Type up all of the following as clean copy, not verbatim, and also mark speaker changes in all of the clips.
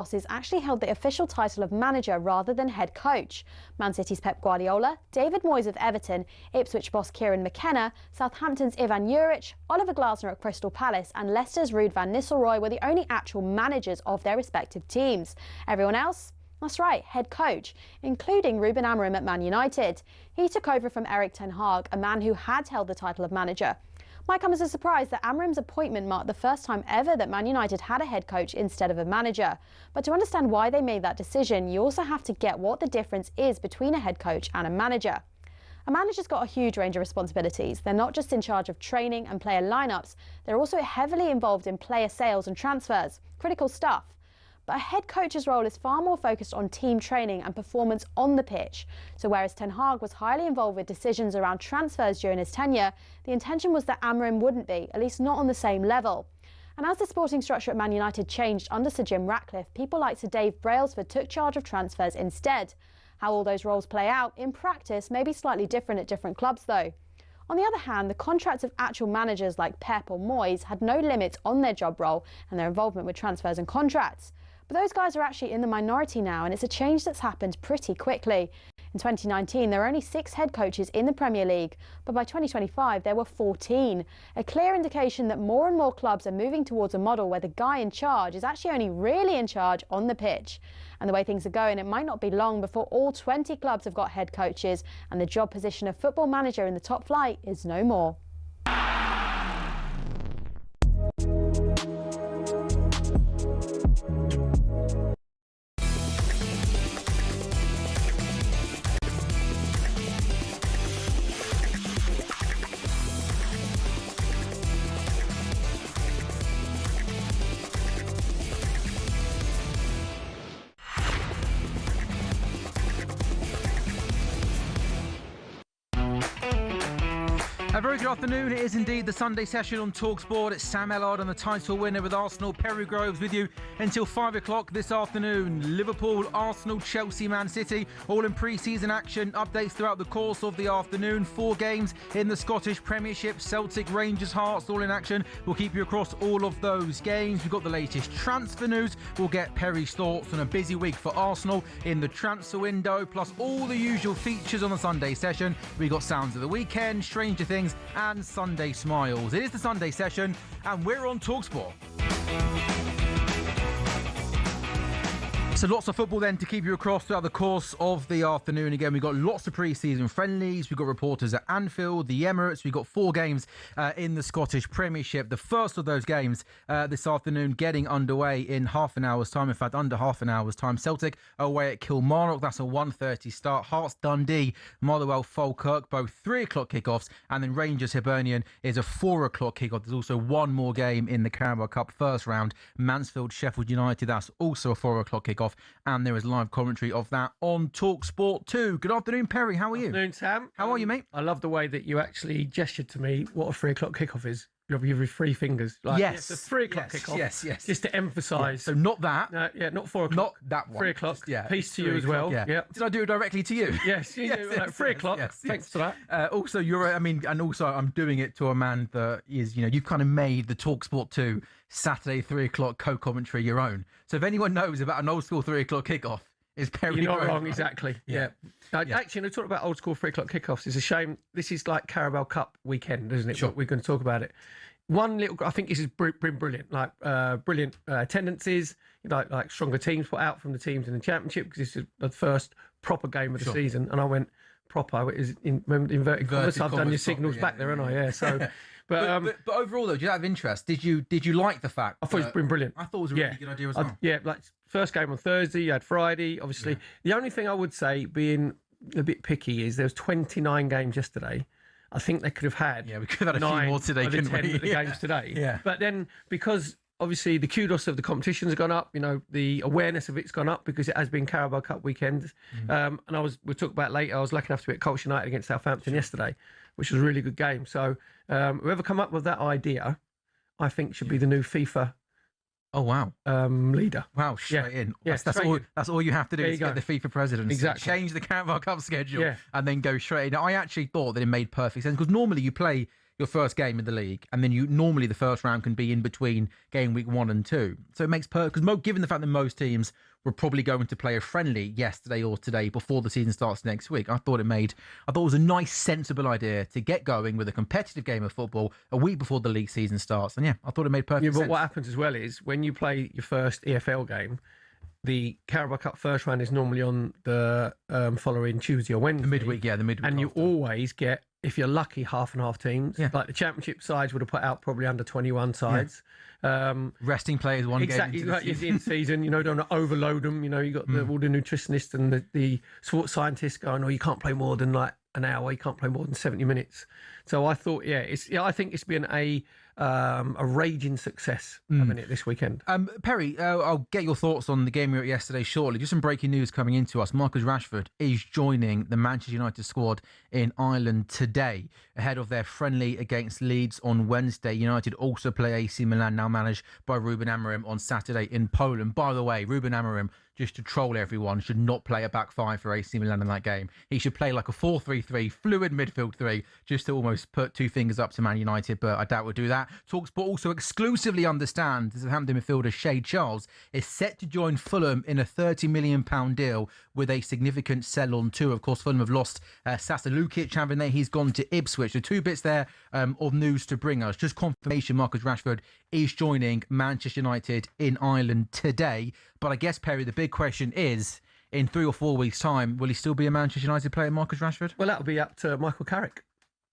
Speaker 1: bosses actually held the official title of manager rather than head coach. Man City's Pep Guardiola, David Moyes of Everton, Ipswich boss Kieran McKenna, Southampton's Ivan Juric, Oliver Glasner at Crystal Palace and Leicester's Ruud van Nistelrooy were the only actual managers of their respective teams. Everyone else? That's right, head coach, including Ruben Amorim at Man United. He took over from Erik ten Hag, a man who had held the title of manager. Might come as a surprise that Amorim's appointment marked the first time ever that Man United had a head coach instead of a manager. But to understand why they made that decision, you also have to get what the difference is between a head coach and a manager. A manager's got a huge range of responsibilities. They're not just in charge of training and player lineups, they're also heavily involved in player sales and transfers. Critical stuff. But a head coach's role is far more focused on team training and performance on the pitch. So whereas Ten Hag was highly involved with decisions around transfers during his tenure, the intention was that Amorim wouldn't be, at least not on the same level. And as the sporting structure at Man United changed under Sir Jim Ratcliffe, people like Sir Dave Brailsford took charge of transfers instead. How all those roles play out in practice may be slightly different at different clubs though. On the other hand, the contracts of actual managers like Pep or Moyes had no limits on their job role and their involvement with transfers and contracts. But those guys are actually in the minority now, and it's a change that's happened pretty quickly. In 2019, there were only 6 head coaches in the Premier League, but by 2025 there were 14. A clear indication that more and more clubs are moving towards a model where the guy in charge is actually only really in charge on the pitch. And the way things are going, it might not be long before all 20 clubs have got head coaches, and the job position of football manager in the top flight is no more.
Speaker 2: A very good afternoon. It is indeed the Sunday session on talkSPORT. It's Sam Ellard and the title winner with Arsenal. Perry Groves with you until 5 o'clock this afternoon. Liverpool, Arsenal, Chelsea, Man City, all in pre-season action. Updates throughout the course of the afternoon. 4 games in the Scottish Premiership. Celtic, Rangers, Hearts, all in action. We'll keep you across all of those games. We've got the latest transfer news. We'll get Perry's thoughts on a busy week for Arsenal in the transfer window, plus all the usual features on the Sunday session. We got Sounds of the Weekend, Stranger Things, and Sunday Smiles. It is the Sunday session and we're on talkSPORT. So lots of football then to keep you across throughout the course of the afternoon. Again, we've got lots of pre-season friendlies. We've got reporters at Anfield, the Emirates. We've got 4 games in the Scottish Premiership. The first of those games this afternoon getting underway in half an hour's time. In fact, under half an hour's time. Celtic away at Kilmarnock. That's a 1:30 start. Hearts Dundee, Motherwell Falkirk, both 3 o'clock kickoffs. And then Rangers Hibernian is a 4 o'clock kickoff. There's also one more game in the Carabao Cup first round. Mansfield Sheffield United. That's also a 4 o'clock kickoff. And there is live commentary of that on talkSPORT 2. Good afternoon, Perry. How are you?
Speaker 3: Afternoon, Sam.
Speaker 2: How are you, mate?
Speaker 3: I love the way that you actually gestured to me what a 3 o'clock kickoff is. You have your 3 fingers. Like,
Speaker 2: yes.
Speaker 3: It's a 3 o'clock kickoff.
Speaker 2: Yes.
Speaker 3: Just to emphasise.
Speaker 2: Yeah, so not that.
Speaker 3: Not 4 o'clock.
Speaker 2: Not that one.
Speaker 3: 3 o'clock.
Speaker 2: Just, yeah.
Speaker 3: Peace to you as well.
Speaker 2: Yeah. Did I do it directly to you?
Speaker 3: Yes, you do. Like 3 o'clock.
Speaker 2: Yes.
Speaker 3: Thanks for that.
Speaker 2: Also, and also I'm doing it to a man that is, you've kind of made the talkSPORT 2 Saturday 3 o'clock co-commentary your own. So if anyone knows about an old school 3 o'clock kickoff, it's Perry.
Speaker 3: You're not
Speaker 2: Groves.
Speaker 3: wrong, exactly. Yeah. Actually, talking about old school 3 o'clock kickoffs, it's a shame. This is like Carabao Cup weekend, isn't it?
Speaker 2: Sure.
Speaker 3: We're going to talk about it. I think this has been brilliant. Like brilliant attendances. Like stronger teams put out from the teams in the Championship, because this is the first proper game of the season. And I went proper. It is inverted commas. I've done your signals back there, haven't I? Yeah. So.
Speaker 2: But overall, though, just out of interest, did you like the fact?
Speaker 3: I thought it's been brilliant.
Speaker 2: I thought it was a really good idea as well.
Speaker 3: Like first game on Thursday, you had Friday, obviously. Yeah. The only thing I would say, being a bit picky, is there was 29 games yesterday. I think they could have had.
Speaker 2: Yeah, we could have had a few more today, couldn't we?
Speaker 3: The games today.
Speaker 2: Yeah.
Speaker 3: But then, because obviously the kudos of the competition has gone up, the awareness of it's gone up, because it has been Carabao Cup weekend. And we'll talk about later, I was lucky enough to be at Colchester United against Southampton yesterday, which was a really good game. So whoever come up with that idea, I think should be the new FIFA
Speaker 2: Oh, wow.
Speaker 3: Leader.
Speaker 2: Wow, straight in.
Speaker 3: Yeah,
Speaker 2: that's all you have to do is get the FIFA presidency.
Speaker 3: Exactly.
Speaker 2: Change the Carabao Cup schedule and then go straight in. I actually thought that it made perfect sense, because normally you play your first game in the league, and then normally the first round can be in between game week 1 and 2. So it makes because given the fact that most teams were probably going to play a friendly yesterday or today before the season starts next week, I thought it was a nice, sensible idea to get going with a competitive game of football a week before the league season starts. And I thought it made perfect sense.
Speaker 3: But what happens as well is when you play your first EFL game, the Carabao Cup first round is normally on the following Tuesday or Wednesday.
Speaker 2: The midweek.
Speaker 3: And you always get, if you're lucky, half and half teams.
Speaker 2: Yeah.
Speaker 3: Like the Championship sides would have put out probably under 21 sides.
Speaker 2: Resting players one
Speaker 3: exactly,
Speaker 2: game into the
Speaker 3: season. In season, don't want to overload them. You got all the nutritionists and the sports scientists going, you can't play more than like an hour. You can't play more than 70 minutes. So I thought, I think it's been a raging success having it this weekend.
Speaker 2: Perry, I'll get your thoughts on the game we were at yesterday shortly. Just some breaking news coming into us. Marcus Rashford is joining the Manchester United squad in Ireland today ahead of their friendly against Leeds on Wednesday. United also play AC Milan, now managed by Ruben Amorim, on Saturday in Poland. By the way, Ruben Amorim, just to troll everyone, should not play a back five for AC Milan in that game. He should play like a 4-3-3, fluid midfield three, just to almost put two fingers up to Man United, but I doubt we'll do that. talkSPORT also exclusively understands that Southampton midfielder Shay Charles is set to join Fulham in a £30 million deal with a significant sell-on too. Of course, Fulham have lost Sasa Lukic, haven't they? He's gone to Ipswich. So two bits there of news to bring us. Just confirmation Marcus Rashford is joining Manchester United in Ireland today. But I guess, Perry, the big question is, in 3 or 4 weeks' time, will he still be a Manchester United player, Marcus Rashford?
Speaker 3: Well, that'll be up to Michael Carrick.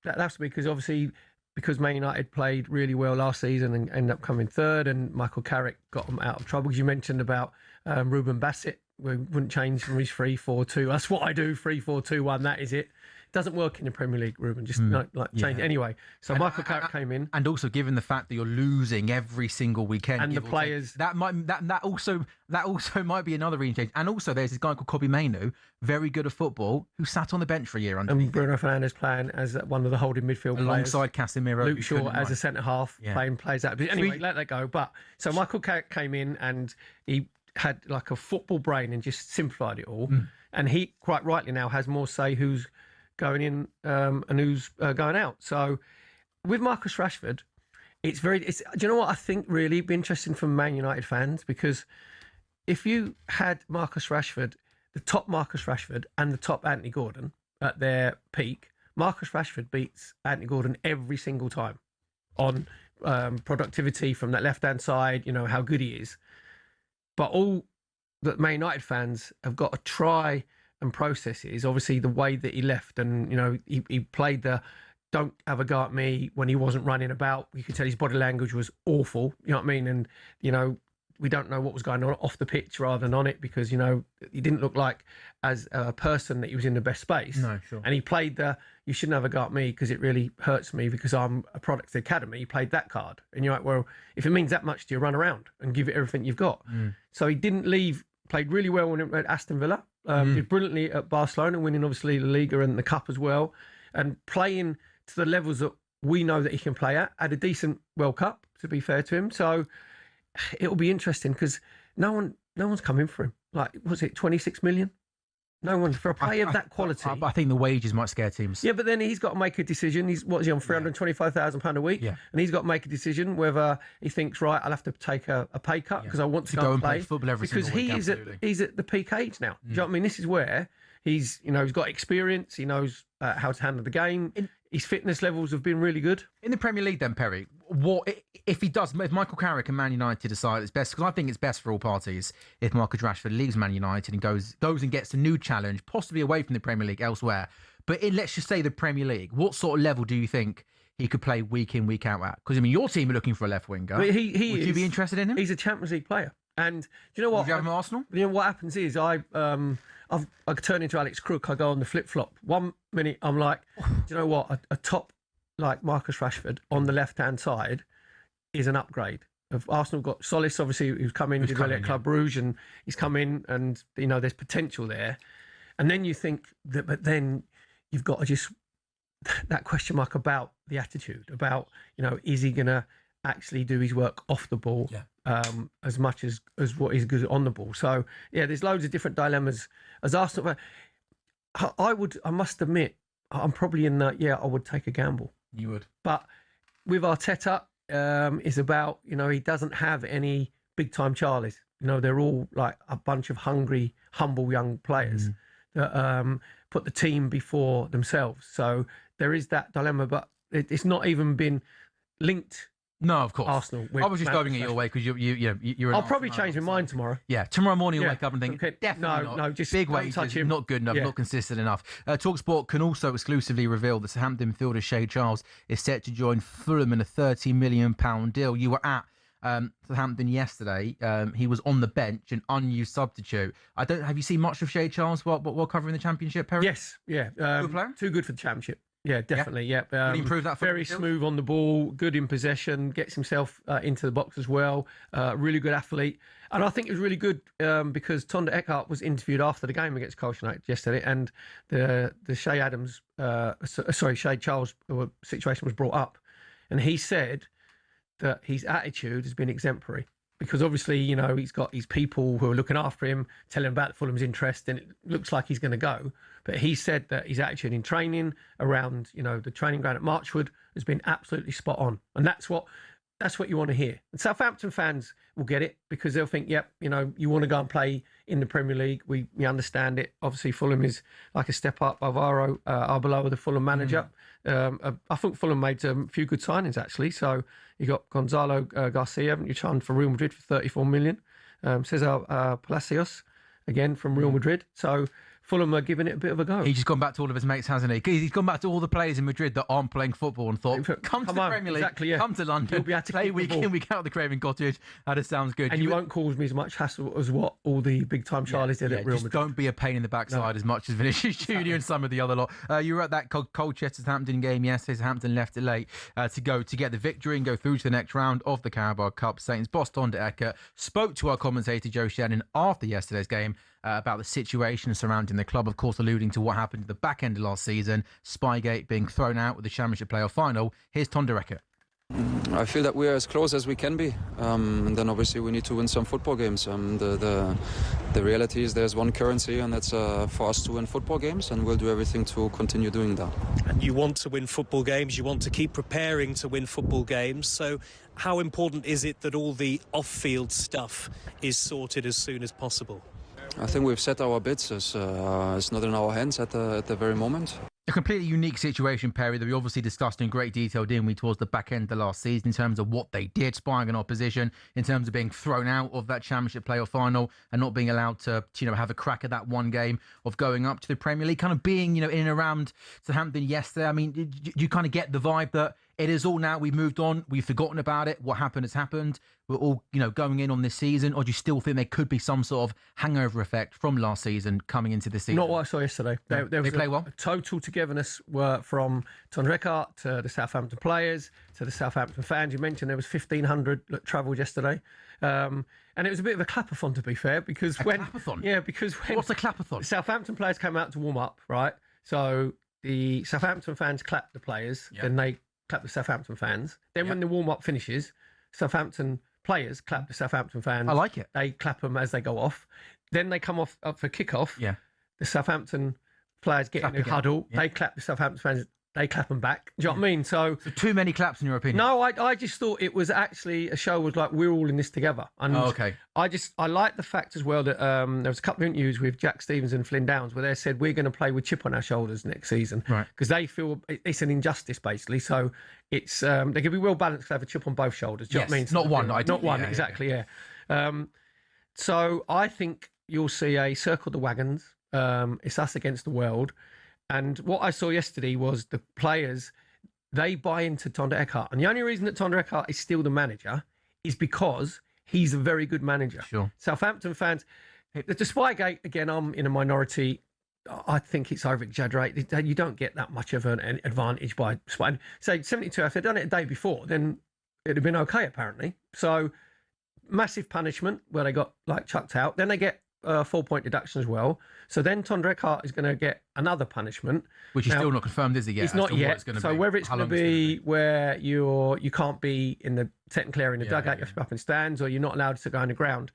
Speaker 3: That's because obviously, because Man United played really well last season and ended up coming third, and Michael Carrick got them out of trouble. As you mentioned about Ruben Bassett, we wouldn't change from his 3-4-2. That's what I do, 3-4-2-1. That is it. Doesn't work in the Premier League, Ruben. Just change it anyway. So Michael Carrick came in,
Speaker 2: and also given the fact that you're losing every single weekend,
Speaker 3: and the players
Speaker 2: that also might be another reason change. And also, there's this guy called Kobbie Mainoo, very good at football, who sat on the bench for a year.
Speaker 3: And Bruno Fernandes playing as one of the holding midfield
Speaker 2: alongside
Speaker 3: players.
Speaker 2: Casemiro,
Speaker 3: Luke Shaw as a centre half playing plays out. But anyway, let that go. But so Michael Carrick came in and he had like a football brain and just simplified it all. And he quite rightly now has more say who's going in and who's going out. So with Marcus Rashford, do you know what I think really be interesting for Man United fans? Because if you had Marcus Rashford, the top Marcus Rashford and the top Anthony Gordon at their peak, Marcus Rashford beats Anthony Gordon every single time on productivity from that left-hand side, how good he is. But all that Man United fans have got to try and process is obviously the way that he left, and he played the don't have a go at me when he wasn't running about. You could tell his body language was awful, you know what I mean? And we don't know what was going on off the pitch rather than on it, because he didn't look like as a person that he was in the best space.
Speaker 2: No, sure.
Speaker 3: And he played the you shouldn't have a go at me because it really hurts me because I'm a product of the academy. He played that card, and you're like, well, if it means that much to you, run around and give it everything you've got. So he didn't leave. Played really well when at Aston Villa. Did brilliantly at Barcelona, winning obviously the Liga and the Cup as well, and playing to the levels that we know that he can play at. Had a decent World Cup, to be fair to him. So it'll be interesting because no one's coming for him. Like, was it 26 million? No one for a player of that quality.
Speaker 2: I think the wages might scare teams.
Speaker 3: Yeah, but then he's got to make a decision. He's on £325,000 a week, and he's got to make a decision whether he thinks, right, I'll have to take a pay cut because I want to go and play
Speaker 2: football every single week.
Speaker 3: Because he's at the peak age now. Do you know what I mean? This is where he's got experience. He knows how to handle the game. His fitness levels have been really good.
Speaker 2: In the Premier League then, Perry, if Michael Carrick and Man United decide it's best, because I think it's best for all parties if Marcus Rashford leaves Man United and goes and gets a new challenge, possibly away from the Premier League elsewhere. But let's just say the Premier League, what sort of level do you think he could play week in, week out at? Because, your team are looking for a left winger.
Speaker 3: Would
Speaker 2: you be interested in him?
Speaker 3: He's a Champions League player. And do you know what?
Speaker 2: Would you have him at Arsenal?
Speaker 3: What happens is I turn into Alex Crook. I go on the flip-flop. 1 minute I'm like, do you know what? A top like Marcus Rashford on the left-hand side is an upgrade. Arsenal got Solis, obviously, who's come in, did well at Club Brugge, and he's come in, and there's potential there. And then you think that, but then you've got to just that question mark about the attitude, about is he going to actually do his work off the ball as much as what he's good on the ball. So there's loads of different dilemmas as Arsenal. I must admit, I'm probably in that. I would take a gamble.
Speaker 2: You would,
Speaker 3: but with Arteta is about, he doesn't have any big time Charlies. They're all like a bunch of hungry, humble young players that put the team before themselves. So there is that dilemma, but it's not even been linked.
Speaker 2: No, of course.
Speaker 3: Arsenal.
Speaker 2: I was just going it your way because you're.
Speaker 3: I'll probably change my mind tomorrow.
Speaker 2: Yeah, tomorrow morning you'll wake up and think,
Speaker 3: okay.
Speaker 2: definitely not.
Speaker 3: No, just
Speaker 2: big
Speaker 3: don't touch
Speaker 2: wages,
Speaker 3: him.
Speaker 2: not good enough, not consistent enough. talkSPORT can also exclusively reveal that Southampton midfielder Shay Charles is set to join Fulham in a £30 million deal. You were at Southampton yesterday. He was on the bench, an unused substitute. Have you seen much of Shay Charles while covering the Championship, Perry?
Speaker 3: Yes, yeah.
Speaker 2: Good player?
Speaker 3: Too good for the Championship. Yeah, definitely. Yeah.
Speaker 2: Would he improve that?
Speaker 3: Very smooth on the ball, good in possession, gets himself into the box as well. Really good athlete. And I think it was really good because Tonda Eckhart was interviewed after the game against Colchester United yesterday, and the Shay Charles situation was brought up, and he said that his attitude has been exemplary. Because obviously, he's got his people who are looking after him, telling him about Fulham's interest, and it looks like he's going to go. But he said that his attitude in training around, the training ground at Marchwood has been absolutely spot on. And that's what you want to hear. And Southampton fans will get it because they'll think, yep, you want to go and play in the Premier League. We understand it. Obviously, Fulham is like a step up. Alvaro Arbeloa, the Fulham manager. I think Fulham made a few good signings, actually. So you got Gonzalo Garcia, haven't you, signed for Real Madrid for 34 million. Cesar Palacios, again, from Real Madrid. So Fulham are giving it a bit of a go.
Speaker 2: He's just gone back to all of his mates, hasn't he? He's gone back to all the players in Madrid that aren't playing football and thought, come to the Premier League,
Speaker 3: exactly, yeah.
Speaker 2: come to London,
Speaker 3: You'll be able to
Speaker 2: play
Speaker 3: kick the
Speaker 2: week
Speaker 3: ball.
Speaker 2: in, week out at the Craven Cottage. That sounds good.
Speaker 3: And you won't cause me as much hassle as what all the big-time Charlies did at Real
Speaker 2: just
Speaker 3: Madrid.
Speaker 2: don't be a pain in the backside as much as Vinicius Junior and some of the other lot. You were at that Colchester-Southampton game yesterday. Southampton left it late to get the victory and go through to the next round of the Carabao Cup. Saints boss Tonda Eckhart spoke to our commentator Joe Shannon after yesterday's game about the situation surrounding the club, of course, alluding to what happened at the back end of last season, Spygate being thrown out with the Championship playoff final. Here's Tonda Eckhart.
Speaker 4: I feel that we are as close as we can be, and then obviously we need to win some football games. The reality is there's one currency, and that's for us to win football games, and we'll do everything to continue doing that.
Speaker 5: And you want to win football games, you want to keep preparing to win football games, so how important is it that all the off-field stuff is sorted as soon as possible?
Speaker 4: I think we've set our bits. It's not in our hands at the very moment.
Speaker 2: A completely unique situation, Perry, that we obviously discussed in great detail, didn't we, towards the back end of last season in terms of what they did, spying on opposition, in terms of being thrown out of that Championship playoff final and not being allowed to, have a crack at that one game of going up to the Premier League, kind of being, in and around Southampton yesterday. I mean, did you kind of get the vibe that it is all now, we've moved on, we've forgotten about it, what happened has happened, we're all, going in on this season, or do you still think there could be some sort of hangover effect from last season coming into this season?
Speaker 3: Not what I saw yesterday.
Speaker 2: No.
Speaker 3: There was
Speaker 2: they play well?
Speaker 3: A total togetherness from Tonda Eckhart to the Southampton players, to the Southampton fans. You mentioned there was 1,500 that travelled yesterday. And it was a bit of a clapathon, to be fair, because
Speaker 2: clapathon?
Speaker 3: Yeah, because when...
Speaker 2: What's a clapathon?
Speaker 3: The Southampton players came out to warm up, right? So the Southampton fans clapped the players, then they clap the Southampton fans. Then when the warm-up finishes, Southampton players clap the Southampton fans.
Speaker 2: I like it.
Speaker 3: They clap them as they go off. Then they come off up for kick-off.
Speaker 2: Yeah.
Speaker 3: The Southampton players get in a huddle. Yeah. They clap the Southampton fans. They clap them back. Do you know what I mean? So
Speaker 2: too many claps in your opinion?
Speaker 3: No, I just thought it was actually a show was like we're all in this together. And
Speaker 2: okay.
Speaker 3: I like the fact as well that there was a couple of interviews with Jack Stevens and Flynn Downs where they said we're going to play with chip on our shoulders next season,
Speaker 2: right? Because
Speaker 3: they feel it's an injustice basically. So it's they can be well balanced to have a chip on both shoulders. Do you know what I mean?
Speaker 2: Not one,
Speaker 3: not one, exactly. Yeah. So I think you'll see a circle the wagons. It's us against the world. And what I saw yesterday was the players, they buy into Tonda Eckhart. And the only reason that Tonda Eckhart is still the manager is because he's a very good manager.
Speaker 2: Sure.
Speaker 3: Southampton fans, the Spygate, again, I'm in a minority. I think it's over-exaggerated. You don't get that much of an advantage by spying. Say 72, if they'd done it a day before, then it'd have been okay, apparently. So massive punishment where they got chucked out. Then they get a 4-point deduction as well. So then Tonda Eckhart is going to get another punishment,
Speaker 2: which is still not confirmed, is it yet?
Speaker 3: It's not yet. So whether it's going to be where you can't be in the technically area in the dugout, you have to be up in stands, or you're not allowed to go on the ground.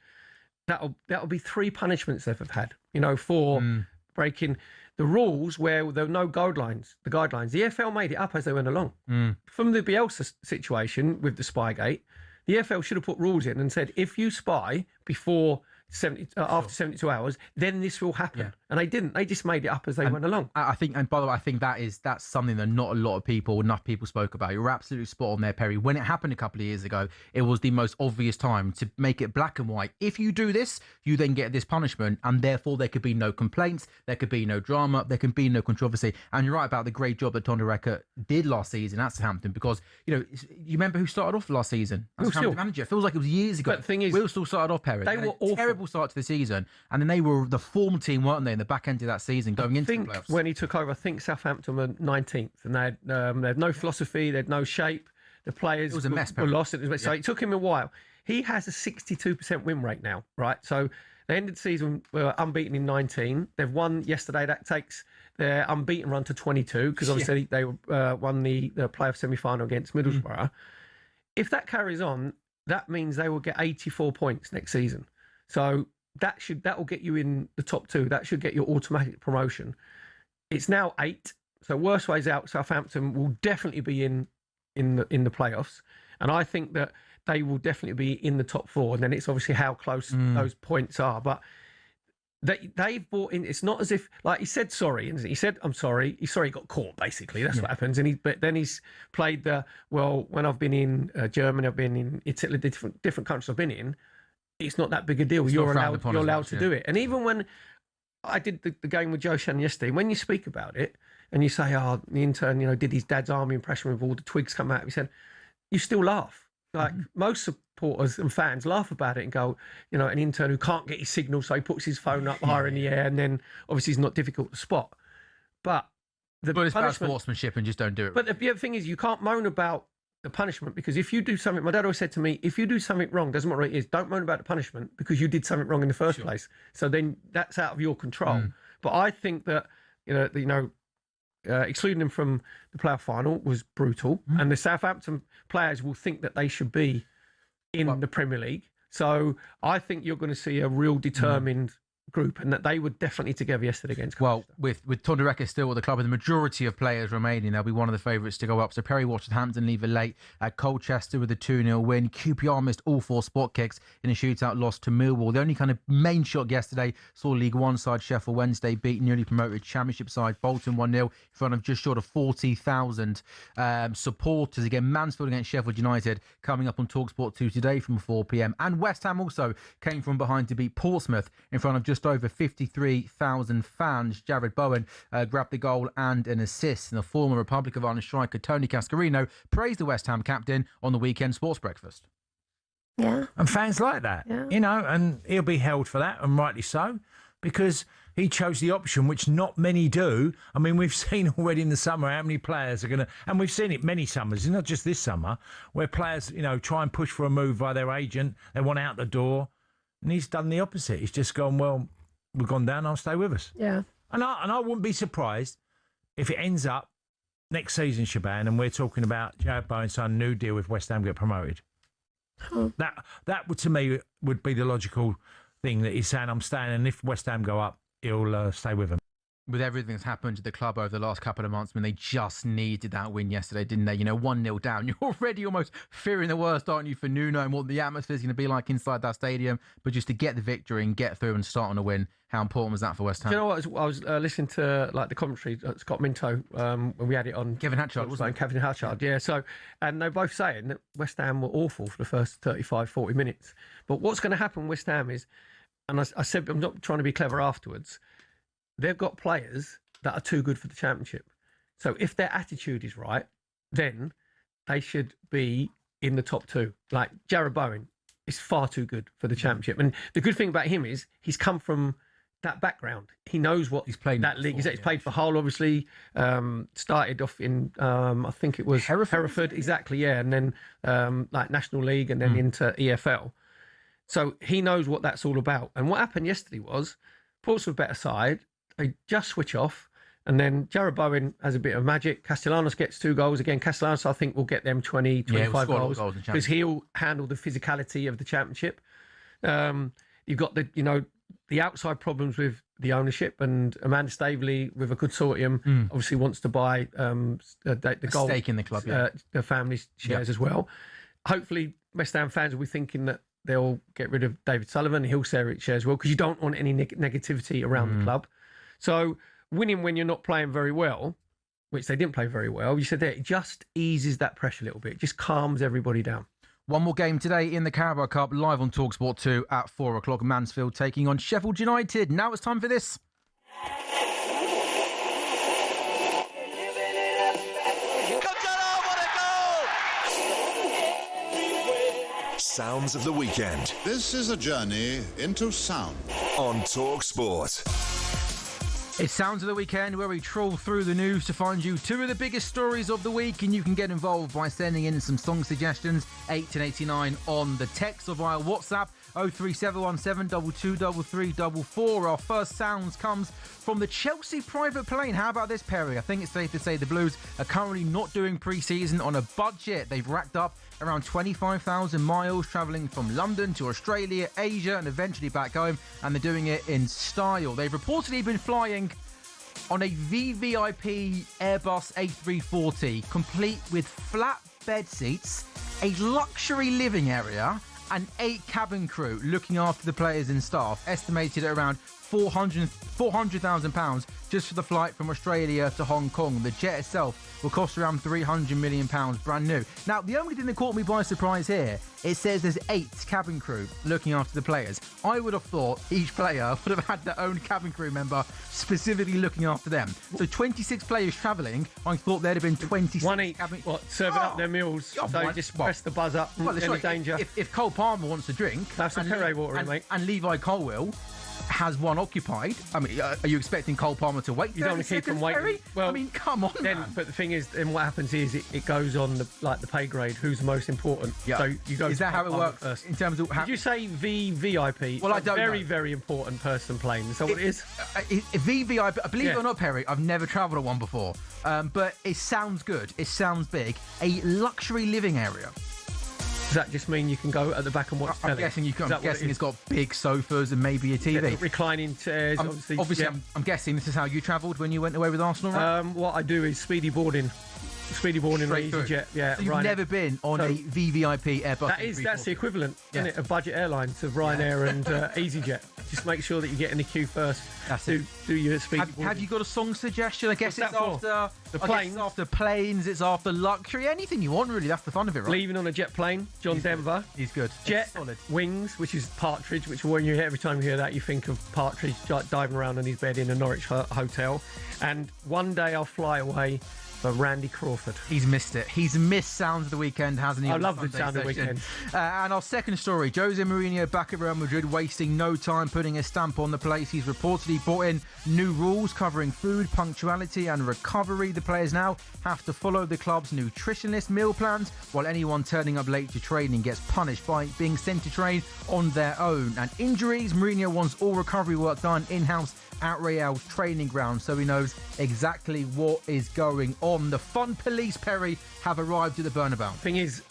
Speaker 3: That'll be 3 punishments they've had. For breaking. the rules where there were no guidelines, the EFL made it up as they went along. From the Bielsa situation with the Spygate, the EFL should have put rules in and said, if you spy before after 72 hours, then this will happen. Yeah. And they didn't. They just made it up as they went along.
Speaker 2: I think, and by the way, I think that's something that not a lot of people, enough people spoke about. You're absolutely spot on there, Perry. When it happened a couple of years ago, it was the most obvious time to make it black and white. If you do this, you then get this punishment, and therefore there could be no complaints, there could be no drama, there can be no controversy. And you're right about the great job that Tonda Recker did last season at Southampton, because, you remember who started off last season as Southampton manager? It feels like it was years ago.
Speaker 3: But the thing is,
Speaker 2: Will still started off, Perry.
Speaker 3: They were awful.
Speaker 2: Terrible start to the season, and then they were the form team, weren't they, in the back end of that season going into the playoffs?
Speaker 3: When he took over, I think Southampton were 19th, and they had no philosophy, they had no shape. The players were lost. So it took him a while. He has a 62% win rate now, right? So they ended the season unbeaten in 19. They've won yesterday. That takes their unbeaten run to 22, because obviously they won the playoff semi-final against Middlesbrough. If that carries on, that means they will get 84 points next season. So that will get you in the top 2. That should get your automatic promotion. It's now 8. So worst ways out, Southampton will definitely be in the playoffs, and I think that they will definitely be in the top 4. And then it's obviously how close those points are. But they've brought in. It's not as if, like, he said sorry, and he said I'm sorry. He's sorry he got caught. Basically, that's what happens. But then he's played when I've been in Germany, I've been in Italy, different countries I've been in. It's not that big a deal. You're allowed to do it. And even when I did the game with Joe Shannon yesterday, when you speak about it and you say, "Oh, the intern, did his dad's army impression with all the twigs come out," he said, you still laugh. Like most supporters and fans laugh about it and go, an intern who can't get his signal, so he puts his phone up higher in the air, and then obviously he's not difficult to spot. But
Speaker 2: it's about sportsmanship, and just don't do it.
Speaker 3: But the other thing is, you can't moan about the punishment, because if you do something, my dad always said to me, if you do something wrong, doesn't matter what it is, don't moan about the punishment, because you did something wrong in the first place. So then that's out of your control. But I think that excluding them from the playoff final was brutal, and the Southampton players will think that they should be in the Premier League. So I think you're going to see a real determined group, and that they were definitely together yesterday against Colchester.
Speaker 2: Well, with Tonda Recker still at the club, and the majority of players remaining, they'll be one of the favourites to go up. So Perry watched Southampton leave it late at Colchester with a 2-0 win. QPR missed all 4 spot kicks in a shootout loss to Millwall. The only kind of main shock yesterday saw League One side Sheffield Wednesday beat newly promoted Championship side Bolton 1-0 in front of just short of 40,000 supporters. Again, Mansfield against Sheffield United coming up on talkSPORT 2 today from 4 p.m. And West Ham also came from behind to beat Portsmouth in front of just over 53,000 fans. Jared Bowen grabbed the goal and an assist. And the former Republic of Ireland striker Tony Cascarino praised the West Ham captain on the weekend sports breakfast.
Speaker 6: Yeah. And fans like that, and he'll be held for that, and rightly so, because he chose the option which not many do. I mean, we've seen already in the summer how many players are going to, and we've seen it many summers, it's not just this summer, where players, try and push for a move by their agent. They want out the door. And he's done the opposite. He's just gone, well, we've gone down, I'll stay with us. Yeah. And I wouldn't be surprised if it ends up next season, Shaban, and we're talking about Jared Bowen's son, new deal with West Ham get promoted. That would, to me, would be the logical thing, that he's saying, I'm staying, and if West Ham go up, he'll stay with them.
Speaker 2: With everything that's happened to the club over the last couple of months, they just needed that win yesterday, didn't they? 1-0 down. You're already almost fearing the worst, aren't you, for Nuno and what the atmosphere is going to be like inside that stadium. But just to get the victory and get through and start on a win, how important was that for West Ham?
Speaker 3: Do you know what? I was listening to the commentary, Scott Minto, when we had it on.
Speaker 2: Kevin Hatchard, wasn't it?
Speaker 3: Kevin Hatchard, yeah. So, and they're both saying that West Ham were awful for the first 35, 40 minutes. But what's going to happen, West Ham, is, and I said, I'm not trying to be clever afterwards, they've got players that are too good for the Championship. So if their attitude is right, then they should be in the top 2. Like Jared Bowen is far too good for the Championship. And the good thing about him is he's come from that background. He knows what he's played that league. He's played for Hull, obviously. Started off in, I think it was Hereford. Exactly, yeah. And then National League, and then into EFL. So he knows what that's all about. And what happened yesterday was Portsmouth better side. They just switch off. And then Jared Bowen has a bit of magic. Castellanos gets 2 goals. Again, Castellanos, I think, will get them 20, 25 goals because he'll handle the physicality of the Championship. You've got the outside problems with the ownership, and Amanda Staveley, with a consortium, obviously wants to buy the gold
Speaker 2: stake in the club,
Speaker 3: the family shares as well. Hopefully, West Ham fans will be thinking that they'll get rid of David Sullivan. He'll share it as well, because you don't want any negativity around the club. So winning when you're not playing very well, which they didn't play very well, you said that it just eases that pressure a little bit. It just calms everybody down.
Speaker 2: One more game today in the Carabao Cup, live on talkSPORT 2 at 4 o'clock. Mansfield taking on Sheffield United. Now it's time for this.
Speaker 7: Sounds of the weekend.
Speaker 8: This is a journey into sound.
Speaker 7: On talkSPORT.
Speaker 2: It's Sounds of the Weekend, where we troll through the news to find you two of the biggest stories of the week, and you can get involved by sending in some song suggestions, 81089 on the text or via WhatsApp, 03717 223344. Our first sounds comes from the Chelsea private plane. How about this, Perry? I think it's safe to say the Blues are currently not doing pre-season on a budget. They've racked up around 25,000 miles, travelling from London to Australia, Asia, and eventually back home, and they're doing it in style. They've reportedly been flying on a VVIP Airbus A340, complete with flat bed seats, a luxury living area, and 8 cabin crew looking after the players and staff, estimated at around £400,000 just for the flight from Australia to Hong Kong. The jet itself will cost around £300 million brand new. Now, the only thing that caught me by surprise here, it says there's 8 cabin crew looking after the players. I would have thought each player would have had their own cabin crew member specifically looking after them. So 26 players travelling, I thought there'd have been 26
Speaker 3: One each,
Speaker 2: cabin...
Speaker 3: serving up their meals.
Speaker 2: Oh,
Speaker 3: So just press the buzz up.
Speaker 2: Well,
Speaker 3: Any danger.
Speaker 2: If Cole Palmer wants to drink...
Speaker 3: Have some Perrier water in, mate.
Speaker 2: And Levi Colwill has one occupied. I mean, are you expecting Cole Palmer to wait?
Speaker 3: You don't want to keep them waiting.
Speaker 2: Perry?
Speaker 3: Well,
Speaker 2: I mean, come on,
Speaker 3: then,
Speaker 2: man.
Speaker 3: but the thing is, then what happens is it goes on the pay grade. Who's the most important?
Speaker 2: Yeah.
Speaker 3: So you go.
Speaker 2: Is that how it works
Speaker 3: first.
Speaker 2: in terms of?
Speaker 3: Did you say VVIP?
Speaker 2: Well, I don't
Speaker 3: very,
Speaker 2: know.
Speaker 3: very important person plane. Is that what it is?
Speaker 2: VVIP. Believe it or not, Perry, I've never travelled on one before, but it sounds good. It sounds big. A luxury living area.
Speaker 3: Does that just mean you can go at the back and watch
Speaker 2: I'm
Speaker 3: telly?
Speaker 2: guessing you can.
Speaker 3: Is that
Speaker 2: I'm
Speaker 3: what it
Speaker 2: guessing
Speaker 3: is?
Speaker 2: it's got big sofas and maybe a TV.
Speaker 3: Yeah, reclining chairs. Obviously, yeah.
Speaker 2: I'm guessing this is how you travelled when you went away with Arsenal, right?
Speaker 3: What I do is speedy boarding on
Speaker 2: Straight through.
Speaker 3: EasyJet. Yeah,
Speaker 2: So you've
Speaker 3: Ryanair.
Speaker 2: never been on a VVIP Airbus?
Speaker 3: That's the equivalent,
Speaker 2: Yeah.
Speaker 3: isn't it, of budget airlines of Ryanair and EasyJet. Just make sure that you get in the queue first.
Speaker 2: That's
Speaker 3: do your speedy
Speaker 2: Have
Speaker 3: boarding.
Speaker 2: you got a song suggestion? I guess
Speaker 3: What's
Speaker 2: it's
Speaker 3: that for?
Speaker 2: after
Speaker 3: The
Speaker 2: I guess
Speaker 3: planes?
Speaker 2: it's after planes. It's after luxury. Anything you want, really. That's the fun of it, right?
Speaker 3: Leaving on a jet plane, John Denver.
Speaker 2: He's good.
Speaker 3: Jet
Speaker 2: Solid.
Speaker 3: Wings, which is Partridge, which when you every time you hear that, you think of Partridge diving around on his bed in a Norwich hotel. And one day I'll fly away for Randy Crawford.
Speaker 2: He's missed it. He's missed Sounds of the Weekend, hasn't he?
Speaker 3: I
Speaker 2: on
Speaker 3: love the
Speaker 2: Sunday
Speaker 3: Sound of the
Speaker 2: section?
Speaker 3: Weekend.
Speaker 2: And our second story, Jose Mourinho back at Real Madrid, wasting no time putting a stamp on the place. He's reportedly brought in new rules covering food, punctuality and recovery. The players now have to follow the club's nutritionist meal plans, while anyone turning up late to training gets punished by being sent to train on their own. And injuries, Mourinho wants all recovery work done in-house at Real's training ground, so he knows exactly what is going on. The fun police, Perry, have arrived at the Bernabeu.
Speaker 3: Thing is,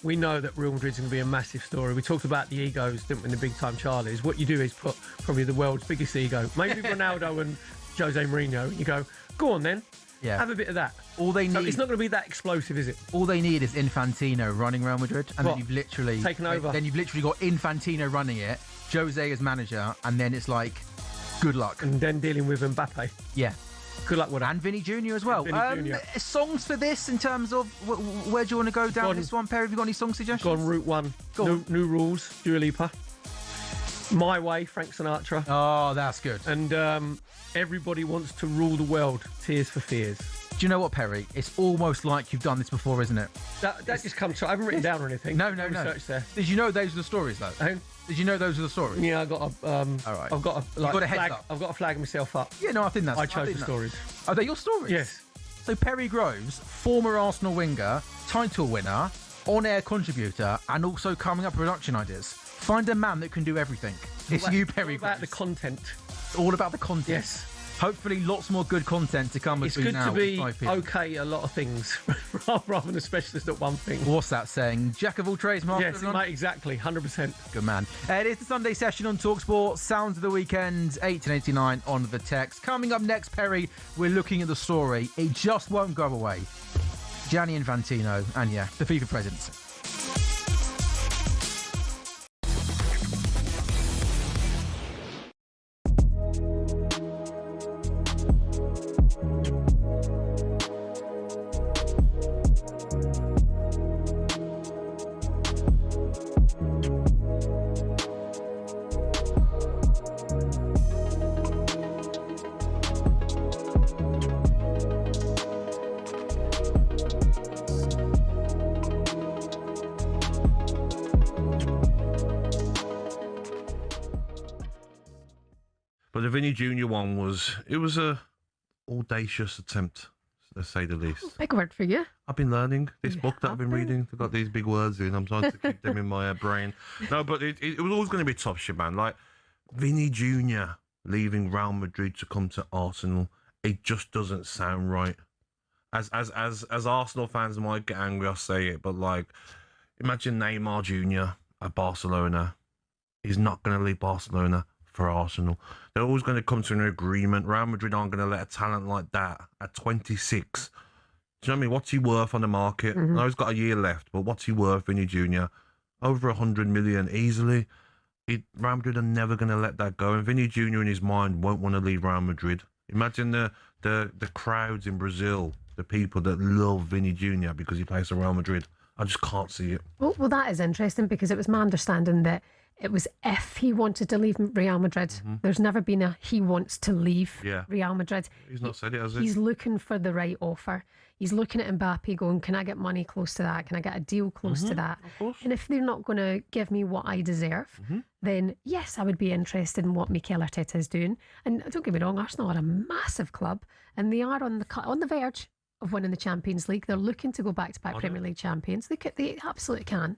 Speaker 3: we know that Real Madrid's going to be a massive story. We talked about the egos, didn't we, in the big time Charlies. What you do is put probably the world's biggest ego, maybe Ronaldo and Jose Mourinho, and you go on then, have a bit of that.
Speaker 2: All they need,
Speaker 3: So it's not going to be that explosive, is it?
Speaker 2: all they need is Infantino running Real Madrid, and
Speaker 3: What?
Speaker 2: then you've literally
Speaker 3: Taken over.
Speaker 2: Then you've literally got Infantino running it, Jose as manager, and then it's like, good luck.
Speaker 3: And then dealing with Mbappe.
Speaker 2: Yeah.
Speaker 3: Good luck with that.
Speaker 2: And Vinny Jr. as well.
Speaker 3: Vinny Jr.
Speaker 2: Songs for this in terms of where do you want to go down
Speaker 3: on.
Speaker 2: this one, Perry? Have you got any song suggestions?
Speaker 3: Go on route one.
Speaker 2: Go on.
Speaker 3: New rules, Dua Lipa. My Way, Frank Sinatra.
Speaker 2: Oh, that's good.
Speaker 3: And Everybody Wants to Rule the World, Tears for Fears.
Speaker 2: Do you know what, Perry? It's almost like you've done this before, isn't it?
Speaker 3: That just comes to... I haven't written down or anything.
Speaker 2: No.
Speaker 3: Research there.
Speaker 2: Did you know those were the stories, though?
Speaker 3: Oh,
Speaker 2: Did you know those were the stories?
Speaker 3: yeah, I got a...
Speaker 2: All right.
Speaker 3: I've got a,
Speaker 2: You've got a heads
Speaker 3: flag.
Speaker 2: up.
Speaker 3: I've got to flag myself up.
Speaker 2: Yeah, no, I think that's...
Speaker 3: I chose
Speaker 2: think
Speaker 3: the
Speaker 2: that-
Speaker 3: stories.
Speaker 2: Are they your stories?
Speaker 3: Yes.
Speaker 2: So Perry Groves, former Arsenal winger, title winner, on-air contributor, and also coming up with production ideas. Find a man that can do everything. It's you, Perry
Speaker 3: All about
Speaker 2: Groves.
Speaker 3: the content.
Speaker 2: It's all about the content.
Speaker 3: Yes.
Speaker 2: Hopefully, lots more good content to come
Speaker 3: It's
Speaker 2: between
Speaker 3: good
Speaker 2: now
Speaker 3: to be
Speaker 2: and 5 p.m.
Speaker 3: okay at a lot of things rather than a specialist at one thing.
Speaker 2: What's that saying? Jack of all trades, master
Speaker 3: Yes,
Speaker 2: of none?
Speaker 3: mate, exactly. 100%.
Speaker 2: Good man. It is the Sunday session on talkSPORT. Sounds of the weekend, 1889 on the text. Coming up next, Perry, we're looking at the story. It just won't go away. Gianni Infantino and, yeah, the FIFA presidency.
Speaker 9: But the Vinny Jr. one was a audacious attempt, to say the least.
Speaker 10: Big word for you.
Speaker 9: I've been learning this
Speaker 10: You
Speaker 9: book that I've been reading. I've got these big words in. I'm trying to keep them in my brain. No, but it was always going to be tough shit, man. Like Vinny Jr. leaving Real Madrid to come to Arsenal, it just doesn't sound right. As Arsenal fans might get angry, I'll say it, but like, imagine Neymar Jr. at Barcelona. He's not going to leave Barcelona for Arsenal. They're always going to come to an agreement. Real Madrid aren't going to let a talent like that at 26. Do you know what I mean? What's he worth on the market? I know he's got a year left, but what's he worth, Vinny Jr.? Over 100 million easily. Real Madrid are never going to let that go. And Vinny Jr. in his mind won't want to leave Real Madrid. Imagine the crowds in Brazil, the people that love Vinny Jr. because he plays for Real Madrid. I just can't see it.
Speaker 10: Well, that is interesting because it was my understanding that it was if he wanted to leave Real Madrid. There's never been a he wants to leave Real Madrid.
Speaker 9: He's not said it, has he?
Speaker 10: He's looking for the right offer. He's looking at Mbappe going, can I get money close to that? Can I get a deal close to that?
Speaker 9: Of course.
Speaker 10: And if they're not going to give me what I deserve, then yes, I would be interested in what Mikel Arteta is doing. And don't get me wrong, Arsenal are a massive club and they are on the verge of winning the Champions League. They're looking to go back-to-back Premier League champions. They absolutely can,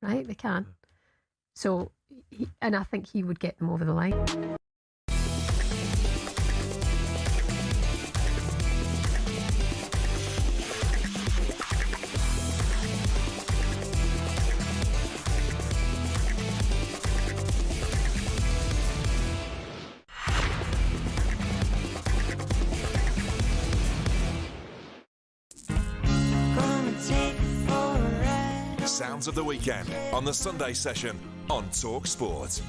Speaker 10: right? They can. So, and I think he would get them over the line.
Speaker 7: Sounds of the weekend on the Sunday session on talkSPORT.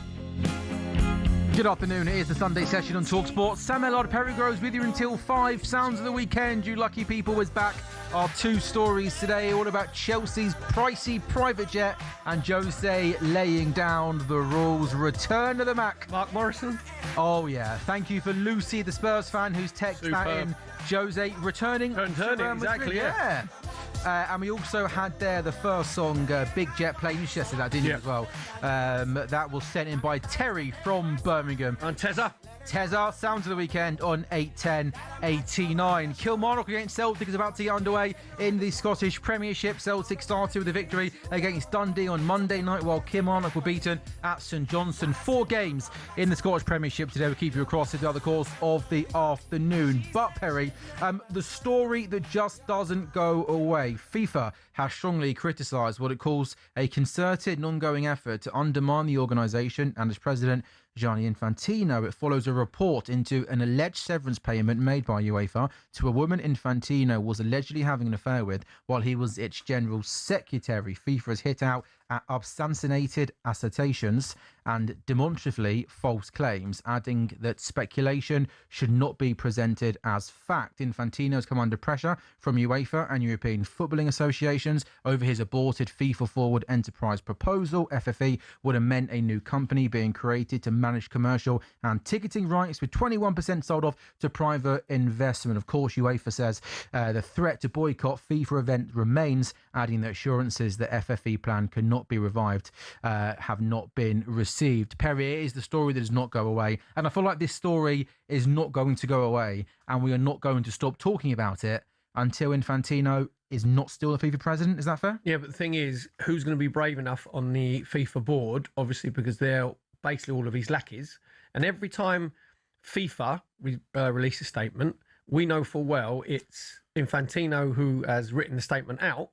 Speaker 2: Good afternoon, it is the Sunday session on talkSPORT. Sam Ellard, Perry Groves with you until 5. Sounds of the weekend, you lucky people, is back. Our two stories today, all about Chelsea's pricey private jet and Jose laying down the rules. Return to the Mac.
Speaker 3: Mark Morrison.
Speaker 2: Oh, yeah. Thank you for Lucy, the Spurs fan, who's texted that in. Jose returning.
Speaker 3: Exactly, yeah.
Speaker 2: And we also had there the first song, Big Jet Plane. You said that, didn't you, as well? That was sent in by Terry from Birmingham.
Speaker 3: And Tezza.
Speaker 2: Sounds of the weekend on 8:10:89. Kilmarnock against Celtic is about to get underway in the Scottish Premiership. Celtic started with a victory against Dundee on Monday night, while Kilmarnock were beaten at St Johnstone. 4 games in the Scottish Premiership today. We'll keep you across it throughout the course of the afternoon. But Perry, the story that just doesn't go away. FIFA has strongly criticised what it calls a concerted and ongoing effort to undermine the organisation and its president, Gianni Infantino. It follows a report into an alleged severance payment made by UEFA to a woman Infantino was allegedly having an affair with while he was its general secretary. FIFA has hit out at substantiated assertions and demonstrably false claims, adding that speculation should not be presented as fact. Infantino has come under pressure from UEFA and European footballing associations over his aborted FIFA Forward Enterprise proposal. FFE would have meant a new company being created to manage commercial and ticketing rights, with 21% sold off to private investment. Of course, UEFA says the threat to boycott FIFA event remains, adding that assurances the FFE plan cannot be revived have not been received. Perry, it is the story that does not go away, and I feel like this story is not going to go away, and we are not going to stop talking about it until Infantino is not still the FIFA president. Is that fair?
Speaker 3: Yeah, but the thing is, who's going to be brave enough on the FIFA board? Obviously, because they're basically all of his lackeys, and every time FIFA released a statement. We know full well it's Infantino who has written the statement out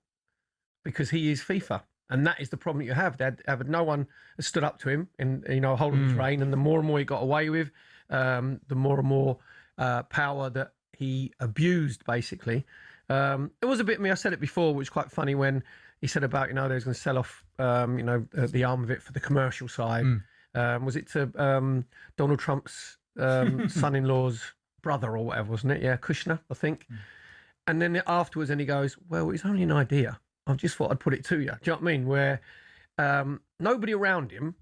Speaker 3: because he is FIFA. And that is the problem you have. No one has stood up to him in whole of his reign. And the more and more he got away with, the more and more power that he abused, basically. It was a bit me. I said it before, which was quite funny when he said about they was going to sell off the arm of it for the commercial side. Was it to Donald Trump's son-in-law's brother or whatever, wasn't it? Yeah, Kushner, I think. And then afterwards, he goes, "Well, it's only an idea. I just thought I'd put it to you." Do you know what I mean? Where nobody around him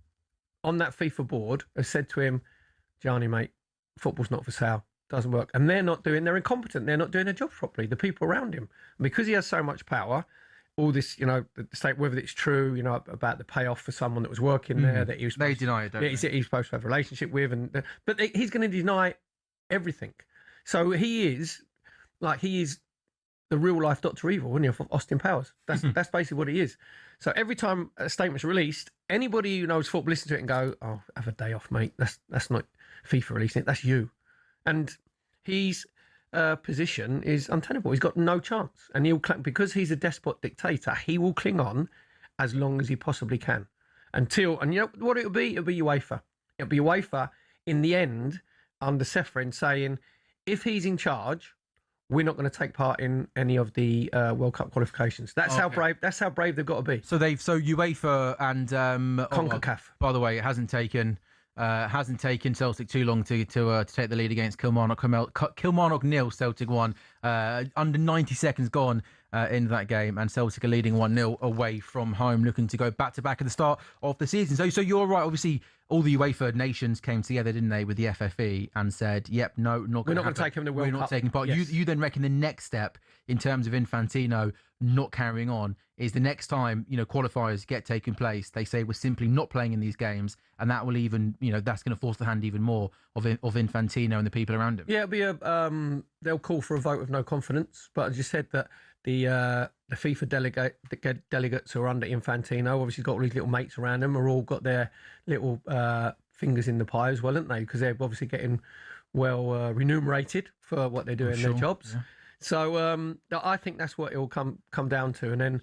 Speaker 3: on that FIFA board has said to him, "Gianni, mate, football's not for sale. Doesn't work." And they're incompetent. They're not doing their jobs properly. The people around him. And because he has so much power, all this, the state, whether it's true, about the payoff for someone that was working there, that he was
Speaker 2: they deny it, don't they?
Speaker 3: He's supposed to have a relationship with, but he's going to deny everything. So he is the real life Dr. Evil, isn't he, of Austin Powers? That's basically what he is. So every time a statement's released, anybody who knows football listen to it and go, "Oh, have a day off, mate. That's not FIFA releasing it. That's you." And his position is untenable. He's got no chance, and because he's a despot dictator, he will cling on as long as he possibly can until. And you know what it'll be? It'll be UEFA. It'll be UEFA in the end under Ceferin saying, if he's in charge, we're not going to take part in any of the World Cup qualifications. That's how brave. That's how brave they've got to be.
Speaker 2: So UEFA and
Speaker 3: CONCACAF.
Speaker 2: By the way, it hasn't taken Celtic too long to take the lead against Kilmarnock 0, Celtic 1. Under 90 seconds gone in that game, and Celtic are leading 1-0 away from home, looking to go back to back at the start of the season. So you're right. Obviously, all the UEFA nations came together, didn't they, with the FFE and said, "Yep, no,
Speaker 3: we're not going to take him to the World Cup.
Speaker 2: We're not taking part."
Speaker 3: Yes.
Speaker 2: You then reckon the next step in terms of Infantino not carrying on is the next time qualifiers get taken place, they say we're simply not playing in these games, and that will even that's going to force the hand even more of Infantino and the people around him.
Speaker 3: Yeah, it'll be they'll call for a vote of no confidence. But I just said that the FIFA delegates who are under Infantino, obviously got all these little mates around them, are all got their little fingers in the pie as well, aren't they? Because they're obviously getting well remunerated for what they're doing in their jobs. Yeah. So I think that's what it will come down to, and then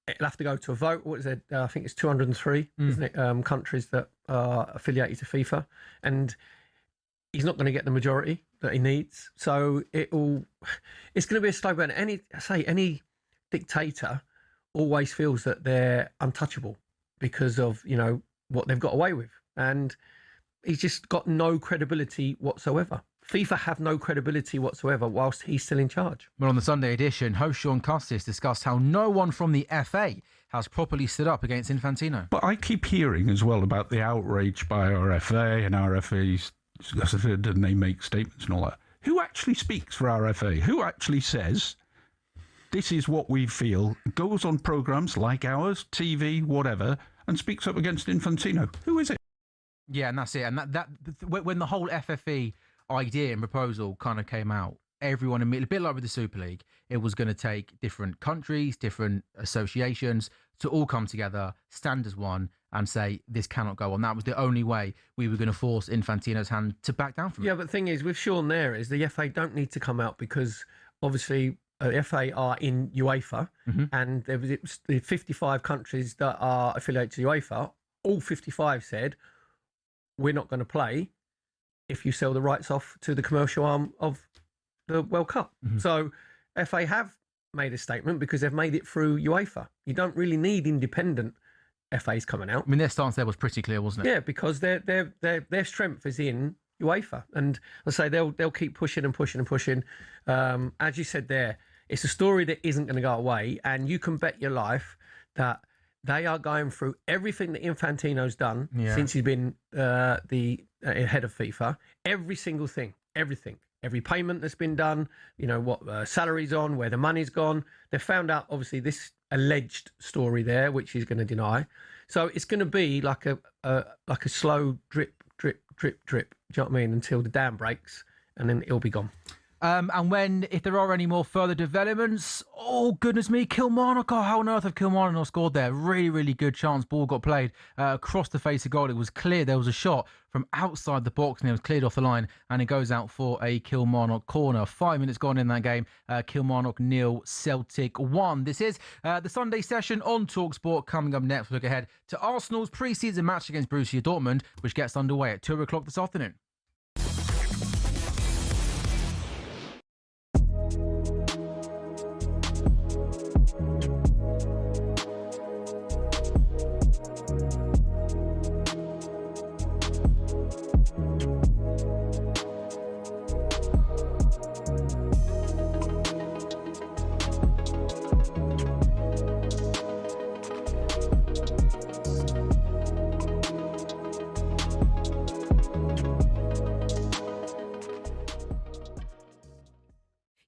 Speaker 3: it'll have to go to a vote. What is it? I think it's 203, isn't it? Countries that are affiliated to FIFA, and he's not going to get the majority that he needs. So it's going to be a slow burn. Any dictator always feels that they're untouchable because of what they've got away with, and he's just got no credibility whatsoever. FIFA have no credibility whatsoever whilst he's still in charge.
Speaker 2: Well, on the Sunday edition, host Sean Custis discussed how no one from the FA has properly stood up against Infantino.
Speaker 11: But I keep hearing as well about the outrage by our FA and our FA's, and they make statements and all that. Who actually speaks for our FA? Who actually says, this is what we feel, goes on programmes like ours, TV, whatever, and speaks up against Infantino? Who is it?
Speaker 2: Yeah, and that's it. And that when the whole FFE idea and proposal kind of came out, everyone, a bit like with the Super League, it was going to take different countries, different associations to all come together, stand as one, and say this cannot go on. That was the only way we were going to force Infantino's hand to back down from it.
Speaker 3: Yeah, but the thing is, with Sean there, is the FA don't need to come out because obviously the FA are in UEFA, and there was the 55 countries that are affiliated to UEFA. All 55 said, we're not going to play if you sell the rights off to the commercial arm of the World Cup. So FA have made a statement because they've made it through UEFA. You don't really need independent FAs coming out.
Speaker 2: I mean, their stance there was pretty clear, wasn't it?
Speaker 3: Yeah, because their strength is in UEFA, and I say they'll keep pushing and pushing and pushing. As you said there, it's a story that isn't going to go away, and you can bet your life that they are going through everything that Infantino's done since he's been the head of FIFA. Every single thing, everything. Every payment that's been done, what salary's on, where the money's gone. They've found out, obviously, this alleged story there, which he's going to deny. So it's going to be like a slow drip, drip, drip, drip. Do you know what I mean? Until the dam breaks, and then it'll be gone.
Speaker 2: And if there are any more further developments, oh goodness me, Kilmarnock, how on earth have Kilmarnock scored there? Really, really good chance. Ball got played across the face of goal. It was clear. There was a shot from outside the box and it was cleared off the line and it goes out for a Kilmarnock corner. 5 minutes gone in that game. Kilmarnock 0, Celtic 1. This is the Sunday session on talkSPORT. Coming up next, we'll look ahead to Arsenal's pre-season match against Borussia Dortmund, which gets underway at 2 o'clock this afternoon.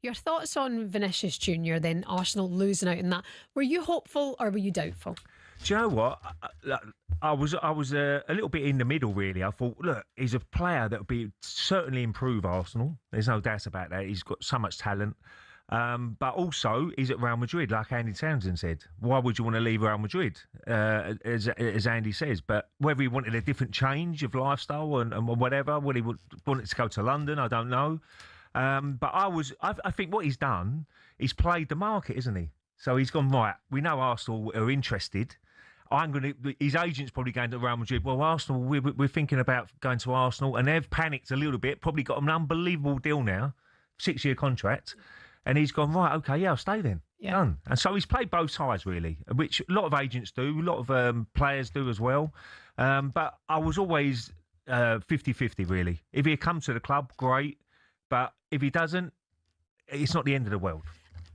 Speaker 10: Your thoughts on Vinicius Junior then, Arsenal losing out in that. Were you hopeful or were you doubtful?
Speaker 12: Do you know what? I was a little bit in the middle, really. I thought, look, he's a player that would certainly improve Arsenal. There's no doubt about that. He's got so much talent. But also, he's at Real Madrid, like Andy Townsend said. Why would you want to leave Real Madrid, as Andy says? But whether he wanted a different change of lifestyle and whatever, whether he wanted to go to London, I don't know. But I think what he's done, he's played the market, isn't he? So he's gone, right, we know Arsenal are interested. His agent's probably going to Real Madrid. Well, Arsenal, we're thinking about going to Arsenal, and they've panicked a little bit, probably got an unbelievable deal now, 6-year contract. And he's gone, right, okay, yeah, I'll stay then. Yeah. Done. And so he's played both sides, really, which a lot of agents do, a lot of players do as well. But I was always 50-50, really. If he come to the club, great. But if he doesn't, it's not the end of the world.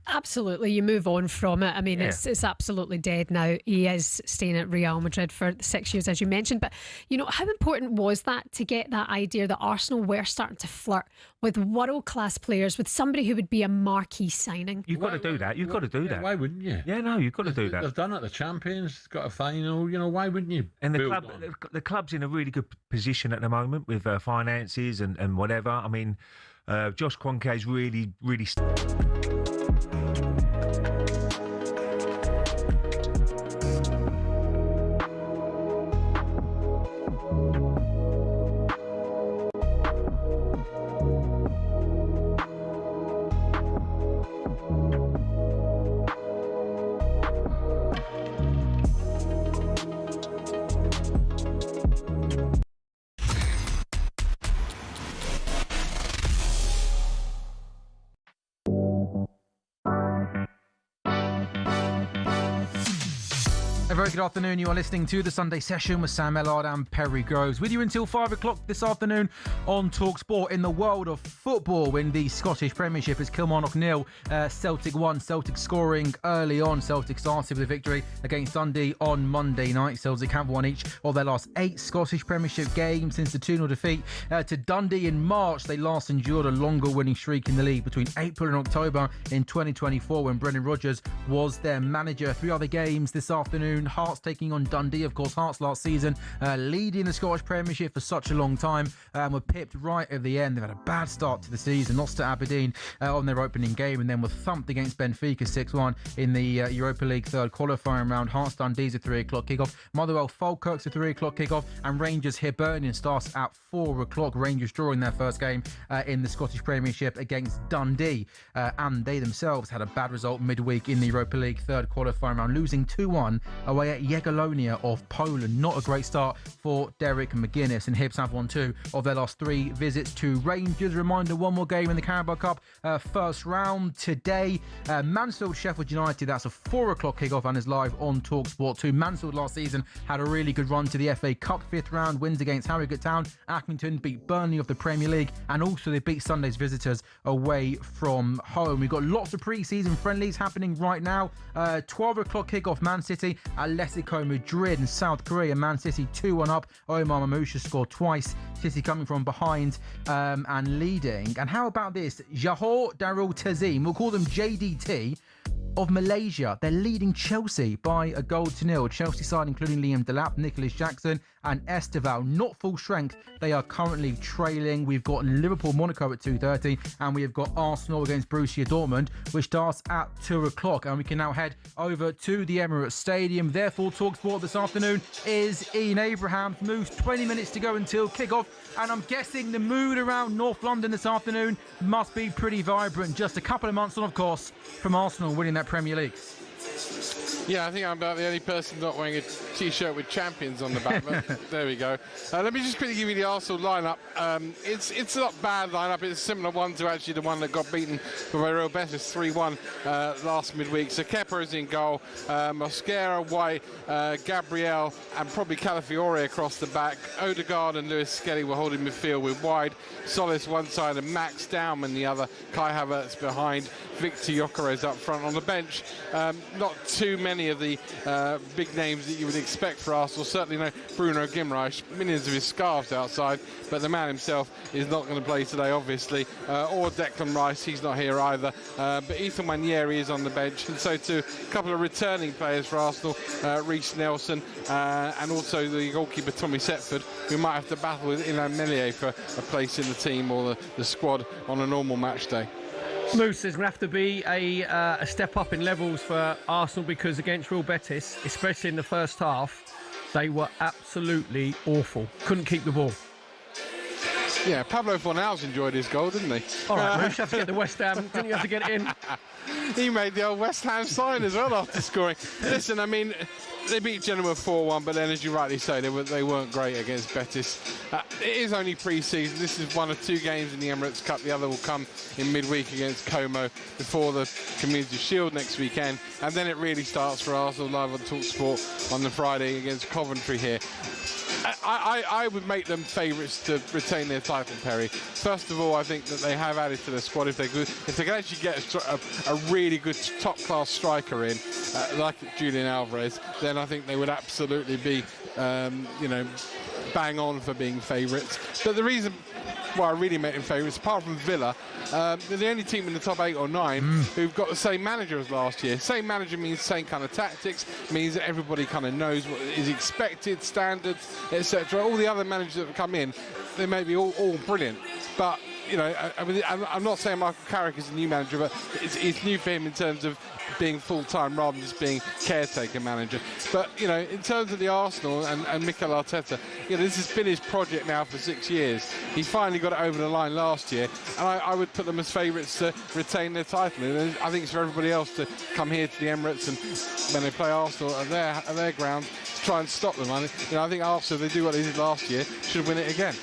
Speaker 10: Absolutely, you move on from it. I mean, it's absolutely dead now. He is staying at Real Madrid for 6 years, as you mentioned. But, you know, how important was that to get that idea that Arsenal were starting to flirt with world-class players, with somebody who would be a marquee signing?
Speaker 12: You've got to do that. You've got to do that.
Speaker 11: Why wouldn't you?
Speaker 12: Yeah, no, you've got to do that.
Speaker 11: They've done it. The champions got a final. You know, why wouldn't you?
Speaker 12: And the club's in a really good position at the moment with finances and whatever. I mean, Josh Kroenke's really, really...
Speaker 2: A very good afternoon. You are listening to the Sunday Session with Sam Ellard and Perry Groves. With you until 5 o'clock this afternoon on talkSPORT. In the world of football, in the Scottish Premiership, it's Kilmarnock 0, Celtic 1. Celtic scoring early on. Celtic started with a victory against Dundee on Monday night. Celtic have won each of their last 8 Scottish Premiership games since the 2-0 defeat to Dundee in March. They last endured a longer winning streak in the league between April and October in 2024 when Brendan Rodgers was their manager. 3 other games this afternoon. Hearts taking on Dundee. Of course, Hearts last season leading the Scottish Premiership for such a long time were pipped right at the end. They've had a bad start to the season, lost to Aberdeen on their opening game and then were thumped against Benfica 6-1 in the Europa League third qualifying round. Hearts Dundee's a 3 o'clock kickoff. Motherwell Falkirk's a 3 o'clock kickoff and Rangers Hibernian starts at 4 o'clock. Rangers drawing their first game in the Scottish Premiership against Dundee and they themselves had a bad result midweek in the Europa League third qualifying round, losing 2-1 away at Jagiellonia of Poland. Not a great start for Derek McGuinness, and Hibs have won 2 of their last 3 visits to Rangers. Reminder, one more game in the Carabao Cup first round today. Mansfield Sheffield United, that's a 4 o'clock kickoff and is live on talkSPORT 2. Mansfield last season had a really good run to the FA Cup 5th round, wins against Harrogate Town. Accrington beat Burnley of the Premier League and also they beat Sunday's visitors away from home. We've got lots of pre-season friendlies happening right now. 12 o'clock kickoff, Man City, Atletico Madrid and South Korea. Man City 2-1 up. Omar Mamouche scored twice. City coming from behind and leading. And how about this? Johor Darul Ta'zim, we'll call them JDT, of Malaysia. They're leading Chelsea by a 1-0. Chelsea side including Liam Delap, Nicholas Jackson and Esteval. Not full strength. They are currently trailing. We've got Liverpool-Monaco at 2:30, and we have got Arsenal against Borussia Dortmund, which starts at 2 o'clock. And we can now head over to the Emirates Stadium. Therefore, talkSPORT this afternoon is Ian Abrahams. Moves 20 minutes to go until kick-off. And I'm guessing the mood around North London this afternoon must be pretty vibrant. Just a couple of months on, of course, from Arsenal winning that Premier League.
Speaker 13: Yeah, I think I'm about the only person not wearing a T-shirt with champions on the back, but there we go. Let me just quickly give you the Arsenal lineup. It's not a bad lineup. It's a similar one to actually the one that got beaten by Real Betis 3-1 last midweek. So Kepa is in goal, Mosquera, White, Gabriel, and probably Calafiore across the back. Odegaard and Lewis Skelly were holding midfield with Wide, Solis one side and Max Dowman the other. Kai Havertz behind. Victor Gyökeres up front on the bench. Not too many of the big names that you would expect for Arsenal. Certainly no Bruno Guimaraes, millions of his scarves outside, but the man himself is not going to play today, obviously. Or Declan Rice, he's not here either. But Ethan Nwaneri is on the bench, and so too a couple of returning players for Arsenal, Reece Nelson, and also the goalkeeper Tommy Setford, who might have to battle with Ilan Meslier for a place in the team or the squad on a normal match day.
Speaker 3: Moose, there's going to have to be a step up in levels for Arsenal, because against Real Betis, especially in the first half, they were absolutely awful. Couldn't keep the ball.
Speaker 13: Yeah, Pablo Fornals enjoyed his goal, didn't he?
Speaker 3: All right, Moose, you have to get the West Ham. Didn't you have to get it in?
Speaker 13: He made the old West Ham sign as well after scoring. Listen, I mean, they beat Genoa 4-1, but then, as you rightly say, they weren't great against Betis. It is only pre-season. This is one of two games in the Emirates Cup. The other will come in midweek against Como before the Community Shield next weekend. And then it really starts for Arsenal live on talkSPORT on the Friday against Coventry here. I would make them favourites to retain their title, Perry. First of all, I think that they have added to their squad. If they can actually get a really good top-class striker in, like Julian Alvarez, then I think they would absolutely be, bang on for being favourites. But the reason why I really make them favourites, apart from Villa, they're the only team in the top 8 or 9 who've got the same manager as last year. Same manager means same kind of tactics, means that everybody kind of knows what is expected, standards, etc. All the other managers that have come in, they may be all brilliant, but I'm not saying Michael Carrick is a new manager, but it's new for him in terms of being full-time rather than just being caretaker manager. But, in terms of the Arsenal and Mikel Arteta, this has been his project now for 6 years. He finally got it over the line last year, and I would put them as favourites to retain their title. And I think it's for everybody else to come here to the Emirates and when they play Arsenal at their ground to try and stop them. I think Arsenal, if they do what they did last year, should win it again.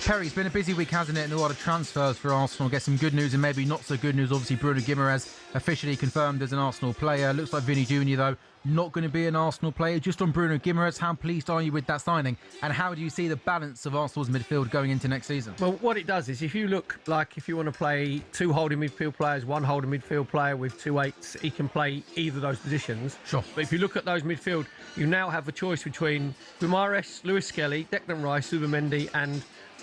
Speaker 2: Perry, it's been a busy week, hasn't it? And a lot of transfers for Arsenal. Get some good news and maybe not so good news. Obviously, Bruno Guimaraes officially confirmed as an Arsenal player. Looks like Vinny Jr., though, not going to be an Arsenal player. Just on Bruno Guimaraes, how pleased are you with that signing? And how do you see the balance of Arsenal's midfield going into next season?
Speaker 3: Well, what it does is if you look like if you want to play 2 holding midfield players, 1 holding midfield player with 2 8s, he can play either of those positions.
Speaker 2: Sure.
Speaker 3: But if you look at those midfield, you now have a choice between Guimaraes, Lewis Skelly, Declan Rice, Zubimendi, and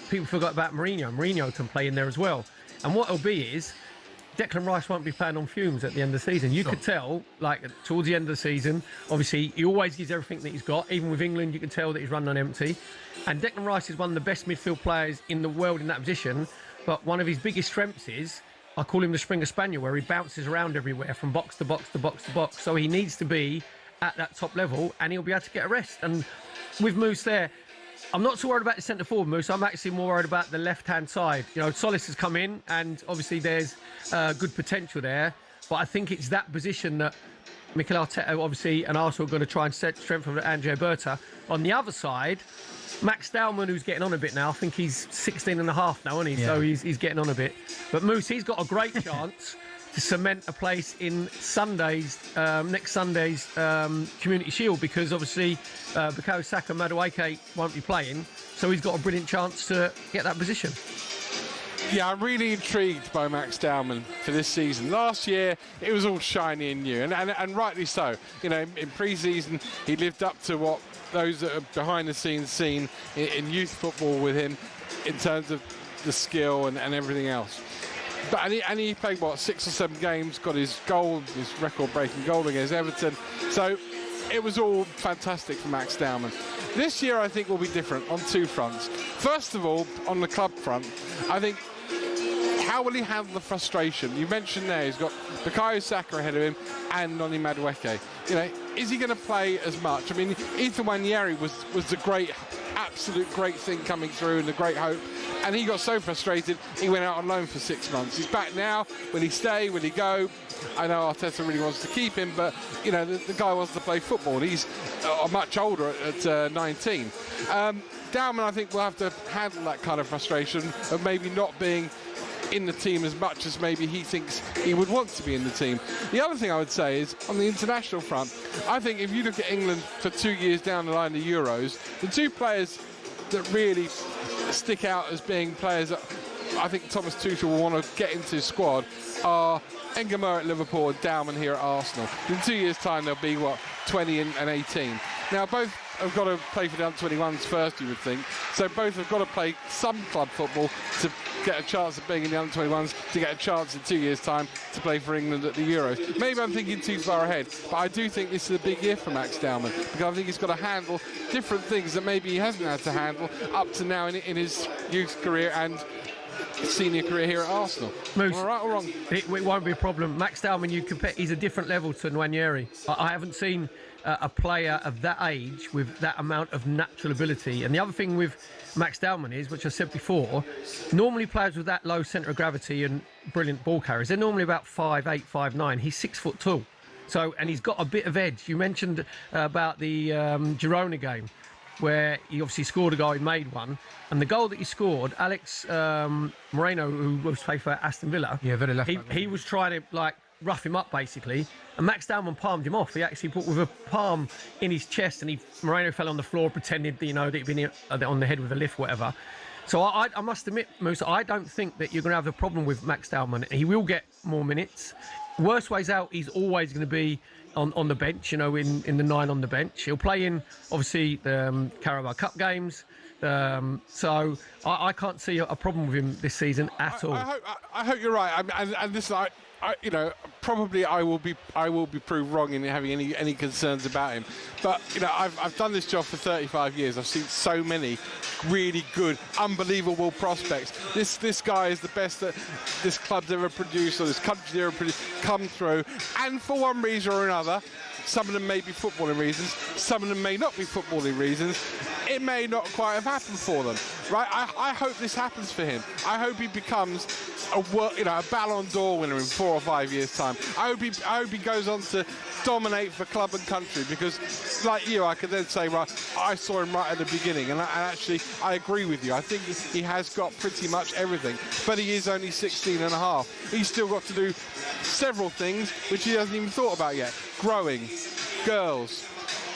Speaker 3: people forgot about Mourinho. Mourinho can play in there as well. And what it'll be is Declan Rice won't be playing on fumes at the end of the season. You could tell, towards the end of the season, obviously, he always gives everything that he's got. Even with England, you can tell that he's running on empty. And Declan Rice is one of the best midfield players in the world in that position. But one of his biggest strengths is, I call him the Springer Spaniel, where he bounces around everywhere from box to box to box to box. So he needs to be at that top level, and he'll be able to get a rest. And with Moose there, I'm not so worried about the centre forward, Moose. I'm actually more worried about the left-hand side. Solis has come in, and obviously there's good potential there. But I think it's that position that Mikel Arteta, obviously, and Arsenal are going to try and strengthen Andre Berta. On the other side, Max Dowman, who's getting on a bit now. I think he's 16 and a half now, isn't he? Yeah. So he's getting on a bit. But Moose, he's got a great chance to cement a place in next Sunday's Community Shield, because obviously Bukayo Saka and Madueke won't be playing, so he's got a brilliant chance to get that position.
Speaker 13: Yeah, I'm really intrigued by Max Dowman for this season. Last year, it was all shiny and new, and rightly so. In pre-season, he lived up to what those that are behind the scenes seen in youth football with him in terms of the skill and everything else. But he played 6 or 7 games, got his goal, his record-breaking goal against Everton. So it was all fantastic for Max Dowman. This year, I think, will be different on two fronts. First of all, on the club front, I think, how will he handle the frustration? You mentioned there he's got Bukayo Saka ahead of him and Noni Madueke. You know, is he going to play as much? I mean, Ethan Nwaneri was the great, absolute great thing coming through and the great hope. And he got so frustrated, he went out on loan for 6 months. He's back now. Will he stay? Will he go? I know Arteta really wants to keep him, but, you know, the guy wants to play football. And he's much older at 19. Dowman, I think, will have to handle that kind of frustration of maybe not being in the team as much as maybe he thinks he would want to be in the team. The other thing I would say is, on the international front, I think if you look at England for 2 years down the line, the Euros, the two players that really stick out as being players that I think Thomas Tuchel will want to get into his squad are Engamur at Liverpool and Dowman here at Arsenal. In 2 years' time, they'll be, 20 and 18. Now, both have got to play for the under-21s first, you would think. So both have got to play some club football to get a chance of being in the under-21s, to get a chance in 2 years' time to play for England at the Euros. Maybe I'm thinking too far ahead, but I do think this is a big year for Max Dowman, because I think he's got to handle different things that maybe he hasn't had to handle up to now in his youth career and senior career here at Arsenal.
Speaker 3: Moose,
Speaker 13: all right or wrong?
Speaker 3: It won't be a problem. Max Dowman, you compare, he's a different level to Nwaneri. I haven't seen a player of that age with that amount of natural ability. And the other thing with Max Dowman is, which I said before, normally players with that low centre of gravity and brilliant ball carriers, they're normally about 5'8", 5'9". He's 6 foot tall. So, and he's got a bit of edge. You mentioned about the Girona game, where he obviously scored a goal, he made one. And the goal that he scored, Alex Moreno, who was playing for Aston Villa,
Speaker 2: very left
Speaker 3: he was trying to rough him up basically, and Max Dowman palmed him off. He actually put with a palm in his chest, and Moreno fell on the floor, pretended that he'd been hit on the head with a lift, whatever. So I must admit, Moose, I don't think that you're going to have a problem with Max Dowman. He will get more minutes. Worst ways out, he's always going to be on the bench, in the 9 on the bench. He'll play in, obviously, the Carabao Cup games. So I can't see a problem with him this season at all.
Speaker 13: I hope you're right. And this, probably I will be proved wrong in having any concerns about him. But I've done this job for 35 years. I've seen so many really good, unbelievable prospects. This guy is the best that this club's ever produced, or this country's ever produced, come through. And for one reason or another, some of them may be footballing reasons, some of them may not be footballing reasons. It may not quite have happened for them, right? I hope this happens for him. I hope he becomes a Ballon d'Or winner in 4 or 5 years' time. I hope he goes on to dominate for club and country, because, like you, I could then say, right, I saw him right at the beginning, and actually, I agree with you. I think he has got pretty much everything, but he is only 16 and a half. He's still got to do several things which he hasn't even thought about yet. Growing, girls,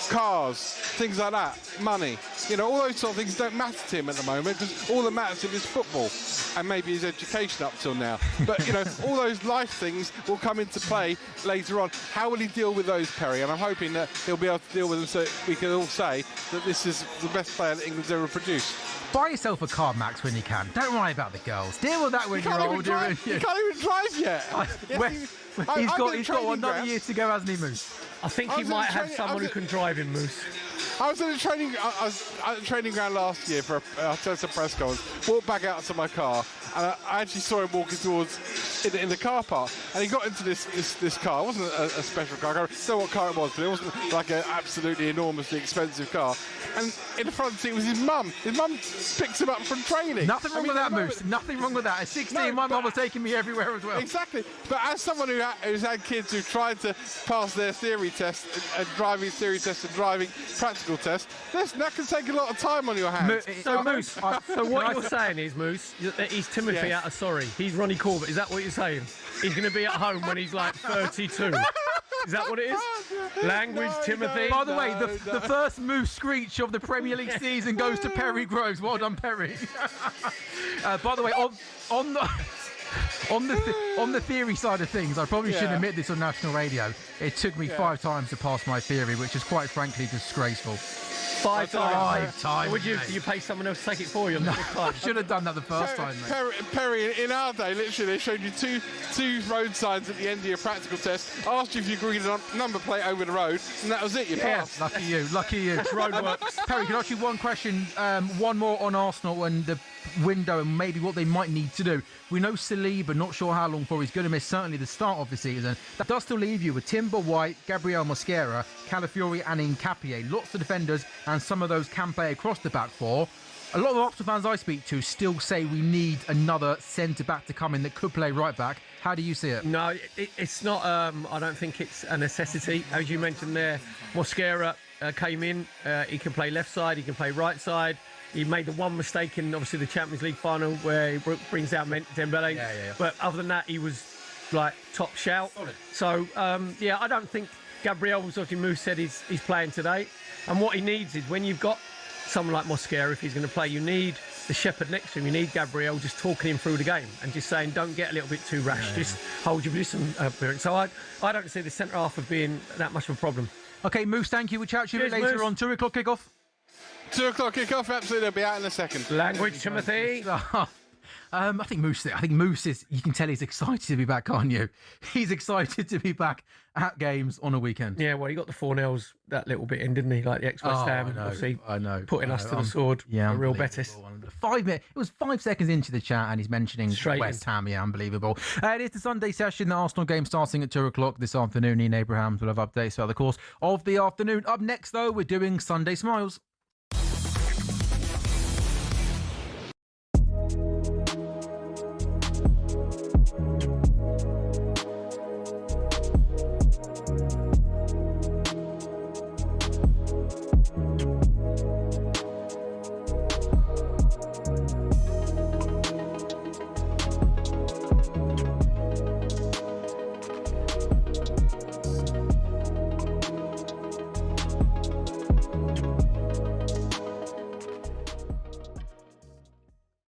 Speaker 13: cars, things like that, money. All those sort of things don't matter to him at the moment, because all that matters to him is football and maybe his education up till now. But, all those life things will come into play later on. How will he deal with those, Perry? And I'm hoping that he'll be able to deal with them so we can all say that this is the best player that England's ever produced.
Speaker 2: Buy yourself a car, Max, when you can. Don't worry about the girls. Deal with that when you're older.
Speaker 13: You can't even drive yet.
Speaker 2: He's got another year to go, hasn't he, Moose?
Speaker 3: I think he might have someone who can drive him, Moose.
Speaker 13: I was at a training ground last year for a Arteta press conference. Walked back out to my car, and I actually saw him walking towards in the car park. And he got into this car. It wasn't a special car. I don't know what car it was, but it wasn't like an absolutely enormously expensive car. And in the front seat was his mum. His mum picks him up from training.
Speaker 2: Nothing wrong with that, Moose. Nothing wrong with that. At 16, my mum was taking me everywhere as well.
Speaker 13: Exactly. But as someone who's had kids who tried to pass their theory test and driving theory test and driving practical test, that can take a lot of time on your hands.
Speaker 3: Moose, so what you're saying is, Moose, he's Timothy out of Sorry. He's Ronnie Corbett. Is that what you're saying? He's going to be at home when he's like 32. Is that what it is? Language, Timothy.
Speaker 2: By the way, the first Moose screech of the Premier League season goes to Perry Groves. Well done, Perry. By the way, on the... On the theory side of things, I probably shouldn't admit this on national radio. It took me 5 times to pass my theory, which is quite frankly disgraceful.
Speaker 3: 5 times.
Speaker 2: 5 times.
Speaker 3: Would you pay someone else to take it for you?
Speaker 2: No, I should have done that the first time, mate.
Speaker 13: Perry, in our day, literally, they showed you two road signs at the end of your practical test, asked you if you could read a number plate over the road, and that was it. You passed.
Speaker 2: Lucky you. Roadworks. Perry, can I ask you one question? One more on Arsenal and the window and maybe what they might need to do. We know Saliba, not sure how long for. He's going to miss certainly the start of the season. That does still leave you with Timber, White, Gabriel Mosquera, Calafiori and Nkapie. Lots of defenders and some of those can play across the back four. A lot of Arsenal fans I speak to still say we need another centre-back to come in that could play right-back. How do you see it?
Speaker 3: No, it's not. I don't think it's a necessity. As you mentioned there, Mosquera came in. He can play left side, he can play right side. He made the one mistake in, obviously, the Champions League final where he brings down Dembele. Yeah. But other than that, he was, like, top shout. Solid. So, I don't think Gabriel, was obviously Moose said he's playing today. And what he needs is when you've got someone like Mosquera, if he's going to play, you need the shepherd next to him. You need Gabriel just talking him through the game and just saying, don't get a little bit too rash. Just hold your position. So I don't see the centre half of being that much of a problem.
Speaker 2: OK, Moose, thank you. We'll chat to you later
Speaker 3: Moose.
Speaker 2: on 2 o'clock kickoff.
Speaker 13: 2 o'clock kickoff, absolutely. They'll be out in a second.
Speaker 3: Language, Timothy.
Speaker 2: I think Moose is. You can tell he's excited to be back, can't you? He's excited to be back at games on a weekend.
Speaker 3: Yeah, well, he got the 4-0s that little bit in, didn't he? Like the ex-West Ham, obviously.
Speaker 2: I know.
Speaker 3: Putting us to the sword.
Speaker 2: Yeah,
Speaker 3: a real Betis.
Speaker 2: 5 minutes. It was 5 seconds into the chat, and he's mentioning West Ham. Yeah, unbelievable. It is the Sunday session. The Arsenal game starting at 2 o'clock this afternoon. Ian Abrahams will have updates throughout the course of the afternoon. Up next, though, we're doing Sunday Smiles.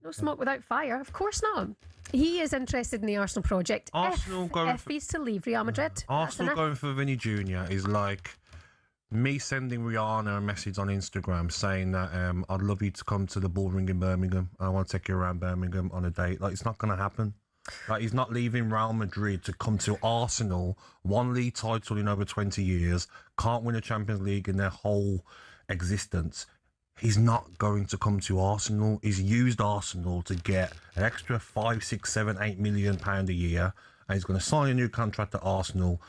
Speaker 10: Smoke without fire, of course not. He is interested in the Arsenal project.
Speaker 9: Arsenal
Speaker 10: if he's to leave Real Madrid.
Speaker 9: Arsenal going for Vinny Jr. is like me sending Rihanna a message on Instagram saying that I'd love you to come to the Bullring in Birmingham. I want to take you around Birmingham on a date. Like, it's not going to happen. Like, he's not leaving Real Madrid to come to Arsenal. 1 league title in over 20 years. Can't win a Champions League in their whole existence. He's not going to come to Arsenal. He's used Arsenal to get an extra 5, 6, 7, 8 million pound a year, and he's going to sign a new contract at Arsenal.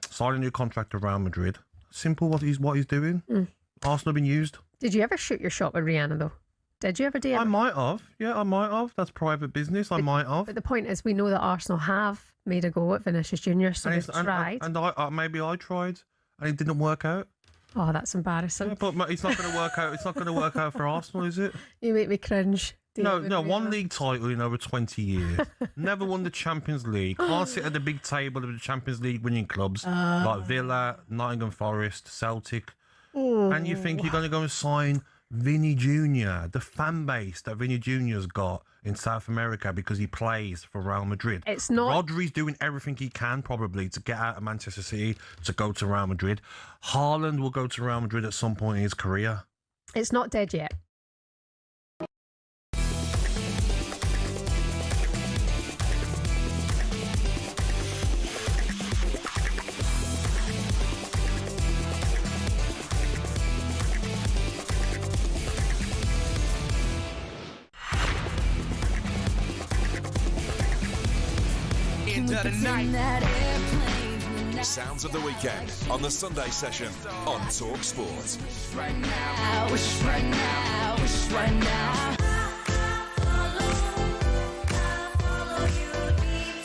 Speaker 9: Sign a new contract at Real Madrid. Simple. What he's doing. Arsenal been used.
Speaker 10: Did you ever shoot your shot with Rihanna though? Did you ever do it?
Speaker 9: I might have. Yeah, I might have. That's private business. I might have.
Speaker 10: But the point is, we know that Arsenal have made a go at Vinicius Junior, so they've tried.
Speaker 9: And maybe I tried, and it didn't work out.
Speaker 10: Oh, that's embarrassing.
Speaker 9: Yeah, but it's not going to work out. It's not going to work out for Arsenal, is it?
Speaker 10: You make me cringe.
Speaker 9: No, 1 league title in over 20 years. Never won the Champions League. Can't sit at the big table of the Champions League winning clubs like Villa, Nottingham Forest, Celtic. And you think you're going to go and sign Vinny Jr., the fan base that Vinny Jr.'s got in South America because he plays for Real Madrid.
Speaker 10: It's not.
Speaker 9: Rodri's doing everything he can probably to get out of Manchester City to go to Real Madrid. Haaland will go to Real Madrid at some point in his career.
Speaker 10: It's not dead yet.
Speaker 7: Sounds of the weekend on the Sunday session on talkSPORT.
Speaker 14: Right now, right now, right now.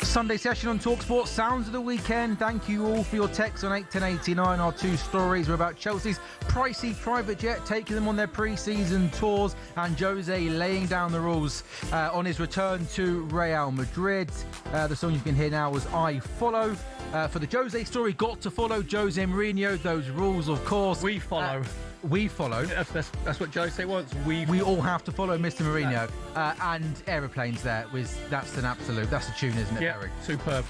Speaker 2: Sunday session on talkSPORT, sounds of the weekend. Thank you all for your texts on 81089. Our 2 stories are about Chelsea's pricey private jet taking them on their pre-season tours and Jose laying down the rules on his return to Real Madrid. The song you can hear now was I Follow. For the Jose story, got to follow Jose Mourinho. Those rules, of course.
Speaker 3: We follow.
Speaker 2: we follow.
Speaker 3: That's what Jose wants.
Speaker 2: We all have to follow Mr. Mourinho. And Aeroplanes there. That's an absolute. That's a tune, isn't it,
Speaker 3: Yeah,
Speaker 2: Perry?
Speaker 3: superb.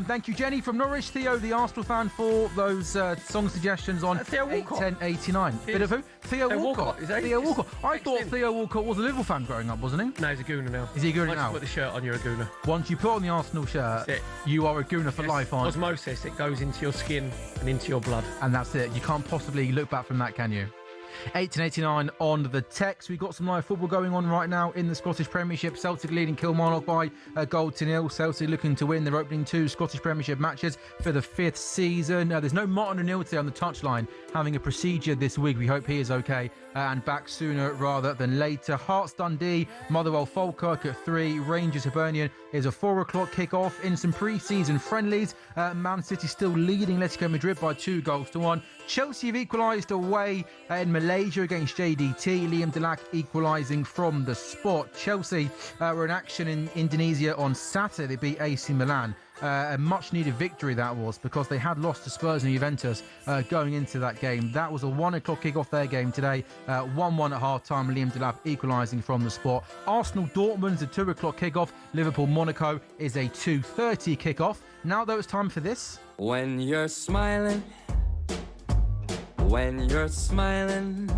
Speaker 2: Thank you, Jenny from Norwich. Theo, the Arsenal fan, for those song suggestions on 81089. Bit of who? Theo Walcott. Theo Walcott. I thought Theo Walcott was a Liverpool fan growing up, wasn't he?
Speaker 3: No, he's a Gooner now.
Speaker 2: Is he a Gooner
Speaker 3: Once
Speaker 2: now?
Speaker 3: you put the shirt on, you're a Gooner.
Speaker 2: Once you put on the Arsenal shirt, you are a Gooner for life, aren't you?
Speaker 3: Osmosis, it goes into your skin and into your blood.
Speaker 2: And that's it. You can't possibly look back from that, can you? 1889 on the text. We've got some live football going on right now in the Scottish Premiership. Celtic leading Kilmarnock by a goal to nil. Celtic looking to win their opening 2 Scottish Premiership matches for the 5th season. There's no Martin O'Neill today on the touchline, having a procedure this week. We hope he is okay and back sooner rather than later. Hearts Dundee, Motherwell Falkirk at 3. Rangers Hibernian is a 4 o'clock kick-off in some pre-season friendlies. Man City still leading Atletico Madrid by 2-1. Chelsea have equalised away in Malaysia against JDT. Liam Delac equalising from the spot. Chelsea were in action in Indonesia on Saturday. They beat AC Milan. A much-needed victory that was, because they had lost to Spurs and Juventus going into that game. That was a 1 o'clock kick-off their game today. 1-1 at half-time. Liam Delap equalising from the spot. Arsenal Dortmund's a 2 o'clock kick-off. Liverpool Monaco is a 2:30 kick-off. Now, though, it's time for this.
Speaker 14: When you're smiling, when you're smiling,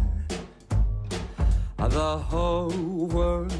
Speaker 14: the whole world,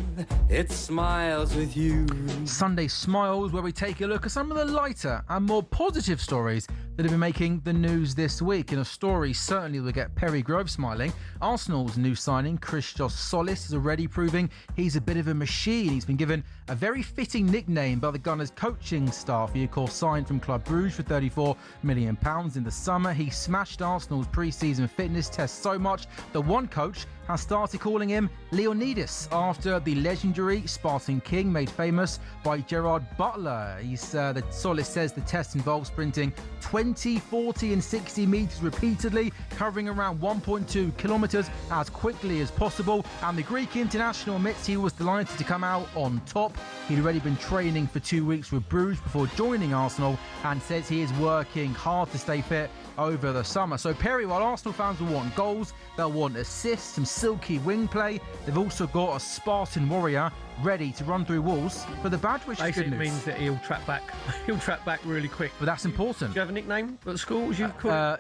Speaker 14: it smiles with you.
Speaker 2: Sunday Smiles, where we take a look at some of the lighter and more positive stories that have been making the news this week. In a story certainly will get Perry Grove smiling. Arsenal's new signing, Christos Solis, is already proving he's a bit of a machine. He's been given a very fitting nickname by the Gunners coaching staff. He, of course, signed from Club Brugge for £34 million in the summer. He smashed Arsenal's pre-season fitness test so much that one coach has started calling him Leonidas, after the legendary Spartan King made famous by Gerard Butler. The Solis says the test involves sprinting 20, 40 and 60 metres repeatedly, covering around 1.2 kilometres as quickly as possible. And the Greek international admits he was delighted to come out on top. He'd already been training for 2 weeks with Bruges before joining Arsenal, and says he is working hard to stay fit over the summer. So, Perry, while Arsenal fans will want goals, they'll want assists, some silky wing play. They've also got a Spartan warrior ready to run through walls for the badge, which is good news.
Speaker 3: Basically means that he'll track back. He'll track back really quick.
Speaker 2: But that's important.
Speaker 3: Do you have a nickname at school? Was you called?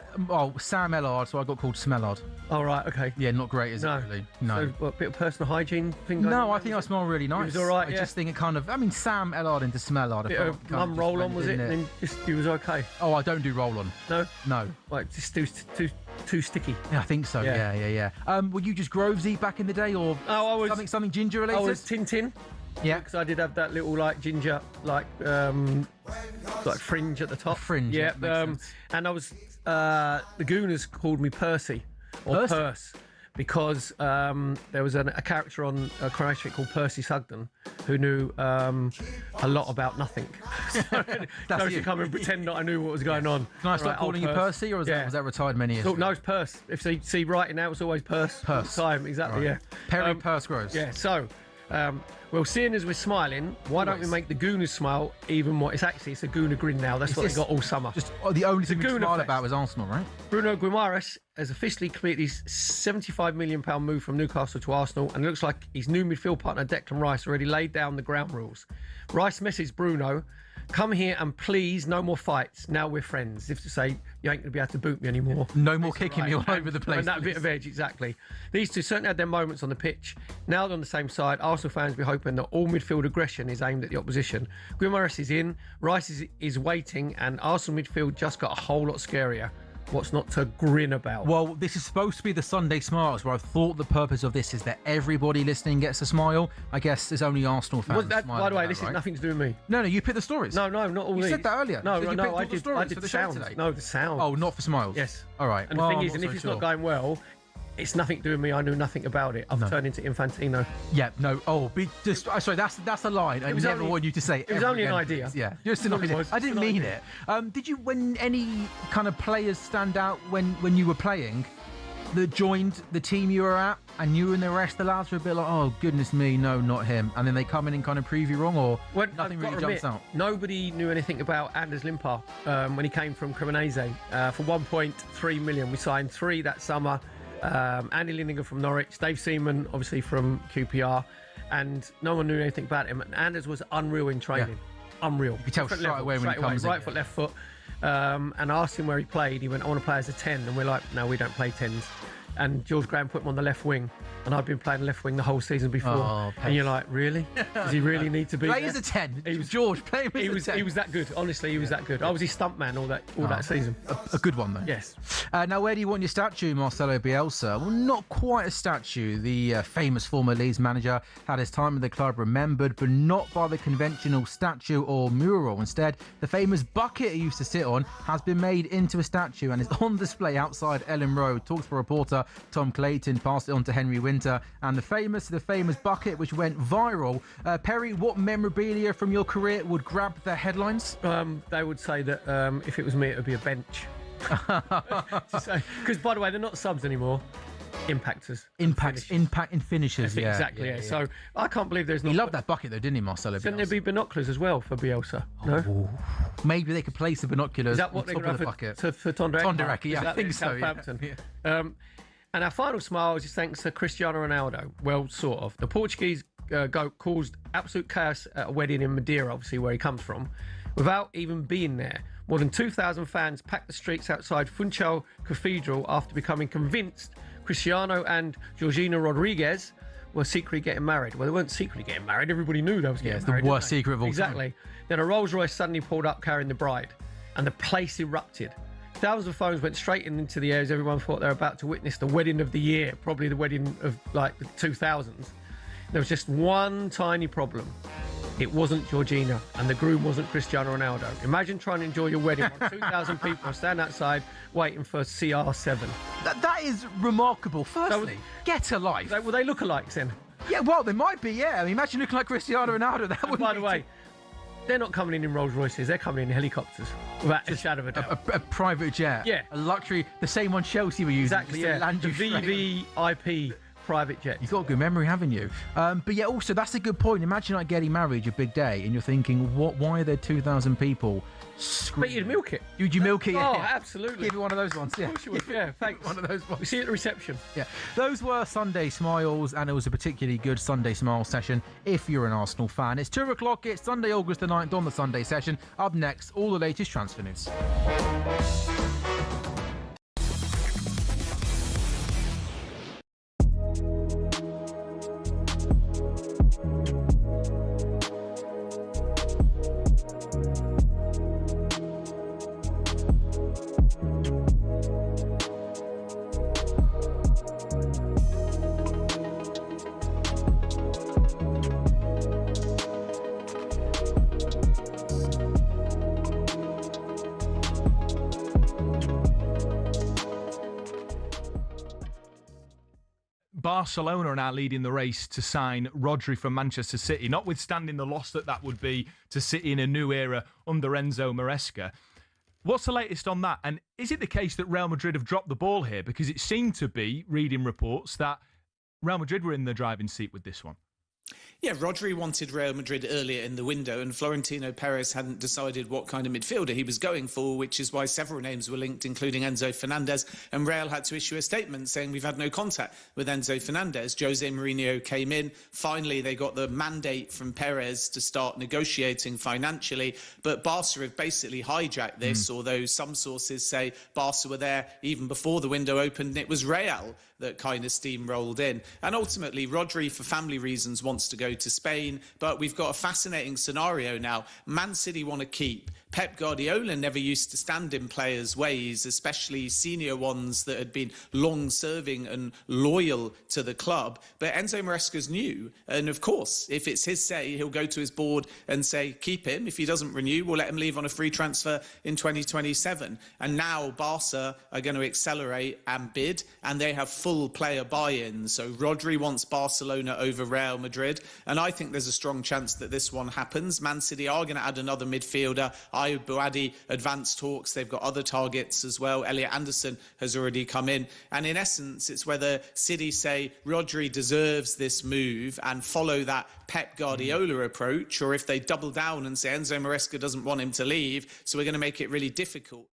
Speaker 2: Sam Ellard, so I got called Smellard.
Speaker 3: Oh, right, okay.
Speaker 2: Yeah, not great, is it, really? No.
Speaker 3: So, what, a bit of personal hygiene thing going on?
Speaker 2: No, I think I smell really nice.
Speaker 3: It was all right,
Speaker 2: I just think it kind of, Sam Ellard into Smellard.
Speaker 3: Bit of mum roll on, was it? And then just, he was okay.
Speaker 2: Oh, I don't do roll on.
Speaker 3: No?
Speaker 2: No.
Speaker 3: Like, just too sticky.
Speaker 2: Yeah, I think so. Yeah. Were you just Grovesy back in the day, or
Speaker 3: I was
Speaker 2: something ginger related?
Speaker 3: I was Tintin.
Speaker 2: Yeah,
Speaker 3: because I did have that little ginger fringe at the top.
Speaker 2: Fringe.
Speaker 3: Yeah. And I was the Gooners called me Percy or Purse. Because there was a character on Coronation Street called Percy Sugden who knew a lot about nothing. So I used to come and pretend that I knew what was going on.
Speaker 2: Can I start calling you Percy, or was that retired many years ago?
Speaker 3: No, it's Purse. If you see writing now, it's always Purse.
Speaker 2: Purse.
Speaker 3: All the time, exactly,
Speaker 2: right.
Speaker 3: Yeah.
Speaker 2: Perry Purse Groves.
Speaker 3: Yeah, so... well, seeing as we're smiling, why don't we make the Gooners smile even more? It's a Gooner grin now. That's what they got all summer.
Speaker 2: Just the only thing we smile about was Arsenal, right?
Speaker 3: Bruno Guimaraes has officially completed his £75 million move from Newcastle to Arsenal, and it looks like his new midfield partner Declan Rice already laid down the ground rules. Rice messaged Bruno, "Come here and please, no more fights. Now we're friends." As if to say, you ain't going to be able to boot me anymore.
Speaker 2: No more kicking me all over the place.
Speaker 3: And that bit of edge, exactly. These two certainly had their moments on the pitch. Now they're on the same side. Arsenal fans will be hoping that all midfield aggression is aimed at the opposition. Guimaraes is in, Rice is waiting, and Arsenal midfield just got a whole lot scarier. What's not to grin about?
Speaker 2: Well, this is supposed to be the Sunday Smiles, where I thought the purpose of this is that everybody listening gets a smile. I guess there's only Arsenal fans.
Speaker 3: By the way, this has nothing to do with me.
Speaker 2: No, you pick the stories.
Speaker 3: No, not all
Speaker 2: you
Speaker 3: these.
Speaker 2: You said that earlier.
Speaker 3: No,
Speaker 2: I did
Speaker 3: the sounds. No, the sounds.
Speaker 2: Oh, not for Smiles?
Speaker 3: Yes.
Speaker 2: All right.
Speaker 3: And the thing is, if it's not going well, it's nothing to do with me. I knew nothing about it. I've turned into Infantino.
Speaker 2: Yeah, no. Oh, sorry, that's a line. I never want you to say it.
Speaker 3: It was only an idea.
Speaker 2: Yeah, just an idea. I didn't mean it. Did you, when any kind of players stand out when you were playing that joined the team you were at, and you and the rest of the lads were a bit like, oh, goodness me, no, not him, and then they come in and kind of prove you wrong, or nothing really jumps out?
Speaker 3: Nobody knew anything about Anders Limpar when he came from Cremonese for 1.3 million. We signed 3 that summer. Andy Lindinger from Norwich, Dave Seaman, obviously from QPR, and no one knew anything about him. And Anders was unreal in training. Unreal.
Speaker 2: You tell straight away when he comes in.
Speaker 3: Right foot, left foot. And I asked him where he played. He went, I want to play as a 10. And we're like, no, we don't play 10s. And George Graham put him on the left wing. And I'd been playing left wing the whole season before.
Speaker 2: Oh,
Speaker 3: and you're like, really? Does he really need to be
Speaker 2: Play
Speaker 3: there?
Speaker 2: as a 10. He was George, play him as a 10.
Speaker 3: He was that good. Honestly, he was that good. I was his stump man all that season.
Speaker 2: A good one, though.
Speaker 3: Yes.
Speaker 2: Now, where do you want your statue, Marcelo Bielsa? Well, not quite a statue. The famous former Leeds manager had his time at the club remembered, but not by the conventional statue or mural. Instead, the famous bucket he used to sit on has been made into a statue and is on display outside Ellen Road. talkSPORT reporter Tom Clayton passed it on to Henry Winter, and the famous bucket which went viral. Perry, what memorabilia from your career would grab the headlines?
Speaker 3: They would say that if it was me, it would be a bench. Because, by the way, they're not subs anymore. Impactors.
Speaker 2: Impact and finishers, yeah.
Speaker 3: Exactly, yeah. So I can't believe there's not...
Speaker 2: He loved that bucket, though, didn't he, Marcelo Bielsa?
Speaker 3: Shouldn't there be binoculars as well for Bielsa? No?
Speaker 2: Maybe they could place the binoculars
Speaker 3: Is that what
Speaker 2: on top of the bucket.
Speaker 3: For Tonderek?
Speaker 2: Yeah, I think so,
Speaker 3: Southampton.
Speaker 2: Yeah.
Speaker 3: And our final smile is thanks to Cristiano Ronaldo. Well, sort of. The Portuguese goat caused absolute chaos at a wedding in Madeira, obviously, where he comes from, without even being there. More than 2,000 fans packed the streets outside Funchal Cathedral after becoming convinced Cristiano and Georgina Rodriguez were secretly getting married. Well, they weren't secretly getting married. Everybody knew they was getting married.
Speaker 2: It's the worst secret of all time.
Speaker 3: Exactly. Then a Rolls Royce suddenly pulled up carrying the bride, and the place erupted. Thousands of phones went straight into the air as everyone thought they were about to witness the wedding of the year, probably the wedding of like the 2000s. There was just one tiny problem. It wasn't Georgina, and the groom wasn't Cristiano Ronaldo. Imagine trying to enjoy your wedding while 2,000 people stand outside waiting for CR7.
Speaker 2: That is remarkable. Firstly, get a life.
Speaker 3: Will they look alike then?
Speaker 2: Yeah, well, they might be, yeah. I mean, imagine looking like Cristiano Ronaldo. That would.
Speaker 3: By the way, they're not coming in Rolls Royces, they're coming in helicopters, without a shadow of a doubt.
Speaker 2: A private jet.
Speaker 3: Yeah.
Speaker 2: A luxury, the same one Chelsea were using.
Speaker 3: Exactly, yeah. The VVIP private jet.
Speaker 2: You've got a good memory, haven't you? But yeah, also, that's a good point. Imagine like getting married, your big day, and you're thinking, why are there 2,000 people screaming?
Speaker 3: But you'd milk it.
Speaker 2: Would you milk it?
Speaker 3: Oh,
Speaker 2: yeah.
Speaker 3: absolutely.
Speaker 2: Give you one of those ones. Yeah.
Speaker 3: Of course you would. Yeah, thanks.
Speaker 2: One of those ones.
Speaker 3: We see it at the reception.
Speaker 2: Yeah. Those were Sunday Smiles, and it was a particularly good Sunday Smile session if you're an Arsenal fan. It's 2 o'clock. It's Sunday, August the 9th on the Sunday session. Up next, all the latest transfer news.
Speaker 15: Barcelona are now leading the race to sign Rodri from Manchester City, notwithstanding the loss that would be to City in a new era under Enzo Maresca. What's the latest on that? And is it the case that Real Madrid have dropped the ball here? Because it seemed to be, reading reports, that Real Madrid were in the driving seat with this one.
Speaker 16: Yeah, Rodri wanted Real Madrid earlier in the window, and Florentino Perez hadn't decided what kind of midfielder he was going for, which is why several names were linked, including Enzo Fernandez, and Real had to issue a statement saying we've had no contact with Enzo Fernandez. Jose Mourinho came in. Finally, they got the mandate from Perez to start negotiating financially, but Barca have basically hijacked this, although some sources say Barca were there even before the window opened, and it was Real that kind of steamrolled in. And ultimately, Rodri, for family reasons, wants to go to Spain, but we've got a fascinating scenario now. Man City want to keep. Pep Guardiola never used to stand in players' ways, especially senior ones that had been long-serving and loyal to the club. But Enzo Maresca's new, and of course, if it's his say, he'll go to his board and say, keep him. If he doesn't renew, we'll let him leave on a free transfer in 2027. And now Barca are going to accelerate and bid, and they have full player buy-in. So Rodri wants Barcelona over Real Madrid, and I think there's a strong chance that this one happens. Man City are going to add another midfielder. Ayoub Boadi, advanced talks. They've got other targets as well. Elliot Anderson has already come in. And in essence, it's whether City say Rodri deserves this move and follow that Pep Guardiola approach, or if they double down and say Enzo Maresca doesn't want him to leave, so we're going to make it really difficult.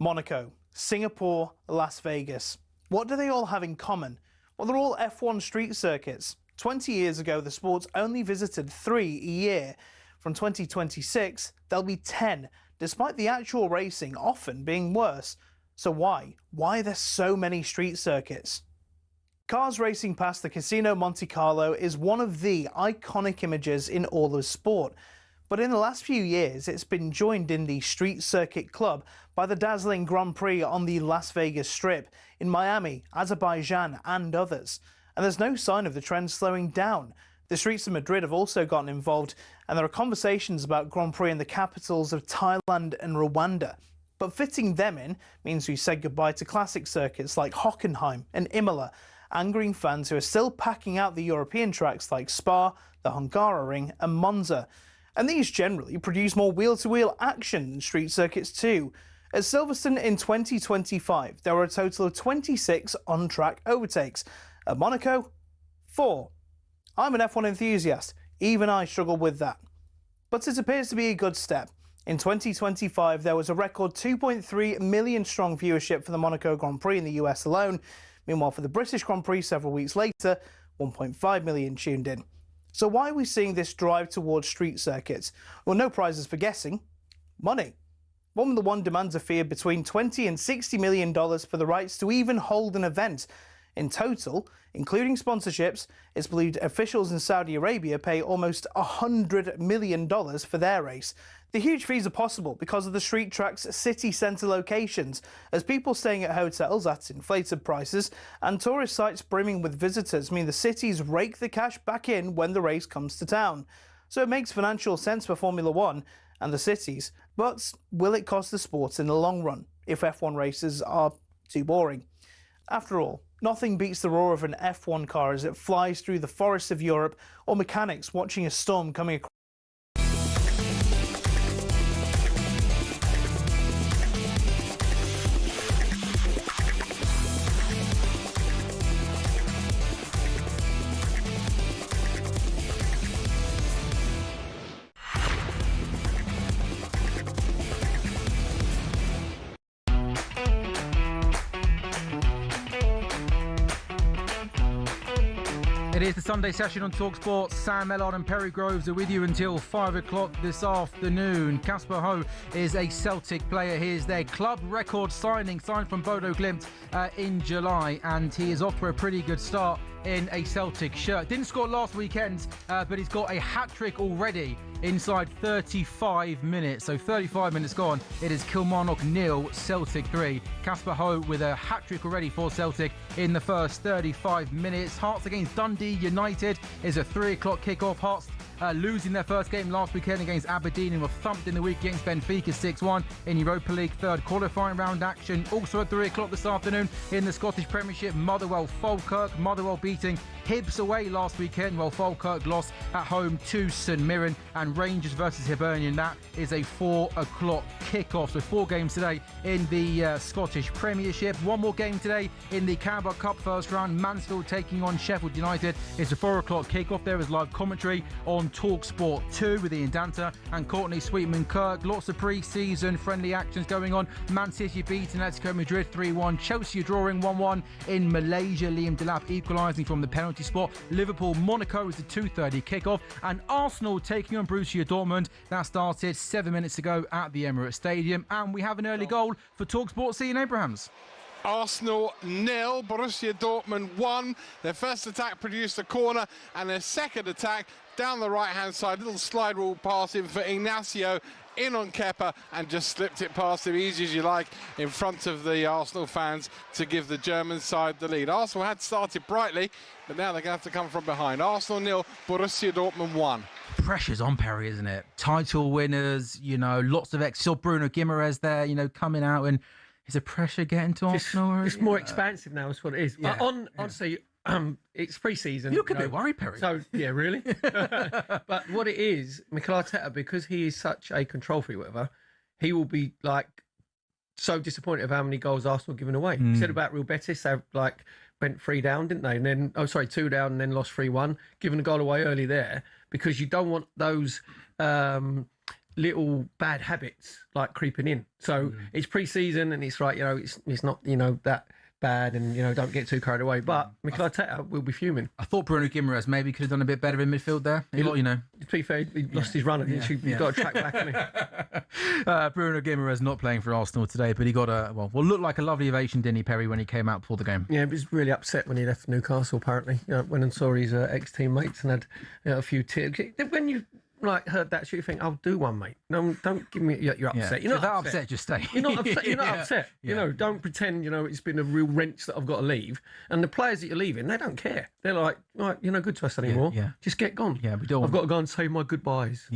Speaker 17: Monaco, Singapore, Las Vegas. What do they all have in common? Well, they're all F1 street circuits. 20 years ago, the sports only visited 3 a year. From 2026, there'll be 10, despite the actual racing often being worse. So why? Why are there so many street circuits? Cars racing past the Casino Monte Carlo is one of the iconic images in all of sport. But in the last few years, it's been joined in the Street Circuit Club by the dazzling Grand Prix on the Las Vegas Strip, in Miami, Azerbaijan and others. And there's no sign of the trend slowing down. The streets of Madrid have also gotten involved, and there are conversations about Grand Prix in the capitals of Thailand and Rwanda. But fitting them in means we said goodbye to classic circuits like Hockenheim and Imola, angering fans who are still packing out the European tracks like Spa, the Hungaroring and Monza. And these generally produce more wheel-to-wheel action than street circuits too. At Silverstone in 2025, there were a total of 26 on-track overtakes. At Monaco, 4. I'm an F1 enthusiast. Even I struggle with that. But it appears to be a good step. In 2025, there was a record 2.3 million strong viewership for the Monaco Grand Prix in the US alone. Meanwhile, for the British Grand Prix several weeks later, 1.5 million tuned in. So why are we seeing this drive towards street circuits? Well, no prizes for guessing. Money. Formula One demands a fee of between $20 and $60 million for the rights to even hold an event. In total, including sponsorships, it's believed officials in Saudi Arabia pay almost $100 million for their race. The huge fees are possible because of the street track's city centre locations, as people staying at hotels at inflated prices and tourist sites brimming with visitors mean the cities rake the cash back in when the race comes to town. So it makes financial sense for Formula One and the cities, but will it cost the sport in the long run if F1 races are too boring? After all, nothing beats the roar of an F1 car as it flies through the forests of Europe, or mechanics watching a storm coming across.
Speaker 2: It is the Sunday session on talkSPORT. Sam, Ellard and Perry Groves are with you until 5 o'clock this afternoon. Casper Ho is a Celtic player. He is their club record signing, signed from Bodo Glimt in July, and he is off for a pretty good start in a Celtic shirt. Didn't score last weekend, but he's got a hat-trick already inside 35 minutes. So 35 minutes gone. It is Kilmarnock 0, Celtic 3. Casper Ho with a hat-trick already for Celtic in the first 35 minutes. Hearts against Dundee United is a 3 o'clock kickoff. Hearts losing their first game last weekend against Aberdeen and were thumped in the week against Benfica 6-1 in Europa League third qualifying round action. Also at 3 o'clock this afternoon in the Scottish Premiership, Motherwell Falkirk. Motherwell beating Hibs away last weekend, while Falkirk lost at home to St Mirren. And Rangers versus Hibernian, that is a 4 o'clock kickoff. So 4 games today in the Scottish Premiership. One more game today in the Carabao Cup first round. Mansfield taking on Sheffield United. It's a 4 o'clock kickoff. There is live commentary on talkSPORT 2 with Ian Danter and Courtney Sweetman-Kirk. Lots of pre-season friendly actions going on. Man City beating Atletico Madrid 3-1. Chelsea are drawing 1-1 in Malaysia. Liam Delap equalising from the penalty spot. Liverpool Monaco is the 2:30 kickoff, and Arsenal taking on Borussia Dortmund. That started 7 minutes ago at the Emirates Stadium, and we have an early goal for talkSPORT. Ian Abrahams.
Speaker 13: Arsenal 0, Borussia Dortmund 1. Their first attack produced a corner, and their second attack down the right-hand side, little slide rule pass in for Ignacio, in on Kepa, and just slipped it past him easy as you like in front of the Arsenal fans to give the German side the lead. Arsenal had started brightly, but now they're going to have to come from behind. Arsenal 0, Borussia Dortmund 1.
Speaker 2: Pressure's on Perry, isn't it? Title winners, lots of still Bruno Guimaraes there, coming out, and is the pressure getting to Arsenal?
Speaker 3: It's more expansive now, is what it is.
Speaker 2: Yeah.
Speaker 3: Honestly, it's pre-season.
Speaker 2: You look a bit worried, Perry.
Speaker 3: So, yeah, really? But what it is, Mikel Arteta, because he is such a control freak, whatever, he will be so disappointed of how many goals Arsenal given away. You said about Real Betis, they went 3 down, didn't they? And then 2 down and then lost 3-1, giving a goal away early there, because you don't want those little bad habits like creeping in. So it's pre-season and it's right, it's not that bad, and don't get too carried away. But Mikel Arteta will be fuming.
Speaker 2: I thought Bruno Guimaraes maybe could have done a bit better in midfield there.
Speaker 3: To be fair, he lost his run. He's got to track back.
Speaker 2: Bruno Guimaraes not playing for Arsenal today, but he got what looked like a lovely ovation, didn't he, Perry, when he came out before the game?
Speaker 3: Yeah, he was really upset when he left Newcastle. Apparently, went and saw his ex-teammates and had a few tears. When you heard that, you think, "I'll do one, mate." No, don't give me. You're upset. You're not
Speaker 2: upset. Just stay.
Speaker 3: You're not upset. You're not upset. Don't pretend. It's been a real wrench that I've got to leave. And the players that you're leaving, they don't care. They're like, right, you're no good to us anymore. Just get gone.
Speaker 2: Yeah, we don't.
Speaker 3: I've got to go and say my goodbyes.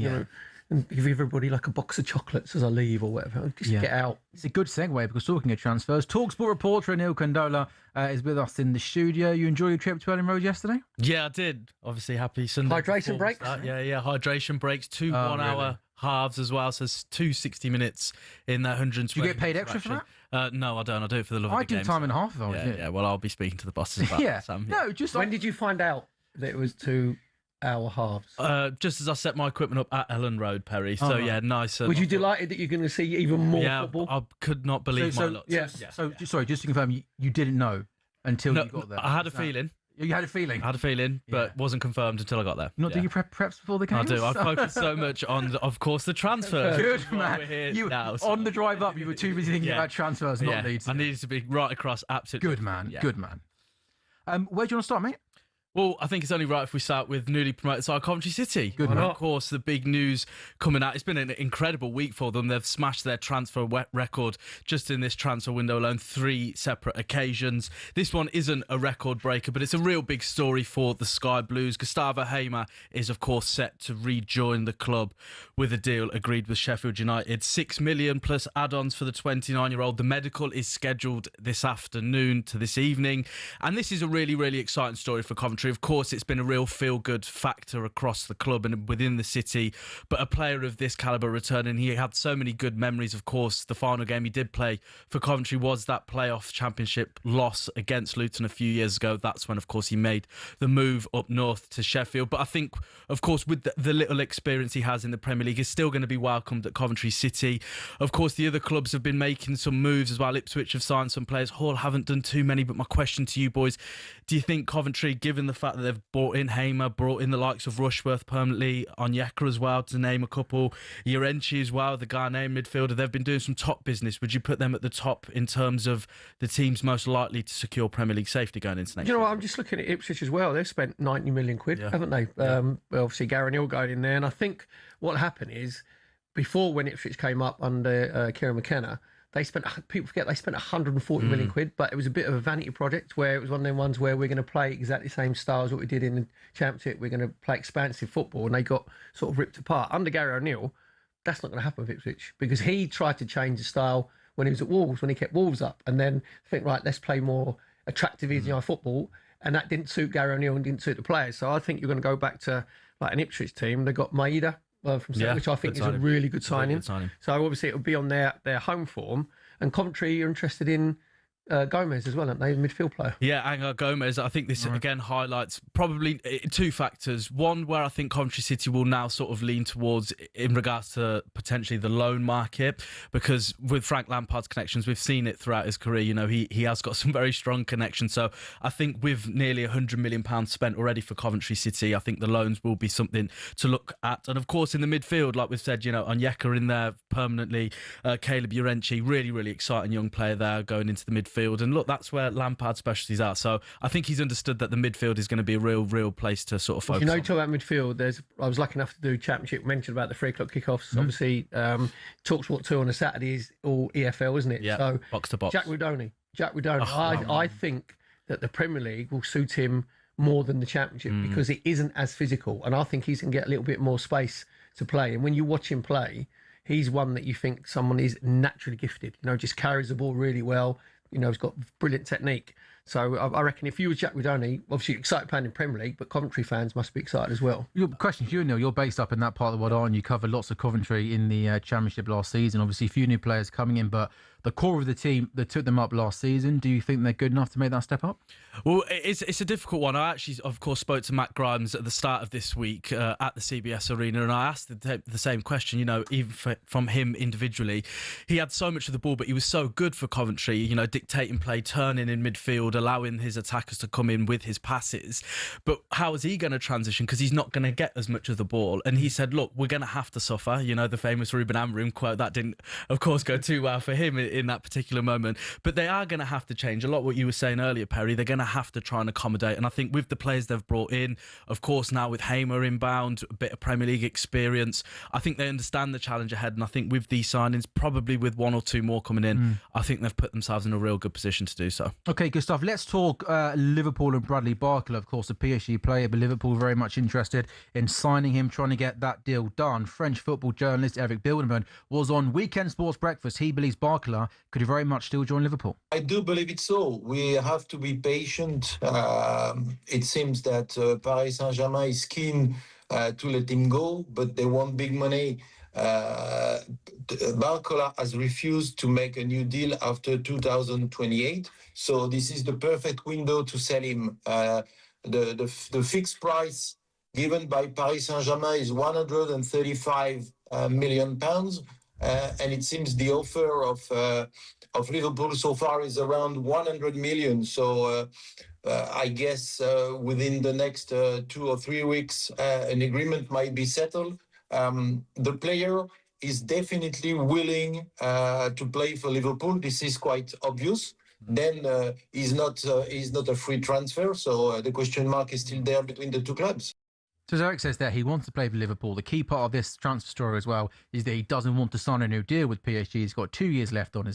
Speaker 3: And give everybody like a box of chocolates as I leave or whatever. Just get out.
Speaker 2: It's a good segue, because talking of transfers, talkSPORT reporter Anil Kondola is with us in the studio. You enjoyed your trip to Ellen Road yesterday?
Speaker 18: Yeah, I did. Obviously, happy Sunday.
Speaker 3: Hydration breaks?
Speaker 18: Yeah, hydration breaks. 2 1-hour halves as well. So it's 2 60 minutes in that 120.
Speaker 2: Do you get paid extra for
Speaker 18: that? No, I don't. I do it for the love of the game.
Speaker 2: I do time and a half if I was you.
Speaker 18: Yeah, well, I'll be speaking to the bosses about that, Sam.
Speaker 2: No, just
Speaker 3: when did you find out that it was 2 hour halves?
Speaker 18: Just as I set my equipment up at Ellen Road, Perry. So nice.
Speaker 3: Were you delighted that you're going to see even more football?
Speaker 18: I could not believe my luck.
Speaker 2: So just to confirm, you didn't know until you got there.
Speaker 18: I had a feeling.
Speaker 2: You had a feeling?
Speaker 18: I had a feeling, but wasn't confirmed until I got there.
Speaker 2: You not do your preps before the game?
Speaker 18: I do. I focus so much on, of course, the transfers.
Speaker 2: Good, man. On the drive up, you were too busy thinking about transfers, not Leeds.
Speaker 18: I needed to be right across, absolutely.
Speaker 2: Good man, good man. Where do you want to start, mate?
Speaker 18: Well, I think it's only right if we start with newly promoted side Coventry City.
Speaker 2: Good man.
Speaker 18: Of course, the big news coming out. It's been an incredible week for them. They've smashed their transfer record just in this transfer window alone, 3 separate occasions. This one isn't a record breaker, but it's a real big story for the Sky Blues. Gustavo Hamer is, of course, set to rejoin the club with a deal agreed with Sheffield United. 6 million plus add-ons for the 29-year-old. The medical is scheduled this afternoon to this evening. And this is a really, really exciting story for Coventry. Of course, it's been a real feel-good factor across the club and within the city, but a player of this calibre returning, he had so many good memories. Of course, the final game he did play for Coventry was that playoff championship loss against Luton a few years ago. That's when, of course, he made the move up north to Sheffield. But I think, of course, with the little experience he has in the Premier League, he's still going to be welcomed at Coventry City. Of course, the other clubs have been making some moves as well. Ipswich have signed some players. Hall haven't done too many, but my question to you boys, do you think Coventry, given the fact that they've brought in Hamer, brought in the likes of Rushworth permanently, Onyeka as well, to name a couple, Yorenchi as well, the Ghanaian midfielder, they've been doing some top business. Would you put them at the top in terms of the teams most likely to secure Premier League safety going into next year?
Speaker 3: You know what, I'm just looking at Ipswich as well. They've spent 90 million quid, haven't they? Obviously, Gary Neal going in there. And I think what happened is, before when Ipswich came up under Kieran McKenna, people forget they spent 140 million quid, but it was a bit of a vanity project where it was one of them ones where we're going to play exactly the same style as what we did in the Championship. We're going to play expansive football, and they got sort of ripped apart. Under Gary O'Neill, that's not going to happen with Ipswich, because he tried to change the style when he was at Wolves, when he kept Wolves up, and then think, right, let's play more attractive, easy football, and that didn't suit Gary O'Neill and didn't suit the players. So I think you're going to go back to like an Ipswich team. They got Maeda from Celtic, which I think is a really good signing. So obviously it will be on their home form. And Coventry, you're interested in Gomez as well, aren't they? Midfield player.
Speaker 18: Yeah, Angel Gomez. I think this again highlights probably 2 factors. One, where I think Coventry City will now sort of lean towards in regards to potentially the loan market, because with Frank Lampard's connections, we've seen it throughout his career. You know, he has got some very strong connections. So I think with nearly £100 million spent already for Coventry City, I think the loans will be something to look at. And of course, in the midfield, like we've said, you know, Onyeka in there permanently, Caleb Yorenchi, really, really exciting young player there going into the midfield. And look, that's where Lampard's specialties are. So I think he's understood that the midfield is going to be a real place to sort of focus on.
Speaker 3: Talk about midfield, I was lucky enough to do Championship, mentioned about the 3 o'clock kickoffs. Obviously, talkSPORT 2 on a Saturday is all EFL, isn't it?
Speaker 18: Yeah,
Speaker 3: so
Speaker 18: box to box.
Speaker 3: Jack Rudoni. I think that the Premier League will suit him more than the Championship because it isn't as physical. And I think he's going to get a little bit more space to play. And when you watch him play, he's one that you think someone is naturally gifted. You know, just carries the ball really well. You know, he's got brilliant technique. So I reckon if you were Jack Woodoney, obviously excited playing in Premier League, but Coventry fans must be excited as well.
Speaker 2: Your question for you, Neil. You're based up in that part of the world, aren't you? You covered lots of Coventry in the Championship last season. Obviously, a few new players coming in, but the core of the team that took them up last season, do you think they're good enough to make that step up?
Speaker 18: Well, it's a difficult one. I actually, of course, spoke to Matt Grimes at the start of this week at the CBS Arena, and I asked the same question, even from him individually. He had so much of the ball, but he was so good for Coventry, dictating play, turning in midfield, allowing his attackers to come in with his passes. But how is he going to transition? Because he's not going to get as much of the ball. And he said, look, we're going to have to suffer. The famous Ruben Amorim quote, that didn't, of course, go too well for him in that particular moment. But they are going to have to change. A lot what you were saying earlier, Perry, they're going to have to try and accommodate. And I think with the players they've brought in, of course, now with Hamer inbound, a bit of Premier League experience, I think they understand the challenge ahead. And I think with these signings, probably with one or two more coming in, I think they've put themselves in a real good position to do so.
Speaker 2: Okay, good stuff. Let's talk Liverpool and Bradley Barcola, of course, a PSG player, but Liverpool very much interested in signing him, trying to get that deal done. French football journalist Eric Bilderman was on Weekend Sports Breakfast. He believes Barcola could very much still join Liverpool.
Speaker 19: I do believe it so. We have to be patient. It seems that Paris Saint-Germain is keen to let him go, but they want big money. Barcola has refused to make a new deal after 2028, so this is the perfect window to sell him. The fixed price given by Paris Saint-Germain is £135 million, and it seems the offer of Liverpool so far is around 100 million. So I guess within the next 2 or 3 weeks, an agreement might be settled. The player is definitely willing to play for Liverpool. This is quite obvious. Then he's not a free transfer, so the question mark is still there between the two clubs.
Speaker 2: So as Eric says there, he wants to play for Liverpool. The key part of this transfer story as well is that he doesn't want to sign a new deal with PSG. He's got 2 years left on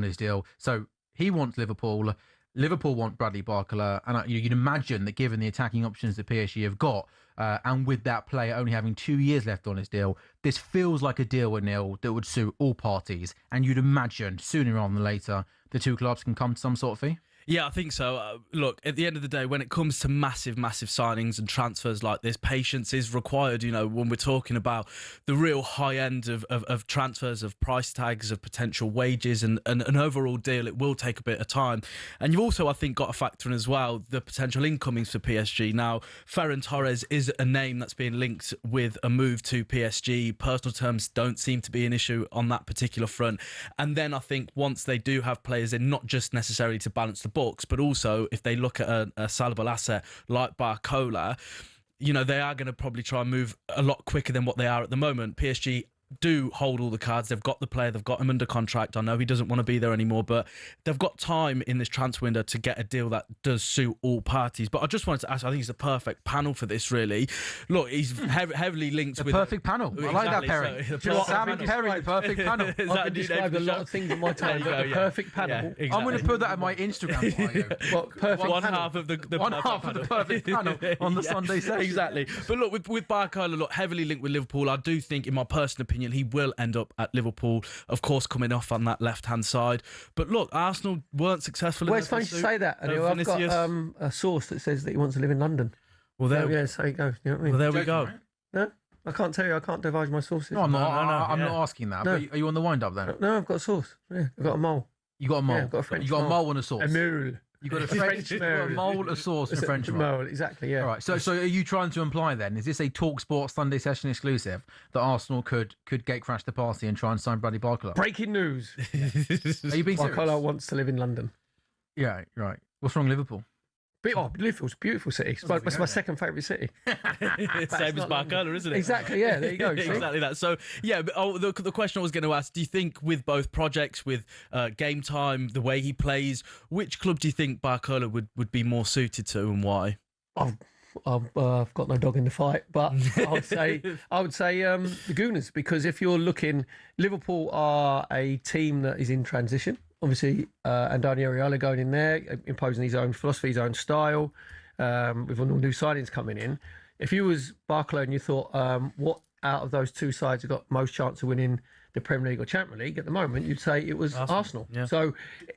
Speaker 2: his deal. So he wants Liverpool. Liverpool want Bradley Barcola. And you'd imagine that given the attacking options that PSG have got, and with that player only having 2 years left on his deal, this feels like a deal, Neil, that would suit all parties. And you'd imagine sooner rather than later, the two clubs can come to some sort of fee.
Speaker 18: Yeah, I think so. Look, at the end of the day, when it comes to massive signings and transfers like this, patience is required, when we're talking about the real high end of transfers, of price tags, of potential wages and an overall deal. It will take a bit of time. And you've also, I think, got to factor in as well the potential incomings for PSG. Now, Ferran Torres is a name that's being linked with a move to PSG. Personal terms don't seem to be an issue on that particular front. And then I think once they do have players in, not just necessarily to balance the books, but also if they look at a sellable asset like Barcola, they are going to probably try and move a lot quicker than what they are at the moment. PSG do hold all the cards. They've got the player, they've got him under contract. I know he doesn't want to be there anymore, but they've got time in this transfer window to get a deal that does suit all parties. But I just wanted to ask, I think it's the perfect panel for this, really. Look, he's heavily linked with...
Speaker 2: The perfect panel. I like that, Perry. Sam and Perry, the perfect panel.
Speaker 3: I've described a lot of things in my time, but the perfect panel.
Speaker 2: Yeah, exactly. I'm going to put that in my Instagram bio.
Speaker 3: Perfect
Speaker 18: one half of the
Speaker 2: perfect panel on the Sunday session.
Speaker 18: Exactly. But look, with Barcola, look, heavily linked with Liverpool, I do think, in my personal opinion, he will end up at Liverpool, of course, coming off on that left-hand side. But look, Arsenal weren't successful.
Speaker 3: Well, it's funny to say that. I've got a source that says that he wants to live in London.
Speaker 18: Well, there
Speaker 3: you go. You know what I mean?
Speaker 18: Well, there we go.
Speaker 3: No, I can't tell you. I can't divulge my sources.
Speaker 2: No, I'm not. I'm not asking that.
Speaker 3: No.
Speaker 2: But are you on the wind-up then?
Speaker 3: No, I've got a source. Yeah, I've got a mole.
Speaker 2: You got a mole.
Speaker 3: Yeah, I've got a French
Speaker 2: you got
Speaker 3: mole.
Speaker 2: a mole and a sauce.
Speaker 3: A mole.
Speaker 2: You got a French mole, a mole, a sauce, and a French mole.
Speaker 3: Exactly. Yeah.
Speaker 2: All right. So are you trying to imply then? Is this a talkSPORT Sunday session exclusive that Arsenal could gate crash the party and try and sign Bradley Barcola?
Speaker 3: Breaking news.
Speaker 2: Are you being serious?
Speaker 3: Barcola wants to live in London.
Speaker 2: Yeah. Right. What's wrong, Liverpool?
Speaker 3: Liverpool's a beautiful city. It's my second favourite city.
Speaker 18: Same as Barcola, isn't it?
Speaker 3: Exactly, yeah, there you go.
Speaker 18: Exactly that. So, yeah, the question I was going to ask, do you think with both projects, with game time, the way he plays, which club do you think Barcola would be more suited to and why?
Speaker 3: I've got no dog in the fight, but I would say the Gooners, because if you're looking, Liverpool are a team that is in transition. Obviously, Andoni Iraola going in there, imposing his own philosophy, his own style, with all new signings coming in. If you was Barcola and you thought, what out of those two sides have got most chance of winning the Premier League or Champions League at the moment, you'd say it was Arsenal.
Speaker 18: Yeah.
Speaker 3: So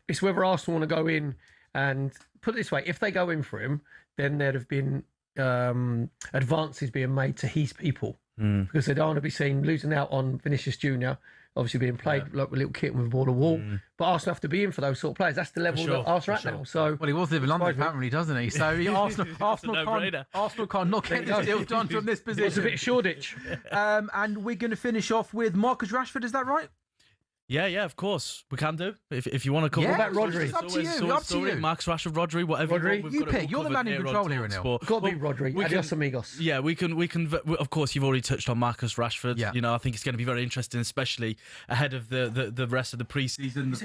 Speaker 3: it's whether Arsenal want to go in And put it this way, if they go in for him, then there'd have been advances being made to his people because they don't want to be seen losing out on Vinicius Junior, obviously being played like a little kitten with a ball to wall. But Arsenal have to be in for those sort of players. That's the level that Arsenal are at now. So,
Speaker 2: well, he was living in London, apparently, doesn't he? So Arsenal can't not get this deal done from this position.
Speaker 3: It's a bit of Shoreditch.
Speaker 2: And we're going to finish off with Marcus Rashford. Is that right?
Speaker 18: Yeah, of course. We can do. If you want to cover
Speaker 2: that.
Speaker 3: Rodri?
Speaker 2: It's up to you. Up to you.
Speaker 18: Marcus Rashford, Rodri, whatever
Speaker 2: you pick. You're the man in control here, Anil.
Speaker 3: Got to be Rodri. Adios, amigos.
Speaker 18: Yeah, we can. Of course, you've already touched on Marcus Rashford.
Speaker 2: Yeah.
Speaker 18: You know, I think it's going to be very interesting, especially ahead of the rest of the pre-season.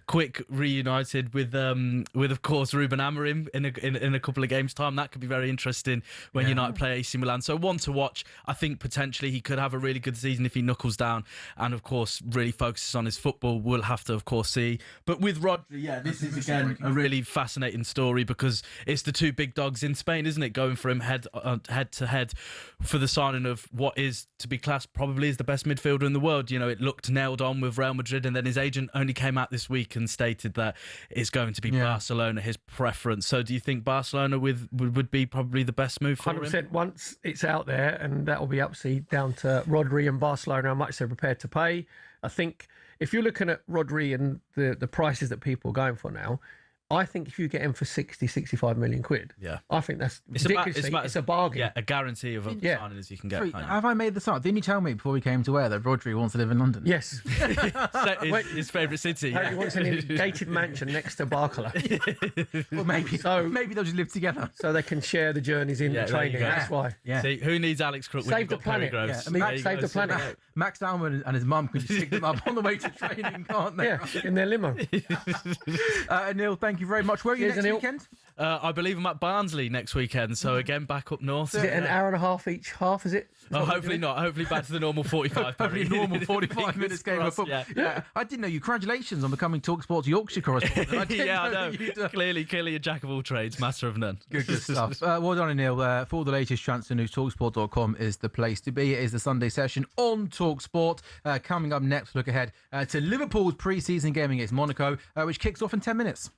Speaker 18: Quick reunited with of course Ruben Amorim in a couple of games time. That could be very interesting when United play AC Milan. So one to watch. I think potentially he could have a really good season if he knuckles down and of course really focuses on his football. We'll have to of course see. But with Rodri, this is again a really fascinating story because it's the two big dogs in Spain, isn't it? Going for him head to head for the signing of what is to be classed probably as the best midfielder in the world. You know, it looked nailed on with Real Madrid, and then his agent only came out this week and stated that it's going to be Barcelona, his preference. So do you think Barcelona would be probably the best move for
Speaker 3: 100%.
Speaker 18: him?
Speaker 3: Once it's out there, and that will be obviously down to Rodri and Barcelona how much they're prepared to pay. I think if you're looking at Rodri and the prices that people are going for now, I think if you get him for 60, 65 million quid, I think that's ridiculous. It's a bargain.
Speaker 18: Yeah, a guarantee of signing as you can get.
Speaker 2: Sorry, have I made this up? Didn't you tell me before we came to air that Rodri wants to live in London?
Speaker 3: Yes.
Speaker 18: his favourite city.
Speaker 3: He wants an gated mansion next to Barclay.
Speaker 2: Well, maybe they'll just live together.
Speaker 3: So they can share the journeys in the training. That's why.
Speaker 2: Yeah.
Speaker 18: See, who needs Alex Crook?
Speaker 3: Save the planet. Save the planet.
Speaker 2: Max Almond and his mum can just stick them up on the way to training, can't they?
Speaker 3: Yeah, in their limo.
Speaker 2: Neil, thank you very much. Where are you next weekend?
Speaker 18: I believe I'm at Barnsley next weekend. So again, back up north.
Speaker 3: Is it an hour and a half each half? Is it?
Speaker 18: Oh, hopefully not. Hopefully back to the normal 45.
Speaker 2: Hopefully normal 45 minutes game of football. Yeah. I didn't know you. Congratulations on becoming talkSPORT's Yorkshire correspondent.
Speaker 18: I know. Clearly a jack of all trades, master of none.
Speaker 2: Good stuff. Well done, Neil. For all the latest transfer news, talksport.com is the place to be. It is the Sunday session on talkSPORT. Coming up next, look ahead to Liverpool's pre-season game against Monaco, which kicks off in 10 minutes.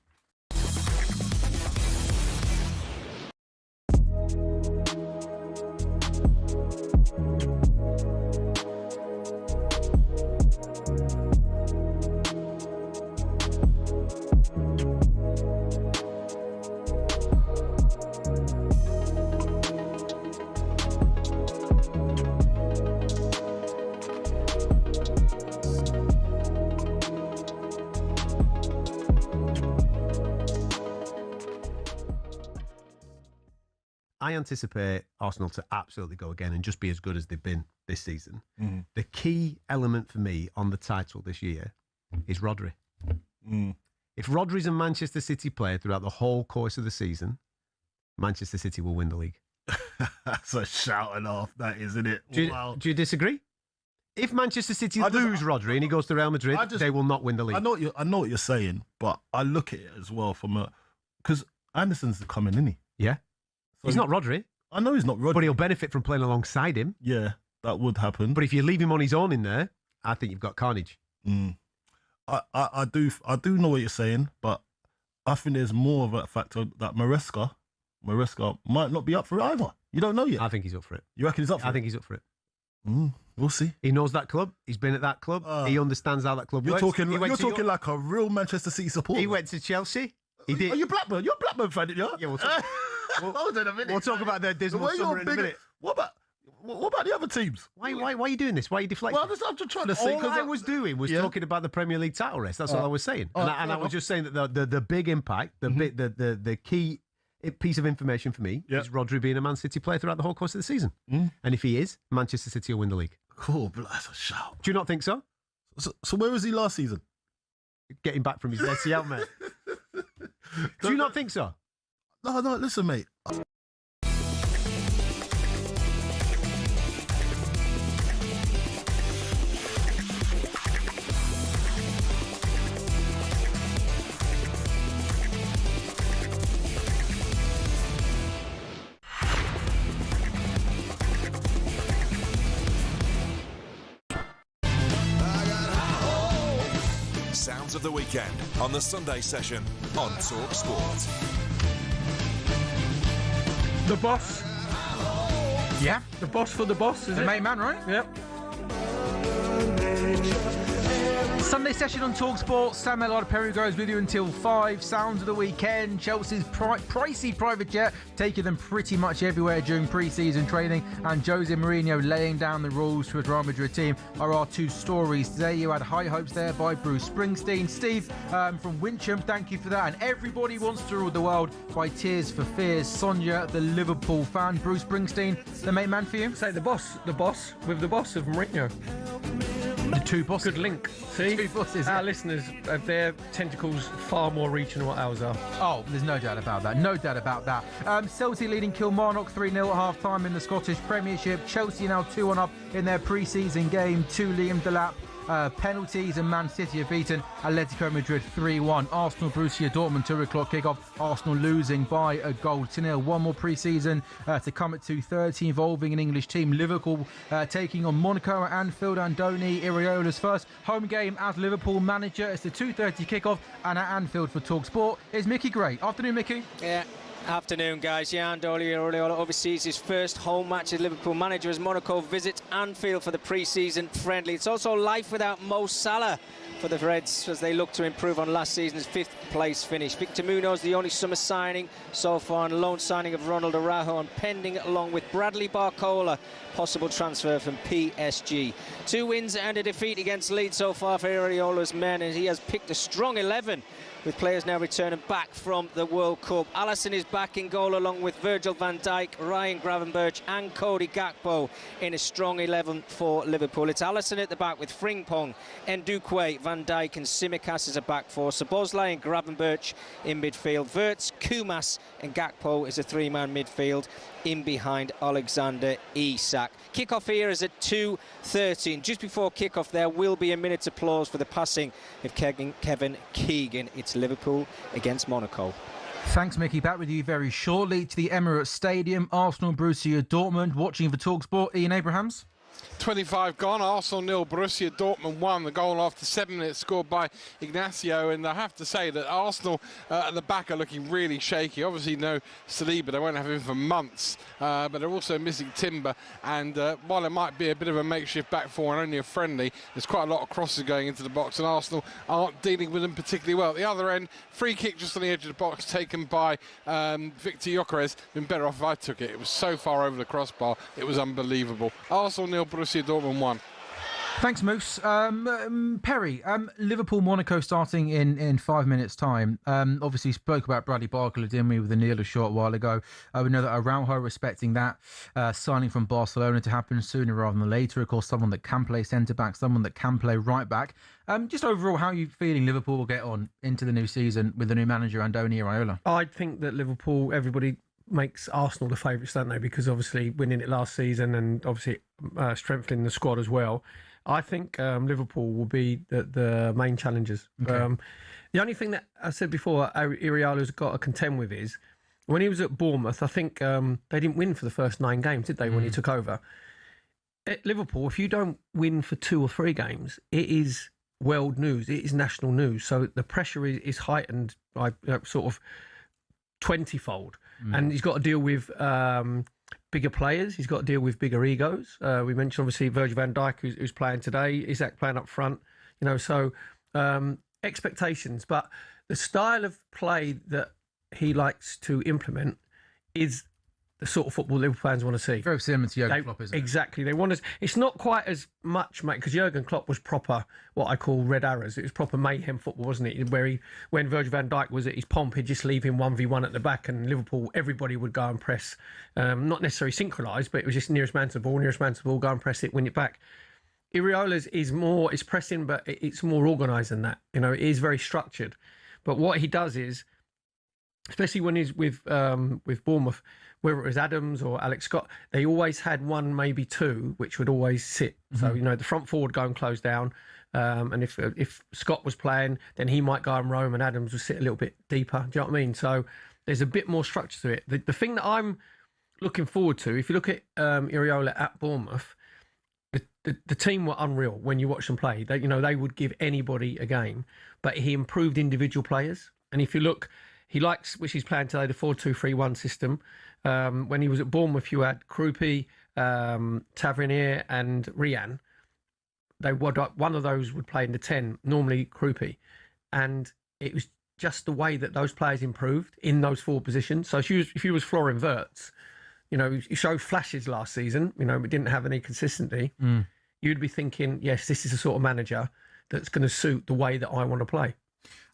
Speaker 20: I anticipate Arsenal to absolutely go again and just be as good as they've been this season. The key element for me on the title this year is Rodri. If Rodri's a Manchester City player throughout the whole course of the season, Manchester City will win the league.
Speaker 9: That's a shouting off, that isn't it?
Speaker 20: Do you disagree? If Manchester City lose Rodri and he goes to Real Madrid, they will not win the league.
Speaker 9: I know what you're saying, but I look at it as well from because Anderson's coming, isn't he?
Speaker 20: Yeah.
Speaker 9: So
Speaker 20: he's not Rodri.
Speaker 9: I know he's not Rodri.
Speaker 20: But he'll benefit from playing alongside him.
Speaker 9: Yeah, that would happen.
Speaker 20: But if you leave him on his own in there, I think you've got carnage.
Speaker 9: I do know what you're saying, but I think there's more of a factor that Maresca might not be up for it either. You don't know yet.
Speaker 20: I think he's up for it.
Speaker 9: You reckon he's up for it?
Speaker 20: I think he's up for it.
Speaker 9: We'll see.
Speaker 20: He knows that club. He's been at that club. He understands how that club
Speaker 9: you're
Speaker 20: works.
Speaker 9: You're talking like a real Manchester City supporter.
Speaker 20: He went to Chelsea. He did.
Speaker 9: Are you Blackburn? You're a Blackburn fan, yeah?
Speaker 20: Yeah, hold on a minute. We'll talk about their dismal summer in a minute.
Speaker 9: What about the other teams?
Speaker 20: Why are you doing this? Why are you deflecting?
Speaker 9: Well, I'm just trying to say.
Speaker 20: All I was doing was talking about the Premier League title race. That's all I was saying. And I was just saying that the big impact, the key piece of information for me is Rodri being a Man City player throughout the whole course of the season. And if he is, Manchester City will win the league.
Speaker 9: Cool, but that's a shout.
Speaker 20: Do you not think so?
Speaker 9: So where was he last season?
Speaker 20: Getting back from his ACL, mate. Do you not think so?
Speaker 9: No, listen, mate.
Speaker 7: sounds of the weekend on the Sunday session on talkSPORT.
Speaker 3: The boss.
Speaker 2: Yeah.
Speaker 3: The boss for the boss, is
Speaker 2: the
Speaker 3: it?
Speaker 2: main man, right?
Speaker 3: Yep.
Speaker 2: Sunday session on talkSPORT. Sam Ellard Perry goes with you until 5. Sounds of the weekend. Chelsea's pricey private jet taking them pretty much everywhere during pre-season training, and Jose Mourinho laying down the rules to his Real Madrid team are our two stories today. You had high hopes there by Bruce Springsteen. Steve from Wincham, thank you for that. And Everybody Wants to Rule the World by Tears for Fears. Sonia, the Liverpool fan. Bruce Springsteen, the main man for you?
Speaker 3: Say the boss with the boss of Mourinho.
Speaker 2: The two bosses.
Speaker 3: Good link. See?
Speaker 2: Two bosses.
Speaker 3: Our listeners have their tentacles far more reaching than what ours are.
Speaker 2: Oh, there's no doubt about that. No doubt about that. Celtic leading Kilmarnock 3-0 at half-time in the Scottish Premiership. Chelsea now 2-1 up in their pre-season game. 2 Liam Delap penalties, and Man City have beaten Atletico Madrid 3-1. Arsenal Borussia Dortmund 2 o'clock kickoff. Arsenal losing by a goal to nil. One more pre-season to come at 2:30 involving an English team. Liverpool taking on Monaco at Anfield. Andoni Iraola's first home game as Liverpool manager. It's the 2:30 kickoff, and at Anfield for talkSPORT is Mickey Gray. Afternoon, Mickey.
Speaker 21: Yeah. Afternoon, guys. Andoni Iraola oversees his first home match as Liverpool manager as Monaco visits Anfield for the pre-season friendly. It's also life without Mo Salah for the Reds as they look to improve on last season's 5th place finish. Victor Munoz, the only summer signing so far, and loan signing of Ronald Araujo, and pending along with Bradley Barcola, possible transfer from PSG. 2 wins and a defeat against Leeds so far for Iraola's men, and he has picked a strong 11 with players now returning back from the World Cup. Alisson is back in goal along with Virgil van Dijk, Ryan Gravenberch and Cody Gakpo in a strong 11 for Liverpool. It's Alisson at the back with Frimpong, Ndukwe, Van Dijk and Tsimikas as a back four. Szoboszlai and Gravenberch in midfield. Wirtz, Kumas and Gakpo is a 3-man midfield in behind Alexander Isak. Kick-off here is at 2:13. Just before kick-off there will be a minute's applause for the passing of Kevin Keegan. It's Liverpool against Monaco.
Speaker 2: Thanks, Mickey. Back with you very shortly to the Emirates Stadium. Arsenal, Borussia Dortmund. Watching for talkSPORT, Ian Abrahams.
Speaker 13: 25 gone. Arsenal 0, Borussia Dortmund 1. The goal after 7 minutes scored by Ignacio, and I have to say that Arsenal at the back are looking really shaky. Obviously no Saliba, they won't have him for months, but they're also missing Timber, and while it might be a bit of a makeshift back four and only a friendly, there's quite a lot of crosses going into the box, and Arsenal aren't dealing with them particularly well. At the other end, free kick just on the edge of the box taken by Victor Gyökeres. Been better off if I took it. It was so far over the crossbar, it was unbelievable. Arsenal 0, Borussia Dortmund 1.
Speaker 2: Thanks, Moose. Perry, Liverpool-Monaco starting in 5 minutes' time. Obviously spoke about Bradley Barcola, didn't we, with the Neil a short while ago. We know that Araujo respecting that signing from Barcelona to happen sooner rather than later. Of course, someone that can play centre-back, someone that can play right-back. Just overall, how are you feeling Liverpool will get on into the new season with the new manager, Andoni Iraola?
Speaker 3: I think that Liverpool, everybody makes Arsenal the favourites, don't they? Because obviously winning it last season and obviously strengthening the squad as well. I think Liverpool will be the main challengers. Okay. The only thing that I said before Iraola's got to contend with is when he was at Bournemouth, I think they didn't win for the first 9 games, did they, when he took over? At Liverpool, if you don't win for 2 or 3 games, it is world news, it is national news. So the pressure is heightened by sort of 20-fold. And he's got to deal with bigger players. He's got to deal with bigger egos. We mentioned obviously Virgil van Dijk, who's playing today. Isak playing up front. So expectations. But the style of play that he likes to implement is the sort of football Liverpool fans want to see.
Speaker 2: Very similar to Jurgen Klopp, isn't it?
Speaker 3: Exactly. They want us. It's not quite as much, mate, because Jurgen Klopp was proper, what I call red arrows. It was proper mayhem football, wasn't it? Where when Virgil van Dijk was at his pomp, he'd just leave him 1v1 at the back, and Liverpool, everybody would go and press. Not necessarily synchronised, but it was just nearest man to the ball, go and press it, win it back. Iraola's is pressing, but it's more organised than that. It is very structured. But what he does is, especially when he's with Bournemouth, whether it was Adams or Alex Scott, they always had 1, maybe 2, which would always sit. Mm-hmm. So, the front forward go and close down. And if Scott was playing, then he might go and roam and Adams would sit a little bit deeper. Do you know what I mean? So there's a bit more structure to it. The thing that I'm looking forward to, if you look at Iraola at Bournemouth, the team were unreal when you watch them play. They would give anybody a game, but he improved individual players. And if you look, he likes, which he's playing today, the 4-2-3-1 system. When he was at Bournemouth, you had Krupi, Tavernier and Rian. One of those would play in the 10, normally Krupi. And it was just the way that those players improved in those 4 positions. So if you was Florian Wirtz, he showed flashes last season, but didn't have any consistency. You'd be thinking, yes, this is the sort of manager that's going to suit the way that I want to play.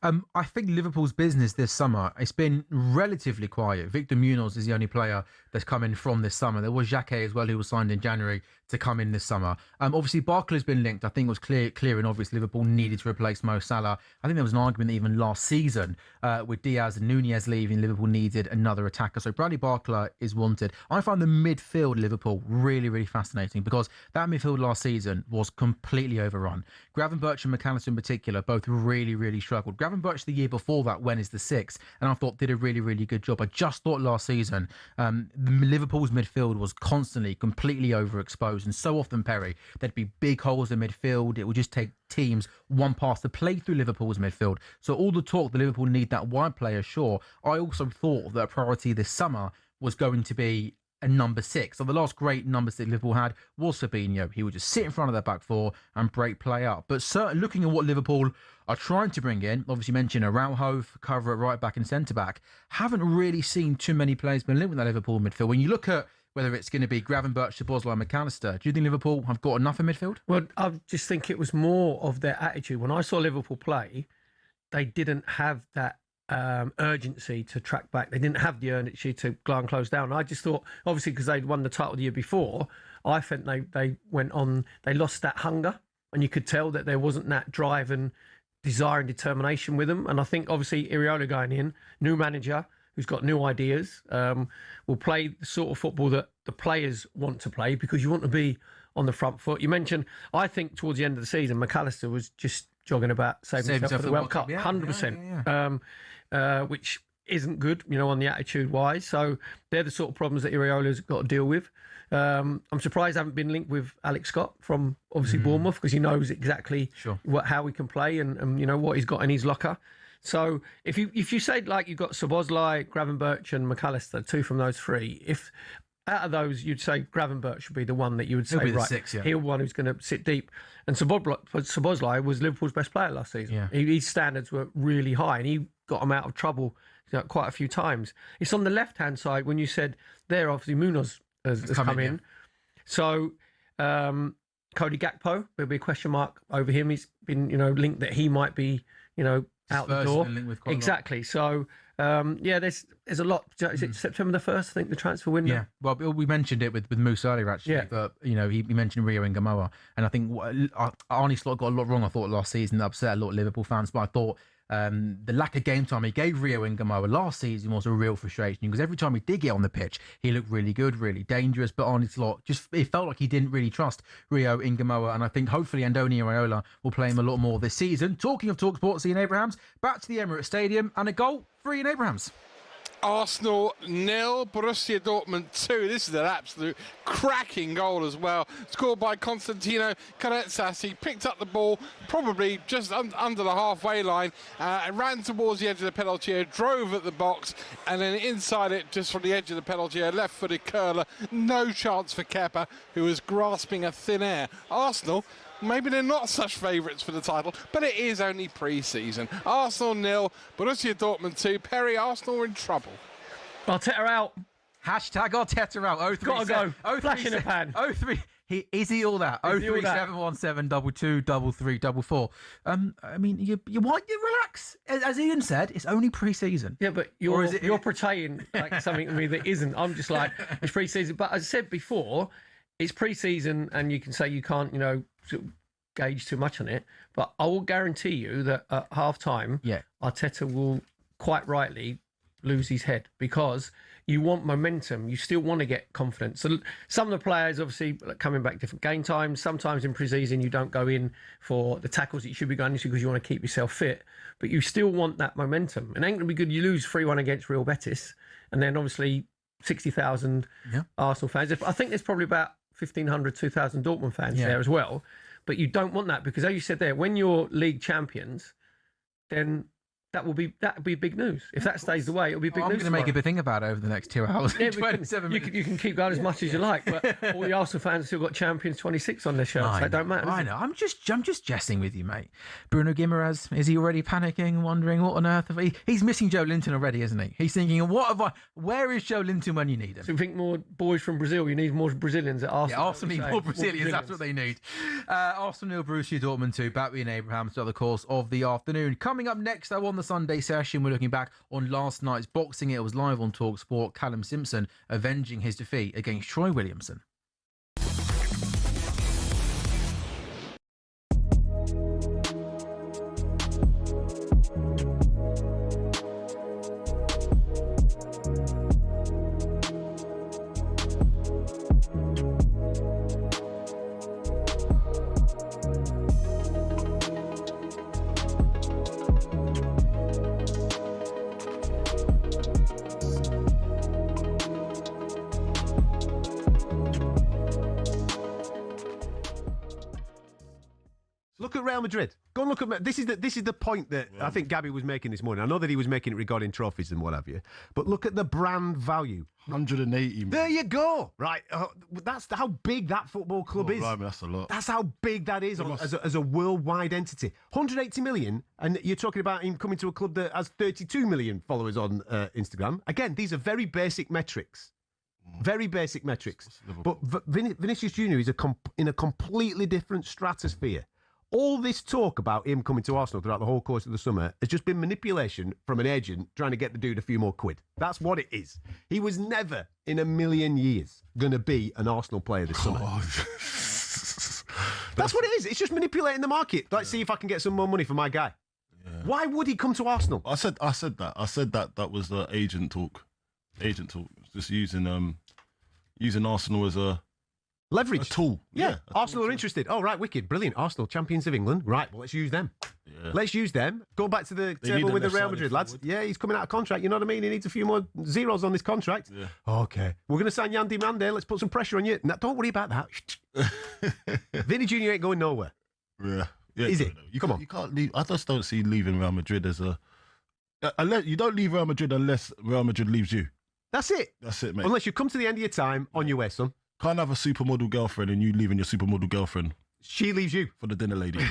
Speaker 2: I think Liverpool's business this summer, it's been relatively quiet. Victor Munoz is the only player that's come in from this summer. There was Xhaka as well, who was signed in January to come in this summer. Obviously, Barkley's been linked. I think it was clear and obvious Liverpool needed to replace Mo Salah. I think there was an argument that even last season with Diaz and Nunez leaving, Liverpool needed another attacker. So Bradley Barkley is wanted. I find the midfield Liverpool really, really fascinating because that midfield last season was completely overrun. Gravenberch and McAllister in particular both really, really struggled. Gravenberch the year before that went as the 6th and I thought did a really, really good job. I just thought last season Liverpool's midfield was constantly completely overexposed, and so often, Perry, there'd be big holes in midfield. It would just take teams one pass to play through Liverpool's midfield. So all the talk that Liverpool need that wide player, sure. I also thought that a priority this summer was going to be a number 6. So the last great number 6 Liverpool had was Fabinho. He would just sit in front of their back 4 and break play up. But certainly looking at what Liverpool are trying to bring in, obviously mentioned Araujo for cover at right back and centre back, haven't really seen too many players been linked with that Liverpool midfield. When you look at whether it's going to be Gravenberch, Szoboszlai, McAllister, do you think Liverpool have got enough in midfield?
Speaker 3: Well, I just think it was more of their attitude. When I saw Liverpool play, they didn't have that urgency to track back. They didn't have the urgency to go and close down. I just thought, obviously, because they'd won the title the year before, I think they went on, they lost that hunger, and you could tell that there wasn't that drive and desire and determination with them. And I think, obviously, Iraola going in, new manager, who's got new ideas, will play the sort of football that the players want to play, because you want to be on the front foot. You mentioned, I think towards the end of the season, McAllister was just jogging about saving himself for the World Cup, 100%, which isn't good, on the attitude wise. So they're the sort of problems that Iraola's got to deal with. I'm surprised I haven't been linked with Alex Scott from obviously Bournemouth, because he knows exactly how he can play and what he's got in his locker. So if you say like you've got Szoboszlai, Gravenberch and McAllister, 2 from those 3, if out of those you'd say Gravenberch should be the one that you would say, right,
Speaker 2: 6,
Speaker 3: he'll be the one who's going to sit deep. And Szoboszlai was Liverpool's best player last season. His standards were really high and he got him out of trouble quite a few times. It's on the left-hand side when you said there, obviously Munoz has come in. So Cody Gakpo, there'll be a question mark over him. He's been, linked that he might be, out the door. Exactly. So, there's a lot. Is it September the 1st, I think, the transfer window?
Speaker 2: Yeah. Well, we mentioned it with Moose earlier, actually. Yeah. But, he mentioned Rio Ngamoa. And I think Arne Slot got a lot wrong, I thought, last season. That upset a lot of Liverpool fans. But I thought the lack of game time he gave Rio Ngamoa last season was a real frustration, because every time he did get on the pitch, he looked really good, really dangerous. But Arne Slot it felt like he didn't really trust Rio Ngamoa, and I think hopefully Andoni Iraola will play him a lot more this season. Talking of talkSPORT, Ian Abrahams back to the Emirates Stadium and a goal for Ian Abrahams.
Speaker 13: Arsenal 0, Borussia Dortmund 2. This is an absolute cracking goal as well. Scored by Constantino Caretsas. He picked up the ball probably just under the halfway line and ran towards the edge of the penalty area, drove at the box, and then inside it, just from the edge of the penalty area, left-footed curler. No chance for Kepa, who was grasping a thin air. Arsenal, maybe they're not such favourites for the title, but it is only pre-season. Arsenal 0, Borussia Dortmund 2. Perry, Arsenal are in trouble.
Speaker 3: Arteta out.
Speaker 2: Hashtag Arteta out.
Speaker 3: Gotta go. Flash in the pan.
Speaker 2: 03. Is he all that? 03717223344. I mean, you relax. As Ian said, it's only pre-season.
Speaker 3: Yeah, but you're portraying like something to me that isn't. I'm just like, it's pre-season. But as I said before, it's pre-season, and you can say you can't, sort of gauge too much on it. But I will guarantee you that at half-time, Arteta will quite rightly lose his head, because you want momentum. You still want to get confidence. So some of the players, obviously, coming back different game times. Sometimes in pre-season, you don't go in for the tackles that you should be going into because you want to keep yourself fit. But you still want that momentum. And it ain't going to be good. You lose 3-1 against Real Betis. And then, obviously, 60,000 Arsenal fans. I think there's probably about 1,500, 2,000 Dortmund fans there as well. But you don't want that because, as you said there, when you're league champions, then that would be big news. If that stays the way, it'll be big news.
Speaker 2: I'm going to make a big thing about it over the next 2 hours.
Speaker 3: Yeah,
Speaker 2: 27 minutes.
Speaker 3: You can keep going as much as you like, but all the Arsenal fans have still got Champions 26 on their shirts. That don't matter.
Speaker 2: I know. I'm just jesting with you, mate. Bruno Guimaraes, is he already panicking, wondering what on earth? He's missing Joe Linton already, isn't he? He's thinking, where is Joe Linton when you need him?
Speaker 3: So you think more boys from Brazil? You need more Brazilians at Arsenal.
Speaker 2: Yeah, Arsenal need more Brazilians. That's what they need. Arsenal 0, Borussia Dortmund 2. Battery and Abraham throughout the course of the afternoon. Coming up next, though, on the Sunday session, we're looking back on last night's boxing. It was live on talkSPORT. Callum Simpson avenging his defeat against Troy Williamson.
Speaker 20: Look at Real Madrid. Go and look at this is the point that I think Gabby was making this morning. I know that he was making it regarding trophies and what have you, but look at the brand value.
Speaker 1: 180 million.
Speaker 20: There you go. Right, that's how big that football club is.
Speaker 1: Right, that's a lot.
Speaker 20: That's how big that is as a worldwide entity. 180 million, and you're talking about him coming to a club that has 32 million followers on Instagram. Again, these are very basic metrics. Very basic metrics. But Vinicius Junior is in a completely different stratosphere. All this talk about him coming to Arsenal throughout the whole course of the summer has just been manipulation from an agent trying to get the dude a few more quid. That's what it is. He was never in a million years going to be an Arsenal player this summer. That's what it is. It's just manipulating the market. Let's see if I can get some more money for my guy. Yeah. Why would he come to Arsenal?
Speaker 1: I said that was the agent talk. Just using Arsenal as a
Speaker 20: leverage.
Speaker 1: A tool.
Speaker 20: Yeah. Arsenal are interested. Oh, right, wicked. Brilliant. Arsenal, champions of England. Right, well, let's use them. Yeah. Let's use them. Go back to the table with the Real Madrid lads. Forward. Yeah, he's coming out of contract. You know what I mean? He needs a few more zeros on this contract. Yeah. Okay. We're going to sign Yandy Mande. Let's put some pressure on you. No, don't worry about that. Vinny Jr. ain't going nowhere.
Speaker 1: Yeah.
Speaker 20: Is it?
Speaker 1: Come on. You can't leave. I just don't see leaving Real Madrid as a... you don't leave Real Madrid unless Real Madrid leaves you.
Speaker 20: That's it.
Speaker 1: That's it, mate.
Speaker 20: Unless you come to the end of your time on your way, son.
Speaker 1: Can't have a supermodel girlfriend and you leaving your supermodel girlfriend.
Speaker 20: She leaves you.
Speaker 1: For the dinner lady.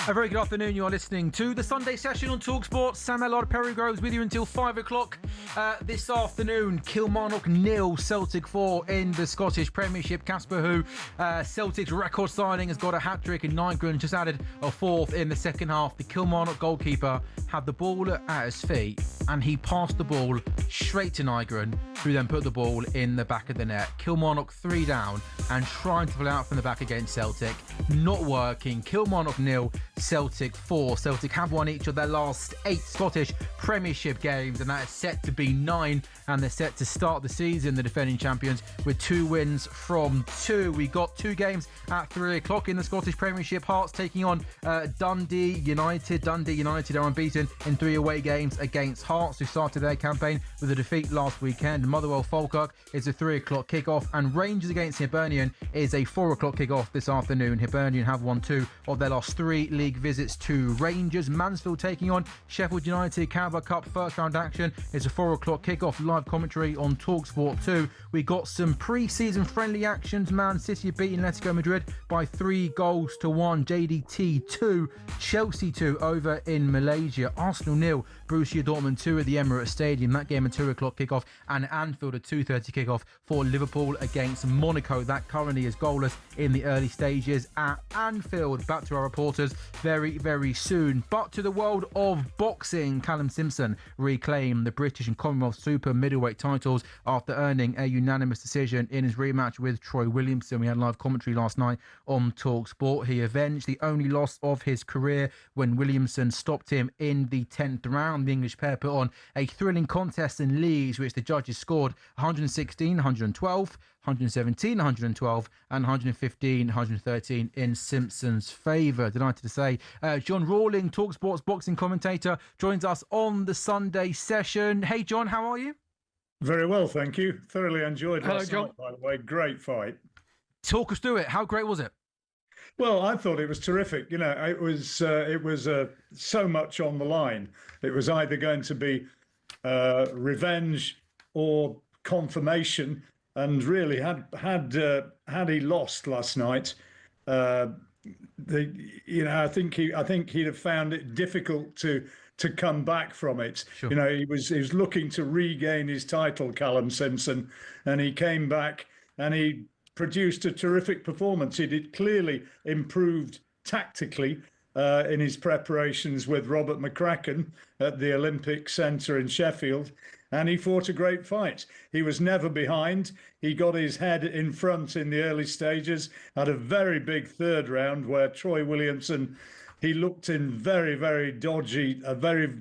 Speaker 2: A very good afternoon. You are listening to the Sunday session on talkSPORT. Sam Ellard, Perry Groves with you until 5 o'clock this afternoon. Kilmarnock 0, Celtic 4 in the Scottish Premiership. Casper Hu, Celtic's record signing, has got a hat-trick, and Nygren just added a fourth in the second half. The Kilmarnock goalkeeper had the ball at his feet and he passed the ball straight to Nygren, who then put the ball in the back of the net. Kilmarnock 3 down and trying to pull out from the back against Celtic. Not working. Kilmarnock 0, Celtic 4. Celtic have won each of their last 8 Scottish Premiership games, and that is set to be 9, and they're set to start the season, the defending champions, with 2 wins from 2. We got 2 games at 3 o'clock in the Scottish Premiership. Hearts taking on Dundee United. Dundee United are unbeaten in 3 away games against Hearts, who started their campaign with a defeat last weekend. Motherwell Falkirk is a 3 o'clock kickoff, and Rangers against Hibernian is a 4 o'clock kickoff this afternoon. Hibernian have won 2 of their last 3 league visits to Rangers. Mansfield taking on Sheffield United. Carabao Cup first round action is a 4 o'clock kickoff. Live commentary on talkSPORT 2. We got some pre-season friendly actions. Man City beating Atletico Madrid by 3-1. JDT 2, Chelsea 2 over in Malaysia. Arsenal 0, Borussia Dortmund 2 at the Emirates Stadium. That game a 2 o'clock kickoff, and Anfield a 2:30 kickoff for Liverpool against Monaco. That currently is goalless in the early stages at Anfield. Back to our reporters very, very soon. But to the world of boxing, Callum Simpson reclaimed the British and Commonwealth Super Middleweight titles after earning a unanimous decision in his rematch with Troy Williamson. We had live commentary last night on talkSPORT. He avenged the only loss of his career when Williamson stopped him in the 10th round. The English pair put on a thrilling contest in Leeds, which the judges scored 116, 112, 117, 112 and 115, 113 in Simpson's favour. Delighted to say John Rawling, talkSPORT's boxing commentator, joins us on the Sunday session. Hey John, how are you?
Speaker 5: Very well, thank you. Thoroughly enjoyed last
Speaker 2: John.
Speaker 5: night, by the way. Great fight.
Speaker 2: Talk us through it. How great was it?
Speaker 5: Well, I thought it was terrific. You know, it was so much on the line. It was either going to be revenge or confirmation. And really, had he lost last night, I think he'd have found it difficult to come back from it.
Speaker 2: Sure.
Speaker 5: You know, he was looking to regain his title, Callum Simpson, and he came back and he produced a terrific performance. He did clearly improved tactically in his preparations with Robert McCracken at the Olympic Centre in Sheffield, and he fought a great fight. He was never behind. He got his head in front in the early stages, had a very big third round where Troy Williamson, he looked in a very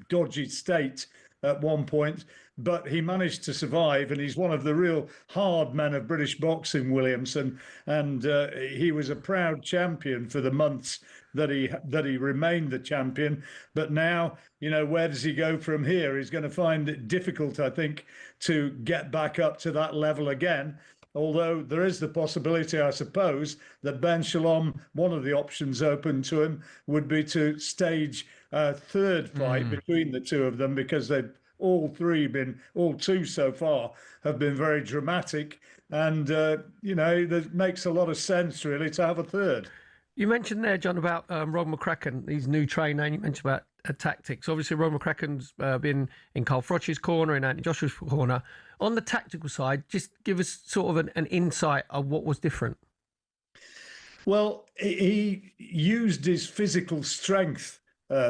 Speaker 5: dodgy state at one point, but he managed to survive, and he's one of the real hard men of British boxing, Williamson, and he was a proud champion for the months that he remained the champion. But now, you know, where does he go from here? He's going to find it difficult, I think, to get back up to that level again. Although there is the possibility, I suppose, that Ben Shalom, one of the options open to him, would be to stage a third fight between the two of them, because they've all two so far have been very dramatic. And, that makes a lot of sense, really, to have a third.
Speaker 3: You mentioned there, John, about Rob McCracken, his new trainer, and you mentioned about tactics. Obviously, Rob McCracken's been in Carl Froch's corner, in Anthony Joshua's corner. On the tactical side, just give us sort of an insight of what was different.
Speaker 5: Well, he used his physical strength,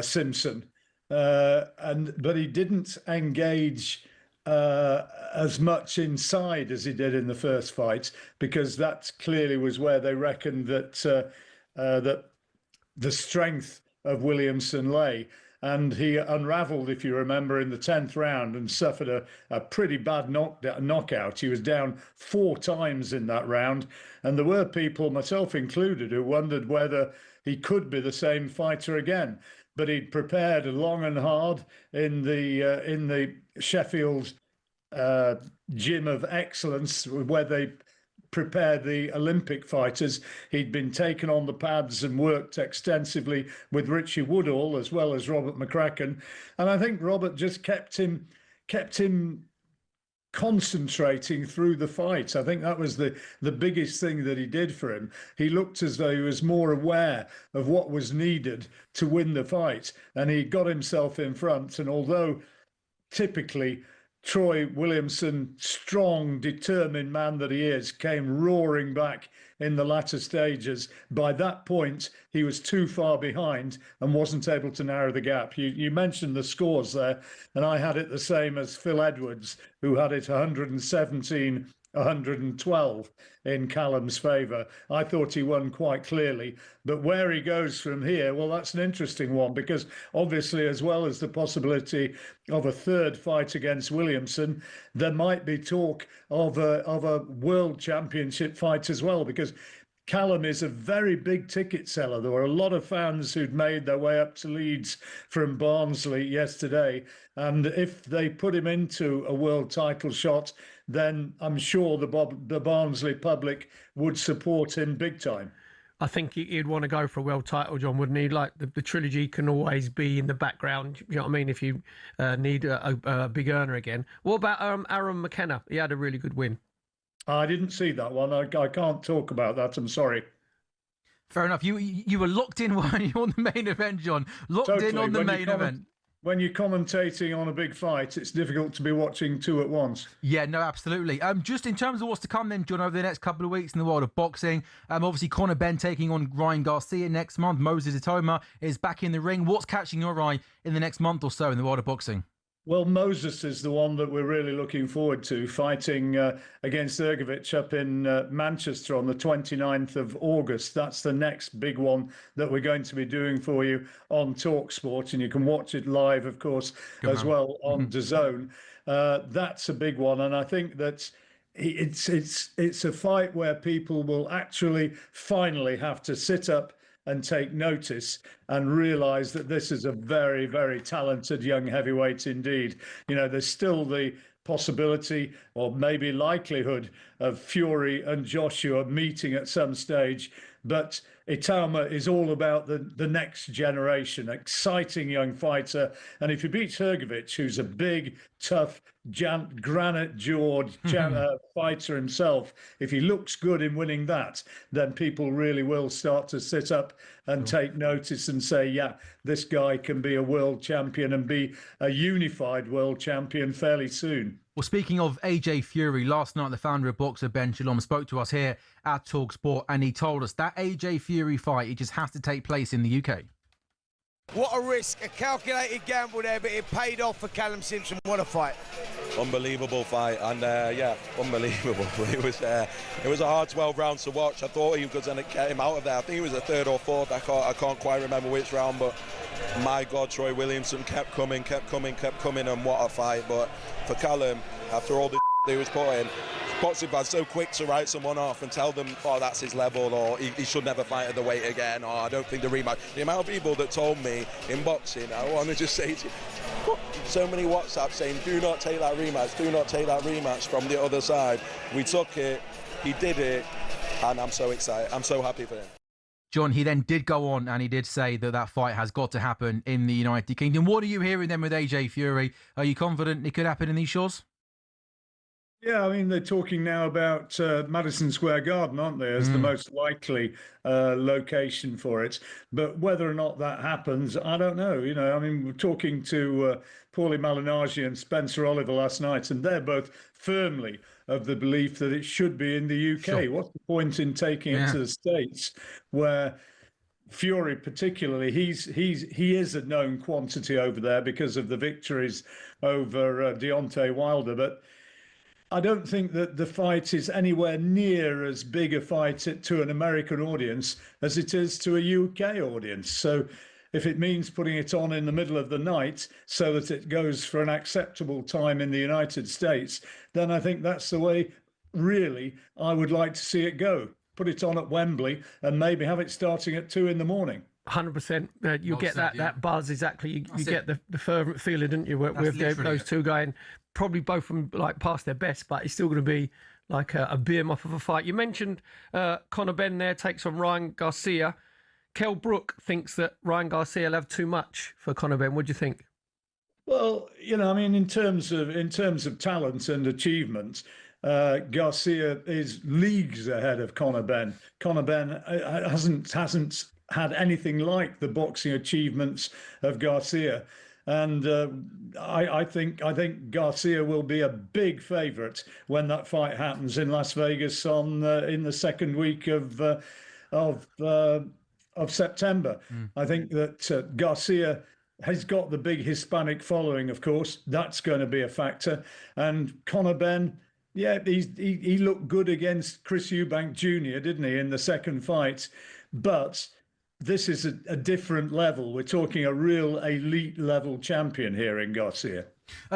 Speaker 5: Simpson, but he didn't engage as much inside as he did in the first fight, because that clearly was where they reckoned that the strength of Williamson lay. And he unravelled, if you remember, in the 10th round and suffered a pretty bad knockout. He was down 4 times in that round. And there were people, myself included, who wondered whether he could be the same fighter again. But he'd prepared long and hard in the Sheffield Gym of Excellence, where they prepared the Olympic fighters. He'd been taken on the pads and worked extensively with Richie Woodall as well as Robert McCracken. And I think Robert just kept him concentrating through the fight. I think that was the biggest thing that he did for him. He looked as though he was more aware of what was needed to win the fight, and he got himself in front. And although typically Troy Williamson, strong, determined man that he is, came roaring back in the latter stages, by that point he was too far behind and wasn't able to narrow the gap. You mentioned the scores there, and I had it the same as Phil Edwards, who had it 117 112 in Callum's favour. I thought he won quite clearly, but where he goes from here, well, that's an interesting one, because obviously, as well as the possibility of a third fight against Williamson, there might be talk of a world championship fight as well, because Callum is a very big ticket seller. There were a lot of fans who'd made their way up to Leeds from Barnsley yesterday. And if they put him into a world title shot, then I'm sure the Barnsley public would support him big time.
Speaker 3: I think he'd want to go for a world title, John, wouldn't he? Like the trilogy can always be in the background. You know what I mean? If you need a big earner again. What about Aaron McKenna? He had a really good win.
Speaker 5: I didn't see that one. I can't talk about that. I'm sorry.
Speaker 2: Fair enough. You were locked in on the main event, John. Locked in on the main event.
Speaker 5: When you're commentating on a big fight, it's difficult to be watching two at once.
Speaker 2: Yeah, no, absolutely. Just in terms of what's to come then, John, over the next couple of weeks in the world of boxing, obviously Conor Benn taking on Ryan Garcia next month. Moses Itoma is back in the ring. What's catching your eye in the next month or so in the world of boxing?
Speaker 5: Well, Moses is the one that we're really looking forward to, fighting against Ergovic up in Manchester on the 29th of August. That's the next big one that we're going to be doing for you on talkSPORT, and you can watch it live, of course, well on DAZN. That's a big one, and I think that it's a fight where people will actually finally have to sit up and take notice and realise that this is a very, very talented young heavyweight indeed. You know, there's still the possibility or maybe likelihood of Fury and Joshua meeting at some stage, but Itama is all about the next generation, exciting young fighter. And if he beats Hrgovic, who's a big, tough, granite-jawed fighter himself, if he looks good in winning that, then people really will start to sit up and take notice and say, yeah, this guy can be a world champion and be a unified world champion fairly soon.
Speaker 2: Well, speaking of AJ Fury, last night the founder of Boxer, Ben Shalom, spoke to us here at talkSPORT, and he told us that AJ Fury fight, it just has to take place in the UK.
Speaker 4: What a risk, a calculated gamble there, but it paid off for Callum Simpson. What a fight.
Speaker 22: Unbelievable fight, and yeah, unbelievable. It was a hard 12 rounds to watch. I thought he was going to get him out of there. I think it was the third or fourth. I can't quite remember which round, but my God, Troy Williamson kept coming, and what a fight. But for Callum, after all the he was putting, boxing fans so quick to write someone off and tell them, oh, that's his level, or he should never fight at the weight again, or I don't think the rematch. The amount of people that told me in boxing, I want to just say to you, so many WhatsApps saying, do not take that rematch from the other side. We took it, he did it, and I'm so excited. I'm so happy for him.
Speaker 2: John, he then did go on and he did say that fight has got to happen in the United Kingdom. What are you hearing then with AJ Fury? Are you confident it could happen in these shores?
Speaker 5: Yeah, I mean, they're talking now about Madison Square Garden, aren't they, as the most likely location for it. But whether or not that happens, I don't know. You know, I mean, we're talking to Paulie Malignaggi and Spencer Oliver last night, and they're both firmly of the belief that it should be in the UK. Sure. What's the point in taking it to the States, where Fury particularly, he is a known quantity over there because of the victories over Deontay Wilder, but I don't think that the fight is anywhere near as big a fight to an American audience as it is to a UK audience. So if it means putting it on in the middle of the night so that it goes for an acceptable time in the United States, then I think that's the way, really, I would like to see it go. Put it on at Wembley and maybe have it starting at 2 a.m.
Speaker 3: 100%. You'll get that buzz, exactly. You get the fervent feeling, didn't you, with those two going, probably both from like past their best, but it's still going to be like a beer muff of a fight. You mentioned Conor Benn there takes on Ryan Garcia. Kell Brook thinks that Ryan Garcia will have too much for Conor Benn. What do you think?
Speaker 5: Well, you know, I mean, in terms of talent and achievement, Garcia is leagues ahead of Conor Benn. Conor Benn hasn't had anything like the boxing achievements of Garcia. And I think Garcia will be a big favourite when that fight happens in Las Vegas in the second week of September. I think that Garcia has got the big Hispanic following, of course. That's going to be a factor. And Conor Benn, yeah, he looked good against Chris Eubank Jr., didn't he, in the second fight? But this is a different level. We're talking a real elite level champion here in Garcia.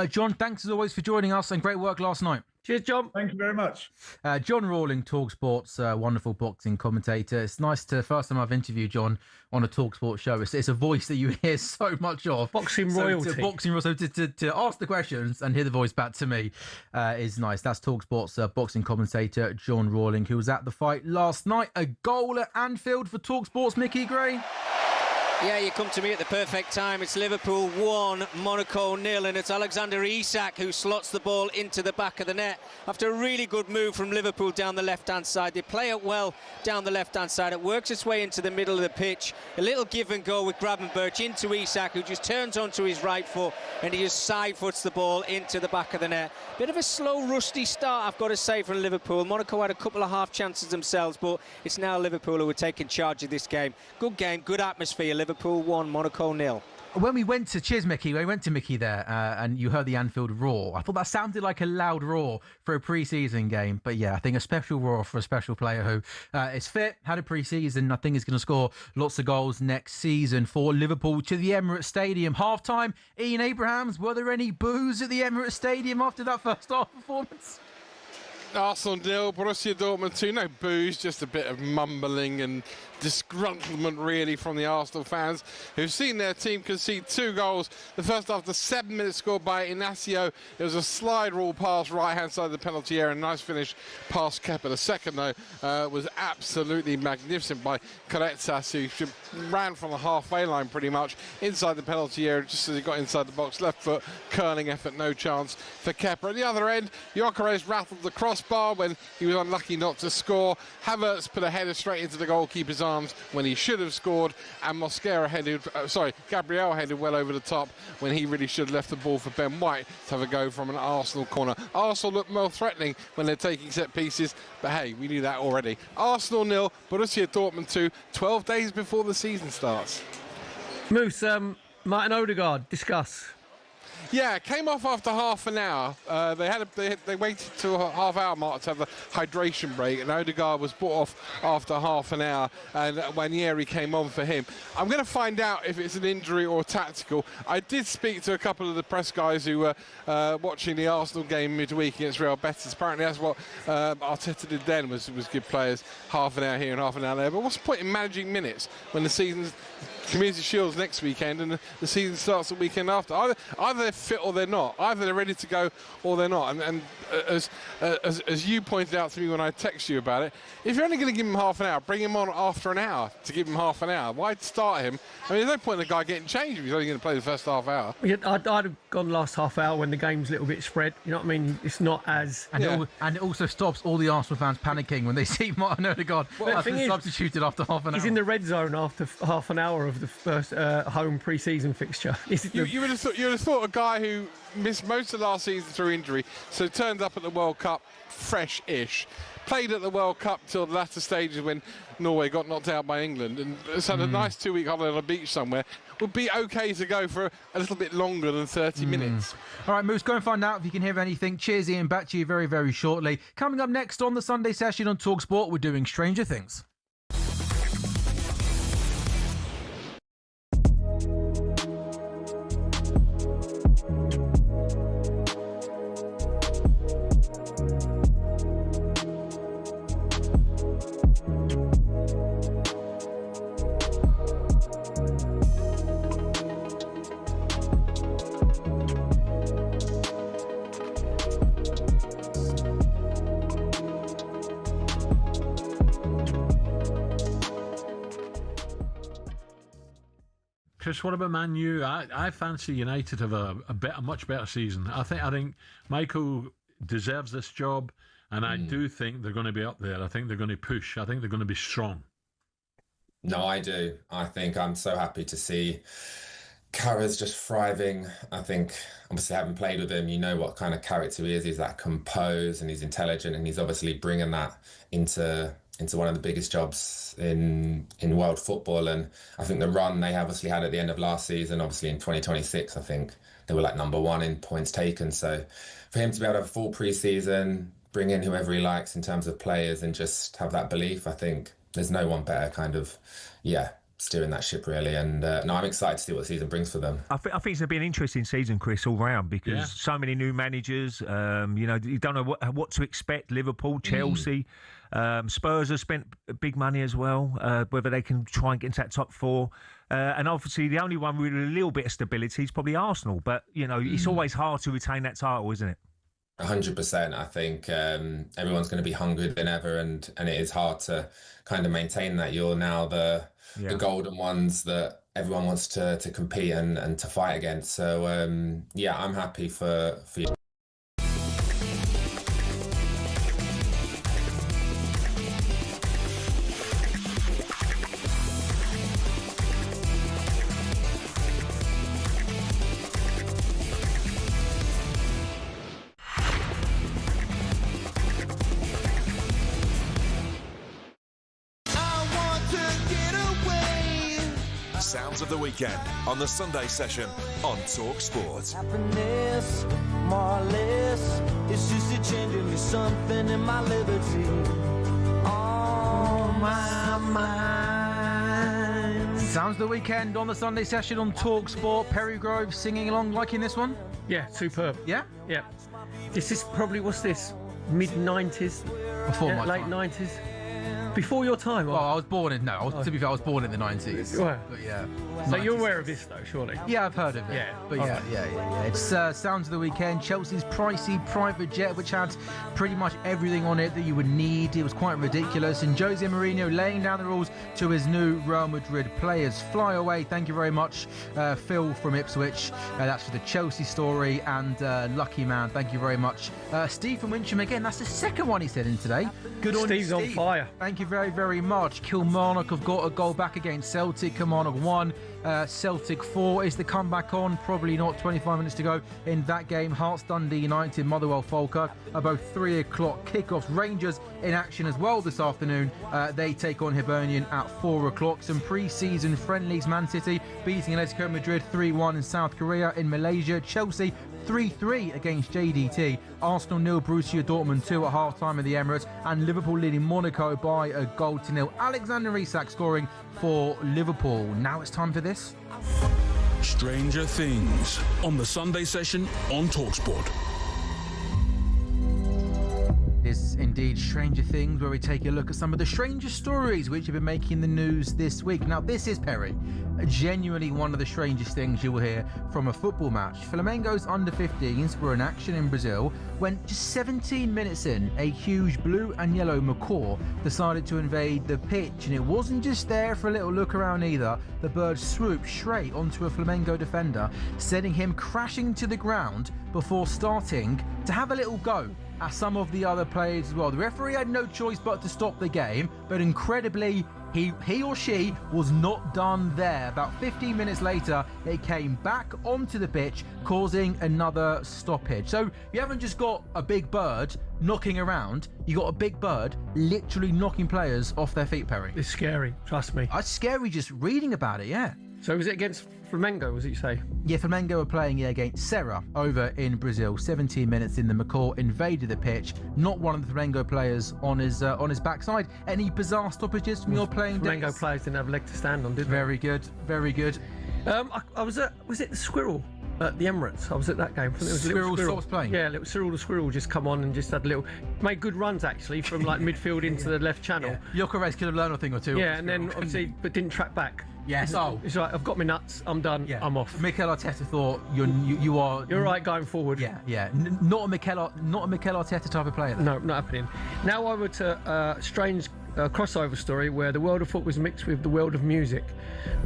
Speaker 2: John, thanks as always for joining us and great work last night.
Speaker 3: Cheers, John.
Speaker 5: Thank you very much.
Speaker 2: John Rawling, talkSPORT's wonderful boxing commentator. It's nice to, first time I've interviewed John on a talkSPORT show. It's a voice that you hear so much of.
Speaker 3: Boxing royalty.
Speaker 2: So to ask the questions and hear the voice back to me is nice. That's talkSPORT's boxing commentator, John Rawling, who was at the fight last night. A goal at Anfield for talkSPORT's Mickey Gray.
Speaker 21: Yeah, you come to me at the perfect time. It's Liverpool 1, Monaco 0, and it's Alexander Isak who slots the ball into the back of the net after a really good move from Liverpool down the left-hand side. They play it well down the left-hand side. It works its way into the middle of the pitch. A little give and go with Gravenberch into Isak, who just turns onto his right foot, and he just side-foots the ball into the back of the net. Bit of a slow, rusty start, I've got to say, from Liverpool. Monaco had a couple of half chances themselves, but it's now Liverpool who are taking charge of this game. Good game, good atmosphere. Liverpool 1, Monaco 0.
Speaker 2: When we went to Mickey there, and you heard the Anfield roar, I thought that sounded like a loud roar for a pre-season game. But yeah, I think a special roar for a special player who is fit, had a pre-season. I think is going to score lots of goals next season for Liverpool to the Emirates Stadium. Half-time, Ian Abrahams, were there any boos at the Emirates Stadium after that first half performance?
Speaker 13: Arsenal 0, Borussia Dortmund 2. No boos, just a bit of mumbling and disgruntlement really from the Arsenal fans who've seen their team concede 2 goals. The first after 7 minutes scored by Inacio. It was a slide rule pass right hand side of the penalty area, and nice finish past Kepa. The second though was absolutely magnificent by Corretsas, who ran from the halfway line pretty much inside the penalty area just as he got inside the box. Left foot curling effort, no chance for Kepa. At the other end, Gyökeres rattled the crossbar when he was unlucky not to score. Havertz put a header straight into the goalkeeper's arms when he should have scored, and Gabriel headed well over the top when he really should have left the ball for Ben White to have a go from an Arsenal corner. Arsenal look more threatening when they're taking set pieces, but hey, we knew that already. Arsenal 0, Borussia Dortmund 2, 12 days before the season starts.
Speaker 3: Moose, Martin Odegaard, discuss.
Speaker 13: Yeah, it came off after half an hour. They waited till a half-hour mark to have the hydration break, and Odegaard was brought off after half an hour, and Wanyeri came on for him. I'm going to find out if it's an injury or tactical. I did speak to a couple of the press guys who were watching the Arsenal game midweek against Real Betis. Apparently that's what Arteta did then, was give players half an hour here and half an hour there. But what's the point in managing minutes when the season's Community Shield's next weekend and the season starts the weekend after? Either they're fit or they're not. Either they're ready to go or they're not. And as you pointed out to me when I texted you about it, if you're only going to give him half an hour, bring him on after an hour to give him half an hour. Why start him? I mean, there's no point in the guy getting changed if he's only going to play the first half hour.
Speaker 3: Yeah, I'd have gone last half hour when the game's a little bit spread. You know what I mean? It's not as...
Speaker 2: And it also stops all the Arsenal fans panicking when they see Martin Odegaard substituted after half an hour.
Speaker 3: He's in the red zone after half an hour of the first home pre-season fixture.
Speaker 13: You would have thought a guy who missed most of last season through injury, so turned up at the World Cup fresh-ish, played at the World Cup till the latter stages when Norway got knocked out by England, and has had a nice 2-week holiday on a beach somewhere, would be okay to go for a little bit longer than 30 minutes.
Speaker 2: All right, Moose, go and find out if you can hear anything. Cheers, Ian. Back to you very, very shortly. Coming up next on the Sunday session on talkSPORT, we're doing Stranger Things.
Speaker 6: Chris, what about Man U? I fancy United have a much better season. I think Michael deserves this job, and I do think they're going to be up there. I think they're going to push. I think they're going to be strong.
Speaker 8: No, I do. I think I'm so happy to see Carragher's just thriving. I think, obviously, having played with him, you know what kind of character he is. He's that composed and he's intelligent, and he's obviously bringing that into one of the biggest jobs in world football. And I think the run they obviously had at the end of last season, obviously in 2026, I think they were like #1 in points taken. So for him to be able to have a full pre-season, bring in whoever he likes in terms of players and just have that belief, I think there's no one better steering that ship really. And no, I'm excited to see what the season brings for them.
Speaker 11: I think it's going to be an interesting season, Chris, all round, because so many new managers. You don't know what to expect. Liverpool, Chelsea, Spurs have spent big money as well. Whether they can try and get into that top four. And obviously, the only one with a little bit of stability is probably Arsenal. But, it's always hard to retain that title, isn't it?
Speaker 8: 100%. I think everyone's going to be hungrier than ever, and it is hard to kind of maintain that. You're now the golden ones that everyone wants to compete and to fight against. So, I'm happy for you.
Speaker 7: Sounds of the weekend on the Sunday session on talkSPORT.
Speaker 14: Happiness, more or less, it's just a changing me something in my liberty. On my mind.
Speaker 2: Sounds of the weekend on the Sunday session on talkSPORT. Perry Grove singing along, liking this one?
Speaker 3: Yeah, superb.
Speaker 2: Yeah?
Speaker 3: Yeah. This is probably, what's this, mid-90s?
Speaker 2: Before my
Speaker 3: late
Speaker 2: time.
Speaker 3: 90s? Before your time?
Speaker 2: Well, I was born in... No, to be fair, I was born in the 90s.
Speaker 3: Well,
Speaker 2: but yeah.
Speaker 3: So you're aware of this, though, surely?
Speaker 2: Yeah, I've heard of it.
Speaker 3: Yeah.
Speaker 2: But yeah. It's Sounds of the Weekend. Chelsea's pricey private jet, which had pretty much everything on it that you would need. It was quite ridiculous. And Jose Mourinho laying down the rules to his new Real Madrid players. Fly away. Thank you very much, Phil from Ipswich. That's for the Chelsea story. And Lucky Man, thank you very much. Steve from Wincham, again, that's the second one he said in today. Good on
Speaker 3: Steve's
Speaker 2: you, Steve.
Speaker 3: on fire.
Speaker 2: Thank you very, very much. Kilmarnock have got a goal back against Celtic. Kilmarnock 1. Celtic 4. Is the comeback on? Probably not. 25 minutes to go in that game. Hearts Dundee United, Motherwell Falkirk are both 3 o'clock kickoffs. Rangers in action as well this afternoon. They take on Hibernian at 4 o'clock. Some pre-season friendlies. Man City beating Atletico Madrid 3-1 in South Korea. In Malaysia, Chelsea 3-3 against JDT. Arsenal 0, Borussia Dortmund 2 at half-time in the Emirates. And Liverpool leading Monaco by 1-0. Alexander Isak scoring for Liverpool. Now it's time for this.
Speaker 12: Stranger Things on the Sunday session on talkSPORT.
Speaker 2: Is indeed Stranger Things, where we take a look at some of the strangest stories which have been making the news this week. Now, this is, Perry, genuinely one of the strangest things you will hear from a football match. Flamengo's under-15s were in action in Brazil when just 17 minutes in, a huge blue and yellow macaw decided to invade the pitch. And it wasn't just there for a little look around either. The bird swooped straight onto a Flamengo defender, sending him crashing to the ground before starting to have a little go at some of the other players as well. The referee had no choice but to stop the game, but incredibly, he or she was not done there. About 15 minutes later, it came back onto the pitch, causing another stoppage. So you haven't just got a big bird knocking around, you got a big bird literally knocking players off their feet, Perry.
Speaker 3: It's scary, trust me.
Speaker 2: It's scary just reading about it, yeah.
Speaker 3: So was it against Flamengo, was it you say?
Speaker 2: Yeah, Flamengo were playing against Serra over in Brazil. 17 minutes in, the macaw invaded the pitch. Not one of the Flamengo players on his backside. Any bizarre stoppages from your playing days?
Speaker 3: Flamengo players didn't have a leg to stand on, did they?
Speaker 2: Very good, very good.
Speaker 3: I was at, was it the Squirrel at the Emirates? I was at that game. I think it was
Speaker 2: Squirrel
Speaker 3: Squirrel
Speaker 2: stops playing?
Speaker 3: Yeah, little Cyril the Squirrel just come on and just had a little, made good runs actually from like midfield into the left channel.
Speaker 2: Gyökeres could have learned a thing or two.
Speaker 3: Yeah, and then obviously, but didn't track back.
Speaker 2: Yes. Oh,
Speaker 3: it's like, I've got my nuts. I'm done. Yeah. I'm off.
Speaker 2: Mikel Arteta thought you are.
Speaker 3: You're right going forward.
Speaker 2: Yeah. Not a Mikel Arteta type of player. Though.
Speaker 3: No, not happening. Now over to strange crossover story where the world of football was mixed with the world of music.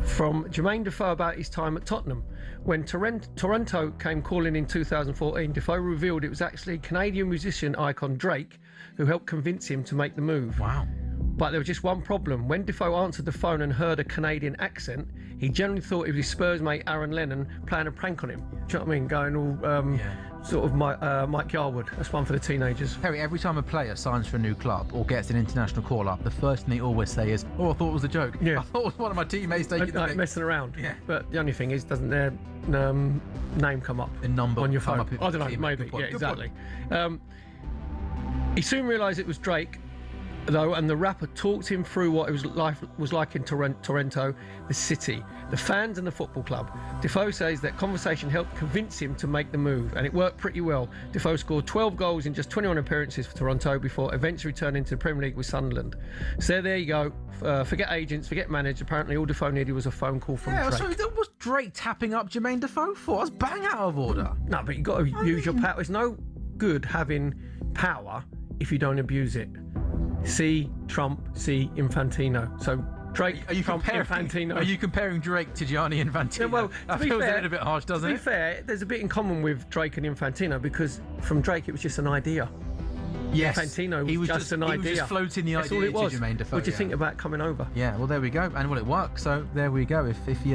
Speaker 3: From Jermaine Defoe about his time at Tottenham. When Toronto came calling in 2014, Defoe revealed it was actually Canadian musician icon Drake who helped convince him to make the move.
Speaker 2: Wow.
Speaker 3: But there was just one problem. When Defoe answered the phone and heard a Canadian accent, he generally thought it was his Spurs mate Aaron Lennon playing a prank on him. Do you know what I mean? Going all sort of Mike Yarwood. That's one for the teenagers.
Speaker 2: Harry, every time a player signs for a new club or gets an international call-up, the first thing they always say is, "Oh, I thought it was a joke.
Speaker 3: Yeah.
Speaker 2: I thought it was one of my teammates taking the pic."
Speaker 3: Messing around.
Speaker 2: Yeah.
Speaker 3: But the only thing is, doesn't their name come up?
Speaker 2: The number
Speaker 3: on your phone?
Speaker 2: up
Speaker 3: I don't know. Maybe. Yeah, exactly. He soon realised it was Drake. though, and the rapper talked him through what it was like in Toronto, the city, the fans and the football club. Defoe says that conversation helped convince him to make the move, and it worked pretty well. Defoe scored 12 goals in just 21 appearances for Toronto before eventually returning to the Premier League with Sunderland. So there you go. Forget agents, forget managers. Apparently all Defoe needed was a phone call from Drake.
Speaker 2: So that was Drake tapping up Jermaine Defoe for? That's bang out of order.
Speaker 3: No, but you've got to use your power. It's no good having power if you don't abuse it. See Trump, see Infantino. So Drake, Trump, Infantino.
Speaker 2: Are you comparing Drake to Gianni Infantino?
Speaker 3: Yeah, well,
Speaker 2: that feels a little bit harsh, doesn't it?
Speaker 3: To be fair, there's a bit in common with Drake and Infantino because from Drake it was just an idea.
Speaker 2: Yes,
Speaker 3: Infantino was just an idea.
Speaker 2: He was just floating the
Speaker 3: That's
Speaker 2: idea
Speaker 3: all it was.
Speaker 2: to Jermaine Defoe.
Speaker 3: What do you think about coming over?
Speaker 2: Yeah, well, there we go. And well, it worked. So there we go. If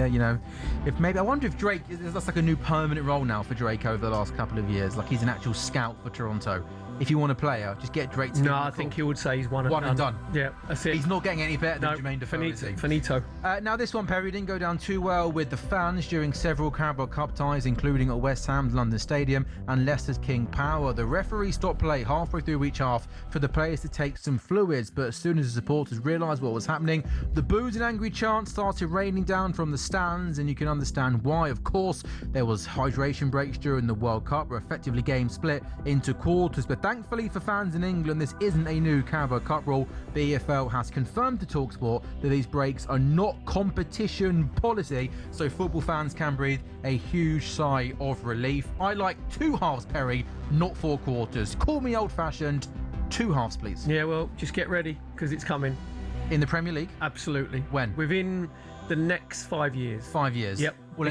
Speaker 2: maybe I wonder if Drake, that's like a new permanent role now for Drake over the last couple of years. Like he's an actual scout for Toronto. If you want a player, just get Drake to
Speaker 3: No, I think he would say he's one and done. Yeah, that's it.
Speaker 2: He's not getting any better than Jermaine Defoe, is he?
Speaker 3: Finito.
Speaker 2: Now, this one, Perry, didn't go down too well with the fans during several Carabao Cup ties, including at West Ham's London Stadium and Leicester's King Power. The referee stopped play halfway through each half for the players to take some fluids, but as soon as the supporters realised what was happening, the boos and angry chants started raining down from the stands, and you can understand why. Of course, there was hydration breaks during the World Cup, where effectively games split into quarters, but thankfully for fans in England, this isn't a new Carabao Cup rule. The EFL has confirmed to talkSPORT that these breaks are not competition policy, so football fans can breathe a huge sigh of relief. I like 2 halves, Perry, not 4 quarters. Call me old-fashioned. 2 halves, please.
Speaker 3: Yeah, well, just get ready because it's coming.
Speaker 2: In the Premier League?
Speaker 3: Absolutely.
Speaker 2: When?
Speaker 3: Within the next 5 years.
Speaker 2: 5 years?
Speaker 3: Yep.
Speaker 2: Well,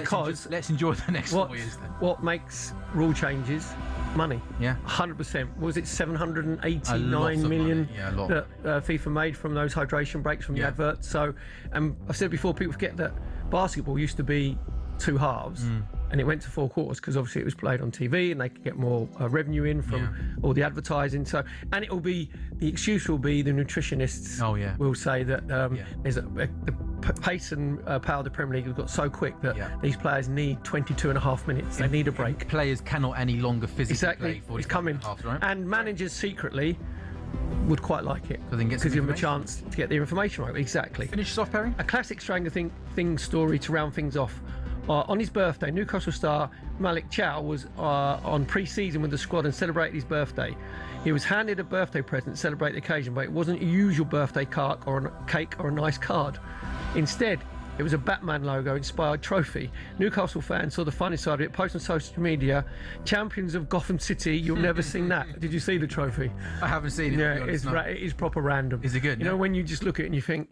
Speaker 2: let's enjoy the next 4 years then.
Speaker 3: What makes rule changes? Money.
Speaker 2: Yeah.
Speaker 3: 100%. Was it 789 million
Speaker 2: Yeah, a lot.
Speaker 3: that FIFA made from those hydration breaks from the adverts? So, I've said before, people forget that basketball used to be 2 halves. And it went to 4 quarters because obviously it was played on TV and they could get more revenue in from all the advertising. So, and it will be, the excuse will be the nutritionists will say that there's the pace and power of the Premier League has got so quick that these players need 22.5 minutes. They need a break.
Speaker 2: Players cannot any longer physically play.
Speaker 3: It's coming.
Speaker 2: Halves, right?
Speaker 3: And managers secretly would quite like it because give them a chance to get the information right. Exactly.
Speaker 2: Finish us off, Perry.
Speaker 3: A classic Stranger Things story to round things off. On his birthday, Newcastle star Malik Chow was on pre-season with the squad and celebrated his birthday. He was handed a birthday present to celebrate the occasion, but it wasn't a usual birthday cake or a nice card. Instead, it was a Batman logo-inspired trophy. Newcastle fans saw the funny side of it, posted on social media, "Champions of Gotham City, you'll never sing that." Did you see the trophy?
Speaker 2: I haven't seen it.
Speaker 3: Yeah, it is proper random.
Speaker 2: Is it good?
Speaker 3: You know, when you just look at it and you think,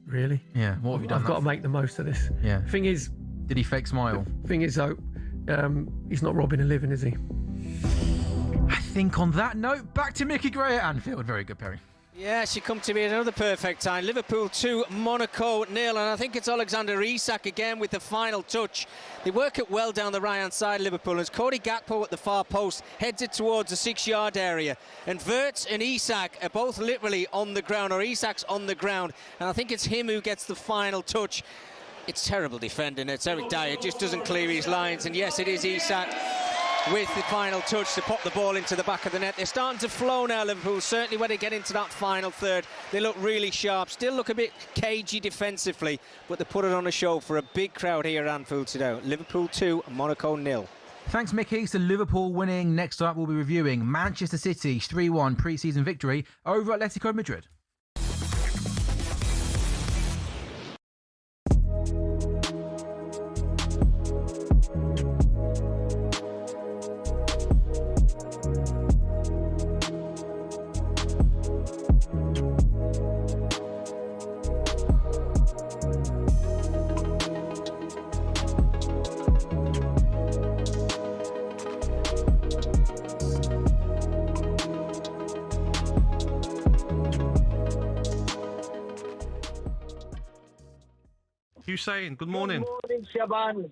Speaker 3: really?
Speaker 2: Yeah, what have you done?
Speaker 3: I've got to make the most of this.
Speaker 2: Yeah.
Speaker 3: Thing is...
Speaker 2: Did he fake smile?
Speaker 3: Thing is, though, he's not robbing a living, is he?
Speaker 2: I think on that note, back to Mickey Gray at Anfield. Very good, Perry.
Speaker 21: Yeah, she come to me at another perfect time. Liverpool 2, Monaco 0, and I think it's Alexander Isak again with the final touch. They work it well down the right-hand side, Liverpool, as Cody Gakpo at the far post heads it towards the 6-yard area. And Wirtz and Isak are both literally on the ground, or Isak's on the ground, and I think it's him who gets the final touch. It's terrible defending. It's Eric Dyer, just doesn't clear his lines, and yes, it is Isak with the final touch to pop the ball into the back of the net. They're starting to flow now, Liverpool. Certainly when they get into that final third, they look really sharp. Still look a bit cagey defensively, but they put it on a show for a big crowd here at Anfield today. Liverpool 2, Monaco 0.
Speaker 2: Thanks, Mickey. So Liverpool winning. Next up, we'll be reviewing Manchester City's 3-1 pre-season victory over Atletico Madrid.
Speaker 9: Hussein, good morning.
Speaker 10: Good morning, Shaban.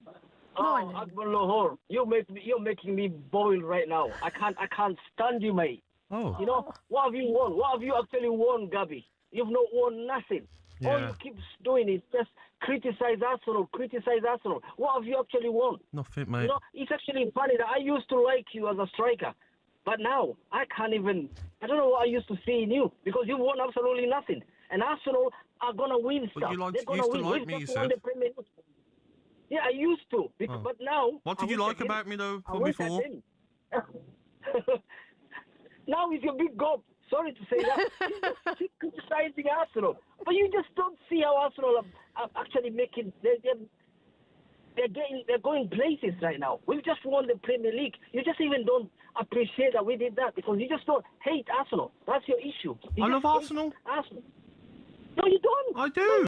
Speaker 10: Akbar Lahore. You're making me boil right now. I can't stand you, mate.
Speaker 9: Oh.
Speaker 10: You know, what have you won? What have you actually won, Gabby? You've not won nothing.
Speaker 9: Yeah.
Speaker 10: All you keep doing is just criticize Arsenal. What have you actually won?
Speaker 9: Nothing, mate.
Speaker 10: You know, it's actually funny that I used to like you as a striker. But now, I don't know what I used to see in you, because you won absolutely nothing. And Arsenal are going to win stuff. They're going to win.
Speaker 9: like me, you said.
Speaker 10: Yeah, I used to. But now...
Speaker 9: What did you like about me, though, before?
Speaker 10: Now he's your big gob. Sorry to say that. He's just criticizing Arsenal. But you just don't see how Arsenal are actually making... They're going places right now. We've just won the Premier League. You just even don't appreciate that we did that, because you just don't hate Arsenal. That's your issue. I love Arsenal. No, you don't.
Speaker 9: I do.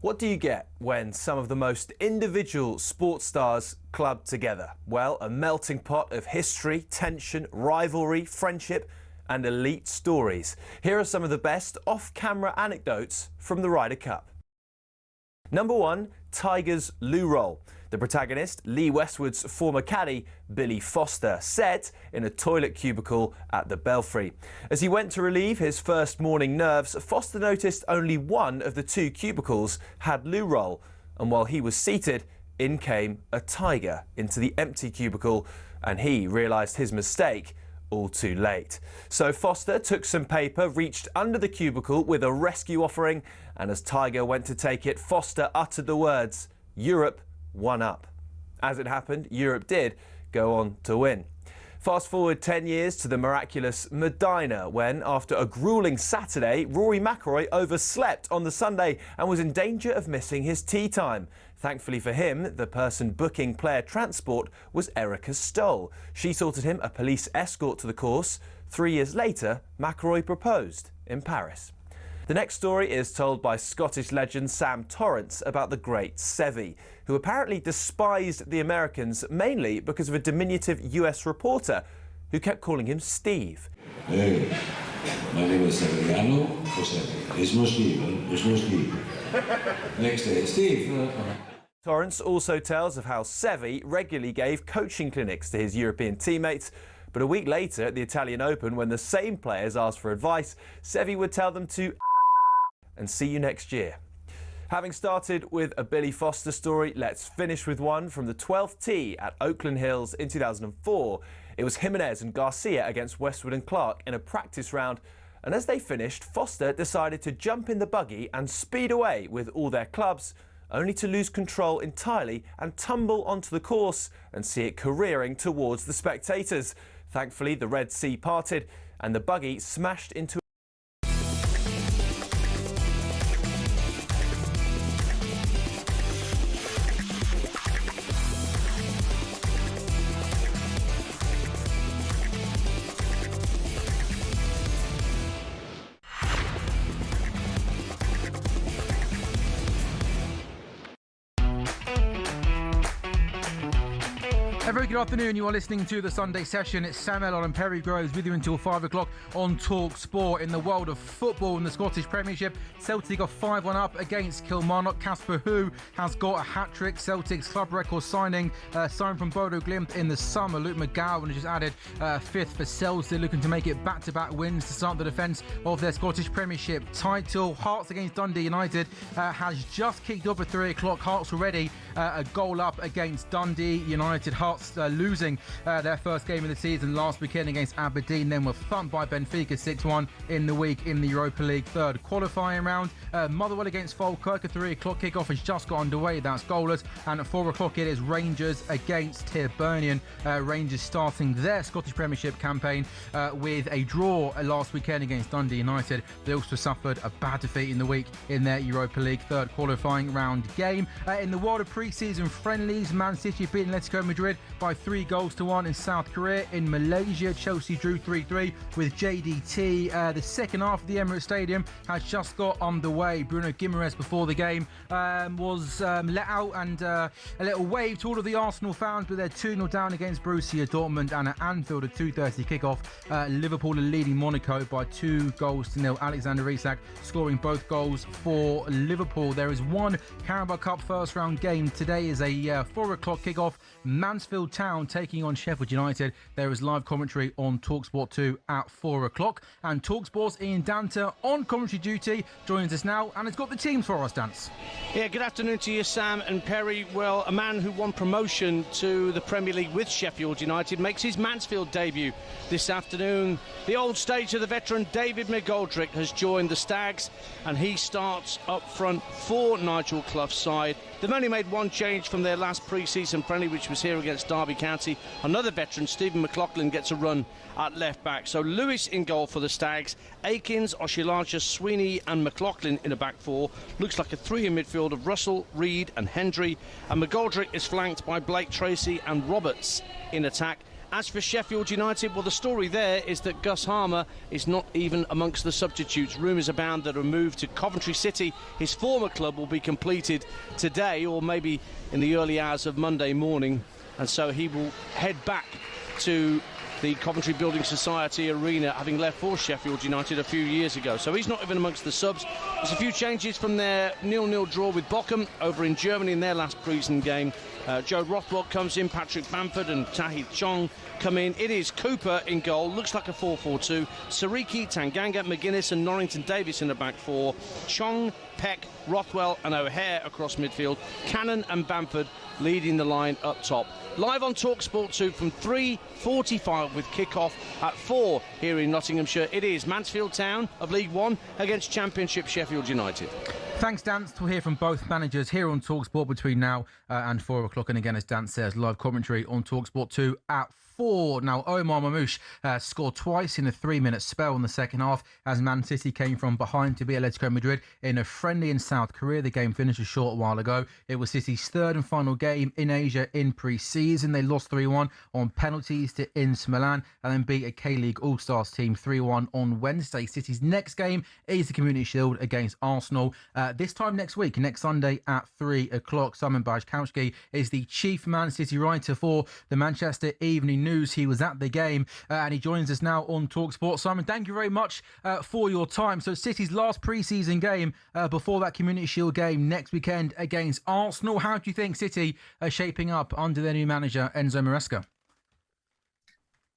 Speaker 15: What do you get when some of the most individual sports stars club together? Well, a melting pot of history, tension, rivalry, friendship and elite stories. Here are some of the best off-camera anecdotes from the Ryder Cup. Number 1, Tiger's loo roll. The protagonist, Lee Westwood's former caddy, Billy Foster, set in a toilet cubicle at the Belfry. As he went to relieve his first morning nerves, Foster noticed only one of the 2 cubicles had loo roll, and while he was seated, in came a tiger into the empty cubicle, and he realised his mistake all too late. So Foster took some paper, reached under the cubicle with a rescue offering, and as Tiger went to take it, Foster uttered the words, "Europe, 1 up." As it happened, Europe did go on to win. Fast forward 10 years to the miraculous Medina, when, after a gruelling Saturday, Rory McIlroy overslept on the Sunday and was in danger of missing his tee time. Thankfully for him, the person booking player transport was Erica Stoll. She sorted him a police escort to the course. 3 years later, McIlroy proposed in Paris. The next story is told by Scottish legend Sam Torrance about the great Seve, who apparently despised the Americans mainly because of a diminutive US reporter who kept calling him Steve.
Speaker 16: Hey, my name is Severiano or Seve. It's no Steve, it's no Steve. Next day, Steve.
Speaker 15: Torrance also tells of how Seve regularly gave coaching clinics to his European teammates, but a week later at the Italian Open, when the same players asked for advice, Seve would tell them to and see you next year. Having started with a Billy Foster story, let's finish with one from the 12th tee at Oakland Hills in 2004. It was Jimenez and Garcia against Westwood and Clark in a practice round, and as they finished, Foster decided to jump in the buggy and speed away with all their clubs, only to lose control entirely and tumble onto the course and see it careering towards the spectators. Thankfully, the Red Sea parted and the buggy smashed into
Speaker 2: Very good afternoon. You are listening to the Sunday Session. It's Sam Ellard and Perry Groves with you until 5 o'clock on talkSPORT. In the world of football in the Scottish Premiership, Celtic are 5-1 up against Kilmarnock. Casper Hu has got a hat-trick. Celtic's club record signing signed from Bodo Glimt in the summer. Luke McGowan has just added 5th for Celtic, looking to make it back-to-back wins to start the defence of their Scottish Premiership title. Hearts against Dundee United has just kicked off at 3 o'clock. Hearts already a goal up against Dundee United. Hearts losing their first game of the season last weekend against Aberdeen, then were thumped by Benfica 6-1 in the week in the Europa League third qualifying round. Motherwell against Falkirk, a 3 o'clock kickoff has just got underway. That's goalless. And at 4 o'clock it is Rangers against Hibernian. Rangers starting their Scottish Premiership campaign with a draw last weekend against Dundee United. They also suffered a bad defeat in the week in their Europa League third qualifying round game. In the world of pre-season friendlies, Man City beating Atletico Madrid by 3-1 in South Korea. In Malaysia, Chelsea drew 3-3 with JDT. The second half of the Emirates Stadium has just got underway. Bruno Guimaraes before the game was let out and a little wave to all of the Arsenal fans, but they're 2-0 down against Borussia Dortmund. And at Anfield, a 2:30 kickoff, Liverpool are leading Monaco by 2-0. Alexander Isak scoring both goals for Liverpool. There is one Carabao Cup first round game today is a 4 o'clock kickoff. Mansfield Town taking on Sheffield United. There is live commentary on talkSPORT 2 at 4 o'clock. And talkSPORT's Ian Danter on commentary duty joins us now and has got the teams for us, Dance.
Speaker 17: Yeah, good afternoon to you, Sam and Perry. Well, a man who won promotion to the Premier League with Sheffield United makes his Mansfield debut this afternoon. The old stage of the veteran David McGoldrick has joined the Stags, and he starts up front for Nigel Clough's side. They've only made one change from their last pre-season friendly, which was here against Derby County. Another veteran, Stephen McLaughlin, gets a run at left back. So Lewis in goal for the Stags, Akins, Oshilaja, Sweeney and McLaughlin in a back four. Looks like a three in midfield of Russell, Reid and Hendry. And McGoldrick is flanked by Blake Tracy and Roberts in attack. As for Sheffield United, well, the story there is that Gus Harmer is not even amongst the substitutes. Rumours abound that a move to Coventry City, his former club, will be completed today or maybe in the early hours of Monday morning. And so he will head back to the Coventry Building Society arena, having left for Sheffield United a few years ago. So he's not even amongst the subs. There's a few changes from their 0-0 draw with Bochum over in Germany in their last pre-season game. Joe Rothwell comes in, Patrick Bamford and Tahith Chong come in. It is Cooper in goal, looks like a 4-4-2. Sariki, Tanganga, McGuinness and Norrington Davis in the back four. Chong, Peck, Rothwell and O'Hare across midfield. Cannon and Bamford leading the line up top. Live on talkSPORT 2 from 3:45 with kick-off at 4 here in Nottinghamshire. It is Mansfield Town of League One against Championship Sheffield United.
Speaker 2: Thanks, Dan. We'll hear from both managers here on talkSPORT between now and 4 o'clock. And again, as Dan says, live commentary on talkSPORT 2 at 4. Now, Omar Mamouche scored twice in a 3-minute spell in the second half as Man City came from behind to beat Atletico Madrid in a friendly in South Korea. The game finished a short while ago. It was City's third and final game in Asia in pre-season. They lost 3-1 on penalties to Inter Milan and then beat a K-League All-Stars team 3-1 on Wednesday. City's next game is the Community Shield against Arsenal. This time next week, next Sunday at 3 o'clock. Simon Bajkowski is the chief Man City writer for the Manchester Evening News. He was at the game and he joins us now on talkSPORT. Simon, thank you very much for your time. So City's last pre-season game before that Community Shield game next weekend against Arsenal. How do you think City are shaping up under their new manager, Enzo Maresca?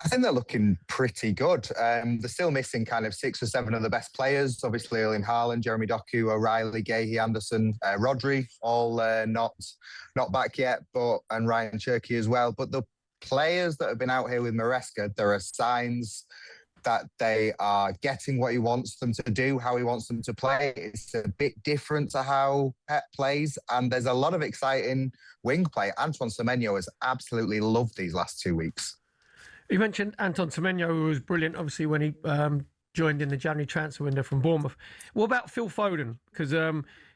Speaker 19: I think they're looking pretty good. They're still missing kind of 6 or 7 of the best players. Obviously, Erling Haaland, Jeremy Doku, O'Reilly, Gahey, Anderson, Rodri, all not back yet, and Ryan Cherky as well. But the players that have been out here with Maresca, there are signs that they are getting what he wants them to do, how he wants them to play. It's a bit different to how Pep plays, and there's a lot of exciting wing play. Antoine Semenyo has absolutely loved these last 2 weeks.
Speaker 3: You mentioned Anton Semenyo, who was brilliant, obviously, when he joined in the January transfer window from Bournemouth. What about Phil Foden? Because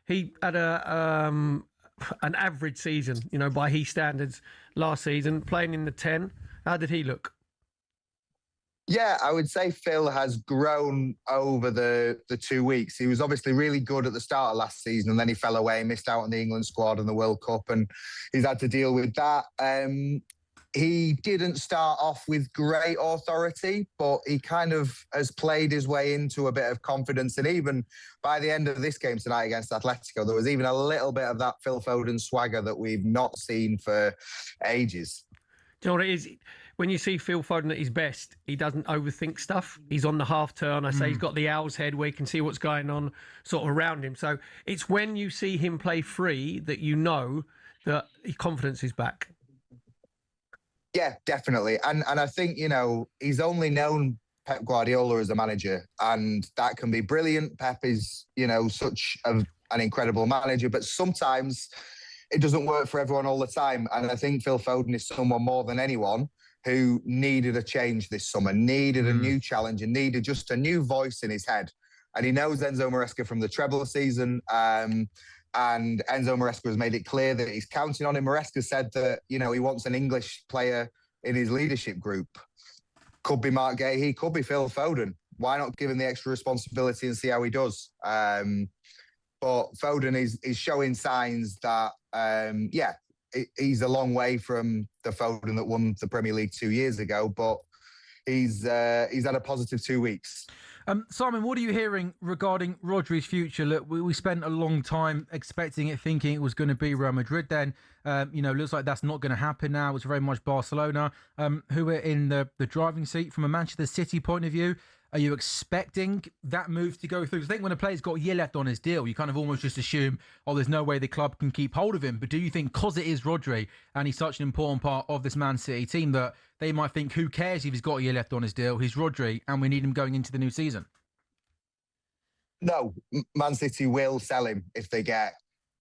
Speaker 3: he had an average season, by his standards last season, playing in the 10. How did he look?
Speaker 19: Yeah, I would say Phil has grown over the 2 weeks. He was obviously really good at the start of last season, and then he fell away, missed out on the England squad and the World Cup, and he's had to deal with that. He didn't start off with great authority, but he kind of has played his way into a bit of confidence. And even by the end of this game tonight against Atletico, there was even a little bit of that Phil Foden swagger that we've not seen for ages.
Speaker 3: Do you know what it is? When you see Phil Foden at his best, he doesn't overthink stuff. He's on the half turn. I say he's got the owl's head where you can see what's going on sort of around him. So it's when you see him play free that you know that his confidence is back.
Speaker 19: Yeah, definitely. And I think, he's only known Pep Guardiola as a manager, and that can be brilliant. Pep is, such an incredible manager, but sometimes it doesn't work for everyone all the time. And I think Phil Foden is someone more than anyone who needed a change this summer, needed a new challenge and needed just a new voice in his head. And he knows Enzo Maresca from the treble season. And Enzo Maresca has made it clear that he's counting on him. Maresca said that, he wants an English player in his leadership group. Could be Mark Gahey, could be Phil Foden. Why not give him the extra responsibility and see how he does? But Foden is showing signs that, he's a long way from the Foden that won the Premier League 2 years ago, but he's had a positive 2 weeks.
Speaker 2: Simon, what are you hearing regarding Rodri's future? Look, we spent a long time expecting it, thinking it was going to be Real Madrid then. Looks like that's not going to happen now. It's very much Barcelona who are in the driving seat. From a Manchester City point of view, are you expecting that move to go through? I think when a player's got a year left on his deal, you kind of almost just assume, there's no way the club can keep hold of him. But do you think because it is Rodri and he's such an important part of this Man City team that they might think, who cares if he's got a year left on his deal? He's Rodri and we need him going into the new season.
Speaker 19: No, Man City will sell him if they get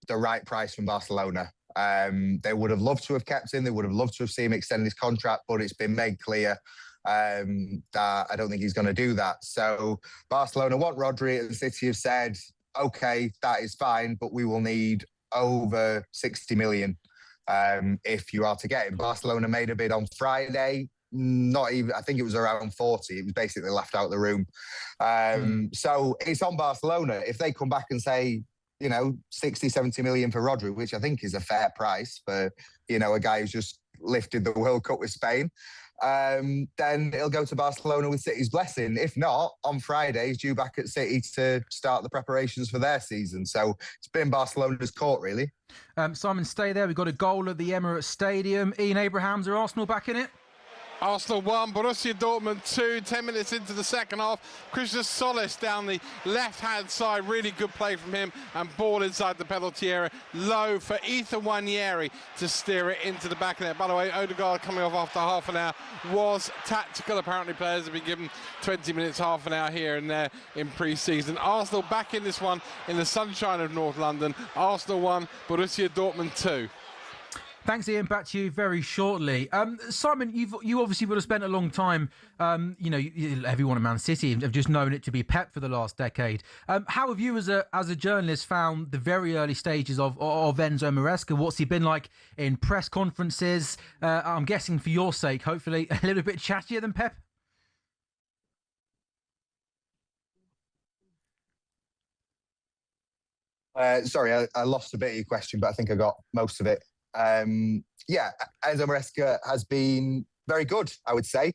Speaker 19: the right price from Barcelona. They would have loved to have kept him. They would have loved to have seen him extend his contract, but it's been made clear that I don't think he's going to do that. So Barcelona want Rodri, and City have said, okay, that is fine, but we will need over 60 million if you are to get him. Barcelona made a bid on Friday. Not even, I think it was around 40. It was basically left out of the room. So it's on Barcelona. If they come back and say, 60, 70 million for Rodri, which I think is a fair price for, a guy who's just lifted the World Cup with Spain, then it'll go to Barcelona with City's blessing. If not, on Friday, he's due back at City to start the preparations for their season. So it's been Barcelona's court, really.
Speaker 2: Simon, stay there. We've got a goal at the Emirates Stadium. Ian Abrahams, are Arsenal back in it?
Speaker 13: Arsenal 1, Borussia Dortmund 2, 10 minutes into the second half. Christian Solis down the left-hand side, really good play from him, and ball inside the penalty area. Low for Ethan Nwaneri to steer it into the back of net. By the way, Odegaard coming off after half an hour was tactical. Apparently players have been given 20 minutes, half an hour here and there in pre-season. Arsenal back in this one in the sunshine of North London. Arsenal 1, Borussia Dortmund 2.
Speaker 2: Thanks, Ian. Back to you very shortly. Simon, you obviously would have spent a long time, everyone at Man City have just known it to be Pep for the last decade. How have you as a journalist found the very early stages of Enzo Maresca? What's he been like in press conferences? I'm guessing for your sake, hopefully a little bit chattier than Pep?
Speaker 19: Sorry, I lost a bit of your question, but I think I got most of it. Enzo Maresca has been very good, I would say.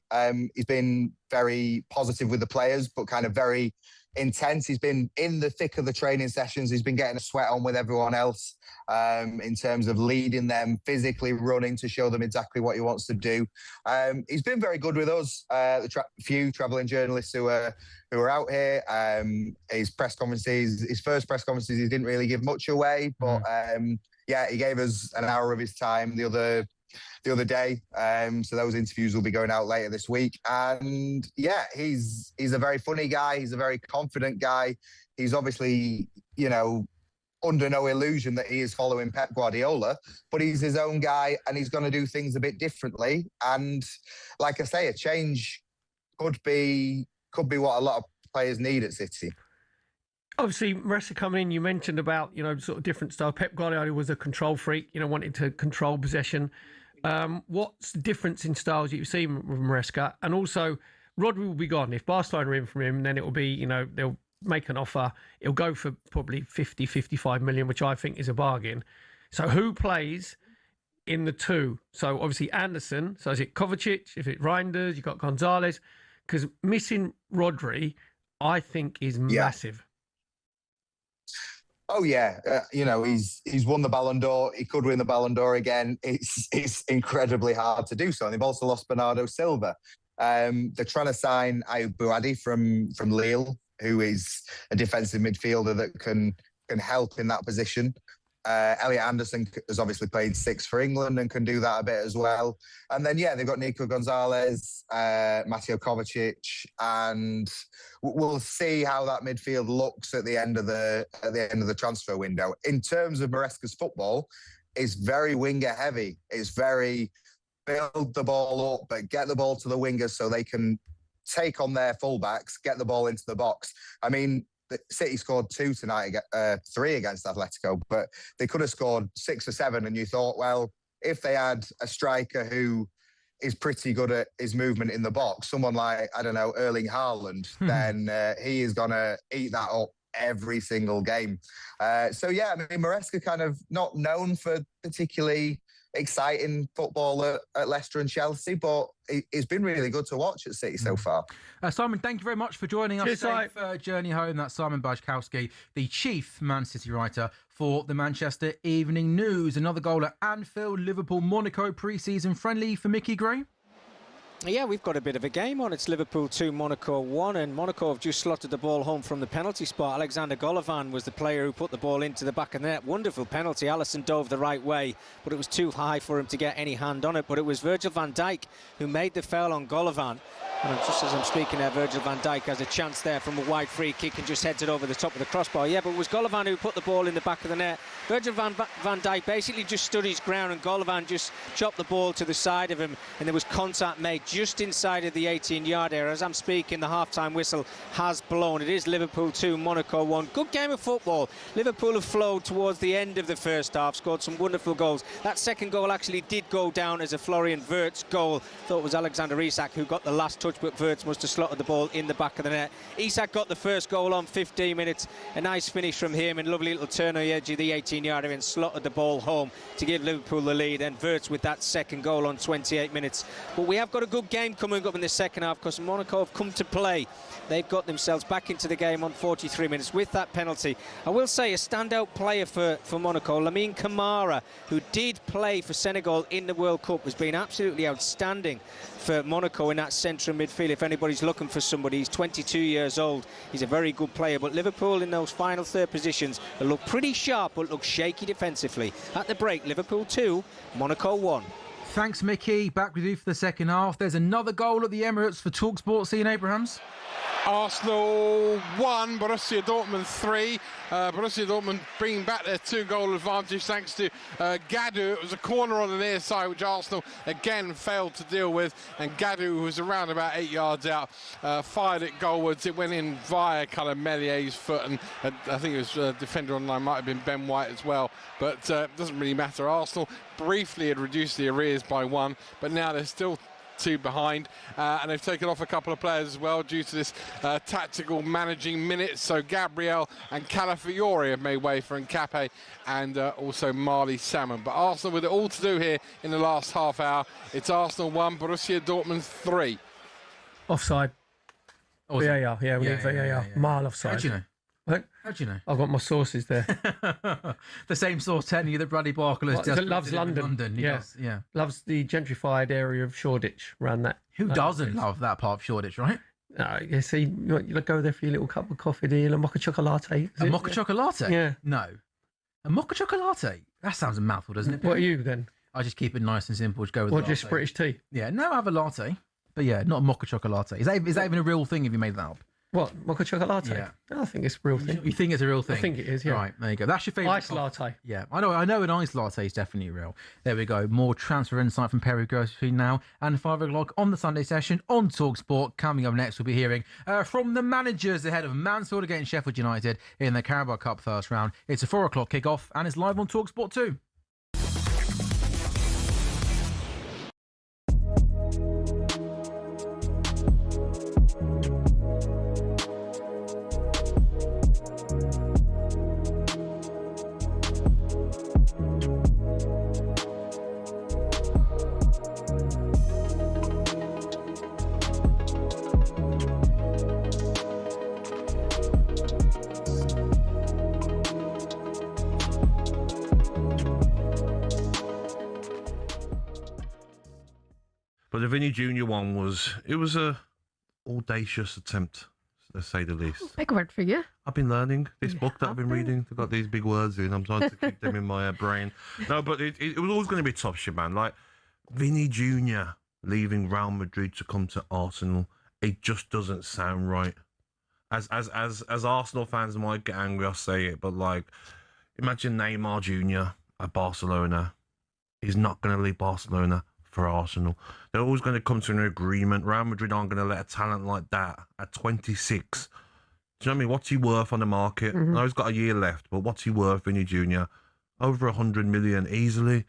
Speaker 19: He's been very positive with the players, but kind of very intense. He's been in the thick of the training sessions. He's been getting a sweat on with everyone else in terms of leading them, physically running to show them exactly what he wants to do. He's been very good with us, the few travelling journalists who are out here. His press conferences, his first press conferences, he didn't really give much away, but he gave us an hour of his time the other day. So those interviews will be going out later this week. And he's a very funny guy. He's a very confident guy. He's obviously, under no illusion that he is following Pep Guardiola, but he's his own guy and he's going to do things a bit differently. And like I say, a change could be what a lot of players need at City.
Speaker 3: Obviously, Maresca coming in, you mentioned about, sort of different style. Pep Guardiola was a control freak, wanting to control possession. What's the difference in styles you've seen with Maresca? And also, Rodri will be gone. If Barcelona are in from him, then it will be, they'll make an offer. It'll go for probably 50, 55 million, which I think is a bargain. So who plays in the two? So obviously Anderson. So is it Kovacic? If it's Reinders, you've got Gonzalez. Because missing Rodri, I think, is massive.
Speaker 19: Oh yeah, he's won the Ballon d'Or. He could win the Ballon d'Or again. It's incredibly hard to do so. And they've also lost Bernardo Silva. They're trying to sign Ayoub Bouadi from Lille, who is a defensive midfielder that can help in that position. Elliot Anderson has obviously played 6 for England and can do that a bit as well. And then they've got Nico Gonzalez, Mateo Kovacic, and we'll see how that midfield looks at the end of the transfer window. In terms of Maresca's football, it's very winger heavy. It's very build the ball up, but get the ball to the wingers so they can take on their fullbacks, get the ball into the box. I mean, City scored 2 tonight, 3 against Atletico, but they could have scored 6 or 7. And you thought, well, if they had a striker who is pretty good at his movement in the box, someone like, I don't know, Erling Haaland, then he is going to eat that up every single game. Maresca kind of not known for particularly exciting football at Leicester and Chelsea, but it's been really good to watch at City so far.
Speaker 2: Simon, thank you very much for joining us.
Speaker 3: Cheers,
Speaker 2: Safe journey home. That's Simon Bajkowski, the chief Man City writer for the Manchester Evening News. Another goal at Anfield, Liverpool-Monaco pre-season friendly for Mickey Gray.
Speaker 21: Yeah, we've got a bit of a game on. It's Liverpool 2, Monaco 1, and Monaco have just slotted the ball home from the penalty spot. Alexander Golovin was the player who put the ball into the back of the net. Wonderful penalty. Alisson dove the right way, but it was too high for him to get any hand on it. But it was Virgil van Dijk who made the foul on Golovin. And just as I'm speaking there, Virgil van Dijk has a chance there from a wide free kick and just heads it over the top of the crossbar. Yeah, but it was Golovin who put the ball in the back of the net. Virgil van Dijk basically just stood his ground, and Golovin just chopped the ball to the side of him, and there was contact made just inside of the 18-yard area. As I'm speaking, the half-time whistle has blown. It is Liverpool 2, Monaco 1. Good game of football. Liverpool have flowed towards the end of the first half, scored some wonderful goals. That second goal actually did go down as a Florian Wirtz goal. Thought it was Alexander Isak who got the last touch, but Wirtz must have slotted the ball in the back of the net. Isak got the first goal on 15 minutes. A nice finish from him, and lovely little turn on the edge of the 18-yard area, and slotted the ball home to give Liverpool the lead. And Wirtz with that second goal on 28 minutes. But we have got a good game coming up in the second half, because Monaco have come to play. They've got themselves back into the game on 43 minutes with that penalty. I will say a standout player for Monaco, Lamine Camara, who did play for Senegal in the World Cup, has been absolutely outstanding for Monaco in that central midfield. If anybody's looking for somebody, he's 22 years old. He's a very good player. But Liverpool in those final third positions look pretty sharp, but look shaky defensively. At the break, Liverpool 2, Monaco 1.
Speaker 2: Thanks, Mickey. Back with you for the second half. There's another goal at the Emirates for talkSPORT. Ian Abrahams.
Speaker 13: Arsenal 1, Borussia Dortmund 3. Borussia Dortmund bringing back their 2-goal advantage thanks to Gadou. It was a corner on the near side which Arsenal again failed to deal with, and Gadou, who was around about 8 yards out, fired it goalwards. It went in via kind of Mellier's foot, and I think it was defender online, might have been Ben White as well, but it doesn't really matter. Arsenal briefly had reduced the arrears by 1, but now they're still 2 behind, and they've taken off a couple of players as well due to this tactical managing minutes. So Gabriel and Calafiori have made way for Nkape and also Marley Salmon. But Arsenal with it all to do here in the last half hour. It's Arsenal 1, Borussia Dortmund 3.
Speaker 3: Offside.
Speaker 2: Oh,
Speaker 3: VAR, yeah, we need VAR.
Speaker 2: yeah.
Speaker 3: Mile offside.
Speaker 2: How do you know?
Speaker 3: What?
Speaker 2: How do you know?
Speaker 3: I've got my sources there.
Speaker 2: The same source telling you that Bradley Barker has just
Speaker 3: loves London.
Speaker 2: He
Speaker 3: Yeah.
Speaker 2: does, yeah.
Speaker 3: Loves the gentrified area of Shoreditch around that.
Speaker 2: Who doesn't love that part of Shoreditch, right?
Speaker 3: You see, you go there for your little cup of coffee, do you? A mocha chocolate.
Speaker 2: A mocha chocolate?
Speaker 3: Yeah.
Speaker 2: No. A mocha chocolate? That sounds a mouthful, doesn't it?
Speaker 3: What are you then?
Speaker 2: I just keep it nice and simple. Just go with
Speaker 3: What,
Speaker 2: latte.
Speaker 3: just British tea?
Speaker 2: Yeah, no, I have a latte. But yeah, not a mocha chocolate. Is that even a real thing if you made that up?
Speaker 3: What, mocha chocolate?
Speaker 2: Yeah.
Speaker 3: I think it's a real thing.
Speaker 2: You think it's a real thing?
Speaker 3: I think it is, yeah.
Speaker 2: Right, there you go. That's your favourite.
Speaker 3: Ice latte.
Speaker 2: Yeah, I know an iced latte is definitely real. There we go. More transfer insight from Perry Gross between now and 5 o'clock on the Sunday session on talkSPORT. Coming up next, we'll be hearing from the managers ahead of Mansfield against Sheffield United in the Carabao Cup first round. It's a 4 o'clock kickoff and it's live on talkSPORT too.
Speaker 9: But the Vinny Jr. one was a audacious attempt, to say the least.
Speaker 18: Big word for you.
Speaker 9: I've been learning this book that I've been reading. They've got these big words in. I'm trying to keep them in my brain. No, but it was always going to be tough shit, man. Like Vinny Jr. leaving Real Madrid to come to Arsenal, it just doesn't sound right. As Arsenal fans might get angry, I'll say it, but like, imagine Neymar Jr. at Barcelona. He's not going to leave Barcelona for Arsenal. They're always going to come to an agreement. Real Madrid aren't going to let a talent like that at 26. Do you know what I mean? What's he worth on the market?
Speaker 18: Mm-hmm.
Speaker 9: I know he's got a year left, but what's he worth, Vinny Jr.? Over 100 million easily.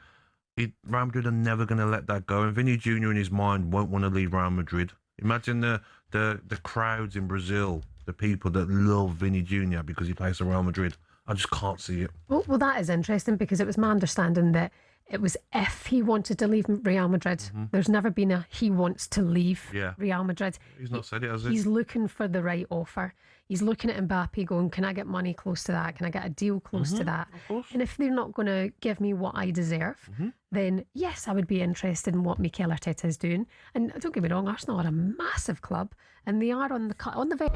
Speaker 9: Real Madrid are never going to let that go. And Vinny Jr. in his mind won't want to leave Real Madrid. Imagine the crowds in Brazil, the people that love Vinny Jr. because he plays for Real Madrid. I just can't see it.
Speaker 18: Well, that is interesting because it was my understanding that it was if he wanted to leave Real Madrid. There's never been a he wants to leave Real Madrid.
Speaker 9: He's not said it, has he?
Speaker 18: He's looking for the right offer. He's looking at Mbappe going, can I get money close to that? Can I get a deal close to that? And if they're not going to give me what I deserve, then yes, I would be interested in what Mikel Arteta is doing. And don't get me wrong, Arsenal are a massive club, and they are on the very...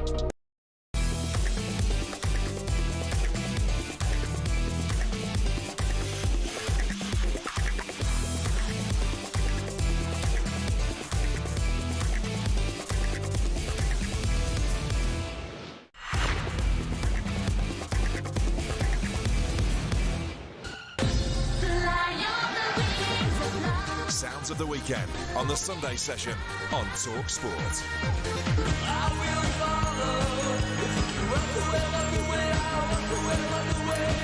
Speaker 7: Sounds of the weekend on the Sunday session on talkSPORT.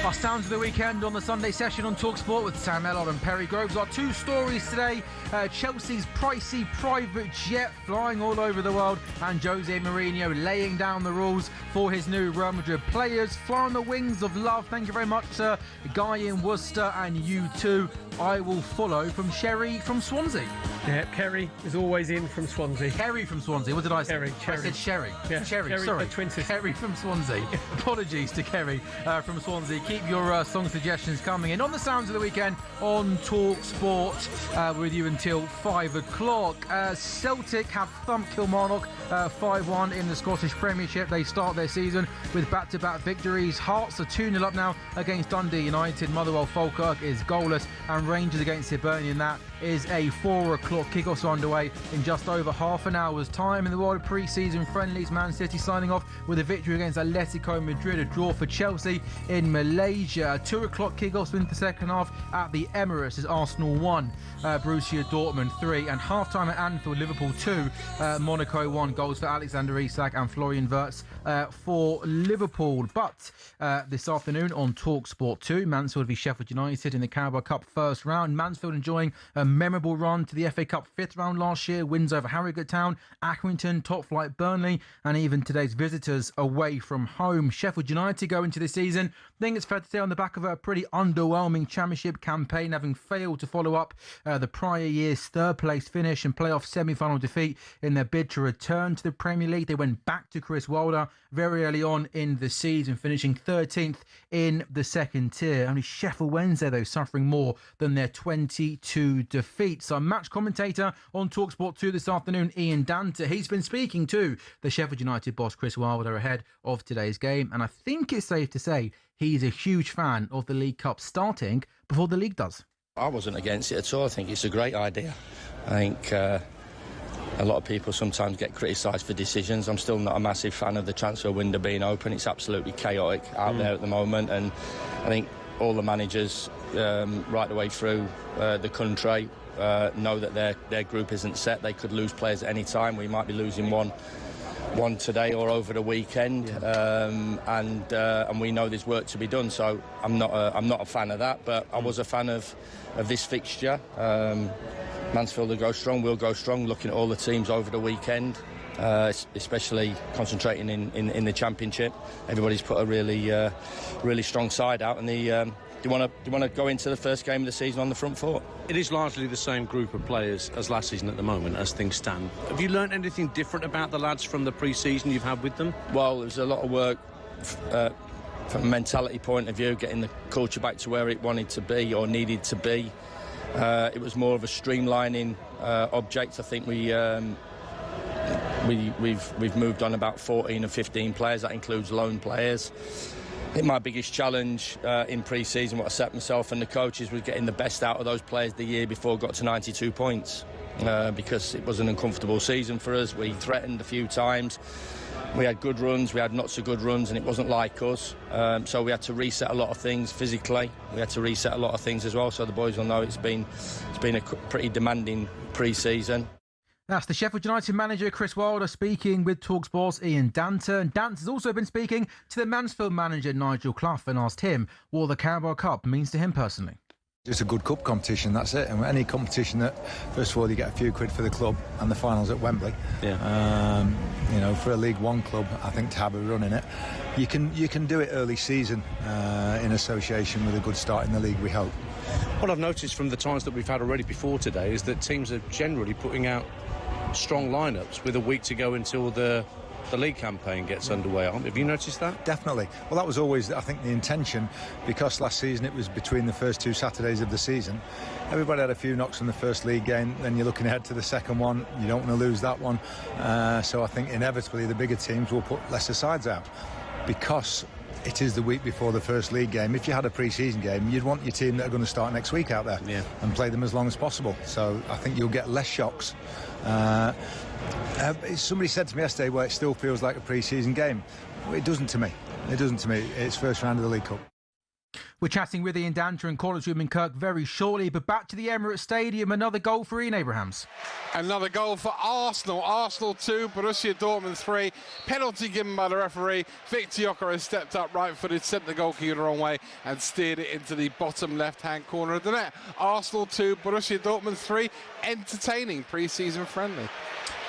Speaker 2: Our sounds of the weekend on the Sunday session on talkSPORT with Sam Ellard and Perry Groves. Our two stories today, Chelsea's pricey private jet flying all over the world, and Jose Mourinho laying down the rules for his new Real Madrid players. Fly on the wings of love. Thank you very much, sir. Guy in Worcester, and you too. I will follow from Sherry from Swansea.
Speaker 3: Yeah, Kerry is always in from Swansea.
Speaker 2: Kerry from Swansea. What did I say?
Speaker 3: Kerry.
Speaker 2: I said Sherry.
Speaker 3: Yeah,
Speaker 2: Cherry, sorry. Kerry from Swansea. Apologies to Kerry from Swansea. Keep your song suggestions coming in on the sounds of the weekend on talkSPORT with you until 5 o'clock. Celtic have thumped Kilmarnock 5-1 in the Scottish Premiership. They start their season with back-to-back victories. Hearts are 2-0 up now against Dundee United. Motherwell Falkirk is goalless, and Rangers against Hibernian. That is a 4 o'clock kickoff underway in just over half an hour's time. In the world of pre-season friendlies, Man City signing off with a victory against Atletico Madrid, a draw for Chelsea in Malaysia. 2 o'clock kickoffs in the second half at the Emirates as Arsenal 1, Borussia Dortmund 3, and half-time at Anfield, Liverpool 2, Monaco 1. Goals for Alexander Isak and Florian Wirtz for Liverpool. But this afternoon on talkSPORT 2, Mansfield v Sheffield United in the Carabao Cup first round. Mansfield enjoying a memorable run to the FA Cup fifth round last year. Wins over Harrogate Town, Accrington, top flight Burnley, and even today's visitors away from home. Sheffield United go into the season, I think it's fair to say, on the back of a pretty underwhelming championship campaign, having failed to follow up the prior year's third place finish and playoff semi-final defeat in their bid to return to the Premier League. They went back to Chris Wilder very early on in the season, finishing 13th in the second tier. Only Sheffield Wednesday, though, suffering more than their 22 defeats. Our match commentator on talkSPORT 2 this afternoon, Ian Danta, he's been speaking to the Sheffield United boss Chris Wilder ahead of today's game, and I think it's safe to say he's a huge fan of the League Cup starting before the league does.
Speaker 20: I wasn't against it at all. I think it's a great idea. I think a lot of people sometimes get criticised for decisions. I'm still not a massive fan of the transfer window being open. It's absolutely chaotic out there at the moment, and I think all the managers right the way through the country know that their group isn't set. They could lose players at any time. We might be losing one today or over the weekend, and we know there's work to be done. So I'm not a fan of that, but I was a fan of this fixture. Mansfield will go strong, we'll go strong. Looking at all the teams over the weekend, especially concentrating in the Championship, everybody's put a really strong side out, and do you want to go into the first game of the season on the front foot?
Speaker 17: It is largely the same group of players as last season at the moment, as things stand. Have you learnt anything different about the lads from the pre-season you've had with them?
Speaker 20: Well, there's a lot of work from a mentality point of view, getting the culture back to where it wanted to be or needed to be. It was more of a streamlining object. I think we've moved on about 14 or 15 players. That includes loan players. I think my biggest challenge in pre-season, what I set myself and the coaches, was getting the best out of those players the year before got to 92 points because it was an uncomfortable season for us. We threatened a few times. We had good runs, we had not so good runs, and it wasn't like us. So we had to reset a lot of things physically. We had to reset a lot of things as well. So the boys will know it's been a pretty demanding pre-season.
Speaker 2: That's the Sheffield United manager, Chris Wilder, speaking with talkSPORT's Ian Danta. And Danta has also been speaking to the Mansfield manager, Nigel Clough, and asked him what the Carabao Cup means to him personally.
Speaker 23: It's a good cup competition, that's it. And any competition that, first of all, you get a few quid for the club, and the finals at Wembley.
Speaker 17: Yeah.
Speaker 23: For a League One club, I think to have a run in it, you can do it early season in association with a good start in the league, we hope.
Speaker 17: what I've noticed from the times that we've had already before today is that teams are generally putting out strong lineups with a week to go until the league campaign gets underway. Have you noticed that?
Speaker 23: Definitely. Well, that was always, I think, the intention, because last season it was between the first 2 Saturdays of the season. Everybody had a few knocks from the first league game, then you're looking ahead to the second one. You don't want to lose that one. So I think inevitably the bigger teams will put lesser sides out, because it is the week before the first league game. If you had a pre-season game, you'd want your team that are going to start next week out there and play them as long as possible. So I think you'll get less shocks. Somebody said to me yesterday, well, it still feels like a pre-season game. It doesn't to me. It doesn't to me. It's first round of the League Cup.
Speaker 2: We're chatting with Ian Danter and Corners Room in Kirk very shortly, but back to the Emirates Stadium, another goal for Ian Abrahams.
Speaker 13: Another goal for Arsenal. Arsenal 2, Borussia Dortmund 3. Penalty given by the referee. Victor Gyökeres stepped up right-footed, sent the goalkeeper the wrong way and steered it into the bottom left-hand corner of the net. Arsenal 2, Borussia Dortmund 3. Entertaining pre-season friendly.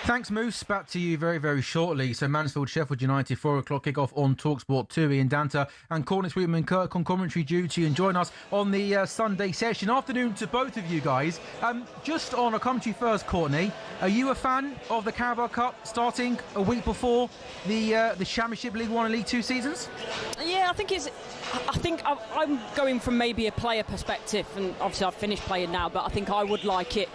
Speaker 2: Thanks, Moose. Back to you very, very shortly. So Mansfield, Sheffield United, 4 o'clock kick-off on talkSPORT 2. Ian Danter and Cornish Woodman Kirk on commentary duty, and join us on the Sunday session. Afternoon to both of you guys. Just on, I'll come to you first, Courtney. Are you a fan of the Carabao Cup starting a week before the Championship, League 1 and League 2 seasons?
Speaker 1: Yeah, I think I'm going from maybe a player perspective, and obviously I've finished playing now, but I think I would like it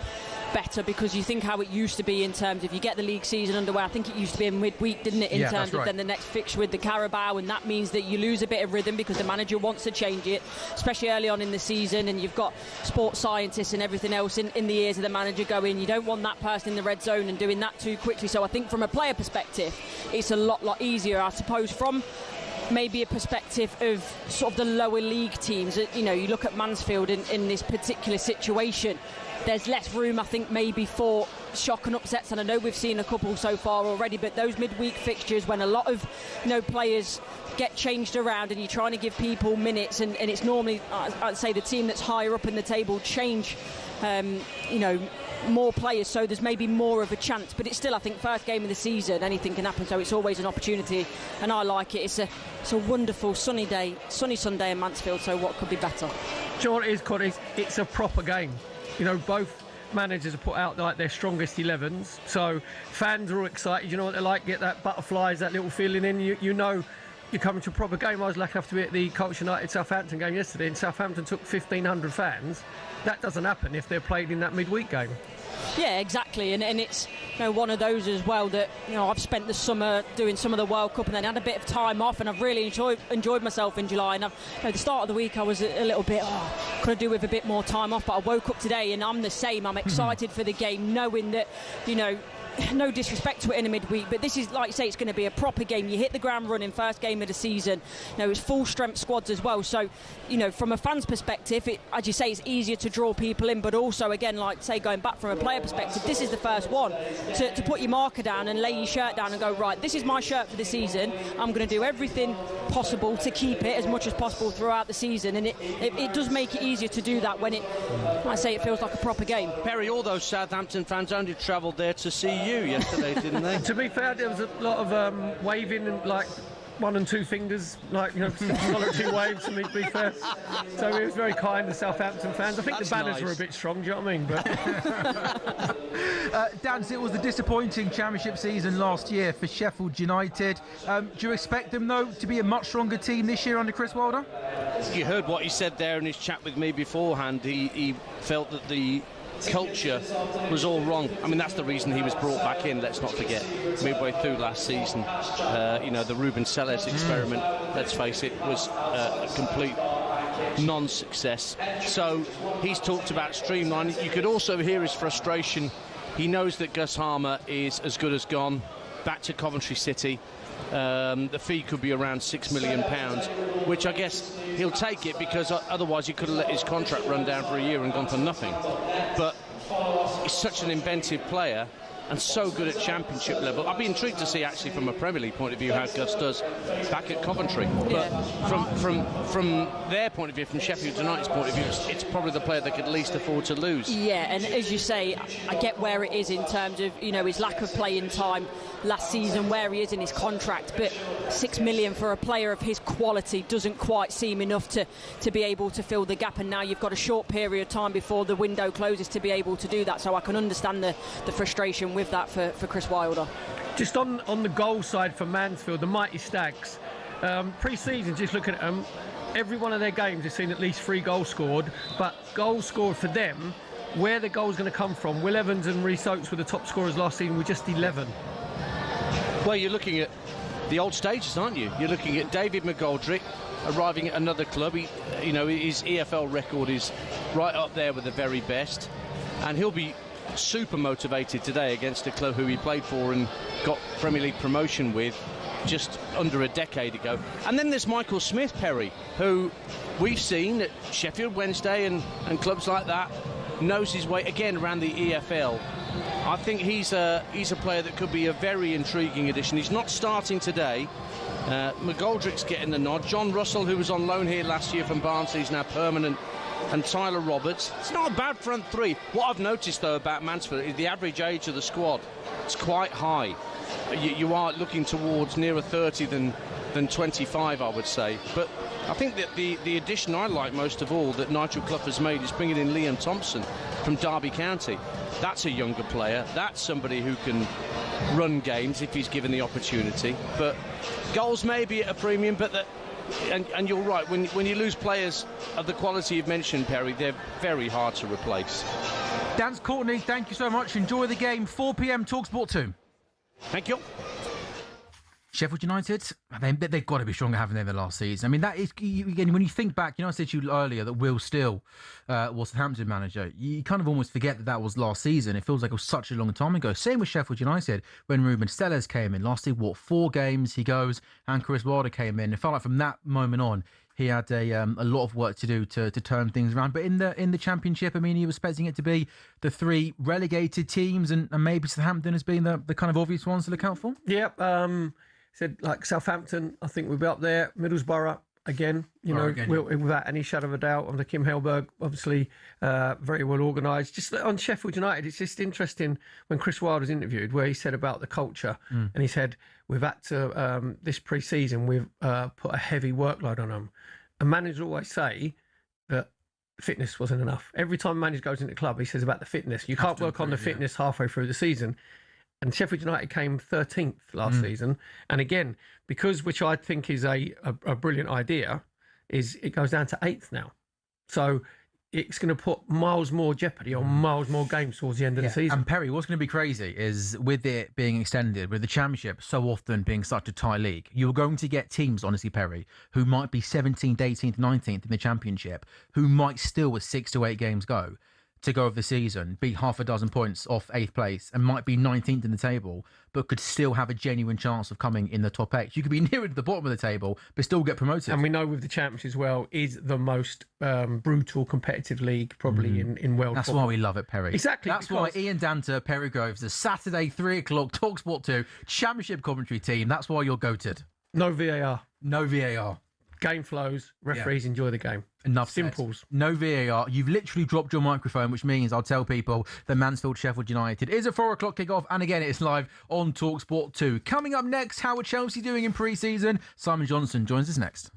Speaker 1: better, because you think how it used to be in terms of you get the league season underway. I think it used to be in midweek, didn't it, in terms of then the next fixture with the Carabao, and that means that you lose a bit of rhythm because the manager wants to change it, especially early on in the season, and you've got sports scientists and everything else in the ears of the manager going, you don't want that person in the red zone and doing that too quickly. So I think from a player perspective it's a lot easier, I suppose. From maybe a perspective of sort of the lower league teams, you know, you look at Mansfield in this particular situation, there's less room, I think, maybe for shock and upsets, and I know we've seen a couple so far already, but those midweek fixtures when a lot of players get changed around and you're trying to give people minutes, and it's normally, I'd say, the team that's higher up in the table change more players, so there's maybe more of a chance, but it's still, I think, first game of the season, anything can happen, so it's always an opportunity, and I like it. It's a wonderful sunny Sunday in Mansfield, so what could be better?
Speaker 3: Do you know what it is, Connie? It's a proper game. You know, both managers have put out like their strongest 11s, so fans are all excited. You know what they're like, get that butterflies, that little feeling in. You know you're coming to a proper game. I was lucky enough to be at the Colchester United Southampton game yesterday, and Southampton took 1,500 fans. That doesn't happen if they're played in that midweek game.
Speaker 1: Yeah, exactly, and it's one of those as well that I've spent the summer doing some of the World Cup and then had a bit of time off, and I've really enjoyed myself in July. And the start of the week I was a little bit could I do with a bit more time off, but I woke up today and I'm the same. I'm excited for the game, knowing that no disrespect to it in a midweek, but this is, like you say, it's going to be a proper game. You hit the ground running, first game of the season. It's full strength squads as well, so from a fan's perspective, as you say, it's easier to draw people in, but also, again, like say, going back from a player perspective, this is the first one to put your marker down and lay your shirt down and go, right, this is my shirt for the season. I'm going to do everything possible to keep it as much as possible throughout the season, and it does make it easier to do that when I say it feels like a proper game.
Speaker 17: Perry, all those Southampton fans only travelled there to see you yesterday, didn't they?
Speaker 3: To be fair, there was a lot of waving and like 1 and 2 fingers, solitary waves, to be fair. So it was very kind, the Southampton fans. I think the banners were a bit strong, do you know what I mean? But
Speaker 2: Dan, it was a disappointing Championship season last year for Sheffield United. Do you expect them, though, to be a much stronger team this year under Chris Wilder?
Speaker 17: You heard what he said there in his chat with me beforehand. He felt that the culture was all wrong. I mean, that's the reason he was brought back in, let's not forget, midway through last season. The Ruben Selles experiment, let's face it, was a complete non-success. So he's talked about streamlining. You could also hear his frustration. He knows that Gus Harmer is as good as gone, back to Coventry City. The fee could be around £6 million, which I guess he'll take it, because otherwise he could have let his contract run down for a year and gone for nothing. But he's such an inventive player, and so good at Championship level. I'd be intrigued to see, actually, from a Premier League point of view, how Gus does back at Coventry. But from their point of view, from Sheffield United's point of view, it's probably the player they could least afford to lose.
Speaker 1: Yeah, and as you say, I get where it is in terms of, you know, his lack of playing time last season, where he is in his contract, but $6 million for a player of his quality doesn't quite seem enough to be able to fill the gap, and now you've got a short period of time before the window closes to be able to do that, so I can understand the frustration with that for Chris Wilder.
Speaker 3: Just on the goal side for Mansfield, the Mighty Stags, pre-season, just looking at them, every one of their games has seen at least 3 goals scored, but goals scored for them, where the goal's going to come from, Will Evans and Rhys Oates were the top scorers last season with just 11.
Speaker 17: Well, you're looking at the old stages, aren't you? You're looking at David McGoldrick arriving at another club. His EFL record is right up there with the very best, and he'll be super motivated today against a club who he played for and got Premier League promotion with just under a decade ago. And then there's Michael Smith, Perry, who we've seen at Sheffield Wednesday and clubs like that, knows his way again around the EFL. I think he's a player that could be a very intriguing addition. He's not starting today. McGoldrick's getting the nod. John Russell, who was on loan here last year from Barnsley, is now permanent. And Tyler Roberts. It's not a bad front three. What I've noticed, though, about Mansfield is the average age of the squad. It's quite high. You are looking towards nearer 30 than 25, I would say. But I think that the addition I like most of all that Nigel Clough has made is bringing in Liam Thompson from Derby County. That's a younger player. That's somebody who can run games if he's given the opportunity. But goals may be at a premium, but and you're right, when you lose players of the quality you've mentioned, Perry, they're very hard to replace.
Speaker 2: Dan Courtney, thank you so much. Enjoy the game. 4 p.m. talkSPORT 2.
Speaker 17: Thank you.
Speaker 2: Sheffield United, they've got to be stronger, haven't they, than last season? I mean, that is, again, when you think back, I said to you earlier that Will Steele was Southampton manager. You kind of almost forget that was last season. It feels like it was such a long time ago. Same with Sheffield United when Ruben Stellers came in. Last year, 4 games he goes, and Chris Wilder came in. It felt like from that moment on, he had a lot of work to do to turn things around. But in the Championship, I mean, he was expecting it to be the 3 relegated teams, and maybe Southampton has been the kind of obvious ones to look out for.
Speaker 3: Yep. Said like Southampton, I think we'll be up there. Middlesbrough again, without any shadow of a doubt. Under Kim Hellberg, obviously very well organised. Just on Sheffield United, it's just interesting when Chris Wilder was interviewed, where he said about the culture, and he said we've had to this pre-season we've put a heavy workload on them. And managers always say that fitness wasn't enough. Every time a manager goes into the club, he says about the fitness. You can't work on the fitness halfway through the season. And Sheffield United came 13th last season. And again, because, which I think is a brilliant idea, is it goes down to 8th now. So it's going to put miles more jeopardy on miles more games towards the end of the season.
Speaker 2: And Perry, what's going to be crazy is with it being extended, with the Championship so often being such a tight league, you're going to get teams, honestly, Perry, who might be 17th, 18th, 19th in the Championship, who might still, with 6 to 8 games to go of the season, be half a dozen points off 8th place and might be 19th in the table, but could still have a genuine chance of coming in the top 8. You could be nearer to the bottom of the table, but still get promoted.
Speaker 3: And we know with the Championship as well, is the most brutal competitive league probably in world
Speaker 2: That's
Speaker 3: football.
Speaker 2: Why we love it, Perry.
Speaker 3: Exactly.
Speaker 2: That's why Ian Danter, Perry Groves, the Saturday 3 o'clock talkSPORT 2 Championship commentary team. That's why you're goated.
Speaker 3: No VAR.
Speaker 2: No VAR.
Speaker 3: Game flows. Referees enjoy the game.
Speaker 2: Enough
Speaker 3: simples.
Speaker 2: Said. No VAR. You've literally dropped your microphone, which means I'll tell people that Mansfield Sheffield United is a 4 o'clock kickoff, and again it's live on talkSPORT 2. Coming up next, how are Chelsea doing in pre-season? Simon Johnson joins us next.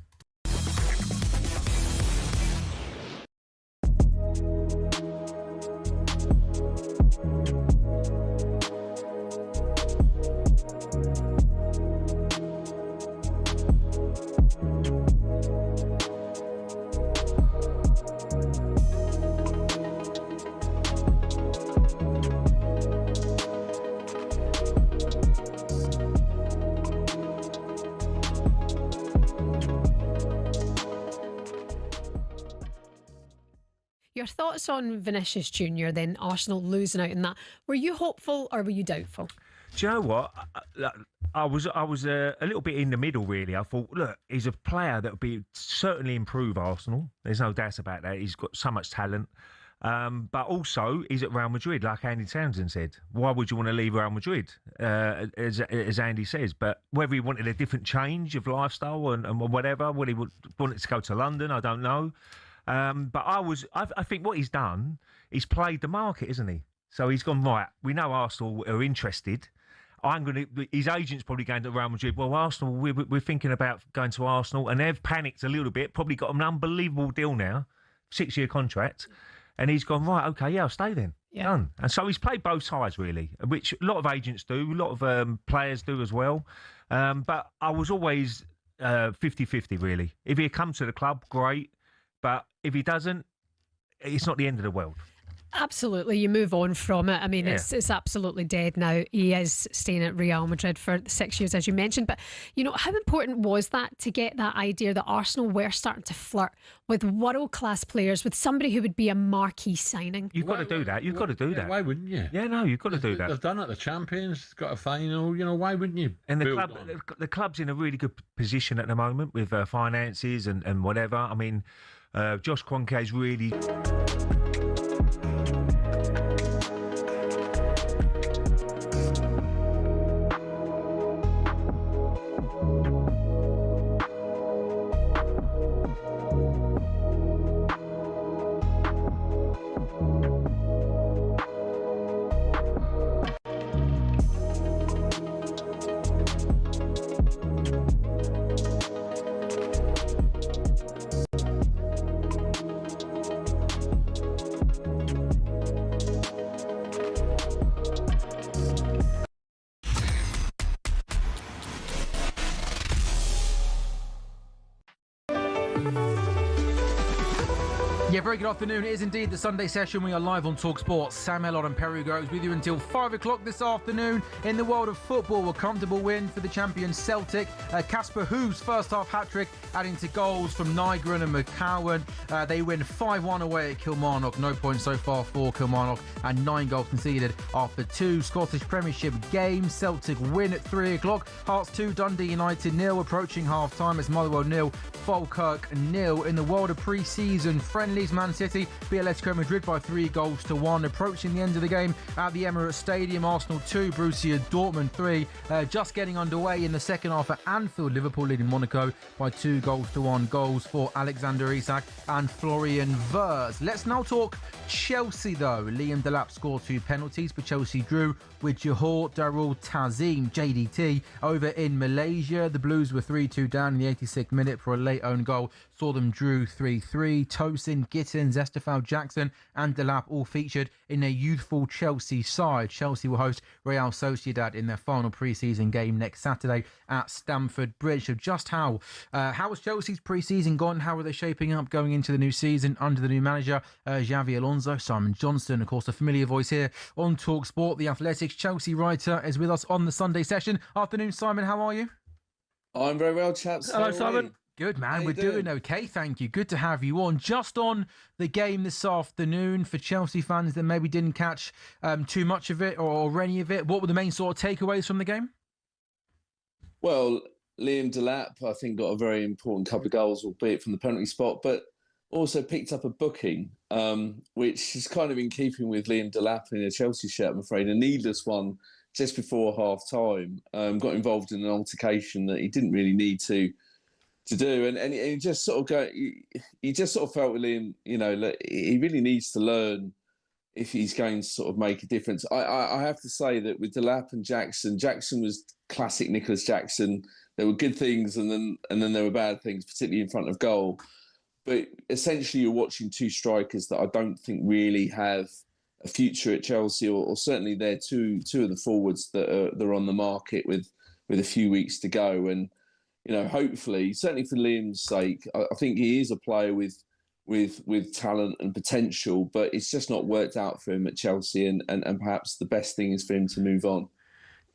Speaker 18: Your thoughts on Vinicius Junior, then Arsenal losing out in that? Were you hopeful or were you doubtful?
Speaker 11: Do you know what? I was a little bit in the middle, really. I thought, look, he's a player that would be certainly improve Arsenal. There's no doubt about that. He's got so much talent. But also, he's at Real Madrid, like Andy Townsend said. Why would you want to leave Real Madrid, as Andy says? But whether he wanted a different change of lifestyle and whatever, whether he wanted to go to London, I don't know. But I think what he's done, he's played the market, isn't he? So he's gone, right, we know Arsenal are interested. His agent's probably going to Real Madrid. Well, Arsenal, we're thinking about going to Arsenal, and they've panicked a little bit, probably got an unbelievable deal now, 6-year contract. And he's gone, right, okay, yeah, I'll stay then. Yeah. Done. And so he's played both sides, really, which a lot of agents do, a lot of players do as well. But I was always 50-50, really. If he come to the club, great. But if he doesn't, it's not the end of the world.
Speaker 18: Absolutely, you move on from it. I mean, it's absolutely dead now. He is staying at Real Madrid for 6 years, as you mentioned. But, how important was that to get that idea that Arsenal were starting to flirt with world-class players, with somebody who would be a marquee signing?
Speaker 11: You've got to do that. You've got to do that.
Speaker 6: Why wouldn't you?
Speaker 11: Yeah, no, you've got to do that.
Speaker 6: They've done it. The champions got a final. Why wouldn't you?
Speaker 11: And the club's in a really good position at the moment with finances and whatever. I mean, Josh Kroenke's really...
Speaker 2: Yeah, very good afternoon. It is indeed the Sunday session. We are live on talkSPORT. Sam Ellard and Perry Groves with you until 5 o'clock this afternoon. In the world of football, a comfortable win for the champion Celtic. Casper Hoof's first half hat-trick, adding to goals from Nygren and McCowan. They win 5-1 away at Kilmarnock. No points so far for Kilmarnock, and 9 goals conceded after 2 Scottish Premiership games. Celtic win at 3 o'clock. Hearts 2, Dundee United 0. Approaching half-time, it's Motherwell 0, Falkirk 0. In the world of pre-season friendlies, Man City beat Atletico Madrid by 3-1. Approaching the end of the game at the Emirates Stadium, Arsenal 2, Borussia Dortmund 3. Just getting underway in the second half at Anfield, Liverpool leading Monaco by 2-1. Goals for Alexander Isak and Florian Wirtz. Let's now talk Chelsea though. Liam Delap scored 2 penalties, but Chelsea drew with Johor Darul Tazim, JDT, over in Malaysia. The Blues were 3-2 down in the 86th minute for a late own goal. Saw them drew 3-3. Tosin, Gittins, Estefan Jackson and Delap all featured in a youthful Chelsea side. Chelsea will host Real Sociedad in their final pre-season game next Saturday at Stamford Bridge. So just how has Chelsea's pre-season gone? How are they shaping up going into the new season under the new manager, Xavi Alonso? Simon Johnston, of course, a familiar voice here on talkSPORT. The Athletics Chelsea writer is with us on the Sunday session. Afternoon, Simon. How are you?
Speaker 4: I'm very well, chaps.
Speaker 2: Hello, Simon. Good, man. We're doing okay, thank you. Good to have you on. Just on the game this afternoon, for Chelsea fans that maybe didn't catch too much of it or any of it, what were the main sort of takeaways from the game?
Speaker 4: Well, Liam Delap, I think, got a very important couple of goals, albeit from the penalty spot, but also picked up a booking, which is kind of in keeping with Liam Delap in a Chelsea shirt, I'm afraid. A needless one just before half-time. Got involved in an altercation that he didn't really need to do, and he just sort of he just sort of felt with Liam, he really needs to learn if he's going to sort of make a difference. I have to say that with Delap and Jackson was classic Nicholas Jackson. There were good things, and then there were bad things, particularly in front of goal. But essentially, you're watching 2 strikers that I don't think really have a future at Chelsea, or certainly they're two of the forwards that are on the market with a few weeks to go. And hopefully, certainly for Liam's sake, I think he is a player with talent and potential, but it's just not worked out for him at Chelsea, and perhaps the best thing is for him to move on.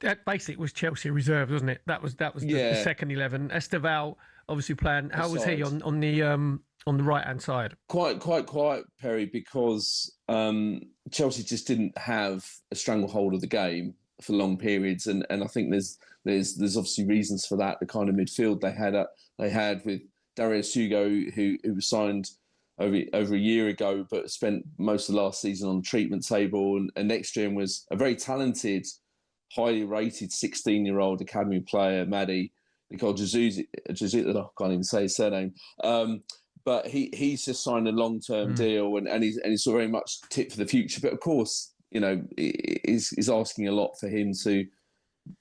Speaker 3: That basically was Chelsea reserve, wasn't it? That was the second 11. Esteval obviously playing. How was he on the right hand side? Quite
Speaker 4: quiet, Perry, because Chelsea just didn't have a stranglehold of the game for long periods, and I think there's obviously reasons for that. The kind of midfield they had with Darius Hugo, who was signed over a year ago, but spent most of the last season on the treatment table. And next to him was a very talented, highly rated 16-year-old academy player, Maddie Nicole Jesus. I can't even say his surname. But he's just signed a long-term deal, and he's very much tipped for the future. But of course, is asking a lot for him to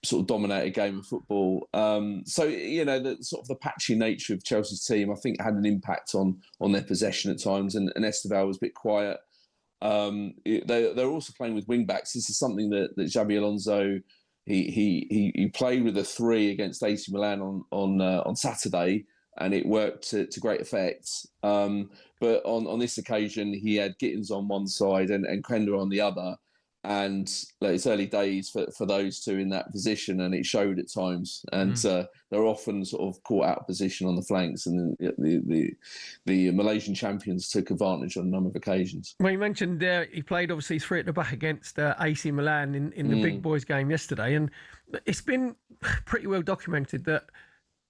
Speaker 4: sort of dominate a game of football. So the sort of the patchy nature of Chelsea's team, I think, had an impact on their possession at times, and Esteval was a bit quiet. They're also playing with wing backs. This is something that Xabi Alonso he played with a 3 against AC Milan on Saturday, and it worked to great effect. But on this occasion, he had Gittins on one side and Quenda on the other. And it's early days for those two in that position, and it showed at times. And they're often sort of caught out of position on the flanks, and the Malaysian champions took advantage on a number of occasions.
Speaker 3: Well, you mentioned he played obviously 3 at the back against AC Milan in the big boys game yesterday, and it's been pretty well documented that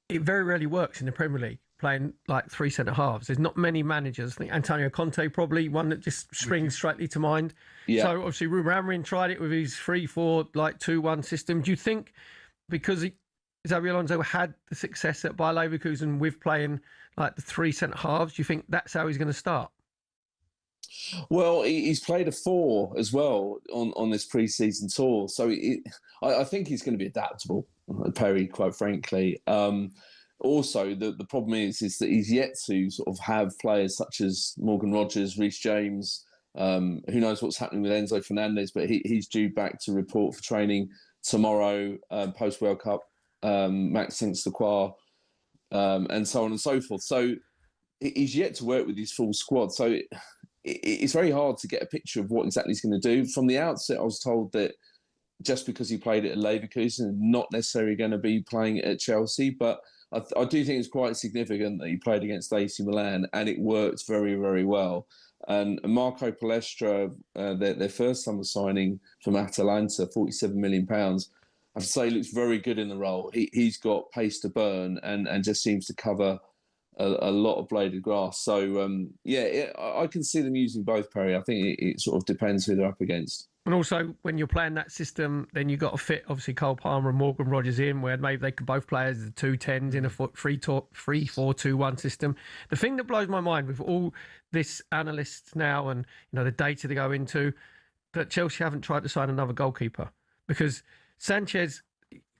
Speaker 3: it very rarely works in the Premier League, playing like 3 centre halves. There's not many managers. I think Antonio Conte probably one that just springs straightly to mind. Yeah. So obviously Ruben Amorim tried it with his 3-4 2-1 system. Do you think because Xabi Alonso had the success at Bayer Leverkusen with playing like the 3 centre halves, do you think that's how he's going to start?
Speaker 4: Well, he's played a 4 as well on this pre-season tour, so I think he's going to be adaptable, Perry, quite frankly. Also, the problem is that he's yet to sort of have players such as Morgan Rogers, Reece James. Who knows what's happening with Enzo Fernandez, but he's due back to report for training tomorrow, post World Cup. Maxence Lacroix, and so on and so forth. So he's yet to work with his full squad. So it's very hard to get a picture of what exactly he's going to do. From the outset, I was told that just because he played at Leverkusen, not necessarily going to be playing at Chelsea, but I do think it's quite significant that he played against AC Milan, and it worked very, very well. And Marco Palestra, their first summer signing from Atalanta, £47 million, I have to say, looks very good in the role. He's got pace to burn and just seems to cover a lot of bladed grass. So, I can see them using both, Perry. I think it sort of depends who they're up against.
Speaker 3: And also, when you're playing that system, then you've got to fit, obviously, Cole Palmer and Morgan Rogers in, where maybe they could both play as the 2-10s in a 3-4-2-1 system. The thing that blows my mind with all this analysts now and the data they go into, that Chelsea haven't tried to sign another goalkeeper. Because Sanchez,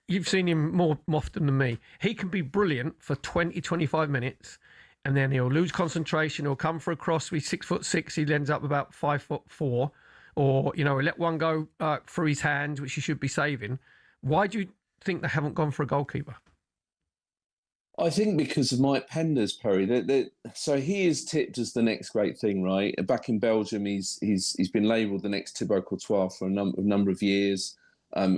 Speaker 3: you've seen him more often than me. He can be brilliant for 20, 25 minutes, and then he'll lose concentration. He'll come for a cross. He's 6'6". He ends up about 5'4". Or, he'll let one go through his hands, which he should be saving. Why do you think they haven't gone for a goalkeeper?
Speaker 4: I think because of Mike Penders, Perry. So he is tipped as the next great thing, right? Back in Belgium, he's been labelled the next Thibaut Courtois for a number of years.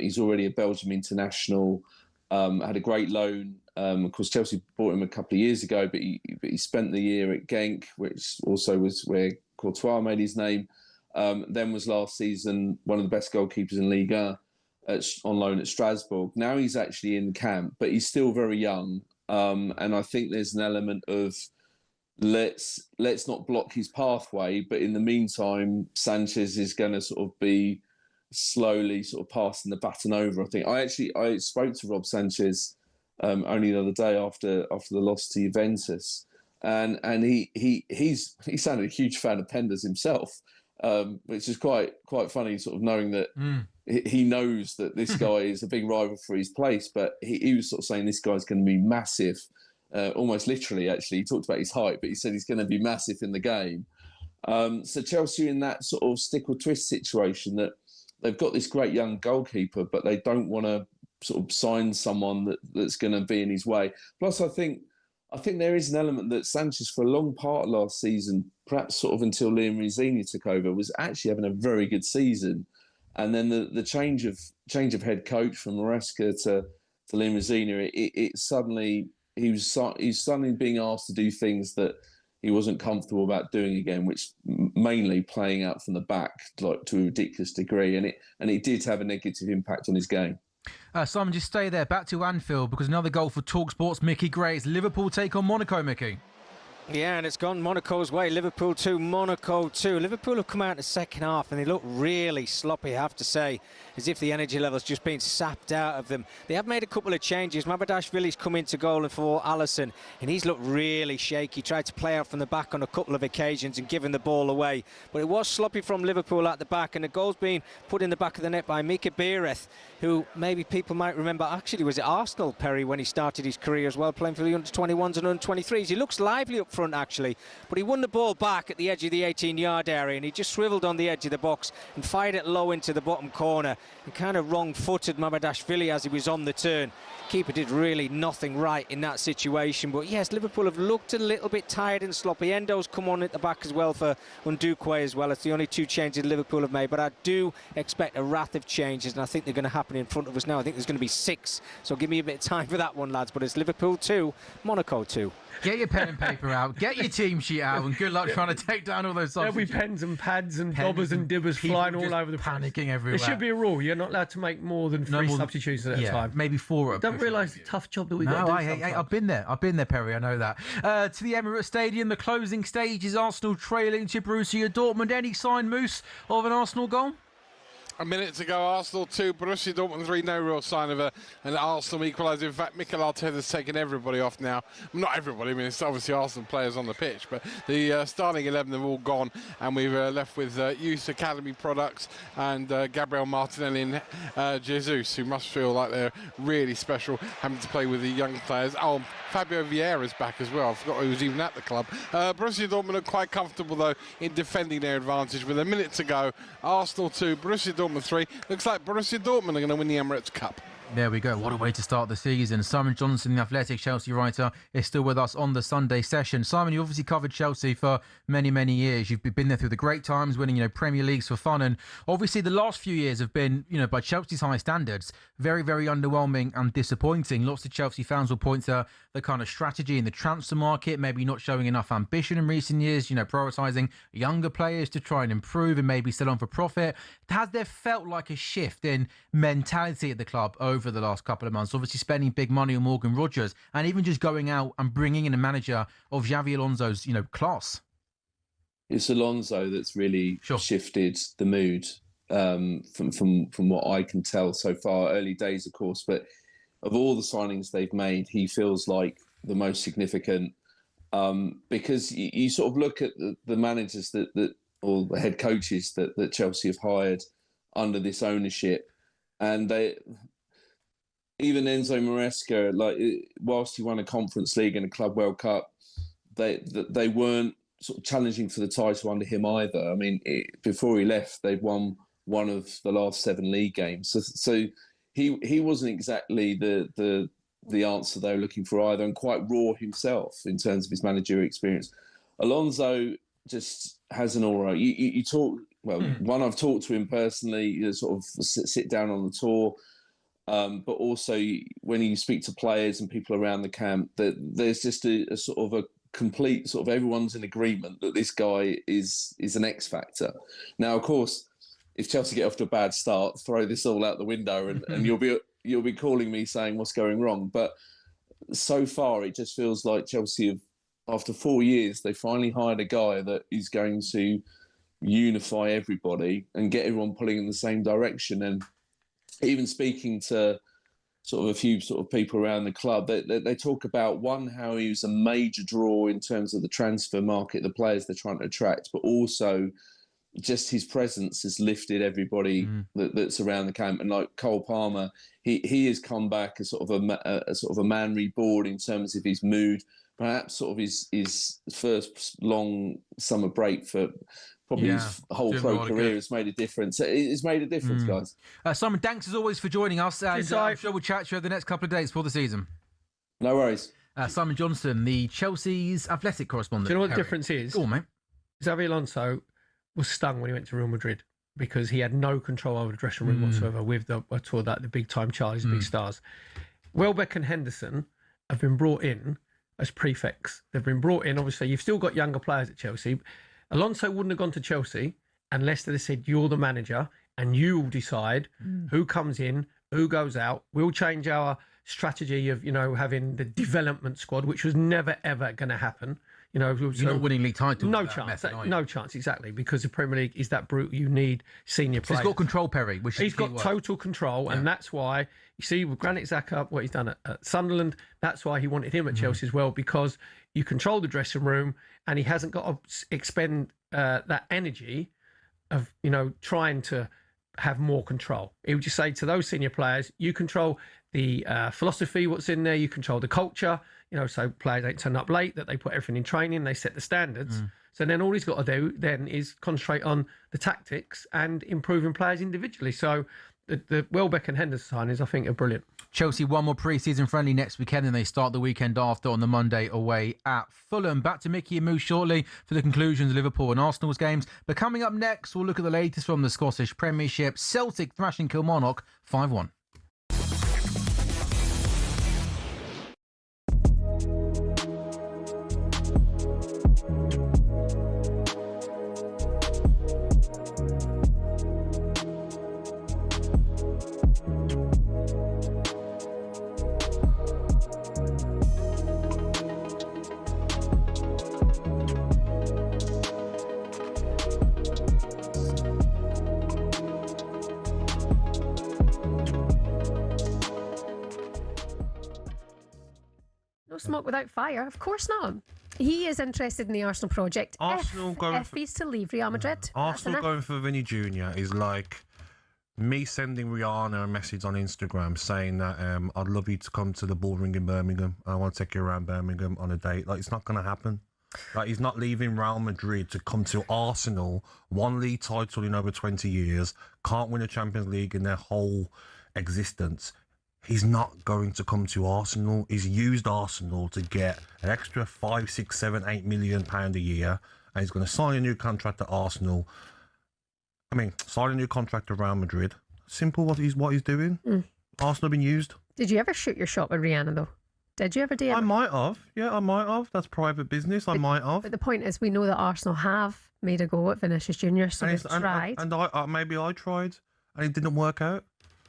Speaker 4: He's already a Belgium international. Had a great loan. Of course, Chelsea bought him a couple of years ago, but he spent the year at Genk, which also was where Courtois made his name. Then was last season one of the best goalkeepers in Ligue 1 on loan at Strasbourg. Now he's actually in camp, but he's still very young. And I think there's an element of let's not block his pathway, but in the meantime, Sanchez is going to sort of be slowly sort of passing the baton over. I think I spoke to Rob Sanchez only the other day after the loss to Juventus, and he sounded a huge fan of Penders himself. Which is quite funny, sort of knowing that he knows that this guy is a big rival for his place, but he was sort of saying this guy's going to be massive, almost literally, actually. He talked about his height, but he said he's going to be massive in the game. So Chelsea in that sort of stick or twist situation that they've got this great young goalkeeper, but they don't want to sort of sign someone that's going to be in his way. Plus, I think there is an element that Sanchez, for a long part of last season, perhaps sort of until Liam Rizzini took over, was actually having a very good season. And then the change of head coach from Maresca to Liam Rizzini, he's suddenly being asked to do things that he wasn't comfortable about doing again, which mainly playing out from the back, like to a ridiculous degree, and it did have a negative impact on his game.
Speaker 2: Simon, just stay there. Back to Anfield, because another goal for talkSPORT's Mickey Gray. It's Liverpool take on Monaco, Mickey.
Speaker 21: Yeah, and it's gone Monaco's way. Liverpool 2, Monaco 2. Liverpool have come out in the second half and they look really sloppy, I have to say, as if the energy level's just been sapped out of them. They have made a couple of changes. Mabadashvili's come into goal for Alisson, and he's looked really shaky. Tried to play out from the back on a couple of occasions and given the ball away. But it was sloppy from Liverpool at the back, and the goal's been put in the back of the net by Mika Bereth, who maybe people might remember actually was at Arsenal, Perry, when he started his career as well, playing for the under-21s and under-23s. He looks lively up front, actually, but he won the ball back at the edge of the 18-yard area, and he just swiveled on the edge of the box and fired it low into the bottom corner, and kind of wrong-footed Mabadashvili as he was on the turn. Keeper did really nothing right in that situation. But yes, Liverpool have looked a little bit tired and sloppy. Endo's come on at the back as well for Undukwe as well. It's the only 2 changes Liverpool have made, but I do expect a wrath of changes, and I think they're going to happen in front of us now. I think there's going to be 6, so give me a bit of time for that one, lads. But it's Liverpool 2, Monaco 2.
Speaker 2: Get your pen and paper out, get your team sheet out, and good luck trying to take down all those
Speaker 3: There'll
Speaker 2: substitutes.
Speaker 3: be pens and pads and dobbers and dibbers flying all over the place.
Speaker 2: Panicking everywhere.
Speaker 3: There should be a rule. You're not allowed to make more than 3 substitutions at a time.
Speaker 2: Maybe 4 at a
Speaker 3: Don't
Speaker 2: push.
Speaker 3: realise the tough job that we've got to do.
Speaker 2: I've been there. Perry. I know that. To the Emirates Stadium, the closing stage is Arsenal trailing to Borussia Dortmund. Any sign, Moose, of an Arsenal goal?
Speaker 13: A minute to go, Arsenal 2, Borussia Dortmund 3. No real sign of an Arsenal equaliser. In fact, Mikel Arteta's taken everybody off now. Not everybody, I mean, it's obviously Arsenal players on the pitch, but the starting 11 have all gone, and we've left with Youth Academy products and Gabriel Martinelli and Jesus, who must feel like they're really special, having to play with the young players. Oh, Fabio Vieira's back as well. I forgot he was even at the club. Borussia Dortmund are quite comfortable, though, in defending their advantage. With a minute to go, Arsenal 2, Borussia Dortmund 3. Looks like Borussia Dortmund are going to win the Emirates Cup.
Speaker 2: There we go. What a way to start the season. Simon Johnson, the Athletic Chelsea writer, is still with us on the Sunday session. Simon, you obviously covered Chelsea for many, many years. You've been there through the great times, winning, Premier Leagues for fun. And obviously the last few years have been, by Chelsea's high standards, very, very underwhelming and disappointing. Lots of Chelsea fans will point to the kind of strategy in the transfer market, maybe not showing enough ambition in recent years, prioritising younger players to try and improve and maybe sell on for profit. Has there felt like a shift in mentality at the club over the last couple of months? Obviously spending big money on Morgan Rodgers and even just going out and bringing in a manager of Xavi Alonso's, class.
Speaker 4: It's Alonso that's really shifted the mood from what I can tell so far. Early days, of course, but of all the signings they've made, he feels like the most significant because you sort of look at the managers that or the head coaches that Chelsea have hired under this ownership, and even Enzo Maresca, whilst he won a Conference League and a Club World Cup, they weren't sort of challenging for the title under him either. I mean, before he left, they'd won one of the last 7 league games. So he wasn't exactly the answer they were looking for either, and quite raw himself in terms of his managerial experience. Alonso just has an aura. You talk, one, I've talked to him personally, sort of sit down on the tour, but also when you speak to players and people around the camp, that there's just a sort of a complete sort of everyone's in agreement that this guy is an X factor. Now, of course, if Chelsea get off to a bad start, throw this all out the window, and you'll be calling me saying what's going wrong. But so far, it just feels like Chelsea have, after 4 years, they finally hired a guy that is going to unify everybody and get everyone pulling in the same direction. And even speaking to sort of a few sort of people around the club, they talk about, one, how he was a major draw in terms of the transfer market, the players they're trying to attract, but also just his presence has lifted everybody that's around the camp. And like Cole Palmer, he has come back as sort of a man reborn in terms of his mood. Perhaps sort of his first long summer break for probably his whole pro career has made a difference. It's made a difference, guys.
Speaker 2: Simon, thanks as always for joining us. And I'm sure we'll chat to you over the next couple of days for the season.
Speaker 4: No worries.
Speaker 2: Simon Johnson, the Chelsea's athletic correspondent.
Speaker 3: Do you know what the difference is?
Speaker 2: Go on, mate.
Speaker 3: Xavi Alonso was stung when he went to Real Madrid because he had no control over the dressing room whatsoever with the big time Charlies, big stars. Welbeck and Henderson have been brought in as prefects. They've been brought in, obviously, you've still got younger players at Chelsea. Alonso wouldn't have gone to Chelsea unless they said, you're the manager and you will decide who comes in, who goes out. We'll change our strategy of, having the development squad, which was never, ever going to happen. You know,
Speaker 2: you're not winning league titles.
Speaker 3: No chance. No chance, exactly, because the Premier League is that brutal. You need senior players.
Speaker 2: He's got control, Perry. Which
Speaker 3: he's got total control, and that's why you see with Granit Xhaka what he's done at Sunderland. That's why he wanted him at Chelsea as well, because you control the dressing room, and he hasn't got to expend that energy of trying to have more control. He would just say to those senior players, you control the philosophy, what's in there, you control the culture, so players don't turn up late, that they put everything in training, they set the standards. So then all he's got to do then is concentrate on the tactics and improving players individually. So the Welbeck and Henderson signings, I think, are brilliant.
Speaker 2: Chelsea, one more pre-season friendly next weekend, and they start the weekend after on the Monday away at Fulham. Back to Mickey and Moose shortly for the conclusions of Liverpool and Arsenal's games. But coming up next, we'll look at the latest from the Scottish Premiership. Celtic thrashing Kilmarnock 5-1.
Speaker 18: Smoke without fire, of course not. He is interested in the Arsenal project.
Speaker 9: Arsenal
Speaker 18: if he's to leave Real Madrid.
Speaker 9: Arsenal going for Vinny Jr. is like me sending Rihanna a message on Instagram saying that I'd love you to come to the Bull Ring in Birmingham. I want to take you around Birmingham on a date. Like, it's not going to happen. Like, he's not leaving Real Madrid to come to Arsenal. One league title in over 20 years. Can't win a Champions League in their whole existence. He's not going to come to Arsenal. He's used Arsenal to get an extra 5, 6, 7, 8 million pound a year, and he's going to sign a new contract at Arsenal. Sign a new contract at Real Madrid. Simple. What he's doing. Arsenal have been used.
Speaker 18: Did you ever shoot your shot with Rihanna though? Did you ever do it?
Speaker 9: I might have. Yeah, I might have. That's private business. I might have.
Speaker 18: But the point is, we know that Arsenal have made a go at Vinicius Junior, so they've tried.
Speaker 9: And maybe I tried, and it didn't work out.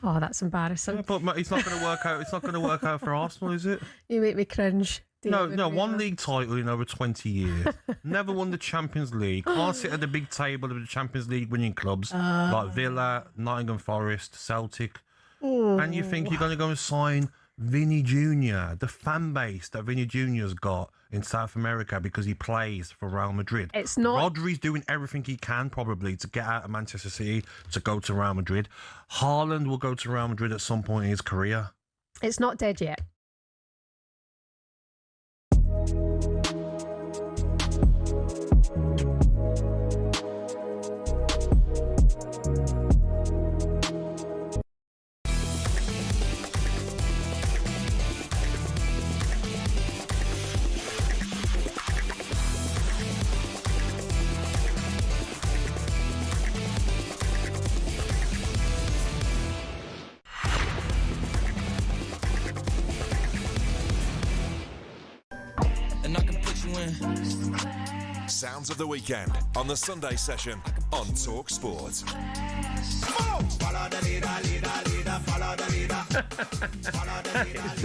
Speaker 18: Oh, that's embarrassing.
Speaker 9: Yeah, but it's not going to work out. It's not going to work out for Arsenal, is it?
Speaker 18: You make me cringe.
Speaker 9: No, one league title in over 20 years. Never won the Champions League. Can't sit at the big table of the Champions League winning clubs like Villa, Nottingham Forest, Celtic. And you think you're going to go and sign Vinny Jr., the fan base that Vinny Jr.'s got in South America because he plays for Real Madrid.
Speaker 18: It's not.
Speaker 9: Rodri's doing everything he can probably to get out of Manchester City to go to Real Madrid. Haaland will go to Real Madrid at some point in his career.
Speaker 18: It's not dead yet.
Speaker 7: Sounds of the weekend on the Sunday session on talkSPORT.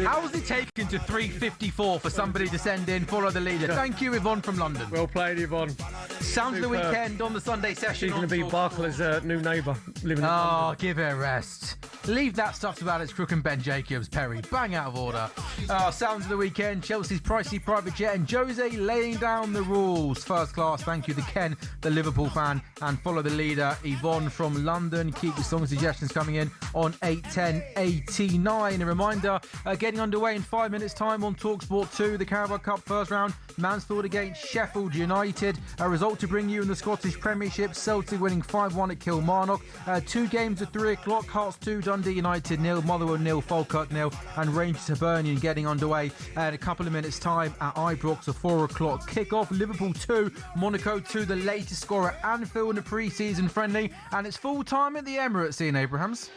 Speaker 2: How was it taken to 3:54 for somebody to send in follow the leader? Thank you, Yvonne from London.
Speaker 3: Well played, Yvonne.
Speaker 2: Sounds of the weekend on the Sunday session.
Speaker 3: She's going to be Barclay's new neighbour living in London.
Speaker 2: Oh, give her a rest. Leave that stuff to Alex Crook and Ben Jacobs, Perry. Bang out of order. Sounds of the weekend. Chelsea's pricey private jet and Jose laying down the rules. First class. Thank you to Ken, the Liverpool fan, and follow the leader, Yvonne from London. Keep your song suggestions coming in on 81089. A reminder, getting underway in 5 minutes' time on talkSPORT 2, the Carabao Cup first round. Mansfield against Sheffield United. A result to bring you in the Scottish Premiership. Celtic winning 5-1 at Kilmarnock. 2 games at 3 o'clock. Hearts 2, Dundee United 0, Motherwell 0, Falkirk 0, and Rangers Hibernian getting underway at a couple of minutes' time at Ibrox. A 4 o'clock kick-off. Liverpool 2, Monaco 2, the latest score at Anfield in a pre-season friendly, and it's full time at the Emirates. Ian Abrahams.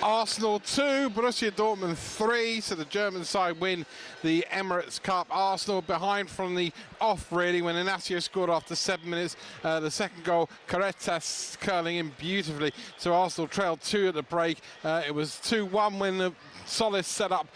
Speaker 13: Arsenal 2, Borussia Dortmund 3, so the German side win the Emirates Cup. Arsenal behind from the off, really, when Inacio scored after 7 minutes. The second goal, Caretas curling in beautifully. So Arsenal trailed 2 at the break. It was 2-1 when the Solis set up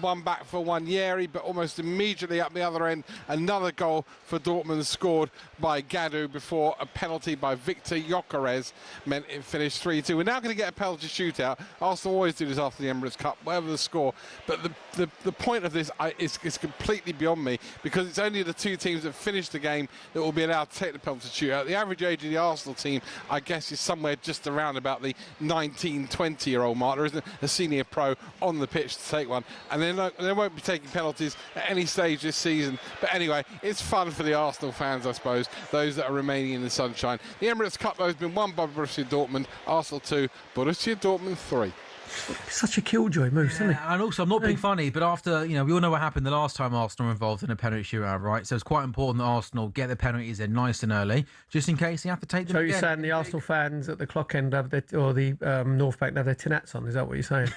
Speaker 13: one back for Wanyeri, but almost immediately up the other end, another goal for Dortmund scored by Gadu before a penalty by Victor Gyökeres meant it finished 3-2. We're now going to get a penalty shootout. Arsenal always do this after the Emirates Cup, whatever the score. But the point of this is completely beyond me, because it's only the two teams that finish the game that will be allowed to take the penalty shootout. The average age of the Arsenal team, I guess, is somewhere just around about the 19, 20-year-old mark. There isn't a senior pro on the pitch to take one, and they won't be taking penalties at any stage this season. But anyway, it's fun for the Arsenal fans, I suppose, those that are remaining in the sunshine. The Emirates Cup, though, has been won by Borussia Dortmund. Arsenal 2, Borussia Dortmund 3.
Speaker 3: Such a killjoy move, isn't it?
Speaker 2: And also, I'm not being funny, but after, we all know what happened the last time Arsenal were involved in a penalty shootout, right? So it's quite important that Arsenal get the penalties in nice and early, just in case they have to take them.
Speaker 3: So you're saying the Arsenal fans at the clock end have or the North Bank have their tin hats on? Is that what you're saying?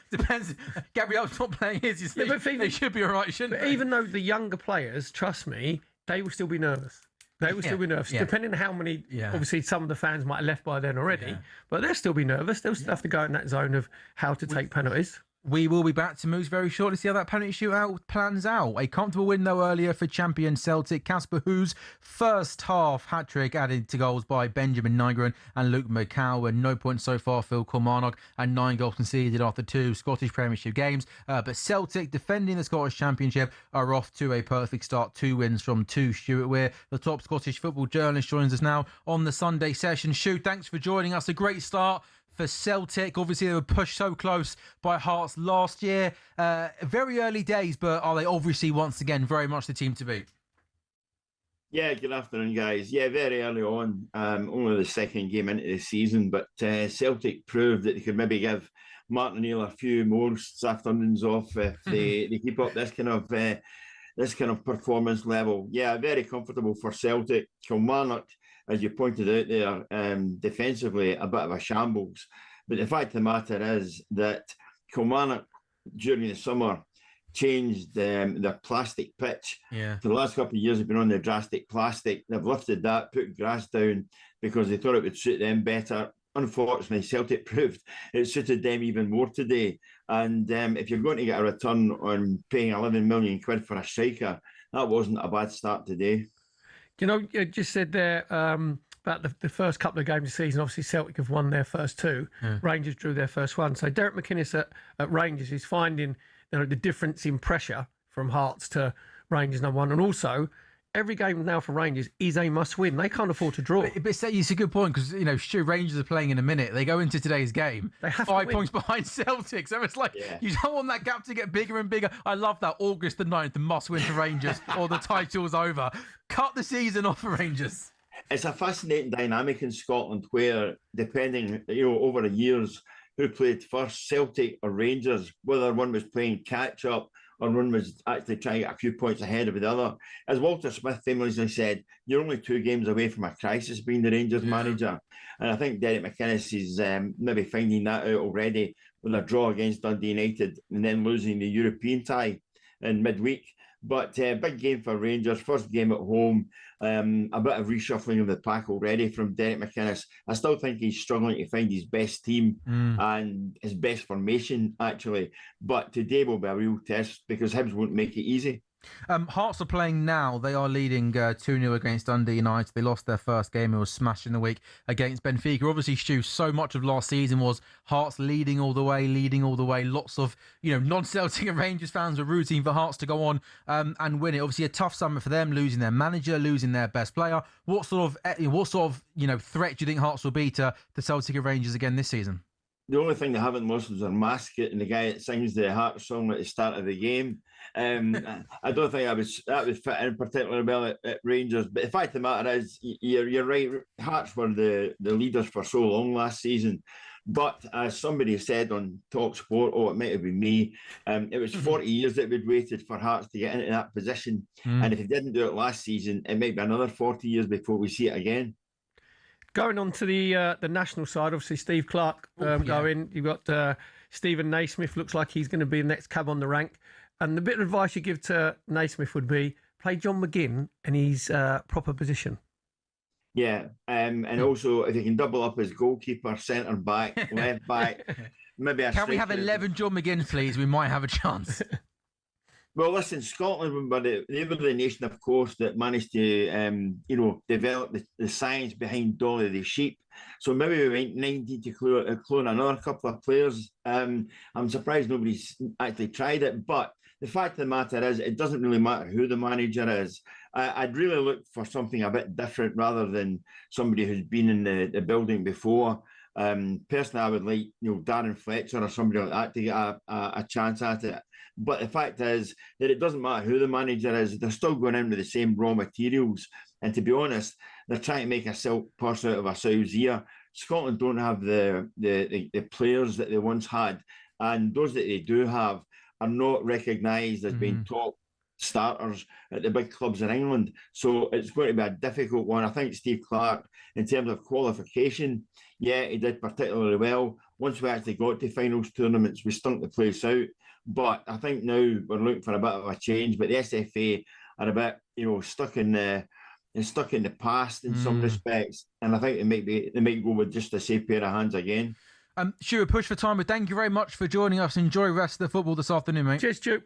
Speaker 2: Depends. Gabriel's not playing his. You see. Yeah, they should be all right, shouldn't they?
Speaker 3: Even though the younger players, trust me, they will still be nervous. They will still be nervous, depending on how many. Obviously, some of the fans might have left by then already, but they'll still be nervous. They'll still have to go in that zone of how to take penalties.
Speaker 2: We will be back to moves very shortly. See how that penalty shootout plans out. A comfortable win, though, earlier for champion Celtic. Kasper Hu's first half hat-trick added to goals by Benjamin Nygren and Luke McCow. And no points so far, Phil Kilmarnock, and 9 goals conceded after 2 Scottish Premiership games. But Celtic, defending the Scottish Championship, are off to a perfect start. 2 wins from 2. Stuart Weir, the top Scottish football journalist, joins us now on the Sunday session. Stu, thanks for joining us. A great start for Celtic. Obviously, they were pushed so close by Hearts last year. Very early days, but are they obviously once again very much the team to beat?
Speaker 5: Yeah, good afternoon, guys. Yeah, very early on, only the second game into the season, but Celtic proved that they could maybe give Martin O'Neill a few more afternoons off if they keep up this kind of performance level. Yeah, very comfortable for Celtic. Kilmarnock, as you pointed out there, defensively a bit of a shambles. But the fact of the matter is that Kilmarnock, during the summer, changed their plastic pitch.
Speaker 2: Yeah.
Speaker 5: For the last couple of years, they've been on the drastic plastic. They've lifted that, put grass down because they thought it would suit them better. Unfortunately, Celtic proved it suited them even more today. And if you're going to get a return on paying 11 million quid for a striker, that wasn't a bad start today.
Speaker 3: You just said there about the first couple of games of the season. Obviously, Celtic have won their first 2. Yeah. Rangers drew their first 1. So Derek McInnes at Rangers is finding the difference in pressure from Hearts to Rangers number 1. And also, every game now for Rangers is a must-win. They can't afford to draw.
Speaker 2: But it's a good point because, Stu, Rangers are playing in a minute. They go into today's game.
Speaker 3: They have
Speaker 2: 5 points behind Celtic. So it's like, you don't want that gap to get bigger and bigger. I love that. August the 9th, the must-win for Rangers or the title's over. Cut the season off for Rangers.
Speaker 5: It's a fascinating dynamic in Scotland where, depending, over the years, who played first, Celtic or Rangers, whether one was playing catch-up or one was actually trying to get a few points ahead of the other. As Walter Smith famously said, you're only 2 games away from a crisis being the Rangers manager. And I think Derek McInnes is maybe finding that out already with a draw against Dundee United and then losing the European tie in midweek. But big game for Rangers, first game at home, a bit of reshuffling of the pack already from Derek McInnes. I still think he's struggling to find his best team and his best formation, actually. But today will be a real test because Hibs won't make it easy.
Speaker 2: Hearts are playing now. They are leading 2-0 against Dundee United. They lost their first game. It was smashed in the week against Benfica. Obviously, Stu, so much of last season was Hearts leading all the way. Lots of, non-Celtic and Rangers fans were rooting for Hearts to go on and win it. Obviously, a tough summer for them, losing their manager, losing their best player. What sort of threat do you think Hearts will be to the Celtic and Rangers again this season?
Speaker 5: The only thing they haven't lost is their mascot and the guy that sings the Hearts song at the start of the game. I don't think that would fit in particularly well at Rangers. But the fact of the matter is, you're right. Hearts were the leaders for so long last season. But as somebody said on talkSPORT, it might have been me, it was 40 years that we'd waited for Hearts to get into that position. And if they didn't do it last season, it might be another 40 years before we see it again.
Speaker 3: Going on to the national side, obviously Steve Clarke going. You've got Stephen Naismith, looks like he's going to be the next cab on the rank. And the bit of advice you give to Naismith would be play John McGinn in his proper position.
Speaker 5: Yeah, and also if he can double up as goalkeeper, centre back, left back, maybe a
Speaker 2: Can we have
Speaker 5: striker.
Speaker 2: 11 John McGinn, please? We might have a chance.
Speaker 5: Well, listen, Scotland were they were the nation, of course, that managed to, develop the science behind Dolly the sheep. So maybe we went 90 to clone another couple of players. I'm surprised nobody's actually tried it. But the fact of the matter is, it doesn't really matter who the manager is. I'd really look for something a bit different rather than somebody who's been in the building before. Personally, I would like Darren Fletcher or somebody like that to get a chance at it. But the fact is that it doesn't matter who the manager is; they're still going in with the same raw materials. And to be honest, they're trying to make a silk purse out of a sow's ear. Scotland don't have the players that they once had, and those that they do have are not recognised as being top starters at the big clubs in England. So it's going to be a difficult one. I think Steve Clarke, in terms of qualification, yeah, he did particularly well. Once we actually got to finals tournaments, we stunk the place out. But I think now we're looking for a bit of a change. But the SFA are a bit, stuck in the past in some respects, and I think they might go with just the same pair of hands again.
Speaker 2: Stuart, push for time, but thank you very much for joining us. Enjoy the rest of the football this afternoon, mate.
Speaker 3: Cheers, Stu.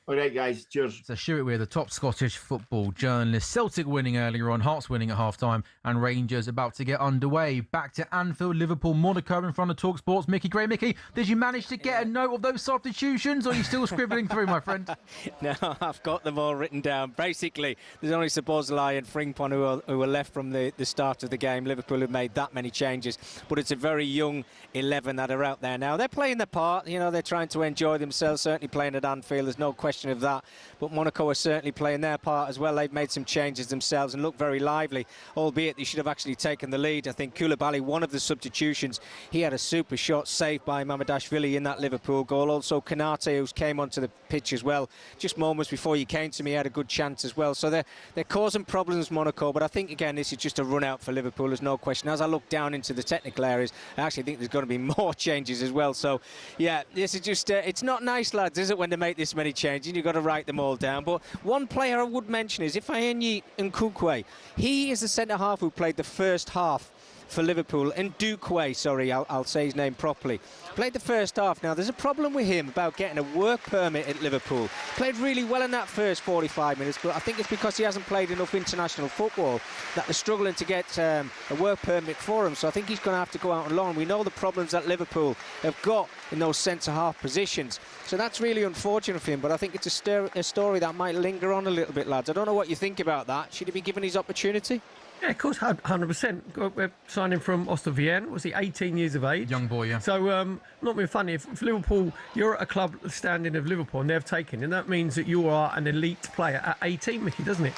Speaker 5: All right, guys. Cheers.
Speaker 2: So Stuart Weir, the top Scottish football journalist. Celtic winning earlier on, Hearts winning at half-time, and Rangers about to get underway. Back to Anfield, Liverpool, Monaco in front of talkSPORT's Mickey Gray. Mickey, did you manage to get a note of those substitutions, or are you still scribbling through, my friend?
Speaker 21: No, I've got them all written down. Basically, there's only Szoboszlai and Frimpong who were left from the start of the game. Liverpool have made that many changes, but it's a very young 11 that are out there now. They're playing their part. They're trying to enjoy themselves, certainly playing at Anfield. There's no question of that. But Monaco are certainly playing their part as well. They've made some changes themselves and look very lively, albeit they should have actually taken the lead. I think Koulibaly, one of the substitutions, he had a super shot saved by Mamadashvili in that Liverpool goal. Also Konate, who came onto the pitch as well just moments before you came to me, had a good chance as well. So they're causing problems, Monaco, but I think again this is just a run out for Liverpool, there's no question. As I look down into the technical areas, I actually think there's going to be more changes as well. So yeah, this is just it's not nice, lads, is it, when they make this many changes? You've got to write them all down. But one player I would mention is Ifeanyi Nkukwe. He is the centre-half who played the first half for Liverpool, and Ndukwe, sorry, I'll say his name properly, played the first half. Now, there's a problem with him about getting a work permit at Liverpool. Played really well in that first 45 minutes, but I think it's because he hasn't played enough international football that they're struggling to get a work permit for him. So I think he's going to have to go out on loan. We know the problems that Liverpool have got in those centre-half positions. So that's really unfortunate for him, but I think it's a story that might linger on a little bit, lads. I don't know what you think about that. Should he be given his opportunity?
Speaker 3: Yeah, of course, 100%. We're signing from Ostervienne. Was he 18 years of age?
Speaker 2: Young boy, yeah.
Speaker 3: So, not being funny, if Liverpool, you're at a club standing of Liverpool and they've taken, and that means that you are an elite player at 18, Mickey, doesn't it?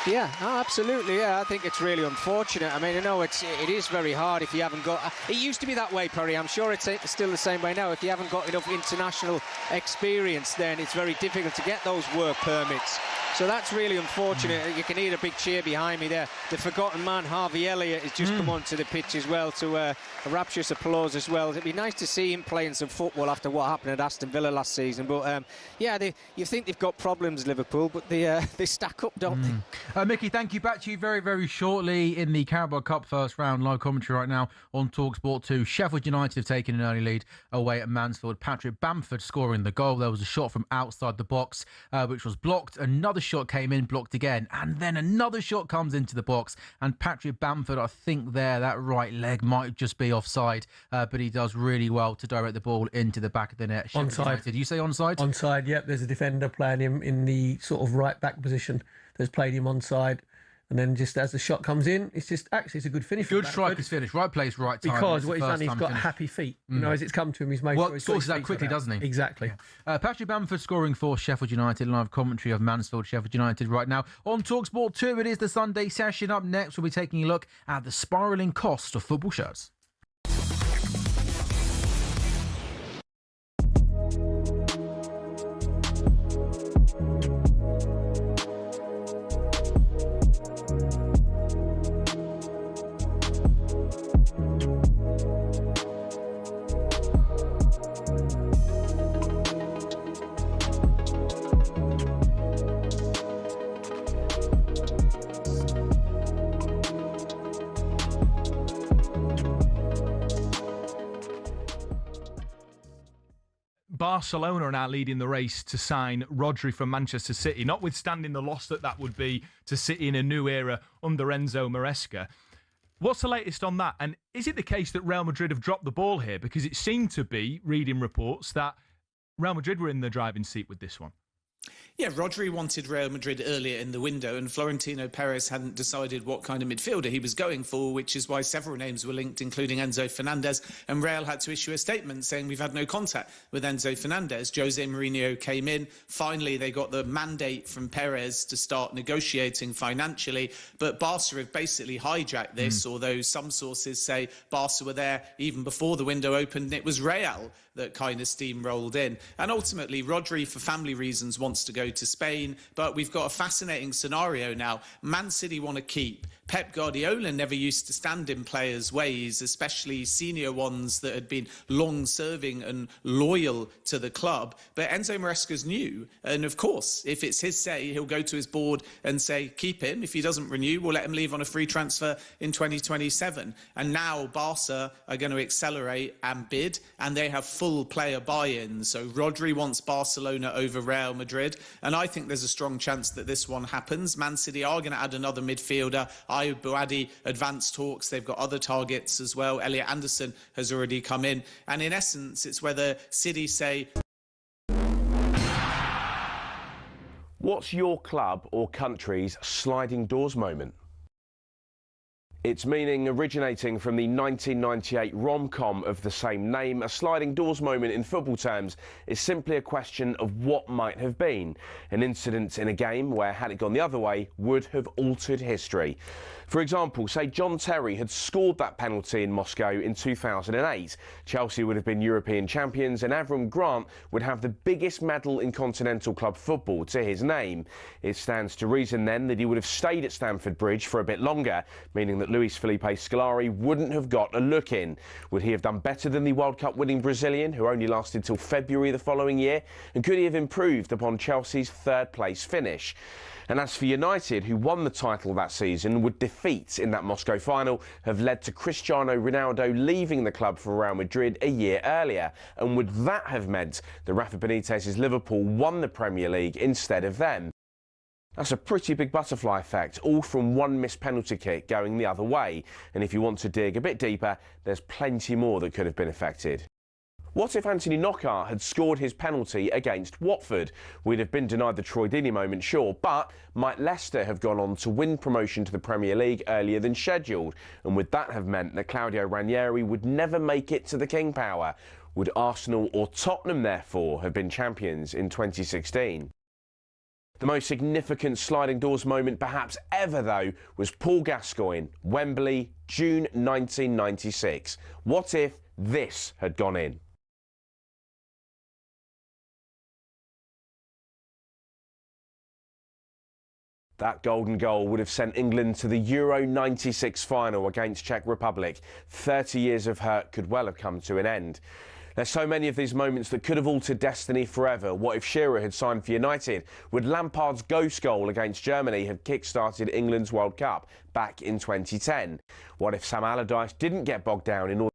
Speaker 21: Yeah, absolutely. Yeah, I think it's really unfortunate. I mean, it is very hard if you haven't got. It used to be that way, Perry. I'm sure it's still the same way now. If you haven't got enough international experience, then it's very difficult to get those work permits. So that's really unfortunate. You can hear a big cheer behind me there. The forgotten man, Harvey Elliott, has just come onto the pitch as well to a rapturous applause as well. It'd be nice to see him playing some football after what happened at Aston Villa last season. But you think they've got problems, Liverpool, but they stack up, don't they?
Speaker 2: Mickey, thank you. Back to you very, very shortly in the Carabao Cup first round. Live commentary right now on talkSPORT 2. Sheffield United have taken an early lead away at Mansfield. Patrick Bamford scoring the goal. There was a shot from outside the box, which was blocked. Another shot came in, blocked again, and then another shot comes into the box, and Patrick Bamford, I think that right leg might just be offside, but he does really well to direct the ball into the back of the net.
Speaker 3: Onside.
Speaker 2: Did you say onside?
Speaker 3: Onside, yep. There's a defender playing him in the sort of right back position that's played him onside. And then just as the shot comes in, it's a good finish.
Speaker 2: Good striker's finish, right place, right time.
Speaker 3: Because what he's done, he's got happy feet. As it's come to him, he's made sure he's
Speaker 2: sorts that quickly, doesn't he?
Speaker 3: Exactly.
Speaker 2: Yeah. Patrick Bamford scoring for Sheffield United. Live commentary of Mansfield, Sheffield United right now on talkSPORT 2. It is the Sunday session. Up next, we'll be taking a look at the spiralling cost of football shirts.
Speaker 8: Barcelona are now leading the race to sign Rodri from Manchester City, notwithstanding the loss that would be to City in a new era under Enzo Maresca. What's the latest on that? And is it the case that Real Madrid have dropped the ball here? Because it seemed to be, reading reports, that Real Madrid were in the driving seat with this one.
Speaker 14: Yeah, Rodri wanted Real Madrid earlier in the window, and Florentino Perez hadn't decided what kind of midfielder he was going for, which is why several names were linked, including Enzo Fernandez, and Real had to issue a statement saying we've had no contact with Enzo Fernandez. Jose Mourinho came in. Finally, they got the mandate from Perez to start negotiating financially, but Barca have basically hijacked this, although some sources say Barca were there even before the window opened, and it was Real that kind of steamrolled in. And ultimately, Rodri, for family reasons, wants to go to Spain, but we've got a fascinating scenario now. Man City want to keep. Pep Guardiola never used to stand in players' ways, especially senior ones that had been long-serving and loyal to the club. But Enzo Maresca's new, and of course, if it's his say, he'll go to his board and say, keep him. If he doesn't renew, we'll let him leave on a free transfer in 2027. And now Barca are going to accelerate and bid, and they have full player buy-in. So Rodri wants Barcelona over Real Madrid, and I think there's a strong chance that this one happens. Man City are going to add another midfielder. Ayoub Boadi, advanced talks. They've got other targets as well. Elliot Anderson has already come in. And in essence, it's whether City say...
Speaker 22: What's your club or country's sliding doors moment? Its meaning originating from the 1998 rom-com of the same name, a sliding doors moment in football terms is simply a question of what might have been. An incident in a game where, had it gone the other way, would have altered history. For example, say John Terry had scored that penalty in Moscow in 2008. Chelsea would have been European champions and Avram Grant would have the biggest medal in continental club football to his name. It stands to reason then that he would have stayed at Stamford Bridge for a bit longer, meaning that Luis Felipe Scolari wouldn't have got a look in. Would he have done better than the World Cup winning Brazilian, who only lasted till February the following year? And could he have improved upon Chelsea's third place finish? And as for United, who won the title that season, would defeat in that Moscow final have led to Cristiano Ronaldo leaving the club for Real Madrid a year earlier? And would that have meant that Rafa Benitez's Liverpool won the Premier League instead of them? That's a pretty big butterfly effect, all from one missed penalty kick going the other way. And if you want to dig a bit deeper, there's plenty more that could have been affected. What if Anthony Knockaert had scored his penalty against Watford? We'd have been denied the Troy Deeney moment, sure, but might Leicester have gone on to win promotion to the Premier League earlier than scheduled? And would that have meant that Claudio Ranieri would never make it to the King Power? Would Arsenal or Tottenham, therefore, have been champions in 2016? The most significant sliding doors moment perhaps ever, though, was Paul Gascoigne, Wembley, June 1996. What if this had gone in? That golden goal would have sent England to the Euro 96 final against Czech Republic. 30 years of hurt could well have come to an end. There's so many of these moments that could have altered destiny forever. What if Shearer had signed for United? Would Lampard's ghost goal against Germany have kick-started England's World Cup back in 2010? What if Sam Allardyce didn't get bogged down in all...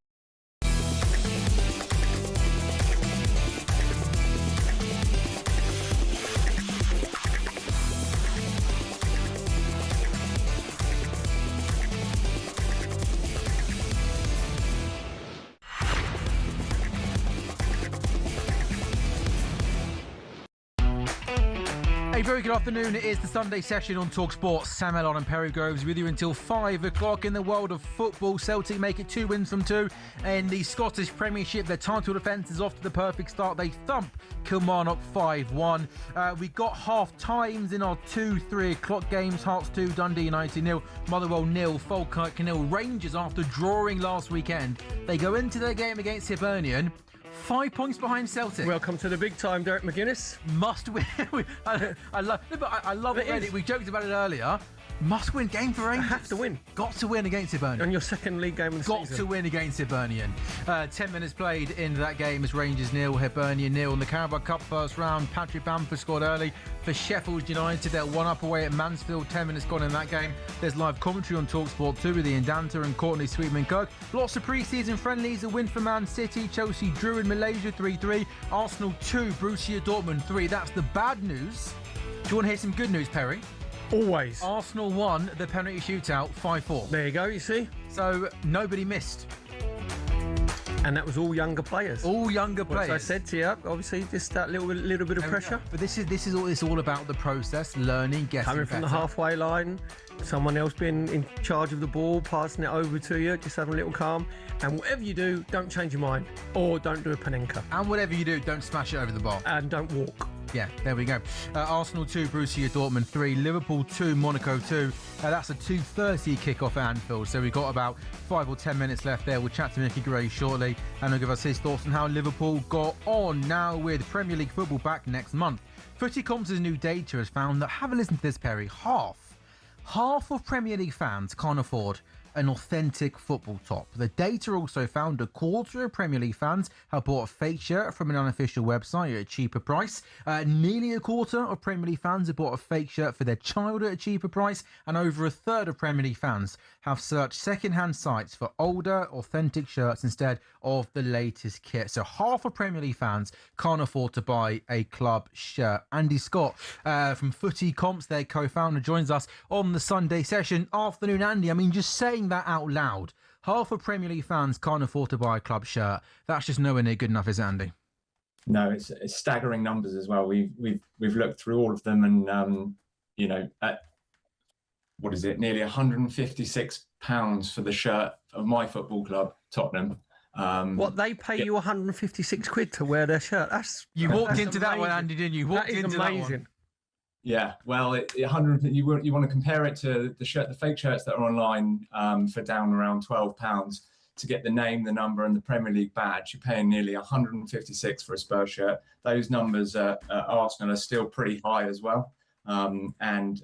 Speaker 2: A very good afternoon. It is the Sunday session on talkSPORT. Sam Ellard and Perry Groves with you until 5 o'clock. In the world of football, Celtic make it 2 wins from 2 in the Scottish Premiership. Their title defence is off to the perfect start. They thump Kilmarnock 5-1. We got half times in our 2-3 o'clock games. Hearts 2, Dundee United 0, Motherwell 0, Falkirk 0. Rangers, after drawing last weekend, they go into their game against Hibernian 5 points behind Celtic.
Speaker 3: Welcome to the big time, Derek McGuinness.
Speaker 2: Must win. I love it. We joked about it earlier. Must-win game for Rangers.
Speaker 3: Have to win.
Speaker 2: Got to win against Hibernian.
Speaker 3: On your second league game of the
Speaker 2: Got
Speaker 3: season.
Speaker 2: to win against Hibernian. 10 minutes played in that game as Rangers 0, Hibernian 0. In the Carabao Cup first round, Patrick Bamford scored early for Sheffield United. They're 1-up away at Mansfield. 10 minutes gone in that game. There's live commentary on talkSPORT 2 with Ian Danter and Courtney Sweetman-Kirk. Lots of pre-season friendlies. A win for Man City. Chelsea drew in Malaysia 3-3. Arsenal 2, Borussia Dortmund 3. That's the bad news. Do you want to hear some good news, Perry?
Speaker 3: Always.
Speaker 2: Arsenal won the penalty shootout 5-4.
Speaker 3: There you go, you see.
Speaker 2: So nobody missed.
Speaker 3: And that was all younger players.
Speaker 2: All younger players.
Speaker 3: Which I said to you, obviously, just that little bit of pressure.
Speaker 2: But this is all about the process, learning, getting
Speaker 3: coming from
Speaker 2: better.
Speaker 3: the halfway line, someone else being in charge of the ball, passing it over to you, just having a little calm. And whatever you do, don't change your mind, or don't do a Panenka.
Speaker 2: And whatever you do, don't smash it over the bar.
Speaker 3: And don't walk.
Speaker 2: Yeah, there we go. Arsenal 2, Borussia Dortmund 3, Liverpool 2, Monaco 2. That's a 2:30 kickoff at Anfield. So we've got about 5 or 10 minutes left there. We'll chat to Mickey Gray shortly, and he'll give us his thoughts on how Liverpool got on now with Premier League football back next month. Footycomp's new data has found that, have a listen to this, Perry, half of Premier League fans can't afford an authentic football top. The data also found a quarter of Premier League fans have bought a fake shirt from an unofficial website at a cheaper price. Nearly a quarter of Premier League fans have bought a fake shirt for their child at a cheaper price. And over a third of Premier League fans have searched second-hand sites for older, authentic shirts instead of the latest kit. So half of Premier League fans can't afford to buy a club shirt. Andy Scott from Footycomps, their co-founder, joins us on the Sunday session. Afternoon, Andy. I mean, just saying that out loud, half of Premier League fans can't afford to buy a club shirt. That's just nowhere near good enough, is it, Andy?
Speaker 10: No, it's staggering numbers as well. We've looked through all of them, and at what is it, nearly £156 for the shirt of my football club, Tottenham.
Speaker 3: What, they pay you 156 quid to wear their shirt?
Speaker 2: You walked into that one, Andy, didn't you?
Speaker 3: That is amazing.
Speaker 10: Yeah, well, 100. You want to compare it to the fake shirts that are online for down around £12 to get the name, the number, and the Premier League badge. You're paying nearly 156 for a Spurs shirt. Those numbers at Arsenal are still pretty high as well, and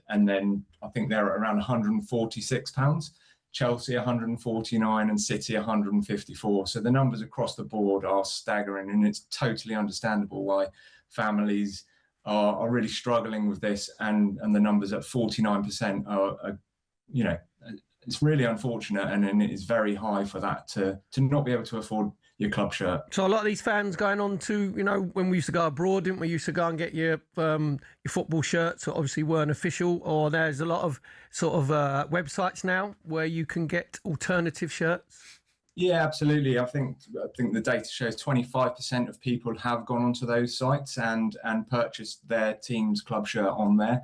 Speaker 10: then I think they're at around £146. Chelsea 149 and City 154. So the numbers across the board are staggering, and it's totally understandable why families are really struggling with this, and the numbers at 49% are it's really unfortunate, and it is very high for that to not be able to afford your club shirt.
Speaker 3: So a lot of these fans going on to, when we used to go abroad, didn't we? Used to go and get your football shirts that obviously weren't official, or there's a lot of sort of websites now where you can get alternative shirts.
Speaker 10: Yeah, absolutely. I think the data shows 25% of people have gone onto those sites and purchased their team's club shirt on there.